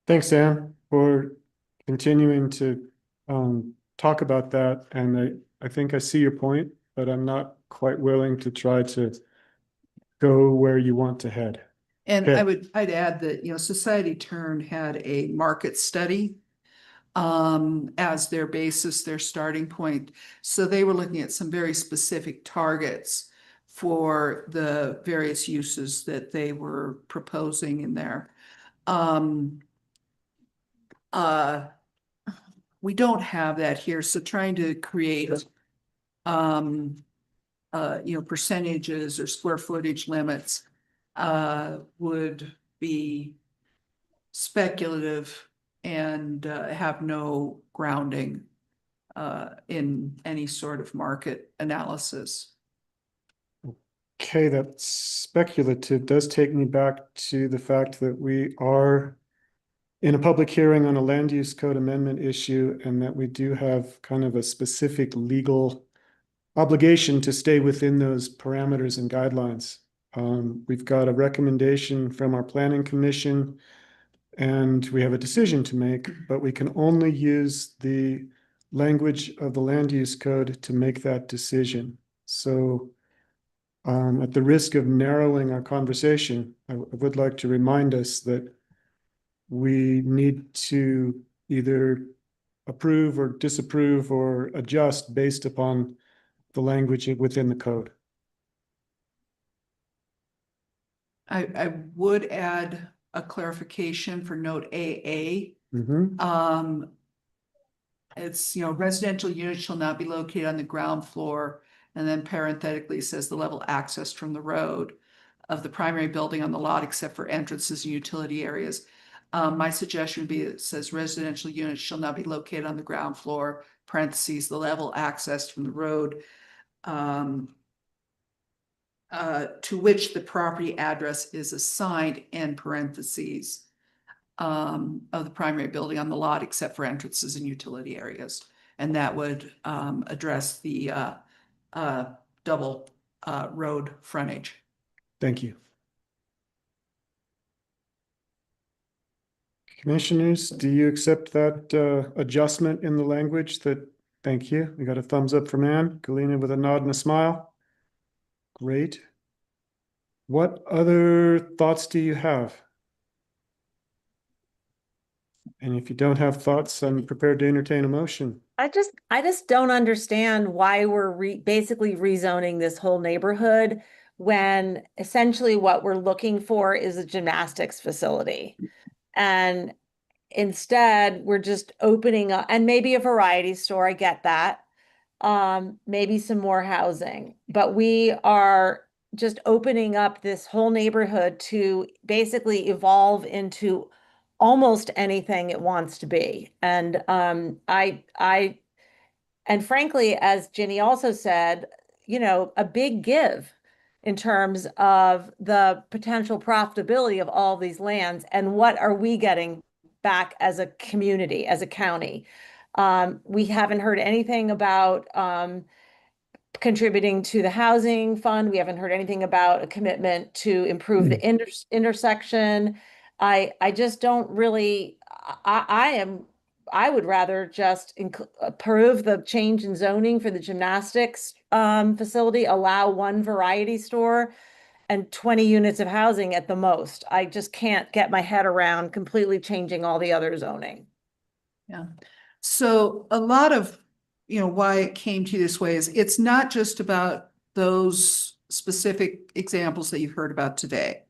Thanks, Anne, for continuing to talk about that. And I think I see your point, but I'm not quite willing to try to go where you want to head. And Okay. I'd add that, Society Turn had a market study as their basis, their starting point. So they were looking at some very specific targets for the various uses that they were proposing in there. We don't have that here, so trying to create percentages or square footage limits would be speculative and have no grounding in any sort of market analysis. Okay, that speculative does take me back to the fact that we are in a public hearing on a land use code amendment issue, and that we do have kind of a specific legal obligation to stay within those parameters and guidelines. We've got a recommendation from our planning commission, and we have a decision to make, but we can only use the language of the land use code to make that decision. So at the risk of narrowing our conversation, I would like to remind us that we need to either approve or disapprove or adjust based upon the language within the code. I would add a clarification for note AA. Mm-hmm. It's, residential units shall not be located on the ground floor. And then parenthetically says the level accessed from the road of the primary building on the lot, except for entrances and utility areas. My suggestion would be, it says residential units shall not be located on the ground floor, parentheses, the level accessed from the road, to which the property address is assigned, in parentheses, of the primary building on the lot, except for entrances and utility areas. And that would address the double road frontage. Thank you. Commissioners, do you accept that adjustment in the language? Thank you. We got a thumbs up from Ann. Galena with a nod and a smile. Great. What other thoughts do you have? And if you don't have thoughts, I'm prepared to entertain a motion. I just don't understand why we're basically rezoning this whole neighborhood when essentially what we're looking for is a gymnastics facility. And instead, we're just opening up, and maybe a variety store, I get that. Maybe some more housing, but we are just opening up this whole neighborhood to basically evolve into almost anything it wants to be. And and frankly, as Ginny also said, a big give in terms of the potential profitability of all these lands and what are we getting back as a community, as a county. We haven't heard anything about contributing to the housing fund. We haven't heard anything about a commitment to improve the intersection. I just don't really, I would rather just approve the change in zoning for the gymnastics facility, allow one variety store and 20 units of housing at the most. I just can't get my head around completely changing all the other zoning. Yeah. So a lot of, why it came to this way is it's not just about those specific examples that you've heard about today.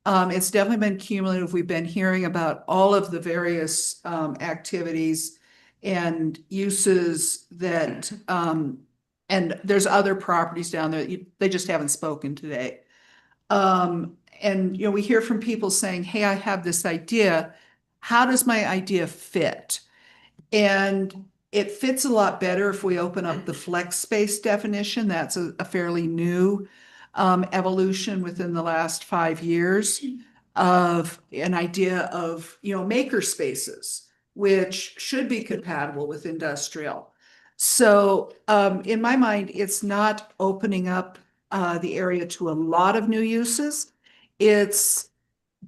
It's definitely been cumulative. We've been hearing about all of the various activities and uses that, and there's other properties down there that they just haven't spoken today. And, we hear from people saying, hey, I have this idea. How does my idea fit? And it fits a lot better if we open up the flex space definition. That's a fairly new evolution within the last 5 years of an idea of, maker spaces, which should be compatible with industrial. So in my mind, it's not opening up the area to a lot of new uses. It's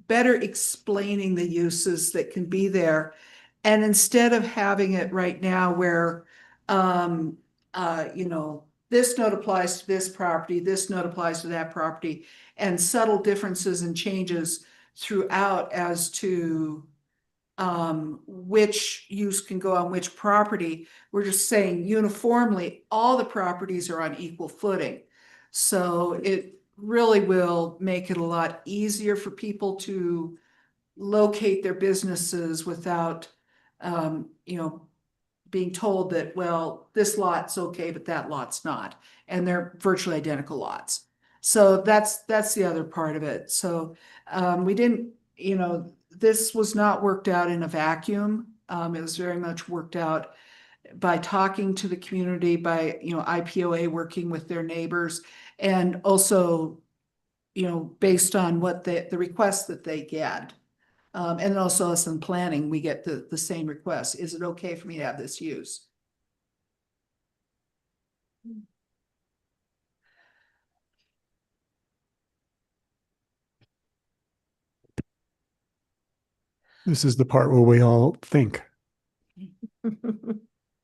better explaining the uses that can be there. And instead of having it right now where, this note applies to this property, this note applies to that property, and subtle differences and changes throughout as to which use can go on which property. We're just saying uniformly, all the properties are on equal footing. So it really will make it a lot easier for people to locate their businesses without, being told that, well, this lot's okay, but that lot's not, and they're virtually identical lots. So that's the other part of it. So we didn't, this was not worked out in a vacuum. It was very much worked out by talking to the community, by, IPOA working with their neighbors, and also, based on what the requests that they get. And also us in planning, we get the same request. Is it okay for me to have this use? This is the part where we all think.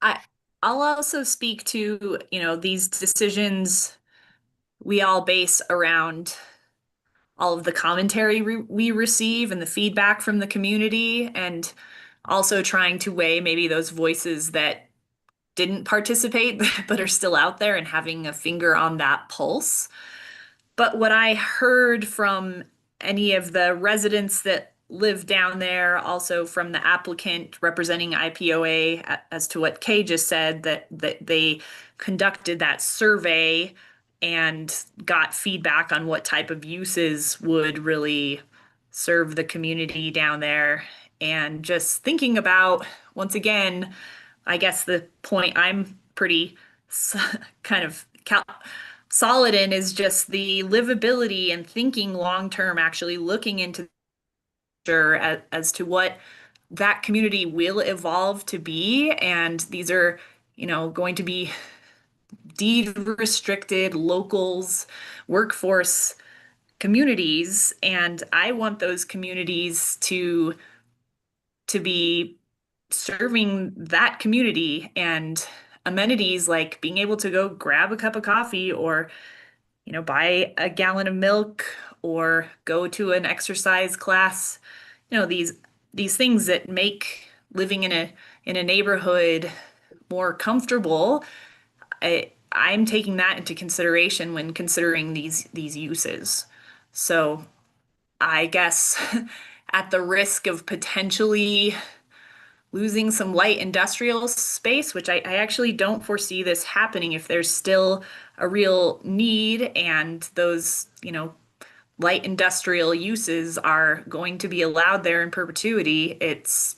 I'll also speak to, these decisions we all base around all of the commentary we receive and the feedback from the community, and also trying to weigh maybe those voices that didn't participate but are still out there and having a finger on that pulse. But what I heard from any of the residents that live down there, also from the applicant representing IPOA, as to what Kay just said, that they conducted that survey and got feedback on what type of uses would really serve the community down there. And just thinking about, once again, I guess the point I'm pretty kind of solid in is just the livability and thinking long-term, actually looking into as to what that community will evolve to be. And these are, going to be deed restricted locals, workforce communities. And I want those communities to be serving that community, and amenities like being able to go grab a cup of coffee, or, buy a gallon of milk, or go to an exercise class. These things that make living in a neighborhood more comfortable. I'm taking that into consideration when considering these uses. So I guess at the risk of potentially losing some light industrial space, which I actually don't foresee this happening if there's still a real need, and those, light industrial uses are going to be allowed there in perpetuity. It's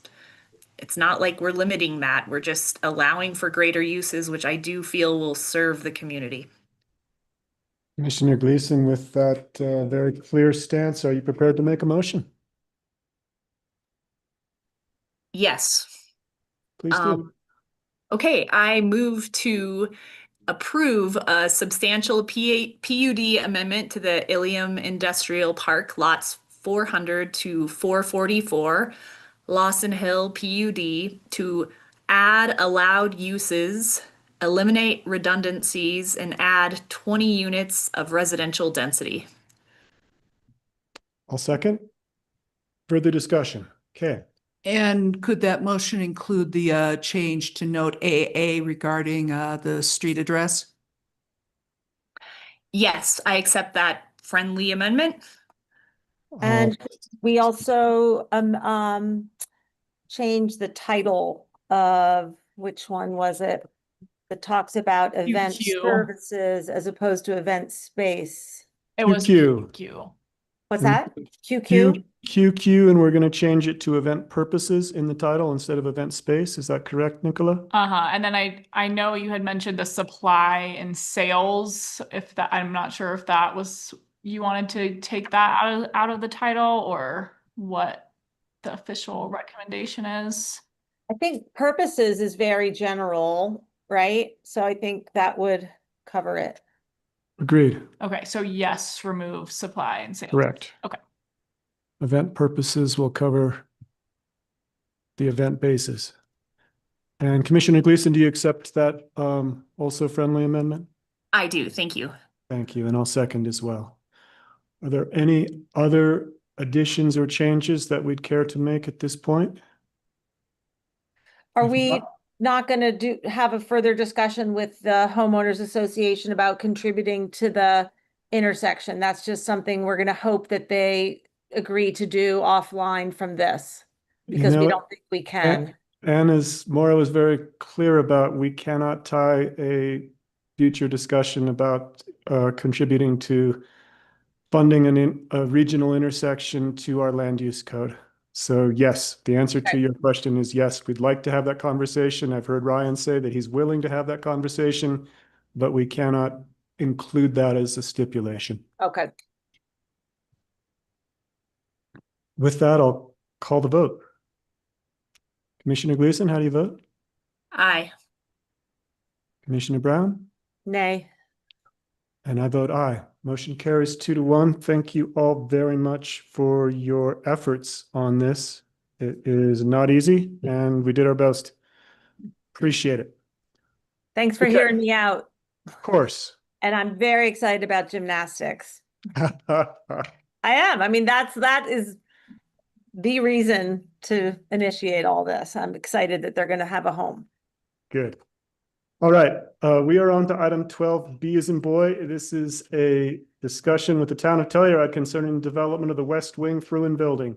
not like we're limiting that. We're just allowing for greater uses, which I do feel will serve the community. Commissioner Gleason, with that very clear stance, are you prepared to make a motion? Yes. Please do. Okay, I move to approve a substantial PUD amendment to the Ilium Industrial Park lots 400 to 444, Lawson Hill PUD, to add allowed uses, eliminate redundancies, and add 20 units of residential density. I'll second. Further discussion. Okay. And could that motion include the change to note AA regarding the street address? Yes, I accept that friendly amendment. And we also changed the title of, which one was it? That talks about event QQ. services as opposed to event space. It was QQ. QQ. What's that? QQ? QQ, and we're going to change it to event purposes in the title instead of event space. Is that correct, Nicola? And then I know you had mentioned the supply and sales. If that, I'm not sure if that was, you wanted to take that out of the title, or what the official recommendation is. I think purposes is very general, right? So I think that would cover it. Agreed. Okay, so yes, remove supply and sales. Correct. Okay. Event purposes will cover the event basis. And Commissioner Gleason, do you accept that also friendly amendment? I do, thank you. Thank you, and I'll second as well. Are there any other additions or changes that we'd care to make at this point? Are we not going to have a further discussion with the homeowners association about contributing to the intersection? That's just something we're going to hope that they agree to do offline from this, because we don't think we can. And as Maura was very clear about, we cannot tie a future discussion about contributing to funding a regional intersection to our land use code. So yes, the answer to your question is yes, we'd like to have that conversation. I've heard Ryan say that he's willing to have that conversation, but we cannot include that as a stipulation. Okay. With that, I'll call the vote. Commissioner Gleason, how do you vote? Aye. Commissioner Brown? Nay. And I vote aye. Motion carries 2-1. Thank you all very much for your efforts on this. It is not easy, and we did our best. Appreciate it. Thanks for Okay. hearing me out. Of course. And I'm very excited about gymnastics. I am. I mean, that is the reason to initiate all this. I'm excited that they're going to have a home. Good. All right, we are on to item 12B as in boy. This is a discussion with the town of Telluride concerning the development of the West Wing Fruin Building.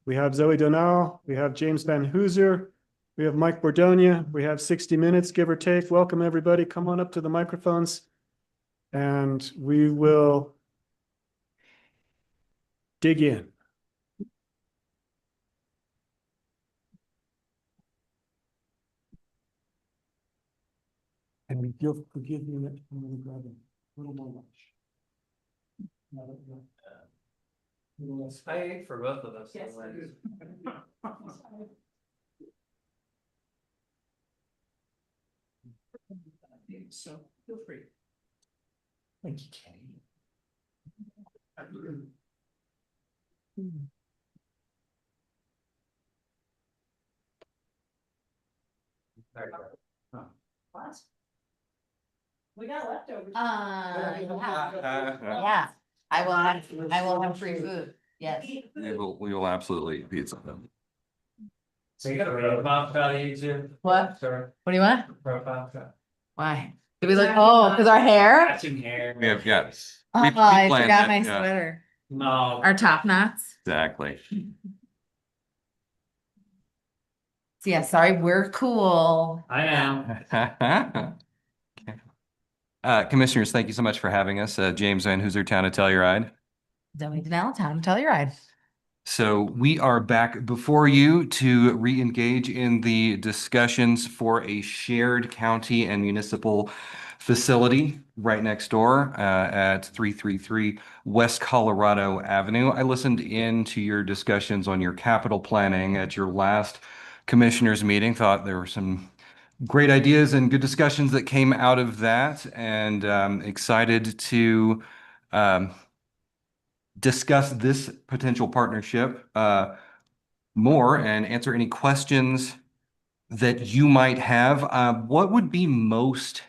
We have Zoe Donal, we have James Van Hooser, we have Mike Bordonia, we have 60 minutes, give or take. Welcome, everybody. Come on up to the microphones, and we will dig in. And if you'll forgive me, I'm going to grab a little more lunch. I ate for both of us. Yes. So feel free. Thank you, Kenny. What? We got leftovers. Yeah, I will have free food, yes. We will absolutely eat pizza then. So you got a profile shot of you too? What? Sorry. What do you want? Profile shot. Why? Did we look, oh, because our hair? Matching hair. We have, yes. Oh, We I planned forgot it, my yeah. sweater. No. Our top knots. Exactly. So yeah, sorry, we're cool. I know. Commissioners, thank you so much for having us. James Van Hooser, Town of Telluride. Zoe Donal, Town of Telluride. So we are back before you to re-engage in the discussions for a shared county and municipal facility right next door at 333 West Colorado Avenue. I listened in to your discussions on your capital planning at your last commissioners meeting. Thought there were some great ideas and good discussions that came out of that, and excited to discuss this potential partnership more and answer any questions that you might have. What would be most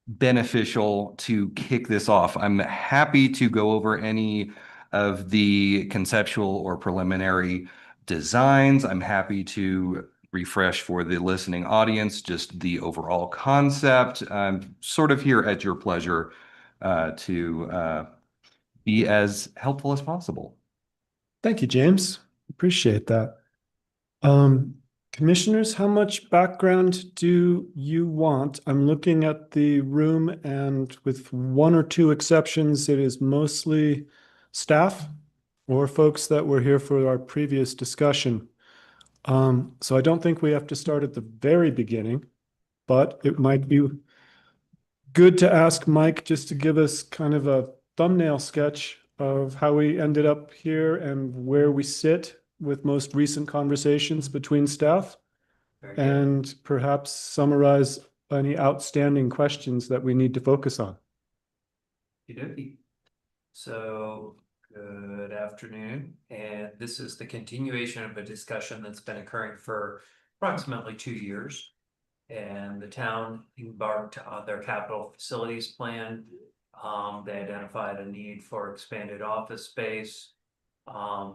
beneficial to kick this off? I'm happy to go over any of the conceptual or preliminary designs. I'm happy to refresh for the listening audience just the overall concept. I'm sort of here at your pleasure to be as helpful as possible. Thank you, James. Appreciate that. Commissioners, how much background do you want? I'm looking at the room, and with one or two exceptions, it is mostly staff or folks that were here for our previous discussion. So I don't think we have to start at the very beginning, but it might be good to ask Mike just to give us kind of a thumbnail sketch of how we ended up here and where we sit with most recent conversations between staff, and perhaps summarize any outstanding questions that we need to focus on? Okey-dokey. So, good afternoon, and this is the continuation of a discussion that's been occurring for approximately 2 years. And the town embarked on their capital facilities plan. They identified a need for expanded office space. I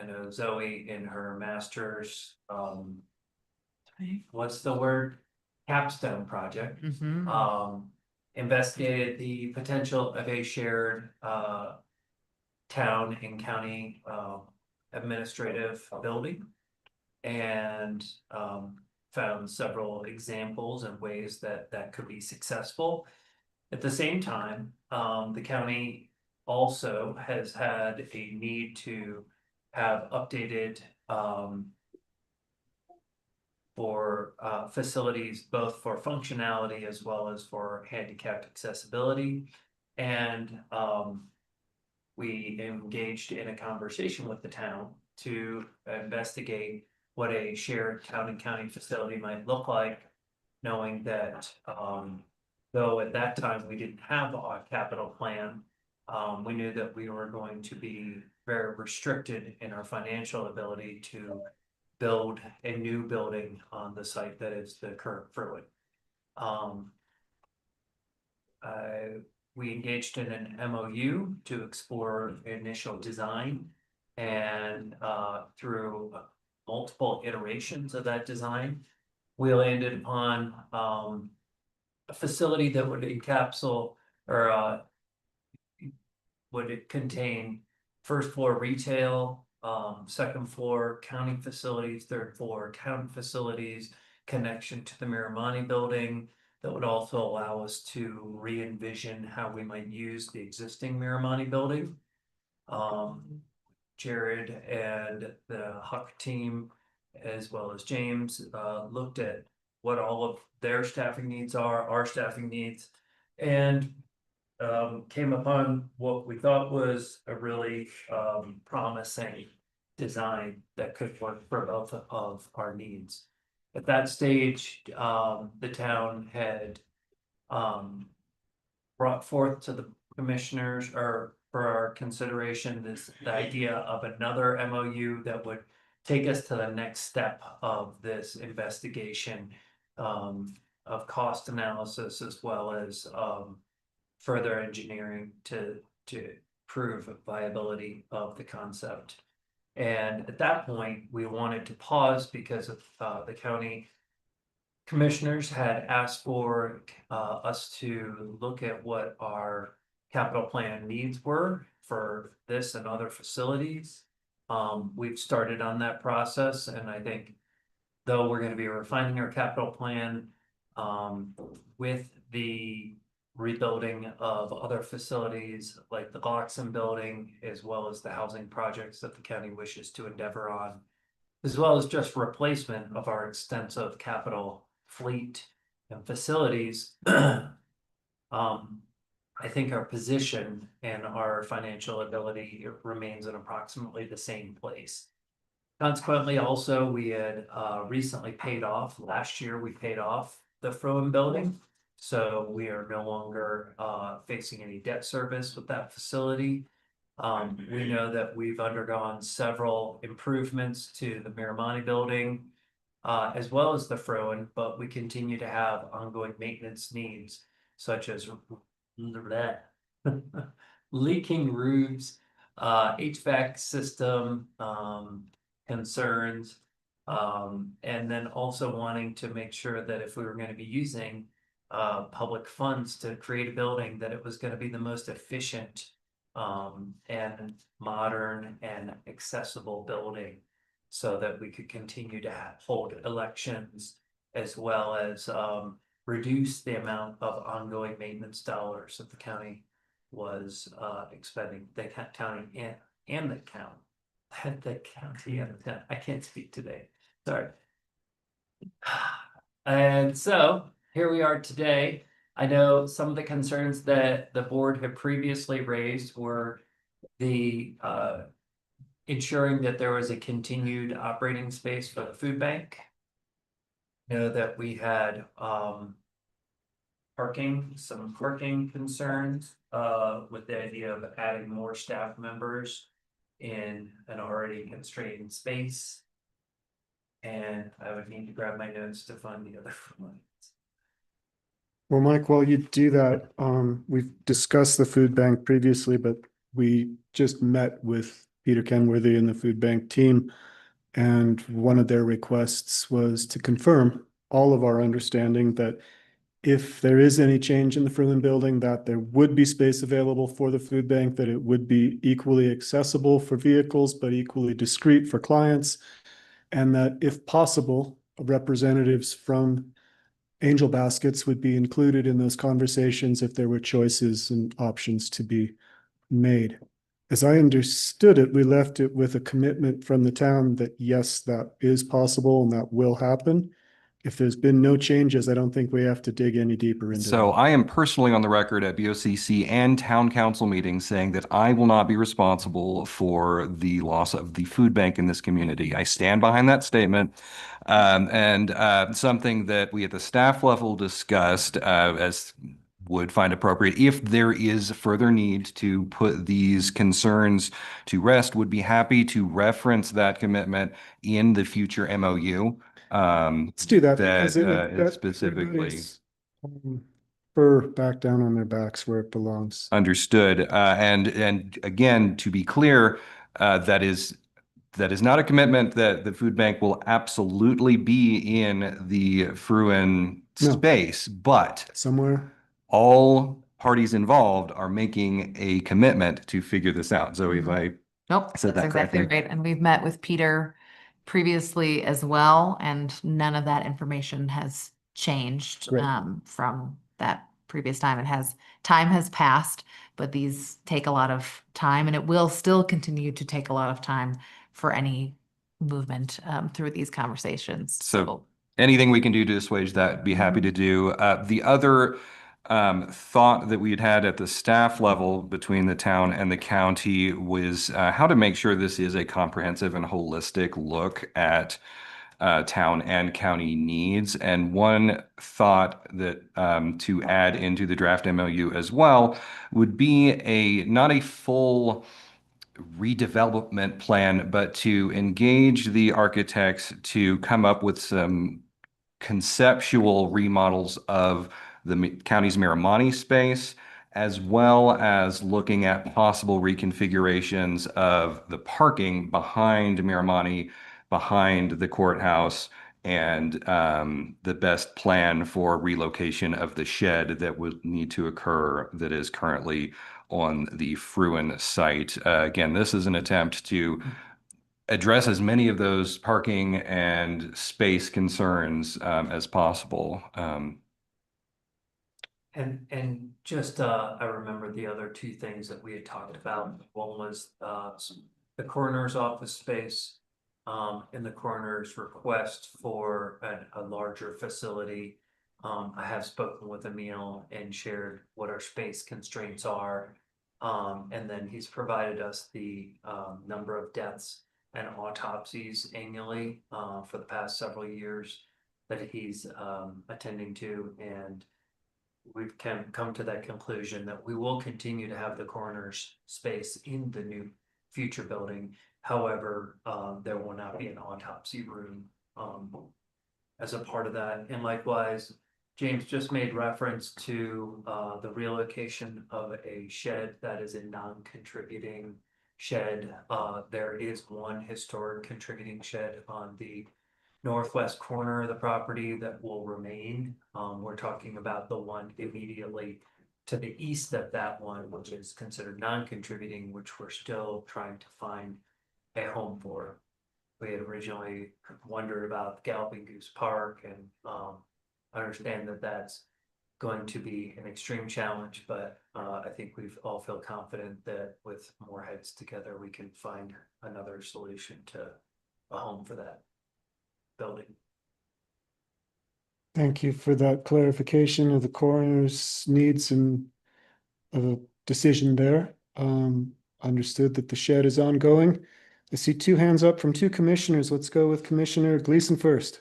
know Zoe in her master's, what's the word? Capstone project. Investigated the potential of a shared town and county administrative building, and found several examples and ways that that could be successful. At the same time, the county also has had a need to have updated for facilities, both for functionality as well as for handicapped accessibility. And we engaged in a conversation with the town to investigate what a shared town and county facility might look like, knowing that though at that time we didn't have a capital plan, we knew that we were going to be very restricted in our financial ability to build a new building on the site that is the current Fruin. We engaged in an MOU to explore initial design, and through multiple iterations of that design, we landed upon a facility that would encapsulate or would it contain first floor retail, second floor county facilities, third floor county facilities, connection to the Miramani building. That would also allow us to re-envision how we might use the existing Miramani building. Jared and the Huck team, as well as James, looked at what all of their staffing needs are, our staffing needs, and came upon what we thought was a really promising design that could work for both of our needs. At that stage, the town had brought forth to the commissioners, or for our consideration, the idea of another MOU that would take us to the next step of this investigation, of cost analysis, as well as further engineering to prove viability of the concept. And at that point, we wanted to pause because of the county commissioners had asked for us to look at what our capital plan needs were for this and other facilities. We've started on that process, and I think though we're going to be refining our capital plan with the rebuilding of other facilities like the Glockson building, as well as the housing projects that the county wishes to endeavor on, as well as just replacement of our extensive capital fleet and facilities. I think our position and our financial ability remains in approximately the same place. Consequently, also, we had recently paid off, last year we paid off the Fruin building. So we are no longer facing any debt service with that facility. We know that we've undergone several improvements to the Miramani building, as well as the Fruin, but we continue to have ongoing maintenance needs, such as leaking roofs, HVAC system concerns, and then also wanting to make sure that if we were going to be using public funds to create a building, that it was going to be the most efficient and modern and accessible building, so that we could continue to hold elections, as well as reduce the amount of ongoing maintenance dollars that the county was expending. The county and the county, the county and the town. I can't speak today. Sorry. And so here we are today. I know some of the concerns that the board had previously raised were the ensuring that there was a continued operating space for the food bank. know that we had some parking concerns with the idea of adding more staff members in an already constrained space. And I would need to grab my notes to find the other one. Well, Mike, while you do that, we've discussed the food bank previously, but we just met with Peter Kenworthy and the food bank team. And one of their requests was to confirm all of our understanding that if there is any change in the Fruin building, that there would be space available for the food bank, that it would be equally accessible for vehicles, but equally discreet for clients. And that if possible, representatives from Angel Baskets would be included in those conversations if there were choices and options to be made. As I understood it, we left it with a commitment from the town that yes, that is possible and that will happen. If there's been no changes, I don't think we have to dig any deeper into So that. I am personally on the record at BOCC and town council meetings saying that I will not be responsible for the loss of the food bank in this community. I stand behind that statement. Something that we at the staff level discussed as would find appropriate if there is further need to put these concerns to rest, would be happy to reference that commitment in the future MOU. Let's do that because that specifically everybody's, fur back down on their backs where it belongs. understood. And again, to be clear, that is not a commitment that the food bank will absolutely be in the Fruin space, but somewhere all parties involved are making a commitment to figure this out. Zoe, if I Nope, said that's that exactly correctly. right. And we've met with Peter previously as well, and none of that information has changed Great. From that previous time. Time has passed, but these take a lot of time, and it will still continue to take a lot of time for any movement through these conversations. So anything we can do to assuage that, be happy to do. The other thought that we had at the staff level between the town and the county was how to make sure this is a comprehensive and holistic look at town and county needs. And one thought that to add into the draft MOU as well would be not a full redevelopment plan, but to engage the architects to come up with some conceptual remodels of the county's Miramani space, as well as looking at possible reconfigurations of the parking behind Miramani, behind the courthouse, and the best plan for relocation of the shed that would need to occur that is currently on the Fruin site. Again, this is an attempt to address as many of those parking and space concerns as possible. And just I remember the other two things that we had talked about. One was the coroner's office space and the coroner's request for a larger facility. I have spoken with Emil and shared what our space constraints are. And then he's provided us the number of deaths and autopsies annually for the past several years that he's attending to. And we've come to that conclusion that we will continue to have the coroner's space in the new future building. However, there will not be an autopsy room as a part of that. And likewise, James just made reference to the relocation of a shed that is a non-contributing shed. There is one historic contributing shed on the northwest corner of the property that will remain. We're talking about the one immediately to the east of that one, which is considered non-contributing, which we're still trying to find a home for. We had originally wondered about Galloping Goose Park, and understand that that's going to be an extreme challenge, but I think we all feel confident that with more heads together, we can find another solution to a home for that building. Thank you for that clarification of the coroner's needs and a decision there. Understood that the shed is ongoing. I see two hands up from two commissioners. Let's go with Commissioner Gleason first.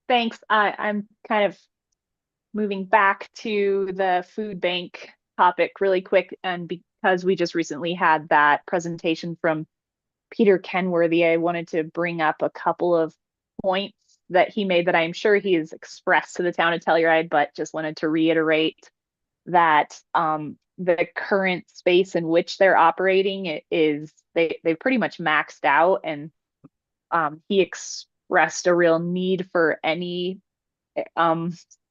thanks. I'm kind of moving back to the food bank topic really quick. And because we just recently had that presentation from Peter Kenworthy, I wanted to bring up a couple of points that he made that I'm sure he has expressed to the town of Telluride, but just wanted to reiterate that the current space in which they're operating is they've pretty much maxed out, and he expressed a real need for any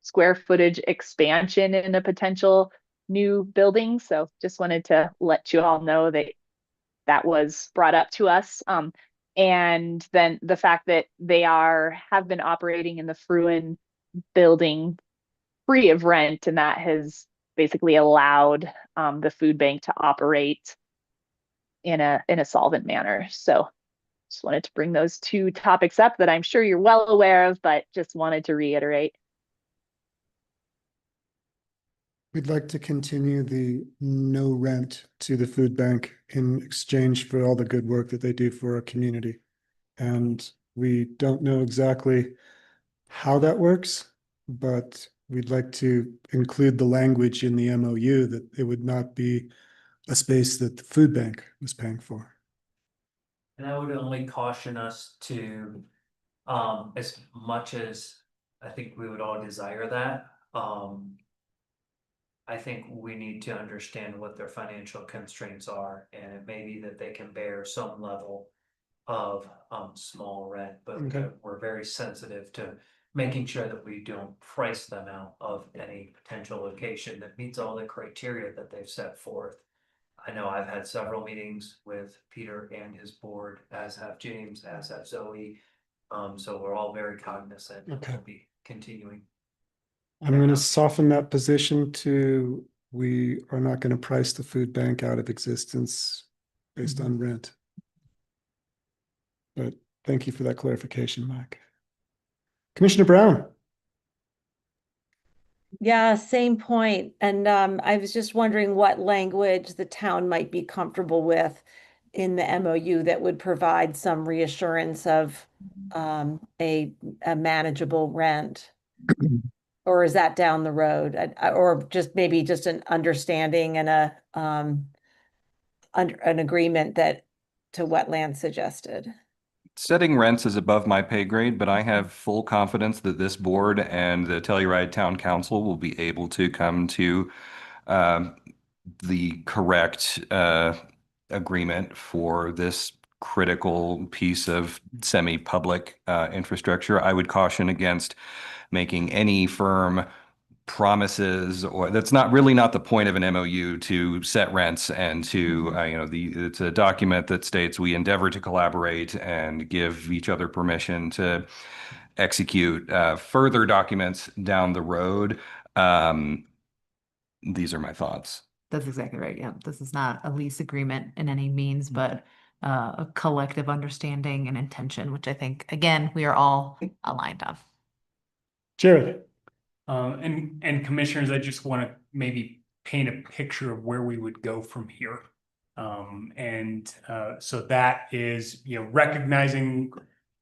square footage expansion in a potential new building. So just wanted to let you all know that that was brought up to us. And then the fact that they have been operating in the Fruin building free of rent, and that has basically allowed the food bank to operate in a solvent manner. So just wanted to bring those two topics up that I'm sure you're well aware of, but just wanted to reiterate. We'd like to continue the no rent to the food bank in exchange for all the good work that they do for our community. And we don't know exactly how that works, but we'd like to include the language in the MOU that it would not be a space that the food bank was paying for. And I would only caution us to, as much as I think we would all desire that, I think we need to understand what their financial constraints are, and it may be that they can bear some level of small rent, but Okay. we're very sensitive to making sure that we don't price them out of any potential location that meets all the criteria that they've set forth. I know I've had several meetings with Peter and his board, as have James, as have Zoe. So we're all very cognizant and Okay. we'll be continuing. I'm going to soften that position to, we are not going to price the food bank out of existence based on rent. But thank you for that clarification, Mike. Commissioner Brown. Yeah, same point. And I was just wondering what language the town might be comfortable with in the MOU that would provide some reassurance of a manageable rent. Or is that down the road? Or just maybe just an understanding and an agreement that to what Lance suggested. Setting rents is above my pay grade, but I have full confidence that this board and the Telluride Town Council will be able to come to the correct agreement for this critical piece of semi-public infrastructure. I would caution against making any firm promises, or that's really not the point of an MOU, to set rents and to it's a document that states we endeavor to collaborate and give each other permission to execute further documents down the road. These are my thoughts. That's exactly right. Yeah, this is not a lease agreement in any means, but a collective understanding and intention, which I think, again, we are all aligned on. Jared. And commissioners, I just want to maybe paint a picture of where we would go from here. So that is, recognizing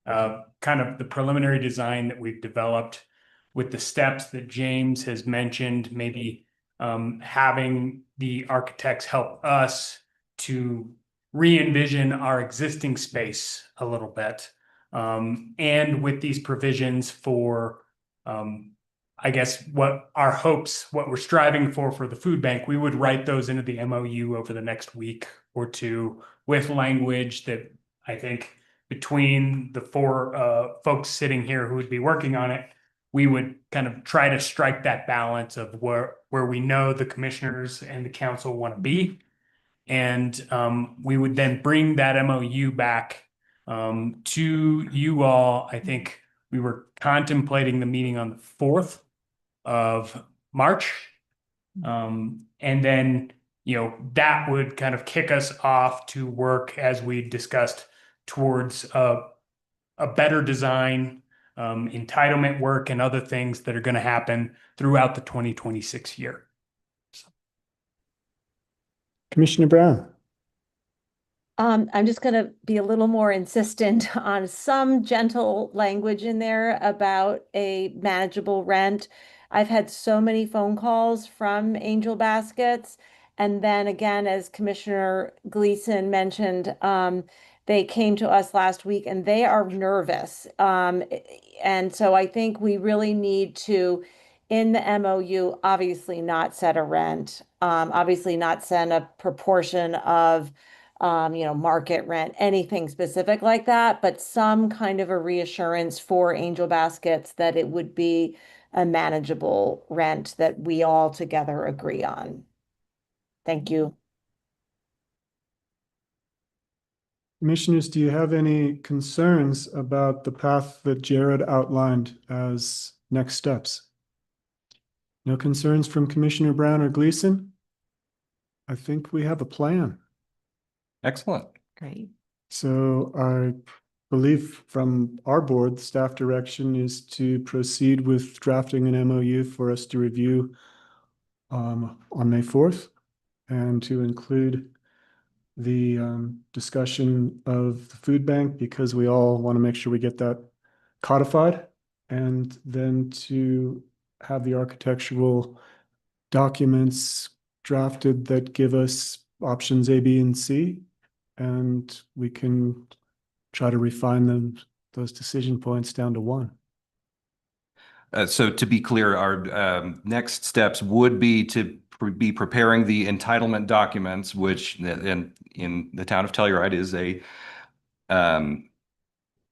kind of the preliminary design that we've developed with the steps that James has mentioned, maybe having the architects help us to re-envision our existing space a little bit. And with these provisions for I guess what our hopes, what we're striving for the food bank, we would write those into the MOU over the next week or two with language that I think between the four folks sitting here who would be working on it, we would kind of try to strike that balance of where we know the commissioners and the council want to be. And we would then bring that MOU back to you all. I think we were contemplating the meeting on the 4th of March. And then, that would kind of kick us off to work, as we discussed, towards a better design, entitlement work, and other things that are going to happen throughout the 2026 year. Commissioner Brown. I'm just going to be a little more insistent on some gentle language in there about a manageable rent. I've had so many phone calls from Angel Baskets. And then again, as Commissioner Gleason mentioned, they came to us last week and they are nervous. And so I think we really need to, in the MOU, obviously not set a rent, obviously not set a proportion of market rent, anything specific like that, but some kind of a reassurance for Angel Baskets that it would be a manageable rent that we all together agree on. Thank you. Commissioners, do you have any concerns about the path that Jared outlined as next steps? No concerns from Commissioner Brown or Gleason? I think we have a plan. Excellent. Great. So I believe from our board, the staff direction is to proceed with drafting an MOU for us to review on May 4th and to include the discussion of the food bank because we all want to make sure we get that codified, and then to have the architectural documents drafted that give us options A, B, and C, and we can try to refine those decision points down to one. So to be clear, our next steps would be to be preparing the entitlement documents, which in the town of Telluride is a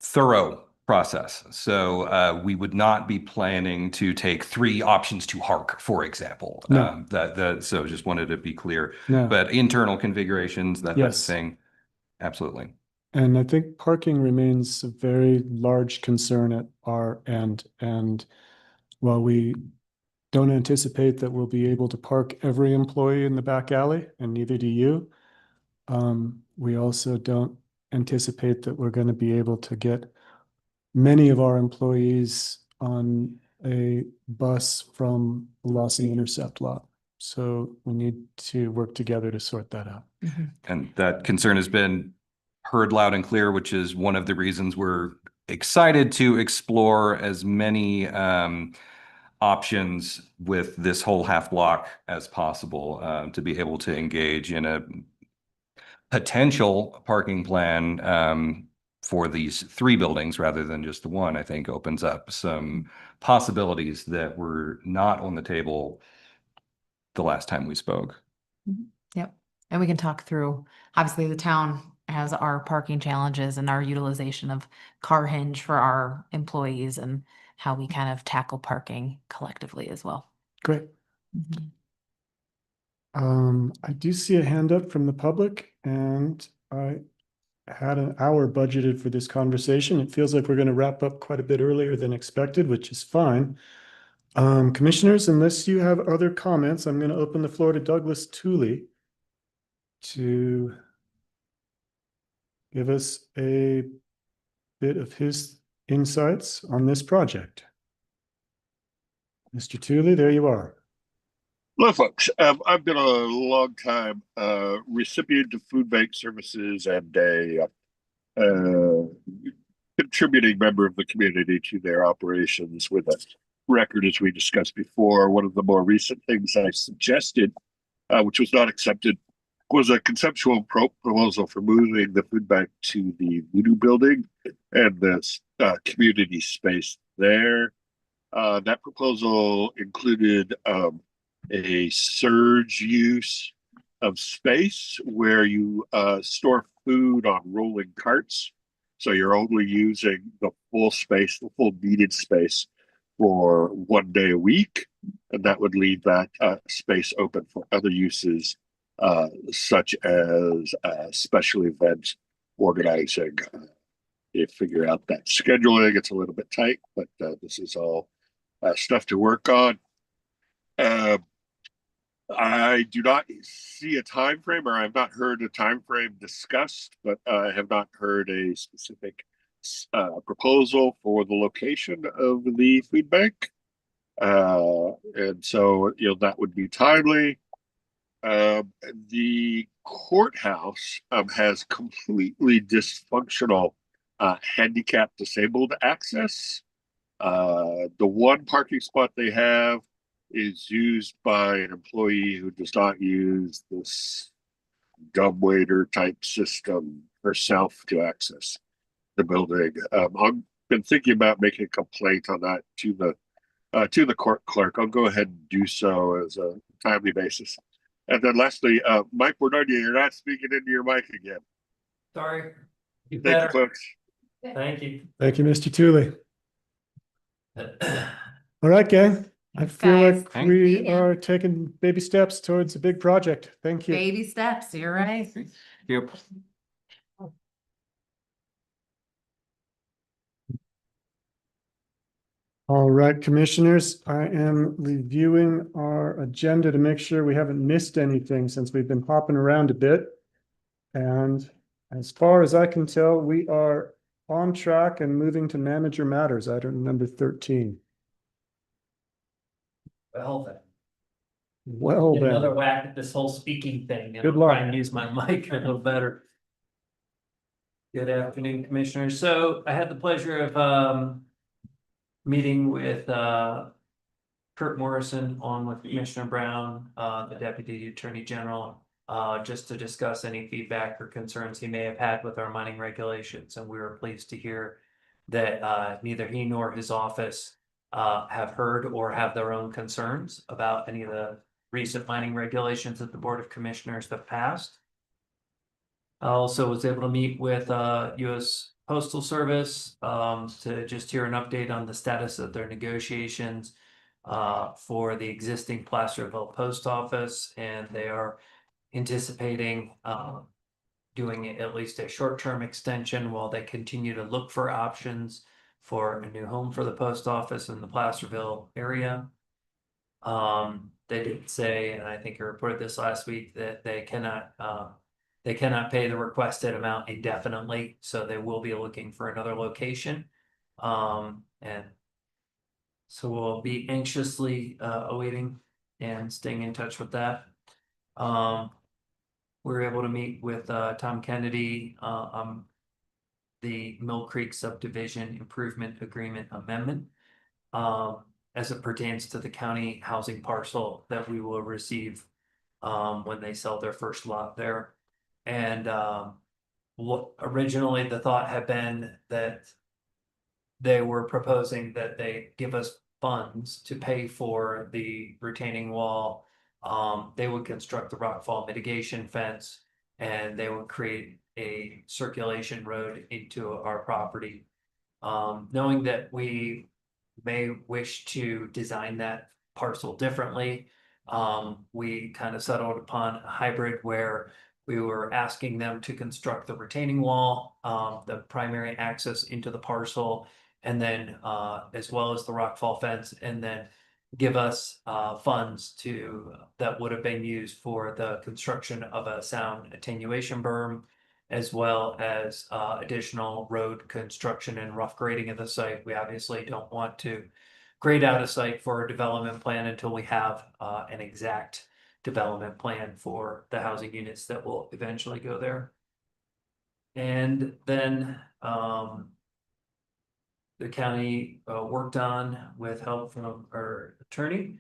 thorough process. So we would not be planning to take 3 options to Hark, for example. No. So just wanted to be clear. No. But internal configurations, that type of Yes. thing, absolutely. And I think parking remains a very large concern at our end. And while we don't anticipate that we'll be able to park every employee in the back alley, and neither do you, we also don't anticipate that we're going to be able to get many of our employees on a bus from the Lawson Intercept lot. So we need to work together to sort that out. Mm-hmm. And that concern has been heard loud and clear, which is one of the reasons we're excited to explore as many options with this whole half block as possible to be able to engage in a potential parking plan for these 3 buildings rather than just the one. I think opens up some possibilities that were not on the table the last time we spoke. Yep. And we can talk through, obviously the town has our parking challenges and our utilization of Car Hinge for our employees and how we kind of tackle parking collectively as well. Great. I do see a hand up from the public, and I had an hour budgeted for this conversation. It feels like we're going to wrap up quite a bit earlier than expected, which is fine. Commissioners, unless you have other comments, I'm going to open the floor to Douglas Tooley to give us a bit of his insights on this project. Mr. Tooley, there you are. Hello, folks. I've been a long time recipient of food bank services and a contributing member of the community to their operations with a record, as we discussed before. One of the more recent things I suggested, which was not accepted, was a conceptual proposal for moving the food bank to the Voodoo building and the community space there. That proposal included a surge use of space where you store food on rolling carts. So you're only using the full space, the full needed space for 1 day a week. And that would leave that space open for other uses, such as special event organizing. You figure out that scheduling, it's a little bit tight, but this is all stuff to work on. I do not see a time frame, or I've not heard a time frame discussed, but I have not heard a specific proposal for the location of the food bank. And so, that would be timely. The courthouse has completely dysfunctional handicap disabled access. The one parking spot they have is used by an employee who does not use this dumbwaiter type system herself to access the building. I've been thinking about making a complaint on that to the court clerk. I'll go ahead and do so as a timely basis. And then lastly, Mike Bernardia, you're not speaking into your mic again. Sorry. Thank you, folks. Thank you. Thank you, Mr. Tooley. All right, gang. I feel guys. like Thank we you. are taking baby steps towards a big project. Thank you. Baby steps, you're right. Yep. All right, commissioners, I am reviewing our agenda to make sure we haven't missed anything since we've been hopping around a bit. And as far as I can tell, we are on track and moving to manager matters, item number 13. Well, then. Well, Get then. another whack at this whole speaking thing. And Good I'll try luck. and use my mic a little better. Good afternoon, Commissioners. So I had the pleasure of meeting with Kurt Morrison on with Commissioner Brown, the Deputy Attorney General, just to discuss any feedback or concerns he may have had with our mining regulations. And we were pleased to hear that neither he nor his office have heard or have their own concerns about any of the recent mining regulations that the Board of Commissioners have passed. I also was able to meet with U.S. Postal Service to just hear an update on the status of their negotiations for the existing Placerville Post Office, and they are anticipating doing at least a short-term extension while they continue to look for options for a new home for the post office in the Placerville area. They did say, and I think I reported this last week, that they cannot pay the requested amount indefinitely, so they will be looking for another location. And so we'll be anxiously awaiting and staying in touch with that. We were able to meet with Tom Kennedy on the Mill Creek Subdivision Improvement Agreement Amendment as it pertains to the county housing parcel that we will receive when they sell their first lot there. And what originally the thought had been that they were proposing that they give us funds to pay for the retaining wall. They would construct the rockfall mitigation fence, and they would create a circulation road into our property. Knowing that we may wish to design that parcel differently, we kind of settled upon a hybrid where we were asking them to construct the retaining wall, the primary access into the parcel, and then as well as the rockfall fence, and then give us funds that would have been used for the construction of a sound attenuation berm, as well as additional road construction and rough grading of the site. We obviously don't want to grade out a site for a development plan until we have an exact development plan for the housing units that will eventually go there. And then the county worked on, with help from our attorney,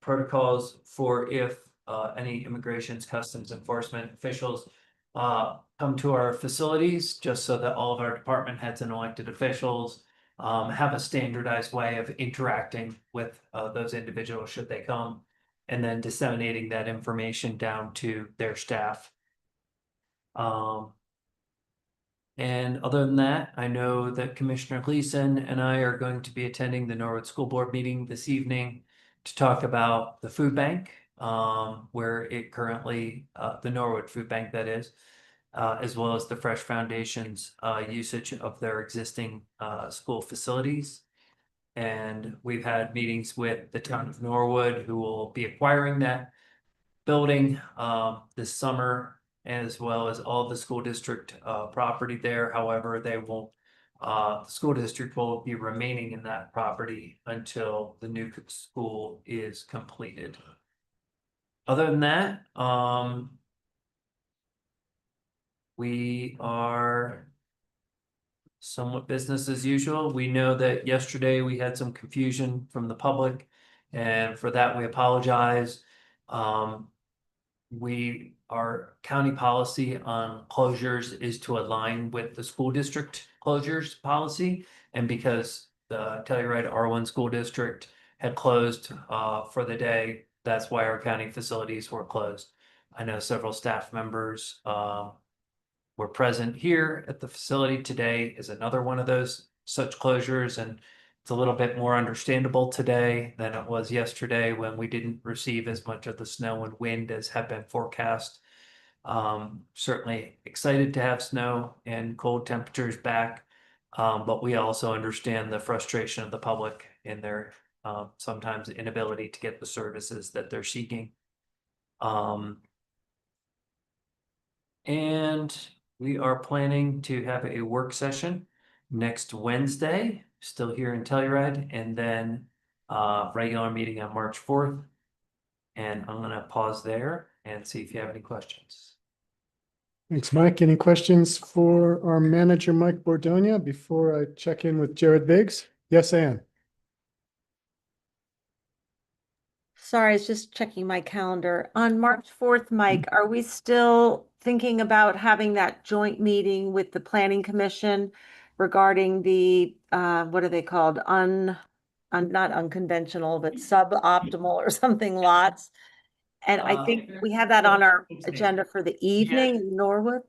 protocols for if any immigrations, customs enforcement officials come to our facilities, just so that all of our department heads and elected officials have a standardized way of interacting with those individuals should they come, and then disseminating that information down to their staff. And other than that, I know that Commissioner Gleason and I are going to be attending the Norwood School Board meeting this evening to talk about the food bank, where it currently, the Norwood Food Bank that is, as well as the Fresh Foundation's usage of their existing school facilities. And we've had meetings with the town of Norwood, who will be acquiring that building this summer, as well as all the school district property there. However, they won't, the school district will be remaining in that property until the new school is completed. other than that, we are somewhat business as usual. We know that yesterday we had some confusion from the public, and for that we apologize. Our county policy on closures is to align with the school district closures policy. And because the Telluride R1 school district had closed for the day, that's why our county facilities were closed. I know several staff members were present here at the facility. Today is another one of those such closures, and it's a little bit more understandable today than it was yesterday when we didn't receive as much of the snow and wind as had been forecast. Certainly excited to have snow and cold temperatures back, but we also understand the frustration of the public in their sometimes inability to get the services that they're seeking. And we are planning to have a work session next Wednesday, still here in Telluride, and then regular meeting on March 4th. And I'm gonna pause there and see if you have any questions. Thanks, Mike. Any questions for our manager, Mike Bordonia, before I check in with Jared Biggs? Yes, Ann. Sorry, I was just checking my calendar. On March 4th, Mike, are we still thinking about having that joint meeting with the Planning Commission regarding the, what are they called? Not unconventional, but suboptimal or something lots? And I think we have that on our agenda for the evening in Norwood.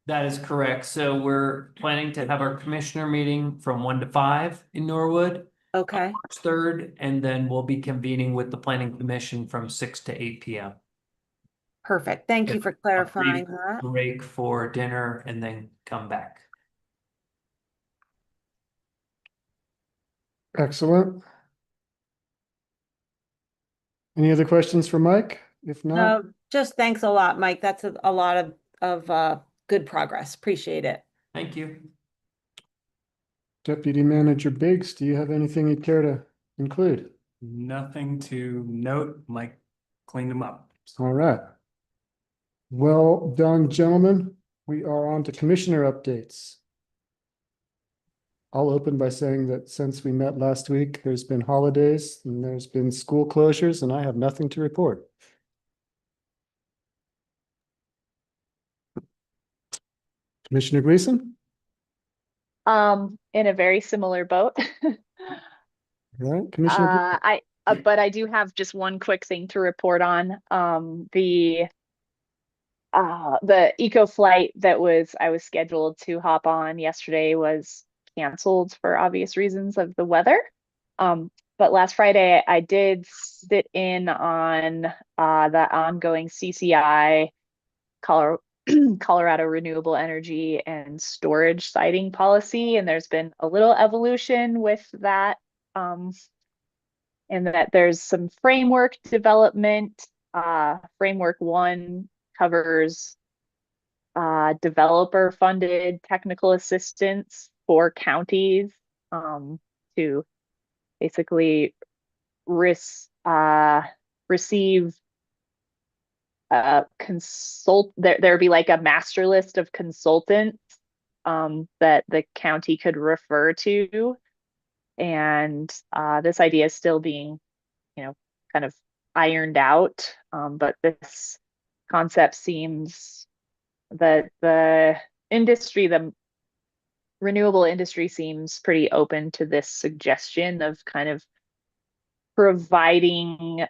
That is correct. So we're planning to have our commissioner meeting from 1 to 5 in Norwood. Okay. March 3rd, and then we'll be convening with the planning commission from 6 to 8 p.m. Perfect. Thank you for clarifying that. Break for dinner and then come back. Excellent. Any other questions for Mike? If not, No, just thanks a lot, Mike. That's a lot of good progress. Appreciate it. Thank you. Deputy Manager Biggs, do you have anything you'd care to include? Nothing to note. Mike cleaned them up. All right. Well done, gentlemen. We are on to commissioner updates. I'll open by saying that since we met last week, there's been holidays and there's been school closures, and I have nothing to report. Commissioner Gleason? In a very similar boat. All right, Commissioner. But I do have just one quick thing to report on. The eco flight that I was scheduled to hop on yesterday was canceled for obvious reasons of the weather. But last Friday I did sit in on the ongoing CCI Colorado Renewable Energy and Storage siting policy, and there's been a little evolution with that, and that there's some framework development. Framework 1 covers developer funded technical assistance for counties to basically receive there'd be like a master list of consultants that the county could refer to, and this idea is still being kind of ironed out, but this concept seems that the renewable industry seems pretty open to this suggestion of kind of providing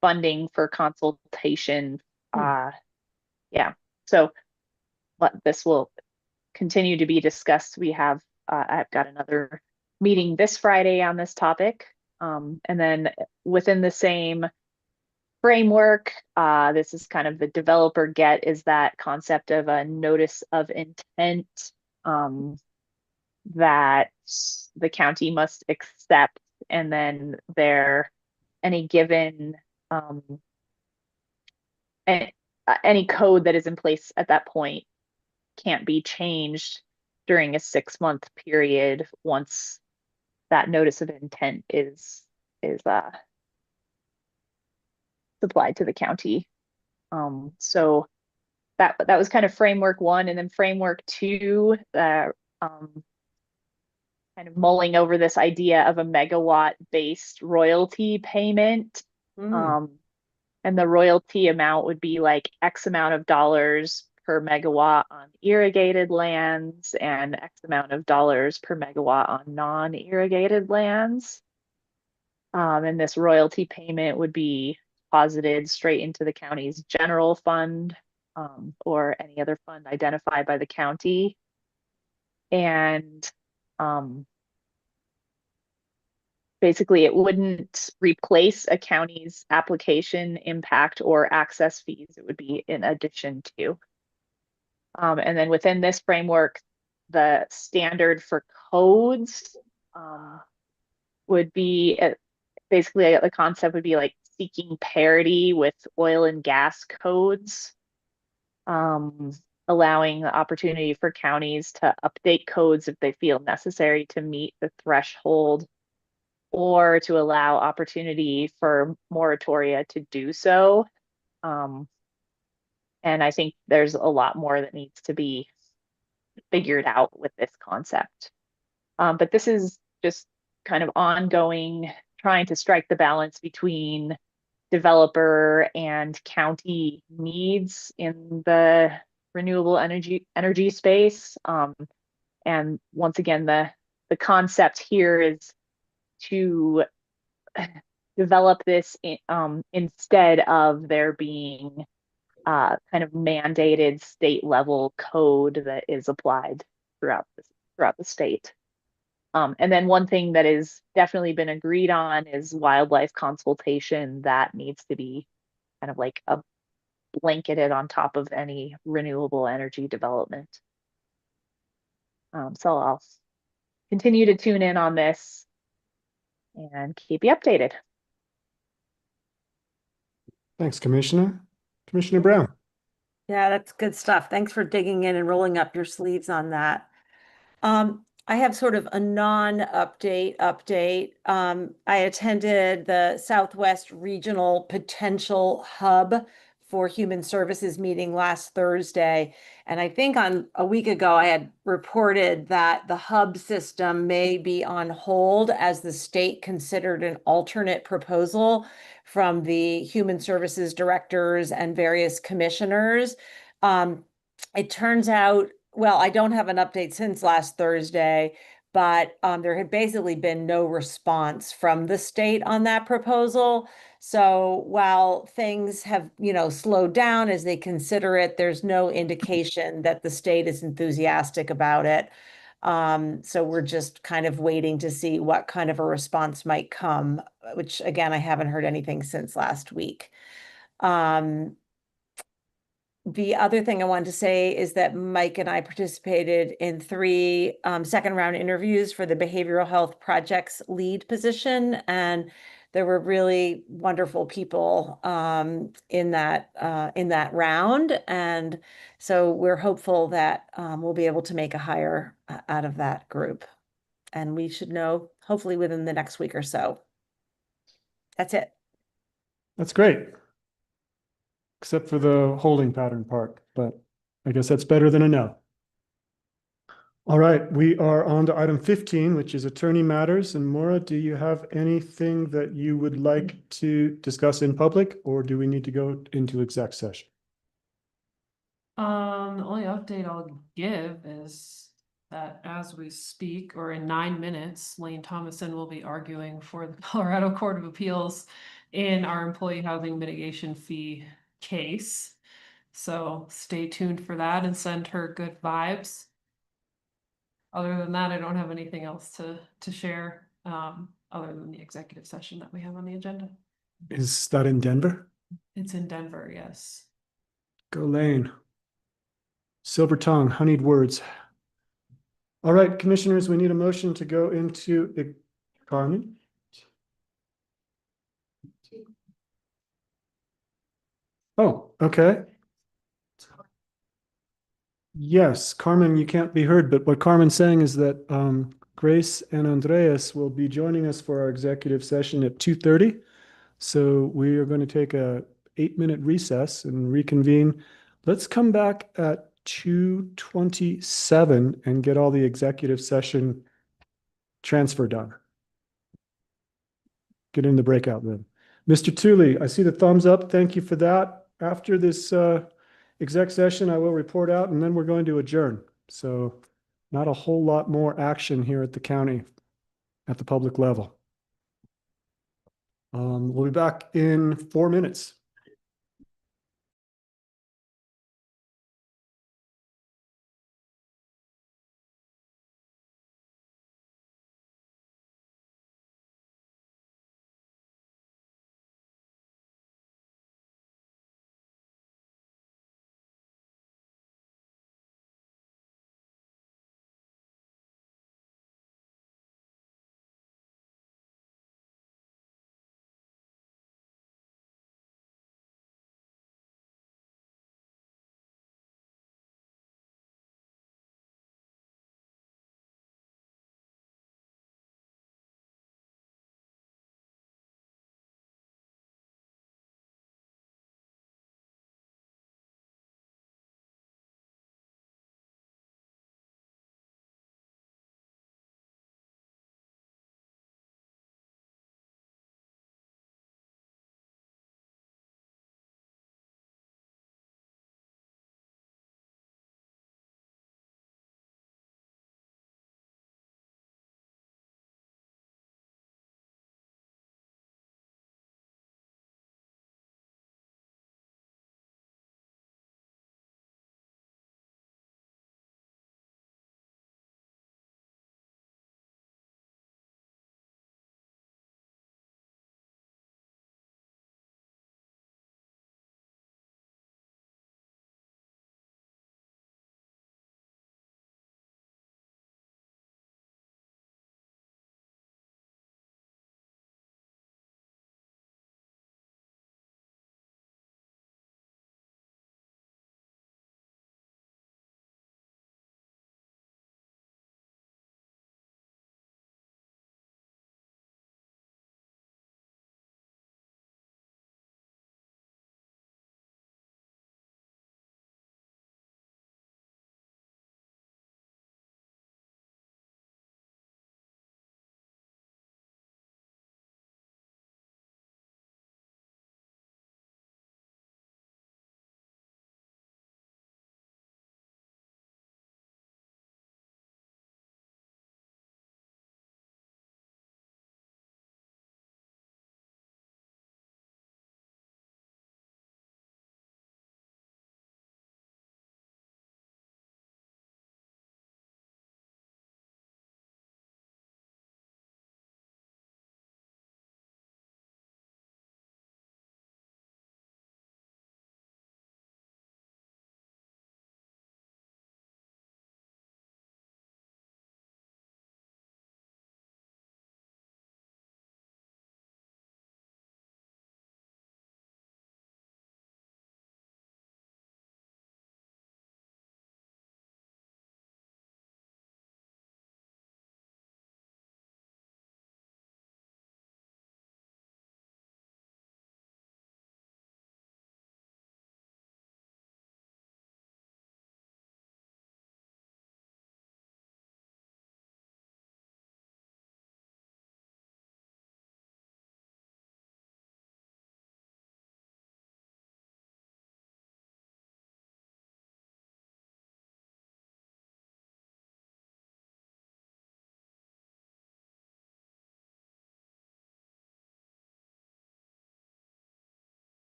funding for consultation. So this will continue to be discussed. I've got another meeting this Friday on this topic, and then within the same framework, this is kind of the developer get, is that concept of a notice of intent that the county must accept, and then any given any code that is in place at that point can't be changed during a 6-month period once that notice of intent is supplied to the county. So that was kind of framework 1, and then framework 2, kind of mulling over this idea of a megawatt based royalty payment. And the royalty amount would be like X amount of dollars per megawatt on irrigated lands and X amount of dollars per megawatt on non-irrigated lands. And this royalty payment would be deposited straight into the county's general fund, or any other fund identified by the county. And basically, it wouldn't replace a county's application impact or access fees. It would be in addition to. And then within this framework, the standard for codes would be basically the concept would be like seeking parity with oil and gas codes, allowing the opportunity for counties to update codes if they feel necessary to meet the threshold, or to allow opportunity for moratoria to do so. And I think there's a lot more that needs to be figured out with this concept. But this is just kind of ongoing, trying to strike the balance between developer and county needs in the renewable energy space. And once again, the concept here is to develop this instead of there being kind of mandated state level code that is applied throughout the state. And then one thing that has definitely been agreed on is wildlife consultation that needs to be kind of like a blanketed on top of any renewable energy development. So I'll continue to tune in on this and keep you updated. Thanks, Commissioner. Commissioner Brown. Yeah, that's good stuff. Thanks for digging in and rolling up your sleeves on that. I have sort of a non-update update. I attended the Southwest Regional Potential Hub for Human Services meeting last Thursday. And I think on a week ago, I had reported that the hub system may be on hold as the state considered an alternate proposal from the human services directors and various commissioners. It turns out, well, I don't have an update since last Thursday, but there had basically been no response from the state on that proposal. So while things have, slowed down as they consider it, there's no indication that the state is enthusiastic about it. So we're just kind of waiting to see what kind of a response might come, which again, I haven't heard anything since last week. The other thing I wanted to say is that Mike and I participated in 3 second round interviews for the behavioral health projects lead position. And there were really wonderful people in that round. And so we're hopeful that we'll be able to make a hire out of that group. And we should know hopefully within the next week or so. That's it. That's great. Except for the holding pattern part, but I guess that's better than a no. All right, we are on to item 15, which is attorney matters. And Maura, do you have anything that you would like to discuss in public, or do we need to go into exec session? The only update I'll give is that as we speak, or in 9 minutes, Lane Thomason will be arguing for the Colorado Court of Appeals in our employee housing mitigation fee case. So stay tuned for that and send her good vibes. Other than that, I don't have anything else to share, other than the executive session that we have on the agenda. Is that in Denver? It's in Denver, yes. Go Lane. Silver tongue, honeyed words. All right, commissioners, we need a motion to go into Carmen. Oh, okay. Yes, Carmen, you can't be heard, but what Carmen's saying is that Grace and Andreas will be joining us for our executive session at 2:30. So we are going to take a 8-minute recess and reconvene. Let's come back at 2:27 and get all the executive session transfer done. Get in the breakout room. Mr. Tooley, I see the thumbs up. Thank you for that. After this exec session, I will report out and then we're going to adjourn. So not a whole lot more action here at the county at the public level. We'll be back in 4 minutes.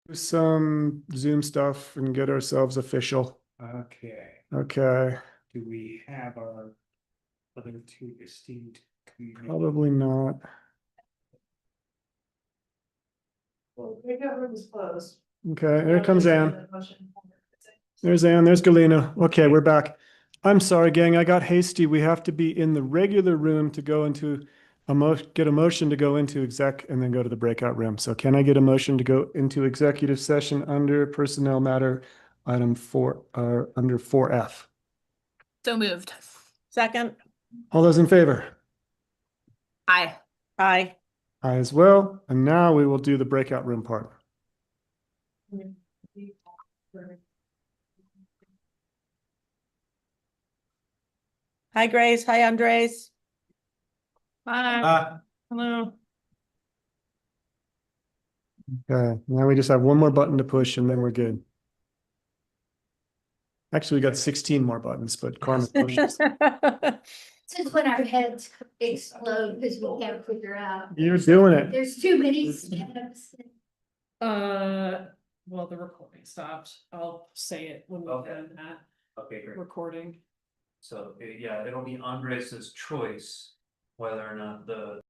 Do some Zoom stuff and get ourselves official. Okay, Okay, do we have our other two esteemed? probably not. Well, breakout room is closed. Okay, here comes Ann. There's Ann, there's Galena. Okay, we're back. I'm sorry, gang, I got hasty. We have to be in the regular room to go into get a motion to go into exec and then go to the breakout room. So can I get a motion to go into executive session under personnel matter item 4, under 4F? So moved. Second, All those in favor? Aye. aye. I as well. And now we will do the breakout room part. Hi, Grace. Hi, Andres. Bye. Hello. Okay, now we just have one more button to push and then we're good. Actually, we got 16 more buttons, but Carmen pushes. Since when our heads explode because we can't figure out. You're doing it. There's too many steps. Well, the recording stopped. I'll say it when we're done that Okay, great. recording. So, yeah, it'll be Andres's choice whether or not the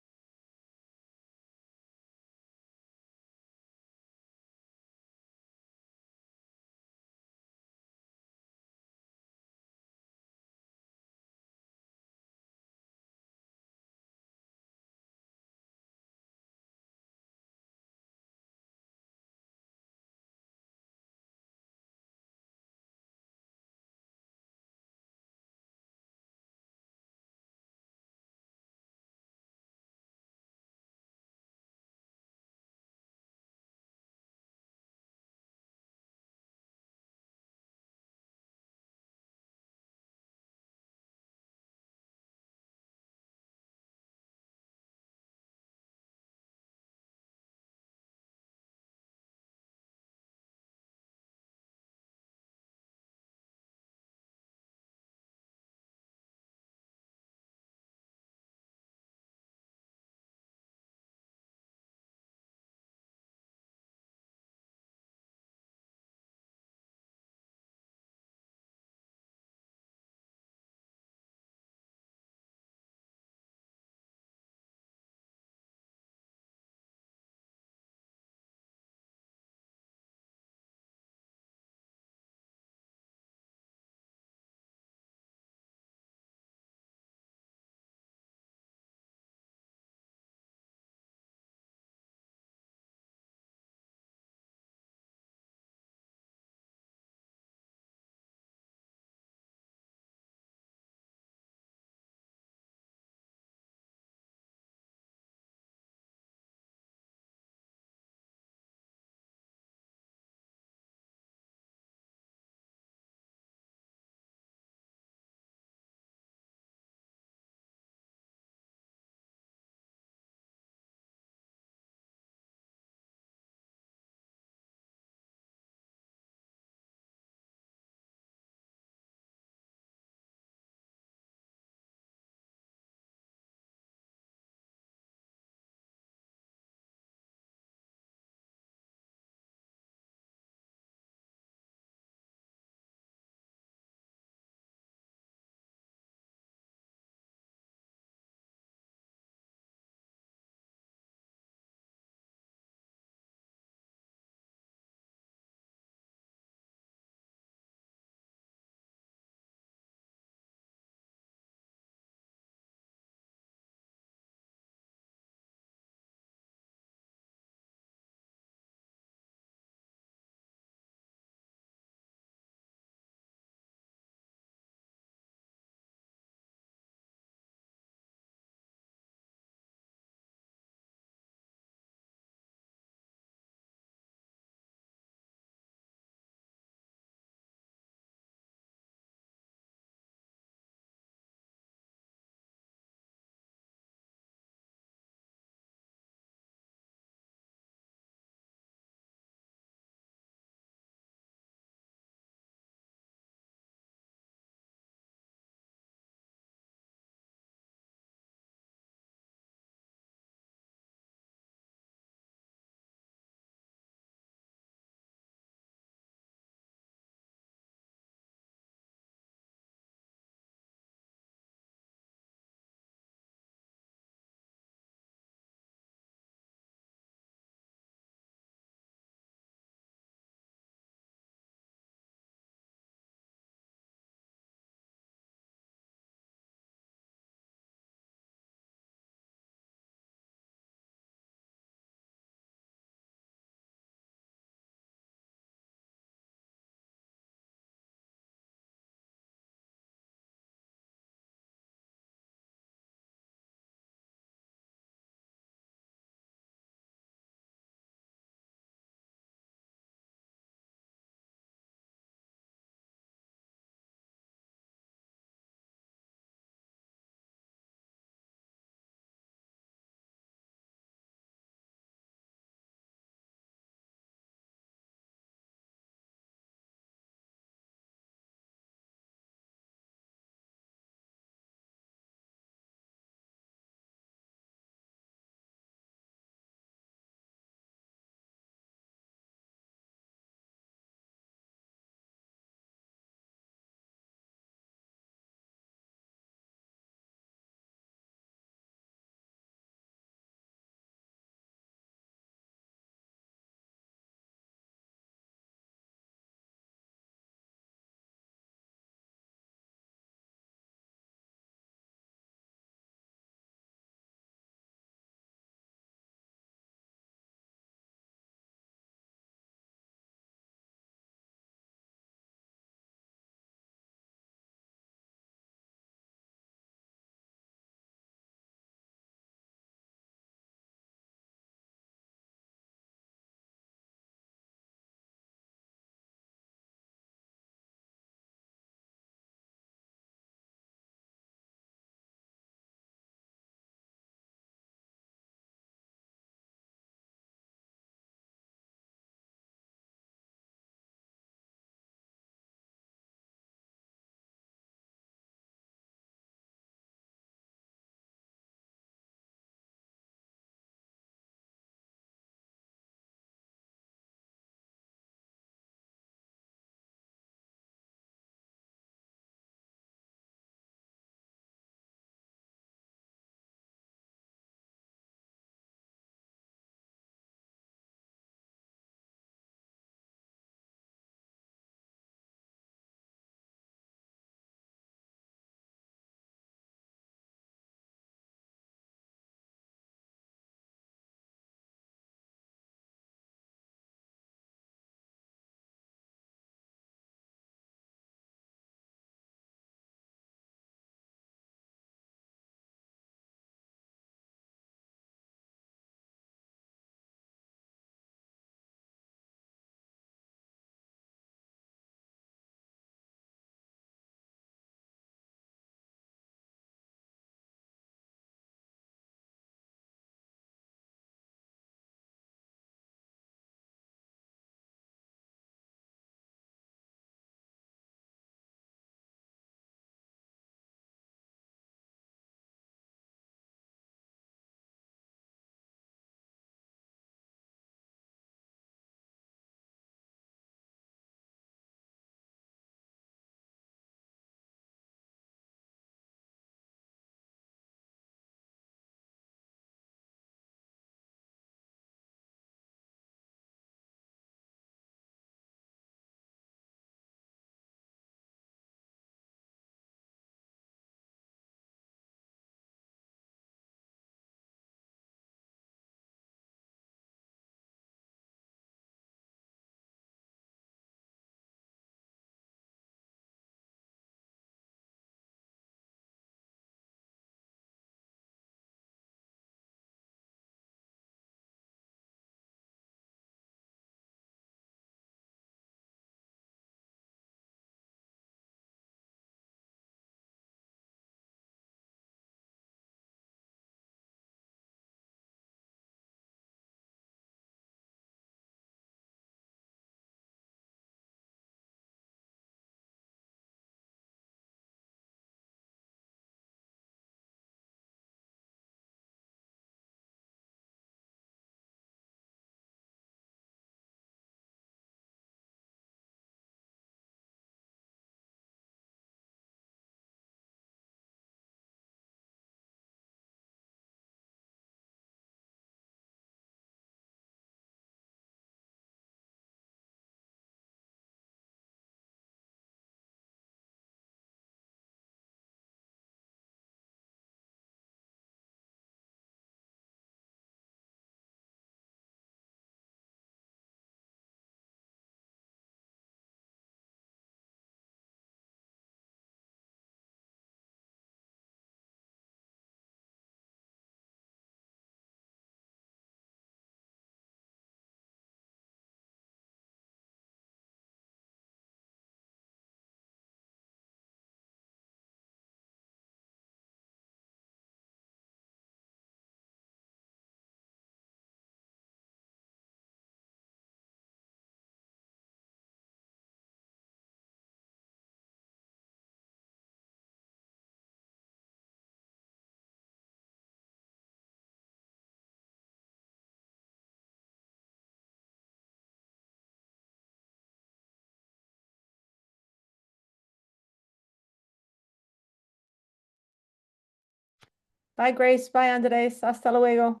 Bye, Grace. Bye, Andres. Hasta luego.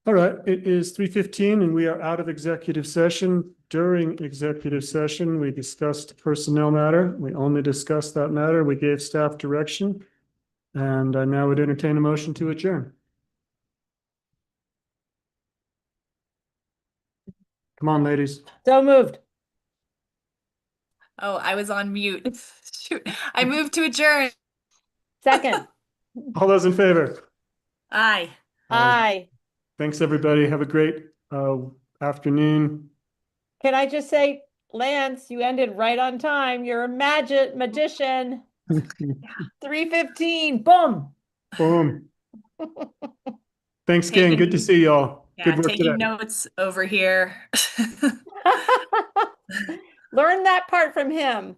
All right, it is 3:15 and we are out of executive session. During executive session, we discussed personnel matter. We only discussed that matter. We gave staff direction. And I now would entertain a motion to adjourn. Come on, ladies. So moved. Oh, I was on mute. Shoot. I moved to adjourn. Second. All those in favor? Aye. Aye. Thanks, everybody. Have a great afternoon. Can I just say, Lance, you ended right on time. You're a magician. 3:15. Boom. Boom. Thanks, gang. Good to see y'all. Yeah, Good work taking today. notes over here. Learn that part from him.